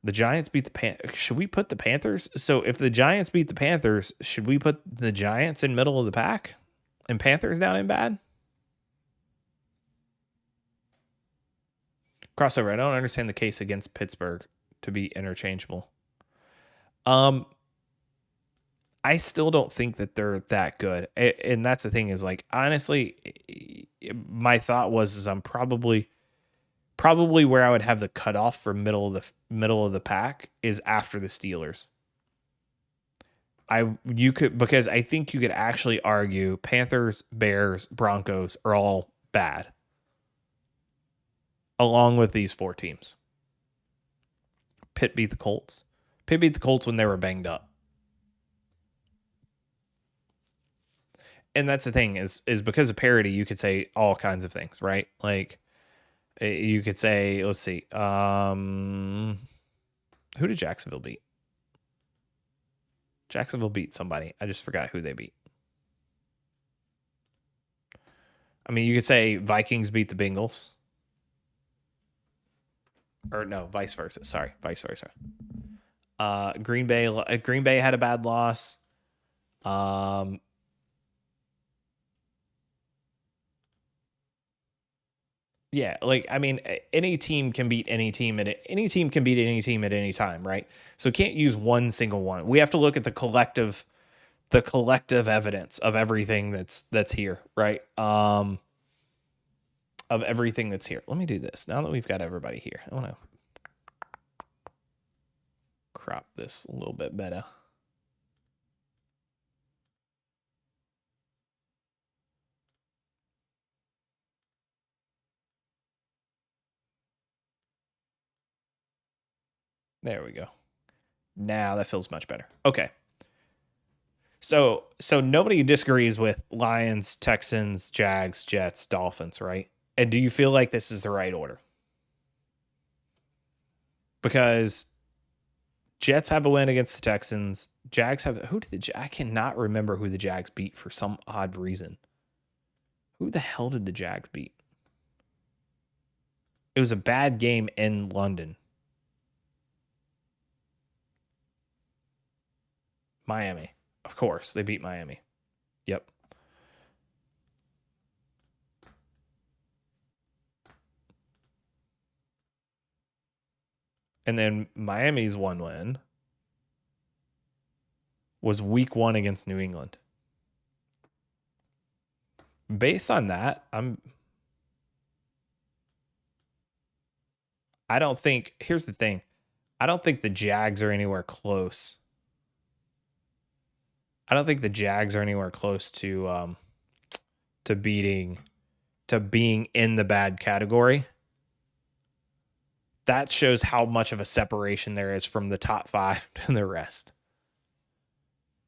Giants beat the Panthers. Should we put the Panthers? So if the Giants beat the Panthers, should we put the Giants in middle of the pack and Panthers down in bad? Crossover. I don't understand the case against Pittsburgh to be interchangeable. I still don't think that they're that good. And that's the thing is like, honestly, my thought was I'm probably where I would have the cutoff for middle of the pack is after the Steelers. Because I think you could actually argue Panthers, Bears, Broncos are all bad. Along with these 4 teams. Pitt beat the Colts. Pitt beat the Colts when they were banged up. And that's the thing is because of parity, you could say all kinds of things, right? Like you could say, let's see, who did Jacksonville beat? Jacksonville beat somebody. I just forgot who they beat. I mean, you could say Vikings beat the Bengals. Or no, vice versa. Sorry, vice versa. Green Bay had a bad loss. Yeah, like I mean, any team can beat any team at any team can beat any team at any time, right? So can't use one single one. We have to look at the collective evidence of everything that's here, right? Of everything that's here. Let me do this now that we've got everybody here. I want to crop this a little bit better. There we go. Now that feels much better. Okay. So nobody disagrees with Lions, Texans, Jags, Jets, Dolphins, right? And do you feel like this is the right order? Because Jets have a win against the Texans. Jags have I cannot remember who the Jags beat for some odd reason. Who the hell did the Jags beat? It was a bad game in London. Miami. Of course, they beat Miami. Yep. And then Miami's one win. was week 1 against New England. Based on that, I don't think, here's the thing. I don't think the Jags are anywhere close. I don't think the Jags are anywhere close to being in the bad category. That shows how much of a separation there is from the top 5 to the rest.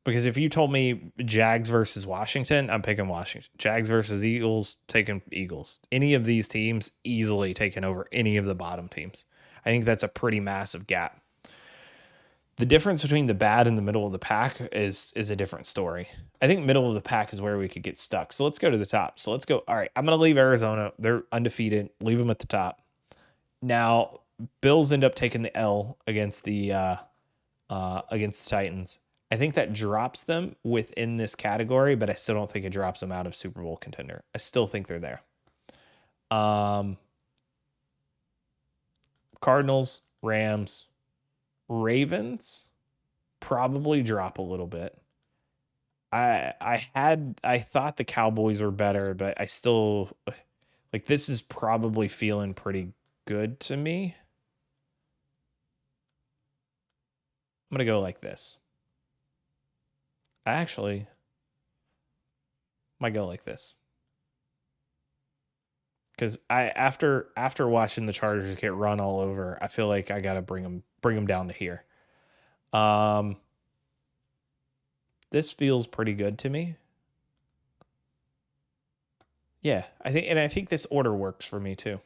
Because if you told me Jags versus Washington, I'm picking Washington. Jags versus Eagles, taking Eagles. Any of these teams easily taking over any of the bottom teams. I think that's a pretty massive gap. The difference between the bad and the middle of the pack is a different story. I think middle of the pack is where we could get stuck. So let's go to the top. So let's go. All right, I'm going to leave Arizona. They're undefeated. Leave them at the top. Now, Bills end up taking the L against the Titans. I think that drops them within this category, but I still don't think it drops them out of Super Bowl contender. I still think they're there. Cardinals, Rams, Ravens probably drop a little bit. I thought the Cowboys were better, but I still like this is probably feeling pretty good to me. I'm gonna go like this. I actually might go like this. Because after watching the Chargers get run all over, I feel like I gotta bring them down to here. This feels pretty good to me. Yeah, I think this order works for me too.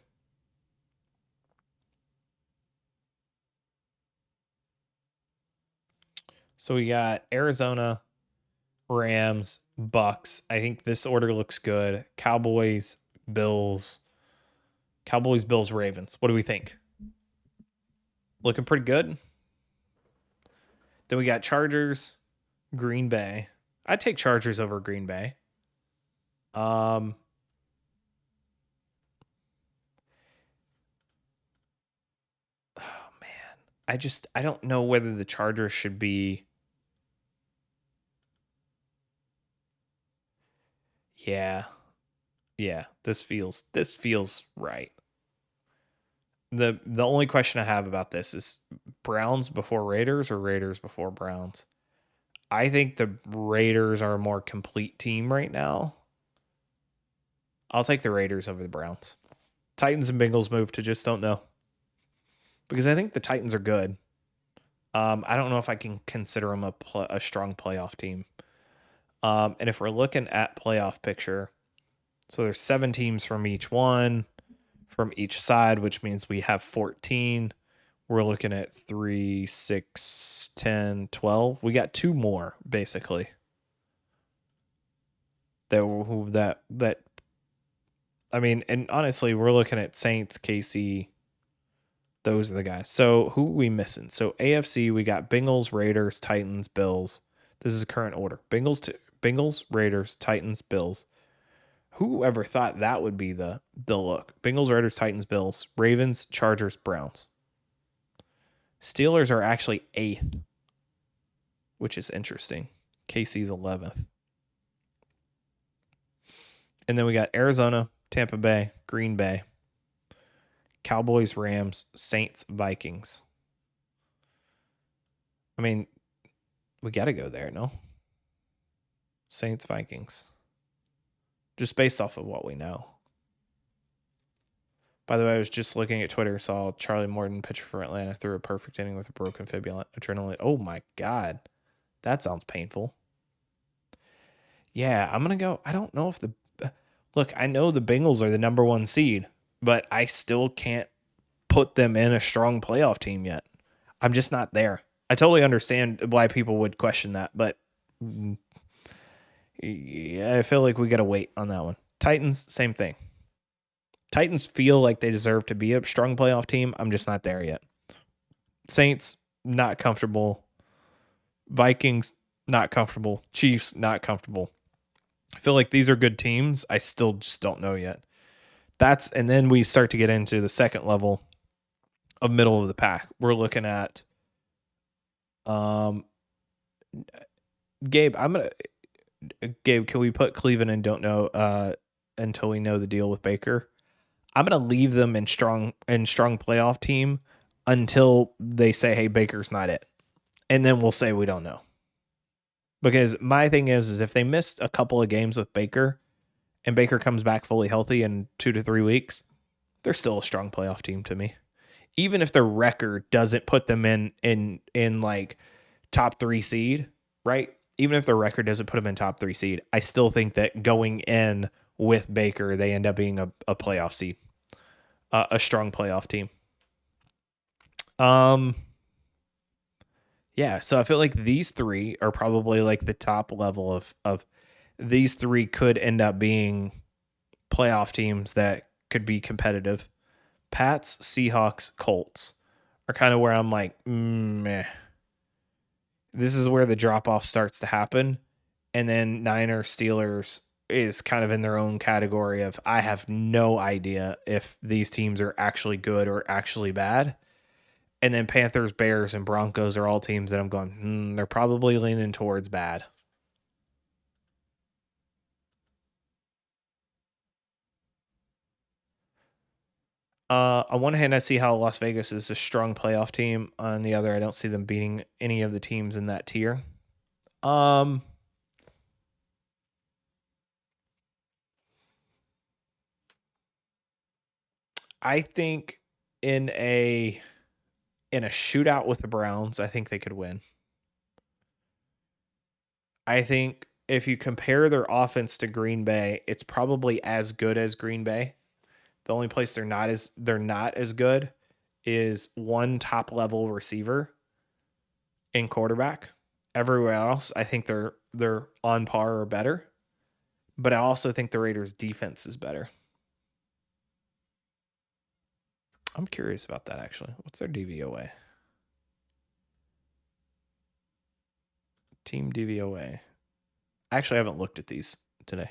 So we got Arizona, Rams, Bucks. I think this order looks good. Cowboys, Bills, Ravens. What do we think? Looking pretty good. Then we got Chargers, Green Bay. I'd take Chargers over Green Bay. Oh man. I don't know whether the Chargers should be. Yeah. Yeah, this feels right. The only question I have about this is Browns before Raiders or Raiders before Browns. I think the Raiders are a more complete team right now. I'll take the Raiders over the Browns. Titans and Bengals move to just don't know. Because I think the Titans are good. I don't know if I can consider them a strong playoff team. And if we're looking at playoff picture, so there's 7 teams from each side, which means we have 14. We're looking at 3, 6, 10, 12. We got 2 more, basically. That I mean, and honestly, we're looking at Saints, KC. Those are the guys. So who are we missing? So AFC, we got Bengals, Raiders, Titans, Bills. This is the current order. Bengals, Raiders, Titans, Bills. Whoever thought that would be the look? Bengals, Raiders, Titans, Bills, Ravens, Chargers, Browns. Steelers are actually 8th, which is interesting. KC's 11th. And then we got Arizona, Tampa Bay, Green Bay, Cowboys, Rams, Saints, Vikings. I mean, we got to go there, no? Saints, Vikings. Just based off of what we know. By the way, I was just looking at Twitter, saw Charlie Morton, pitcher for Atlanta, threw a perfect inning with a broken fibula. Adrenaline. Oh my God. That sounds painful. Yeah, I'm going to go. I don't know if look, I know the Bengals are the number 1 seed, but I still can't put them in a strong playoff team yet. I'm just not there. I totally understand why people would question that, but yeah, I feel like we got to wait on that one. Titans, same thing. Titans feel like they deserve to be a strong playoff team. I'm just not there yet. Saints, not comfortable. Vikings, not comfortable. Chiefs, not comfortable. I feel like these are good teams. I still just don't know yet. And then we start to get into the second level of middle of the pack. We're looking at Gabe, Gabe, can we put Cleveland and don't know until we know the deal with Baker? I'm gonna leave them in strong playoff team until they say, hey, Baker's not it. And then we'll say we don't know. Because my thing is if they missed a couple of games with Baker and Baker comes back fully healthy in 2 to 3 weeks, they're still a strong playoff team to me. Even if their record doesn't put them in like top 3 seed, right? Even if their record doesn't put them in top 3 seed, I still think that going in with Baker, they end up being a playoff seed, a strong playoff team. Yeah, so I feel like these three are probably like the top level of these three could end up being playoff teams that could be competitive. Pats, Seahawks, Colts are kind of where I'm like, meh. This is where the drop off starts to happen. And then Niners, Steelers is kind of in their own category of I have no idea if these teams are actually good or actually bad. And then Panthers, Bears, and Broncos are all teams that I'm going, they're probably leaning towards bad. On one hand, I see how Las Vegas is a strong playoff team. On the other, I don't see them beating any of the teams in that tier. I think in a shootout with the Browns, I think they could win. I think if you compare their offense to Green Bay, it's probably as good as Green Bay. The only place they're not as good is one top level receiver in quarterback. Everywhere else, I think they're on par or better. But I also think the Raiders' defense is better. I'm curious about that actually. What's their DVOA? Team DVOA. Actually, I haven't looked at these today.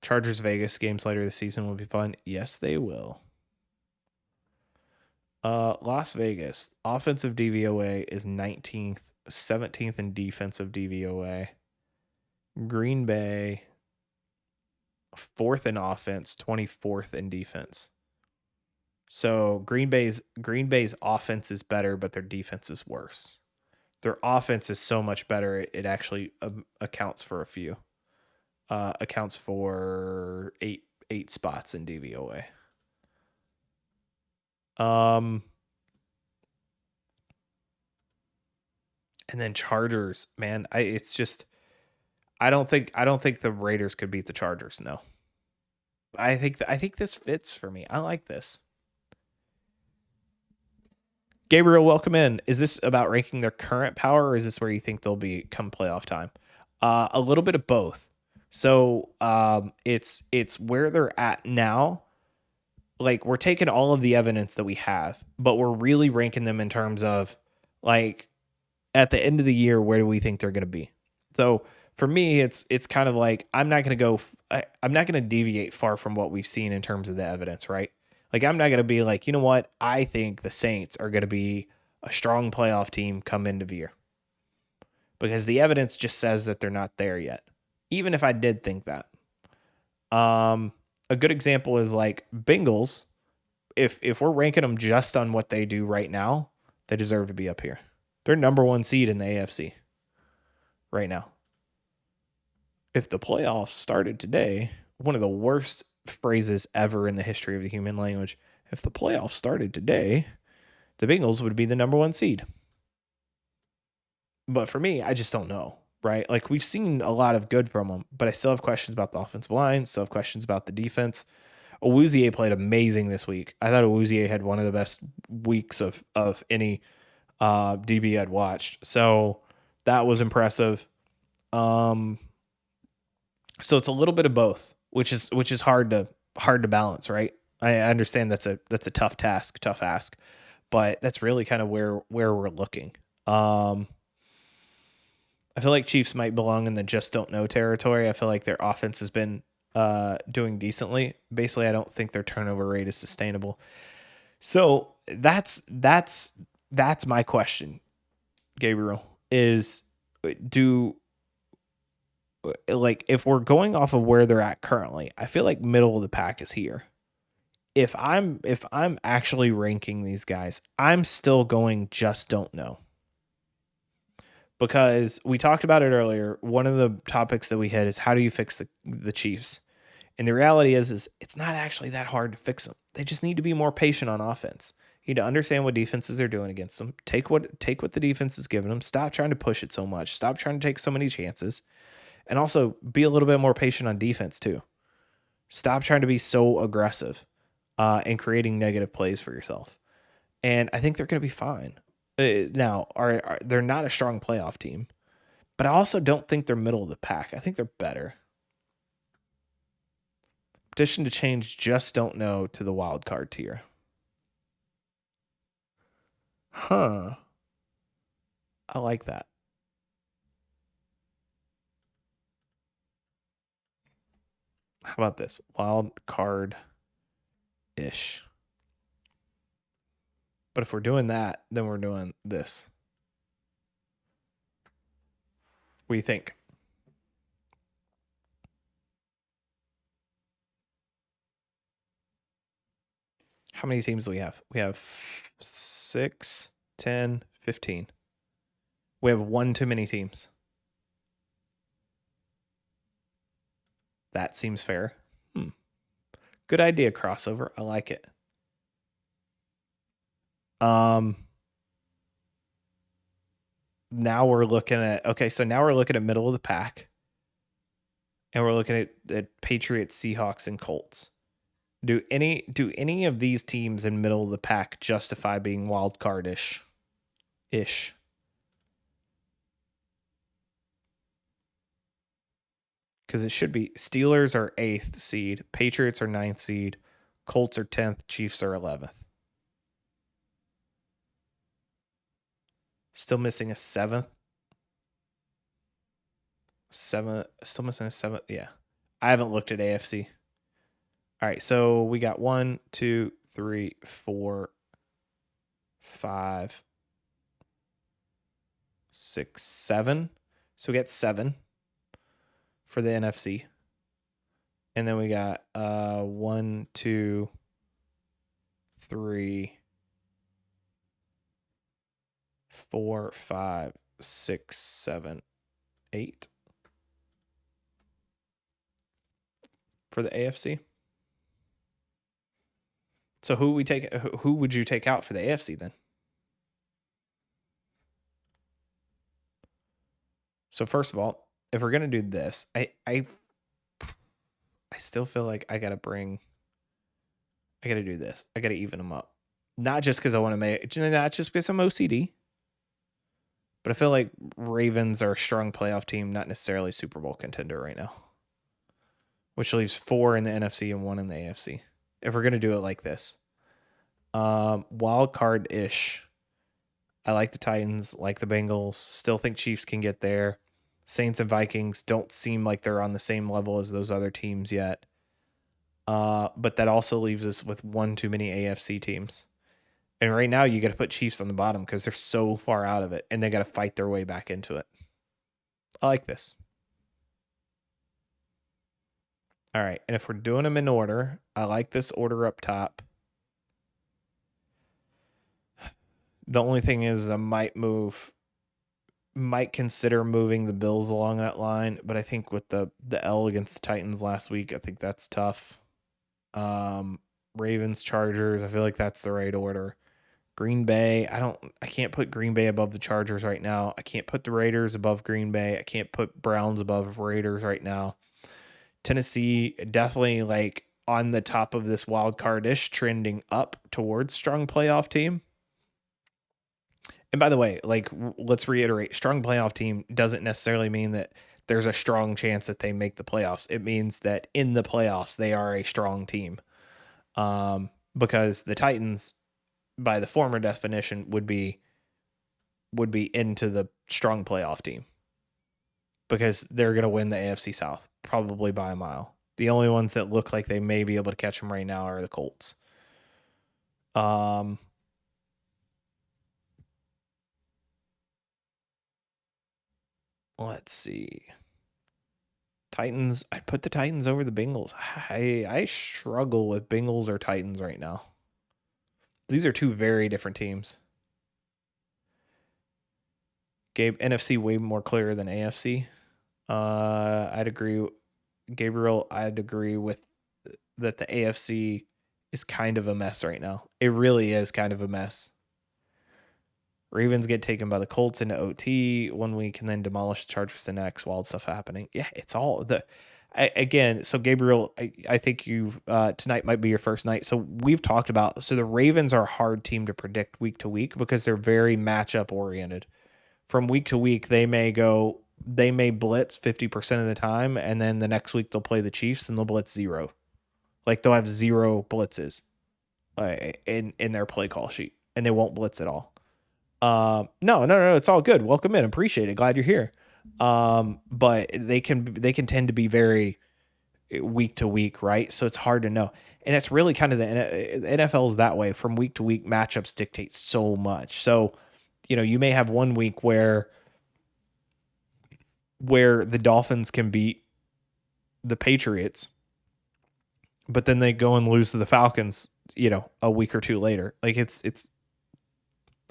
Chargers Vegas games later this season will be fun. Yes, they will. Las Vegas offensive DVOA is 19th, 17th in defensive DVOA. Green Bay 4th in offense, 24th in defense. So Green Bay's offense is better, but their defense is worse. Their offense is so much better it actually accounts for a few. Accounts for eight spots in DVOA. And then Chargers, man, I don't think the Raiders could beat the Chargers. No, I think this fits for me. I like this. Gabriel, welcome in. Is this about ranking their current power, or is this where you think they'll be come playoff time? A little bit of both. So it's where they're at now. Like we're taking all of the evidence that we have, but we're really ranking them in terms of like at the end of the year, where do we think they're going to be? So for me, it's kind of like I'm not going to deviate far from what we've seen in terms of the evidence, right? Like I'm not going to be like, you know what? I think the Saints are going to be a strong playoff team come into the year because the evidence just says that they're not there yet. Even if I did think that, a good example is like Bengals. If we're ranking them just on what they do right now, they deserve to be up here. They're number 1 seed in the AFC right now. If the playoffs started today, one of the worst phrases ever in the history of the human language. If the playoffs started today, the Bengals would be the number 1 seed. But for me, I just don't know, right? Like we've seen a lot of good from them, but I still have questions about the offensive line, still have questions about the defense. Awuzie played amazing this week. I thought Awuzie had one of the best weeks of any DB I'd watched. So that was impressive. So it's a little bit of both, which is hard to balance, right? I understand that's a tough ask, but that's really kind of where we're looking. I feel like Chiefs might belong in the just don't know territory. I feel like their offense has been doing decently. Basically, I don't think their turnover rate is sustainable. So that's my question, Gabriel. is do like if we're going off of where they're at currently, I feel like middle of the pack is here. If I'm actually ranking these guys, I'm still going just don't know. Because we talked about it earlier, one of the topics that we had is how do you fix the Chiefs? And the reality is it's not actually that hard to fix them. They just need to be more patient on offense. You need to understand what defenses are doing against them. Take what the defense is giving them. Stop trying to push it so much. Stop trying to take so many chances. And also be a little bit more patient on defense too. Stop trying to be so aggressive and creating negative plays for yourself. And I think they're going to be fine. Now, they're not a strong playoff team, but I also don't think they're middle of the pack. I think they're better. Petition to change just don't know to the wild card tier. Huh. I like that. How about this? Wild card ish. But if we're doing that, then we're doing this. What do you think? How many teams do we have? We have 6, 10, 15. We have one too many teams. That seems fair. Good idea, crossover. I like it. Now we're looking at so now we're looking at middle of the pack. And we're looking at Patriots, Seahawks, and Colts. Do any of these teams in middle of the pack justify being wild card-ish? Because it should be Steelers are 8th seed, Patriots are 9th seed, Colts are 10th, Chiefs are 11th. Still missing a 7th. Still missing a 7th. Yeah. I haven't looked at AFC. All right, so we got 1, 2, 3, 4, 5, 6, 7. So we got 7 for the NFC. And then we got 1, 2, 3, 4, 5, 6, 7, 8 for the AFC. So who would you take out for the AFC then? So first of all, if we're gonna do this, I still feel like I gotta do this. I gotta even them up. Not just because I want to not just because I'm OCD, but I feel like Ravens are a strong playoff team, not necessarily Super Bowl contender right now. Which leaves 4 in the NFC and 1 in the AFC. If we're gonna do it like this. Wild card-ish. I like the Titans, like the Bengals. Still think Chiefs can get there. Saints and Vikings don't seem like they're on the same level as those other teams yet. But that also leaves us with one too many AFC teams. And right now you got to put Chiefs on the bottom because they're so far out of it and they got to fight their way back into it. I like this. All right. And if we're doing them in order, I like this order up top. The only thing is I might consider moving the Bills along that line, but I think with the L against the Titans last week, I think that's tough. Ravens, Chargers, I feel like that's the right order. Green Bay, I can't put Green Bay above the Chargers right now. I can't put the Raiders above Green Bay. I can't put Browns above Raiders right now. Tennessee, definitely like on the top of this wild card-ish, trending up towards strong playoff team. And by the way, like let's reiterate, strong playoff team doesn't necessarily mean that there's a strong chance that they make the playoffs. It means that in the playoffs they are a strong team. Because the Titans, by the former definition, would be into the strong playoff team because they're going to win the AFC South probably by a mile. The only ones that look like they may be able to catch them right now are the Colts. Let's see. Titans. I'd put the Titans over the Bengals. I struggle with Bengals or Titans right now. These are two very different teams. Gabe, NFC way more clear than AFC. I'd agree. Gabriel, I'd agree with that the AFC is kind of a mess right now. It really is kind of a mess. Ravens get taken by the Colts into OT 1 week and then demolish the Chargers the next. Wild stuff happening. Yeah, it's all again. So Gabriel, I think you tonight might be your first night. So we've talked about, so the Ravens are a hard team to predict week to week because they're very matchup oriented. From week to week, they may blitz 50% of the time, and then the next week they'll play the Chiefs and they'll blitz zero. Like they'll have zero blitzes in their play call sheet, and they won't blitz at all. No, it's all good. Welcome in, appreciate it. Glad you're here. But they can tend to be very week to week, right? So it's hard to know, and it's really kind of the NFL is that way. From week to week, matchups dictate so much. So you may have 1 week where the Dolphins can beat the Patriots, but then they go and lose to the Falcons, a week or two later. Like it's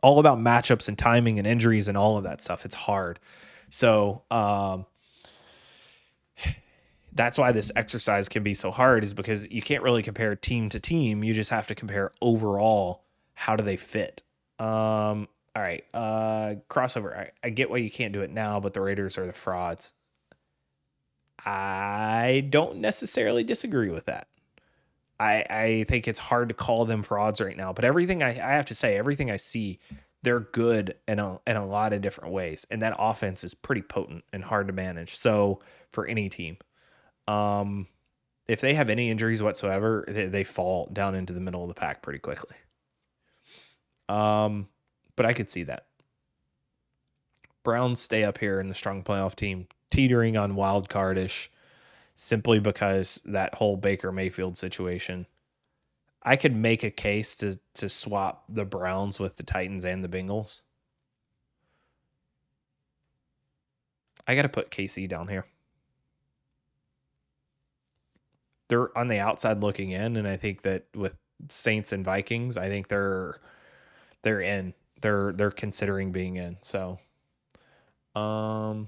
all about matchups and timing and injuries and all of that stuff. It's hard. So that's why this exercise can be so hard, is because you can't really compare team to team. You just have to compare overall, how do they fit? All right. Crossover. I get why you can't do it now, but the Raiders are the frauds. I don't necessarily disagree with that. I think it's hard to call them frauds right now, but everything I have to say, everything I see, they're good in a lot of different ways, and that offense is pretty potent and hard to manage. So for any team, if they have any injuries whatsoever, they fall down into the middle of the pack pretty quickly. But I could see that. Browns stay up here in the strong playoff team, teetering on wild cardish, simply because that whole Baker Mayfield situation. I could make a case to swap the Browns with the Titans and the Bengals. I got to put KC down here. They're on the outside looking in, and I think that with Saints and Vikings, I think they're in. They're considering being in. So, I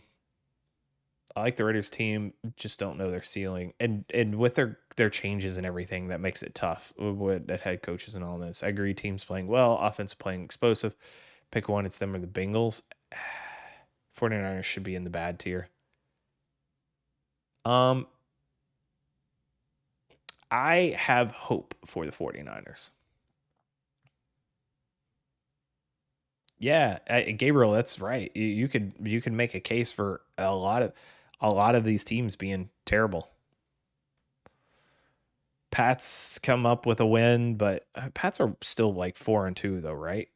like the Raiders team, just don't know their ceiling. And with their changes and everything, that makes it tough with that head coaches and all this. I agree, teams playing well, offense playing explosive. Pick one, it's them or the Bengals. 49ers should be in the bad tier. I have hope for the 49ers. Yeah, Gabriel, that's right. You could make a case for a lot of these teams being terrible. Pats come up with a win, but Pats are still like 4-2 though, right?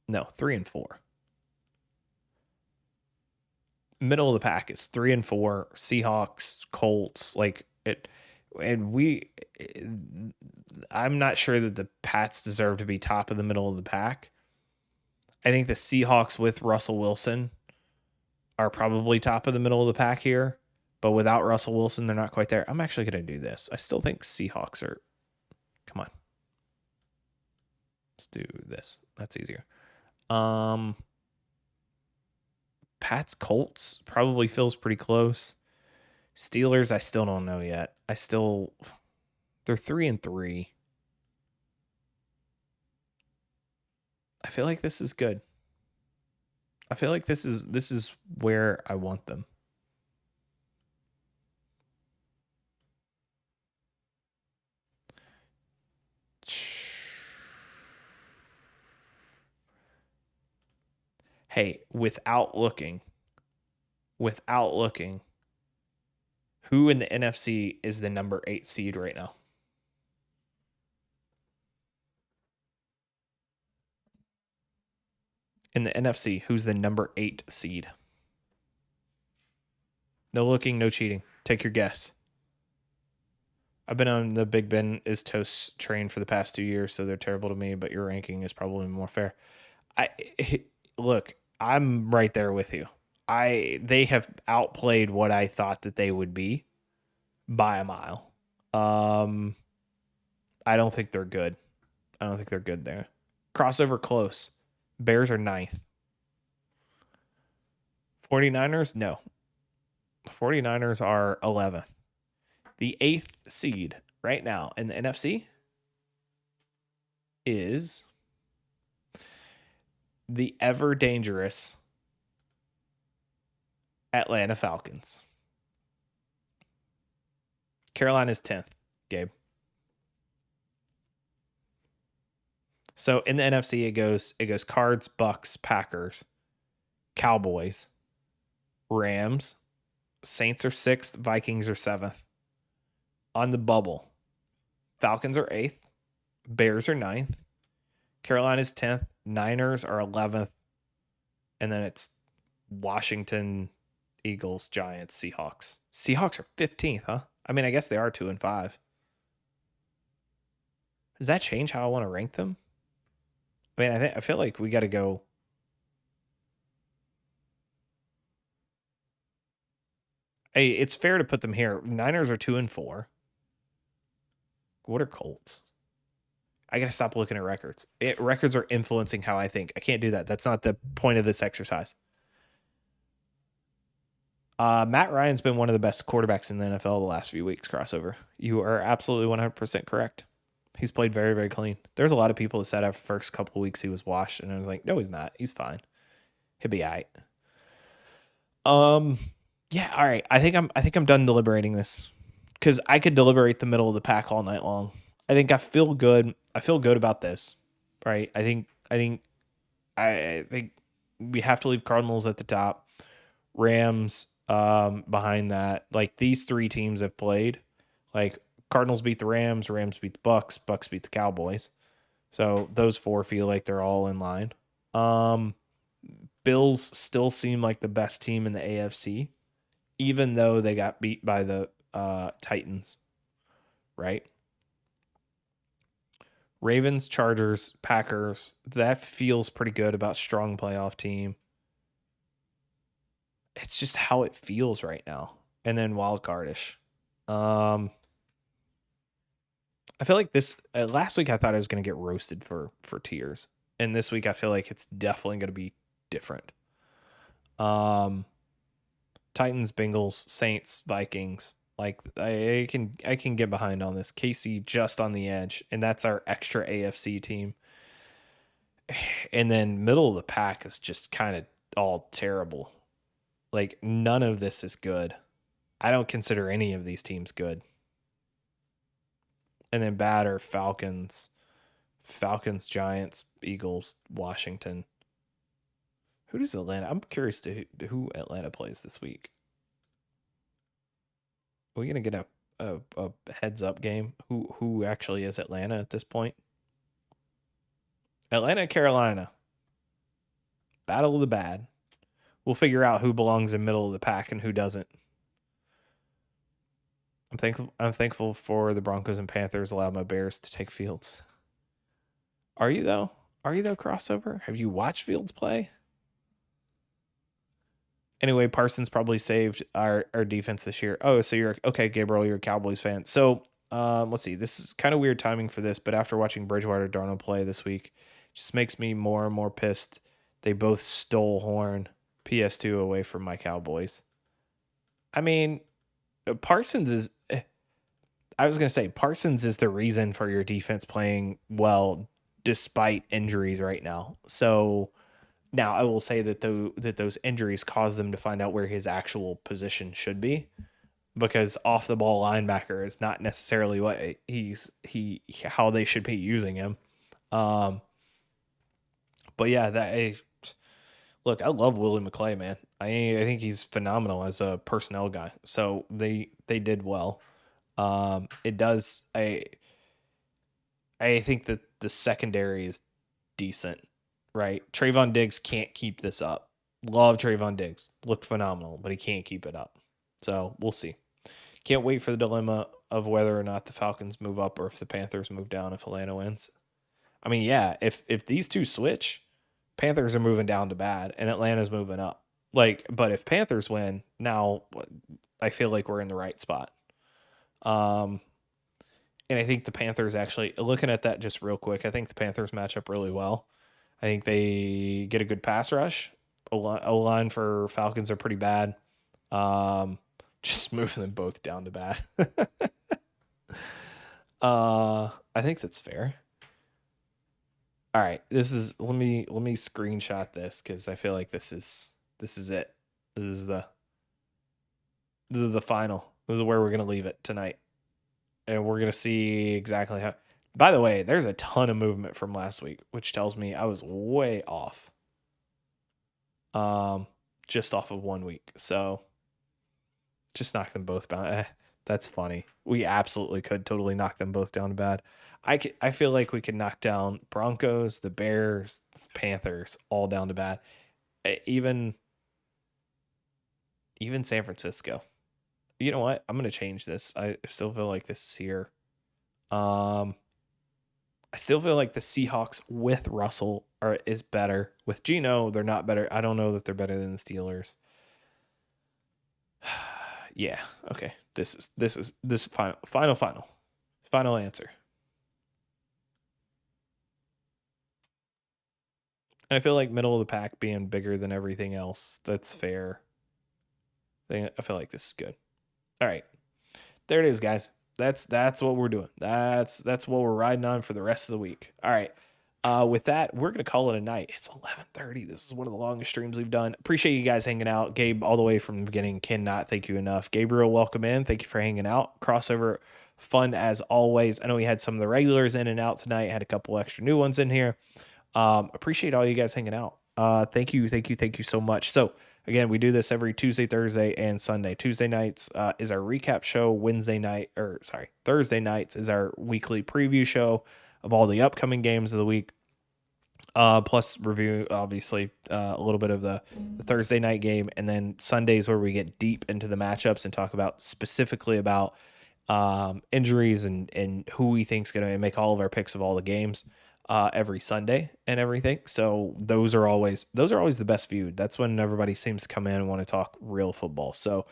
No, 3-4. Middle of the pack is 3-4. Seahawks, Colts, like it, and I'm not sure that the Pats deserve to be top of the middle of the pack. I think the Seahawks with Russell Wilson are probably top of the middle of the pack here, but without Russell Wilson, they're not quite there. I'm actually going to do this. I still think Seahawks are. Come on. Let's do this. That's easier. Pats Colts probably feels pretty close. Steelers, I still don't know yet. They're 3-3. I feel like this is good. I feel like this is where I want them. Hey, without looking, who in the NFC is the number 8 seed right now? In the NFC, who's the number 8 seed? No looking, no cheating. Take your guess. I've been on the Big Ben is toast train for the past 2 years, so they're terrible to me, but your ranking is probably more fair. Look, I'm right there with you. They have outplayed what I thought that they would be by a mile. Um, I don't think they're good. I don't think they're good there. Crossover close. Bears are ninth. 49ers, no. 49ers are 11th. The 8th seed right now in the NFC is the ever dangerous Atlanta Falcons. Carolina's 10th, Gabe. So in the NFC, it goes Cards, Bucks, Packers, Cowboys, Rams, Saints are 6th, Vikings are 7th. On the bubble, Falcons are 8th, Bears are 9th, Carolina's 10th, Niners are 11th, and then it's Washington, Eagles, Giants, Seahawks. Seahawks are 15th, huh? I mean, I guess they are 2 and 5. Does that change how I want to rank them? I mean, I feel like we got to go. Hey, it's fair to put them here. Niners are 2 and 4. What are Colts? I got to stop looking at records. Records are influencing how I think. I can't do that. That's not the point of this exercise. Matt Ryan's been one of the best quarterbacks in the NFL the last few weeks, crossover. You are absolutely 100% correct. He's played very, very clean. There's a lot of people that said after the first couple of weeks he was washed, and I was like, no, he's not. He's fine. He'll be aight. Yeah, all right. I think I'm done deliberating this because I could deliberate the middle of the pack all night long. I think I feel good. I feel good about this, right? I think we have to leave Cardinals at the top, Rams behind that. Like these 3 teams have played. Like Cardinals beat the Rams, Rams beat the Bucks, Bucks beat the Cowboys. So those 4 feel like they're all in line. Bills still seem like the best team in the AFC, even though they got beat by the Titans, right? Ravens, Chargers, Packers. That feels pretty good about strong playoff team. It's just how it feels right now. And then wild cardish. I feel like this last week I thought I was going to get roasted for tiers, and this week I feel like it's definitely going to be different. Titans, Bengals, Saints, Vikings. Like I can get behind on this. KC just on the edge, and that's our extra AFC team. And then middle of the pack is just kind of all terrible. Like none of this is good. I don't consider any of these teams good. And then bad are Falcons, Giants, Eagles, Washington. Who does Atlanta? I'm curious to who Atlanta plays this week. Are we gonna get a heads up game? Who actually is Atlanta at this point? Atlanta, Carolina. Battle of the bad. We'll figure out who belongs in middle of the pack and who doesn't. I'm thankful for the Broncos and Panthers allowed my Bears to take Fields. Are you though? Are you though, crossover? Have you watched Fields play? Anyway, Parsons probably saved our defense this year. Oh, so you're okay, Gabriel, you're a Cowboys fan. So let's see. This is kind of weird timing for this, but after watching Bridgewater Darnold play this week, it just makes me more and more pissed. They both stole Horn PS2 away from my Cowboys. I mean, Parsons is I was going to say Parsons is the reason for your defense playing well despite injuries right now. So now I will say that those injuries caused them to find out where his actual position should be, because off the ball linebacker is not necessarily what how they should be using him. But yeah, look, I love Willie McClay, man. I think he's phenomenal as a personnel guy. So they did well. It does. I think that the secondary is decent, right? Trayvon Diggs can't keep this up. Love Trayvon Diggs. Looked phenomenal, but he can't keep it up. So we'll see. Can't wait for the dilemma of whether or not the Falcons move up or if the Panthers move down if Atlanta wins. I mean, yeah, if these two switch, Panthers are moving down to bad and Atlanta's moving up. Like, but if Panthers win, now I feel like we're in the right spot. Um, and I think the Panthers actually, looking at that just real quick, I think the Panthers match up really well. I think they get a good pass rush. O-line for Falcons are pretty bad. Just moving them both down to bad. I think that's fair. All right, let me screenshot this because I feel like this is it. This is the this is the final. This is where we're gonna leave it tonight, and we're gonna see exactly how. By the way, there's a ton of movement from last week, which tells me I was way off. Um, just off of 1 week, so just knock them both down. That's funny. We absolutely could totally knock them both down to bad. I feel like we could knock down Broncos, the Bears, Panthers, all down to bad. Even San Francisco. You know what? I'm gonna change this. I still feel like this is here. Um, I still feel like the Seahawks with Russell is better. With Geno, they're not better. I don't know that they're better than the Steelers. Yeah. Okay. This final answer. And I feel like middle of the pack being bigger than everything else. That's fair. I feel like this is good. All right. There it is, guys. That's what we're doing. That's what we're riding on for the rest of the week. All right. With that, we're gonna call it a night. It's 11:30. This is one of the longest streams we've done. Appreciate you guys hanging out. Gabe, all the way from the beginning, cannot thank you enough. Gabriel, welcome in. Thank you for hanging out. Crossover fun as always. I know we had some of the regulars in and out tonight. Had a couple extra new ones in here. Appreciate all you guys hanging out. Thank you so much. So again, we do this every Tuesday, Thursday, and Sunday. Tuesday nights is our recap show. Thursday nights is our weekly preview show of all the upcoming games of the week. Plus review, obviously, a little bit of the Thursday night game, and then Sundays where we get deep into the matchups and talk about specifically about injuries and who we think's going to make all of our picks of all the games every Sunday and everything. So those are always the best viewed. That's when everybody seems to come in and want to talk real football. So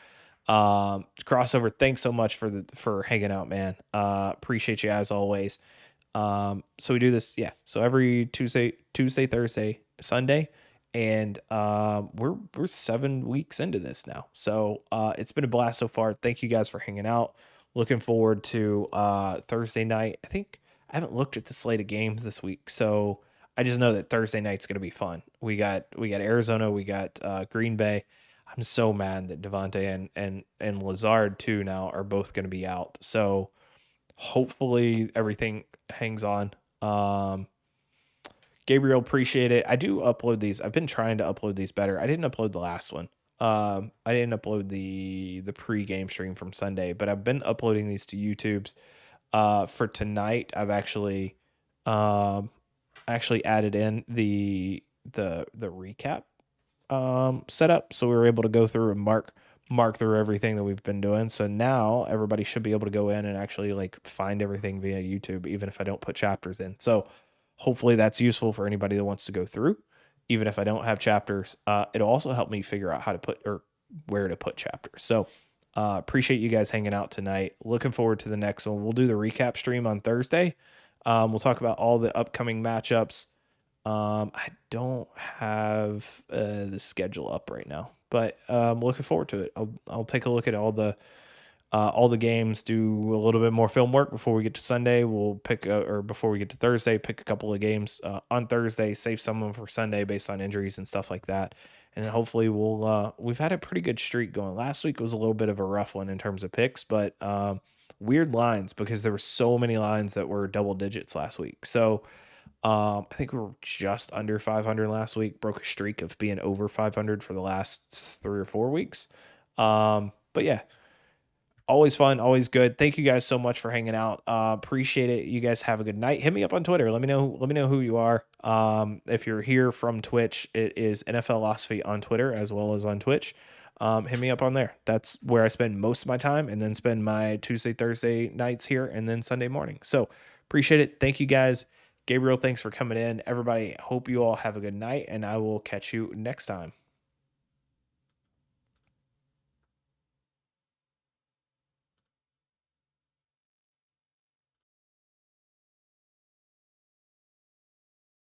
crossover, thanks so much for hanging out, man. Appreciate you as always. So we do this, yeah. So every Tuesday, Thursday, Sunday, and we're 7 weeks into this now. So it's been a blast so far. Thank you guys for hanging out. Looking forward to Thursday night. I think I haven't looked at the slate of games this week, so I just know that Thursday night's going to be fun. We got Arizona, we got Green Bay. I'm so mad that Devontae and Lazard too now are both going to be out. So hopefully everything hangs on. Gabriel, appreciate it. I do upload these. I've been trying to upload these better. I didn't upload the last one. I didn't upload the pre-game stream from Sunday, but I've been uploading these to YouTube's. For tonight, I've actually added in the recap setup, so we were able to go through and mark through everything that we've been doing. So now everybody should be able to go in and actually like find everything via YouTube, even if I don't put chapters in. So hopefully that's useful for anybody that wants to go through, even if I don't have chapters. It'll also help me figure out how to put or where to put chapters. So appreciate you guys hanging out tonight. Looking forward to the next one. We'll do the recap stream on Thursday. We'll talk about all the upcoming matchups. I don't have the schedule up right now, but I'm looking forward to it. I'll take a look at all the games, do a little bit more film work before we get to Sunday. We'll pick or before we get to Thursday, pick a couple of games on Thursday, save some of them for Sunday based on injuries and stuff like that. And then hopefully we've had a pretty good streak going. Last week was a little bit of a rough one in terms of picks, but weird lines because there were so many lines that were double digits last week. So I think we were just under 500 last week, broke a streak of being over 500 for the last 3 or 4 weeks. But yeah, always fun, always good. Thank you guys so much for hanging out. Appreciate it. You guys have a good night. Hit me up on Twitter. Let me know who you are. If you're here from Twitch, it is NFLosophy on Twitter as well as on Twitch. Hit me up on there. That's where I spend most of my time, and then spend my Tuesday, Thursday nights here, and then Sunday morning. So appreciate it. Thank you guys. Gabriel, thanks for coming in. Everybody, hope you all have a good night, and I will catch you next time.